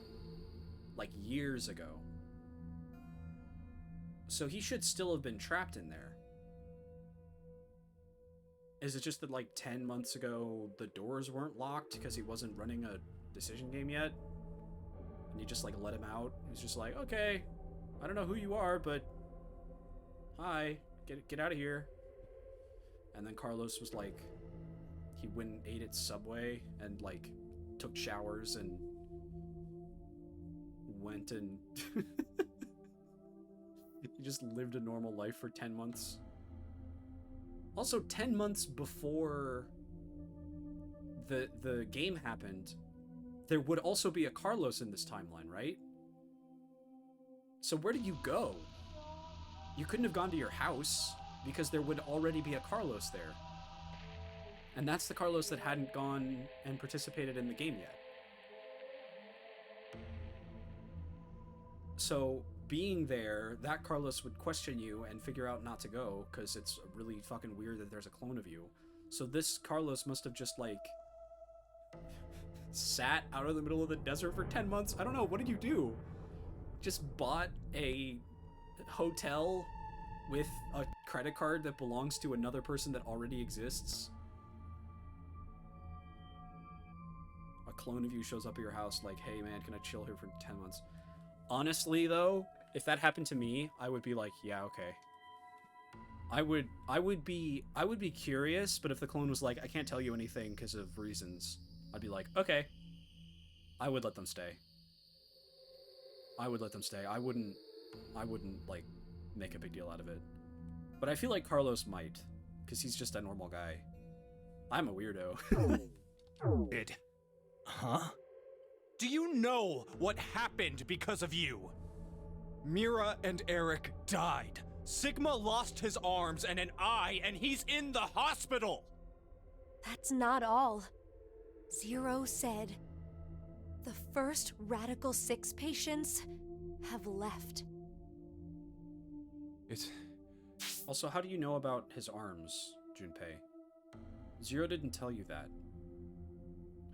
Speaker 1: like years ago. So he should still have been trapped in there. Is it just that like 10 months ago the doors weren't locked because he wasn't running a decision game yet? And you just like let him out? He's just like, okay, I don't know who you are, but hi, get out of here. And then Carlos was like, he went and ate at Subway and like took showers and went and he just lived a normal life for 10 months. Also, 10 months before the game happened, there would also be a Carlos in this timeline, right? So where did you go? You couldn't have gone to your house because there would already be a Carlos there. And that's the Carlos that hadn't gone and participated in the game yet. So being there, that Carlos would question you and figure out not to go because it's really fucking weird that there's a clone of you. So this Carlos must have just like sat out in the middle of the desert for 10 months. I don't know. What did you do? Just bought a hotel with a credit card that belongs to another person that already exists? A clone of you shows up at your house like, hey man, can I chill here for 10 months? Honestly though, if that happened to me, I would be like, yeah, okay. I would be curious, but if the clone was like, I can't tell you anything because of reasons, I'd be like, okay. I would let them stay. I would let them stay. I wouldn't like make a big deal out of it. But I feel like Carlos might, because he's just a normal guy. I'm a weirdo.
Speaker 17: Huh? Do you know what happened because of you? Mira and Eric died. Sigma lost his arms and an eye, and he's in the hospital!
Speaker 16: That's not all. Zero said the first Radical 6 patients have left.
Speaker 1: It's... Also, how do you know about his arms, Junpei? Zero didn't tell you that.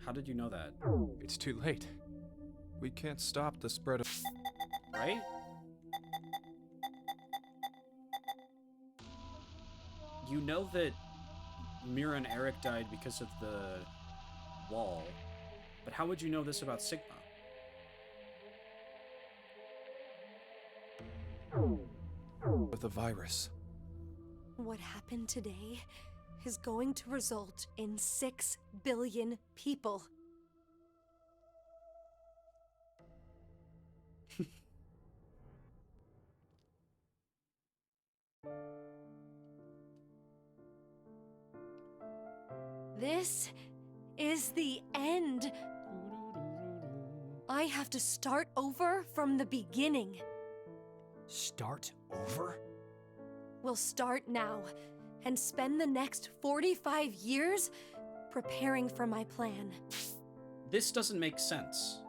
Speaker 1: How did you know that?
Speaker 15: It's too late. We can't stop the spread of...
Speaker 1: Right? You know that Mira and Eric died because of the wall, but how would you know this about Sigma?
Speaker 15: of the virus.
Speaker 16: What happened today is going to result in 6 billion people. This is the end. I have to start over from the beginning.
Speaker 14: Start over?
Speaker 16: We'll start now and spend the next 45 years preparing for my plan.
Speaker 1: This doesn't make sense.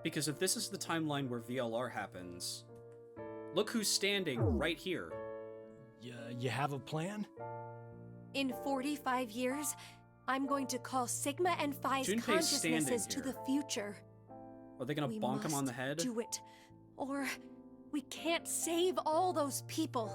Speaker 1: Because if this is the timeline where VLR happens, look who's standing right here.
Speaker 14: You have a plan?
Speaker 16: In 45 years, I'm going to call Sigma and Phi's
Speaker 1: Junpei's
Speaker 16: consciousnesses
Speaker 1: standing
Speaker 16: to
Speaker 1: here.
Speaker 16: the future.
Speaker 1: Are they gonna
Speaker 16: We
Speaker 1: bonk him on the
Speaker 16: must
Speaker 1: head?
Speaker 16: Do it, or we can't save all those people.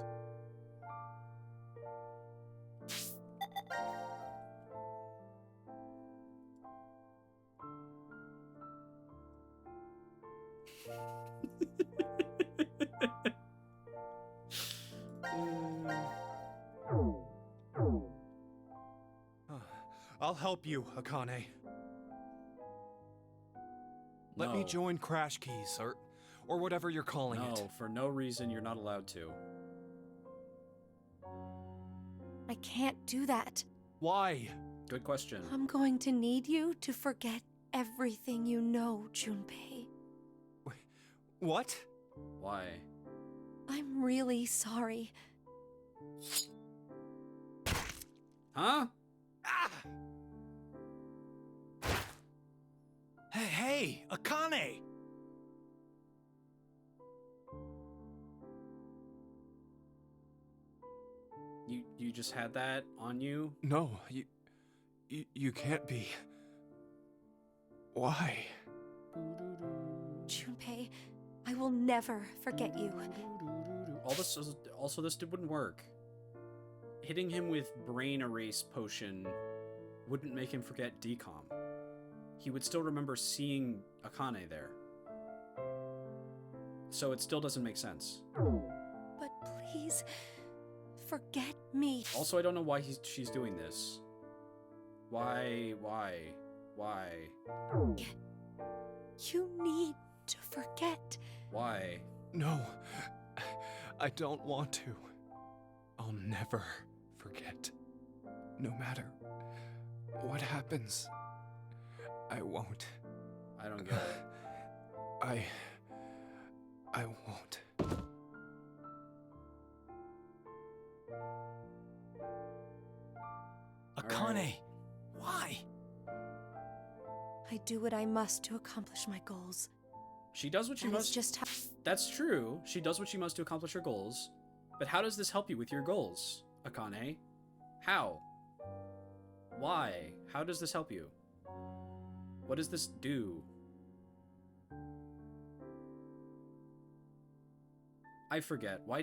Speaker 17: I'll help you, Akane. Let me
Speaker 1: No.
Speaker 17: join Crash Keys, or whatever you're calling it.
Speaker 1: No, for no reason you're not allowed to.
Speaker 16: I can't do that.
Speaker 17: Why?
Speaker 1: Good question.
Speaker 16: I'm going to need you to forget everything you know, Junpei.
Speaker 17: What?
Speaker 1: Why?
Speaker 16: I'm really sorry.
Speaker 1: Huh?
Speaker 14: Hey, Akane!
Speaker 1: You just had that on you?
Speaker 15: No, you can't be. Why?
Speaker 16: Junpei, I will never forget you.
Speaker 1: Also, this wouldn't work. Hitting him with brain erase potion wouldn't make him forget decom. He would still remember seeing Akane there. So it still doesn't make sense.
Speaker 16: But please, forget me.
Speaker 1: Also, I don't know why she's doing this. Why?
Speaker 16: You need to forget.
Speaker 1: Why?
Speaker 15: No, I don't want to. I'll never forget. No matter what happens, I won't.
Speaker 1: I don't get it.
Speaker 15: I won't.
Speaker 14: Akane, why?
Speaker 16: I do what I must to accomplish my goals.
Speaker 1: She does what she
Speaker 16: That is
Speaker 1: must.
Speaker 16: just how.
Speaker 1: That's true. She does what she must to accomplish her goals. But how does this help you with your goals, Akane? How? Why? How does this help you? What does this do? I forget. Why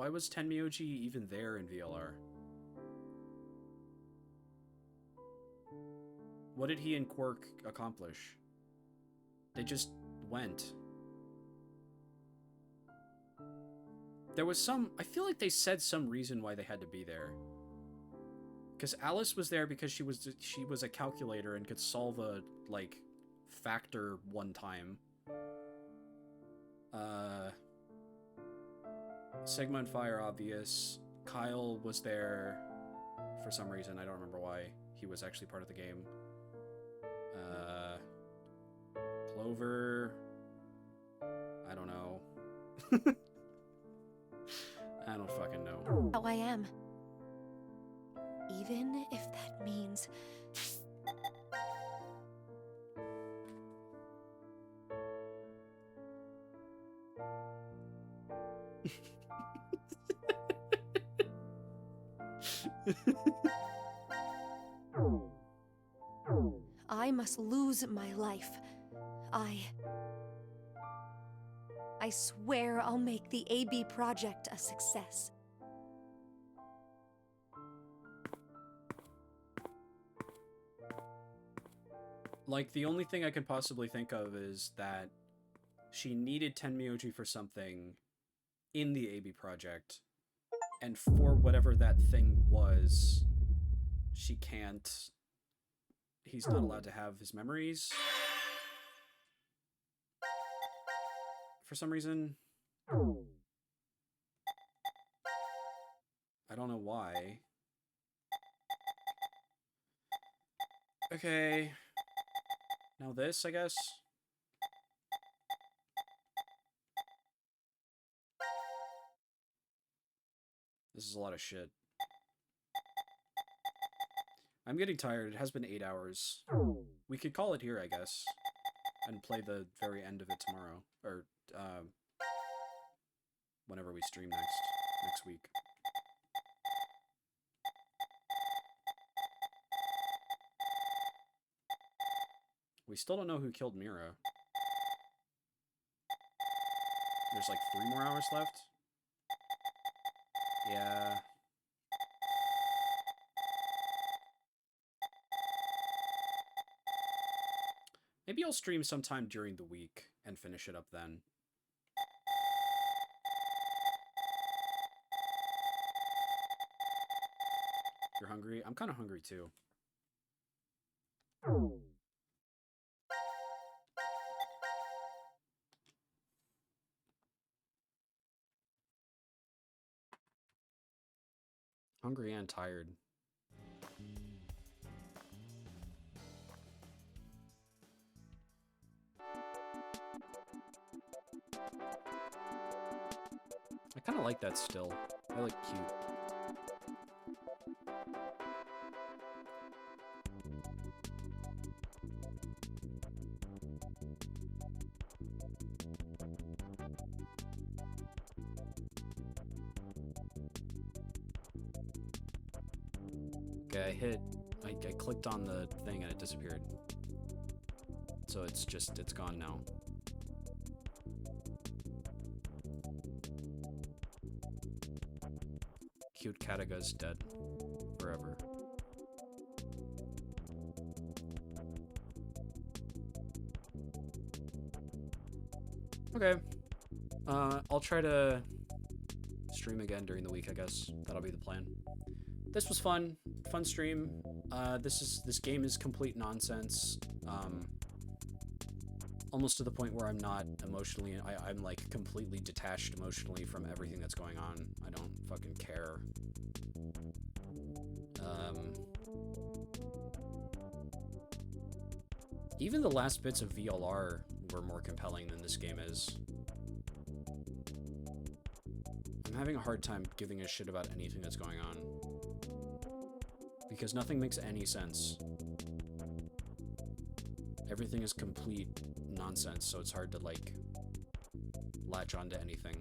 Speaker 1: was Tenmyoji even there in VLR? What did he and Quark accomplish? They just went. There was some... I feel like they said some reason why they had to be there. Because Alice was there because she was a calculator and could solve a, like, factor one time. Sigma and Phi are obvious. Kyle was there for some reason. I don't remember why. He was actually part of the game. Clover... I don't know. I don't fucking know.
Speaker 16: How I am. Even if that means. I must lose my life. I swear I'll make the AB project a success.
Speaker 1: Like, the only thing I can possibly think of is that she needed Tenmyoji for something, in the AB project, and for whatever that thing was, she can't. He's not allowed to have his memories. For some reason. I don't know why. Okay. Now this, I guess. This is a lot of shit. I'm getting tired. It has been 8 hours. We could call it here, I guess. And play the very end of it tomorrow. Or, whenever we stream next week. We still don't know who killed Mira. There's like 3 more hours left. Yeah. Maybe I'll stream sometime during the week and finish it up then. You're hungry? I'm kind of hungry too. Hungry and tired. I kind of like that still. I like cute. Okay, I clicked on the thing and it disappeared. So it's gone now. Cute Kataga's dead. Forever. Okay. I'll try to stream again during the week, I guess. That'll be the plan. This was fun. Fun stream. This game is complete nonsense. Almost to the point where I'm not emotionally, I'm like completely detached emotionally from everything that's going on. I don't fucking care. Even the last bits of VLR were more compelling than this game is. I'm having a hard time giving a shit about anything that's going on. Because nothing makes any sense. Everything is complete nonsense, so it's hard to, like, latch onto anything.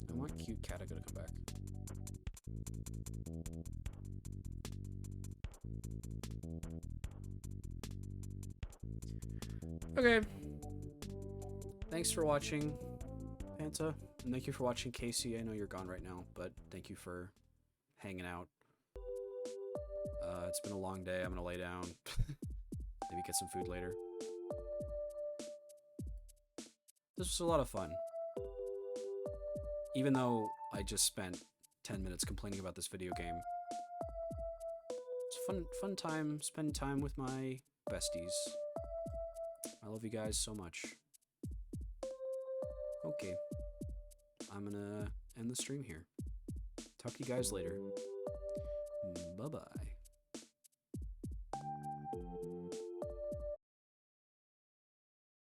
Speaker 1: I want cute Kataga to come back. Okay. Thanks for watching, Panta. And thank you for watching, Casey. I know you're gone right now, but thank you for hanging out. It's been a long day. I'm gonna lay down. Maybe get some food later. This was a lot of fun. Even though I just spent 10 minutes complaining about this video game. It's fun time, spend time with my besties. I love you guys so much. Okay. I'm gonna end the stream here. Talk to you guys later. Bye-bye.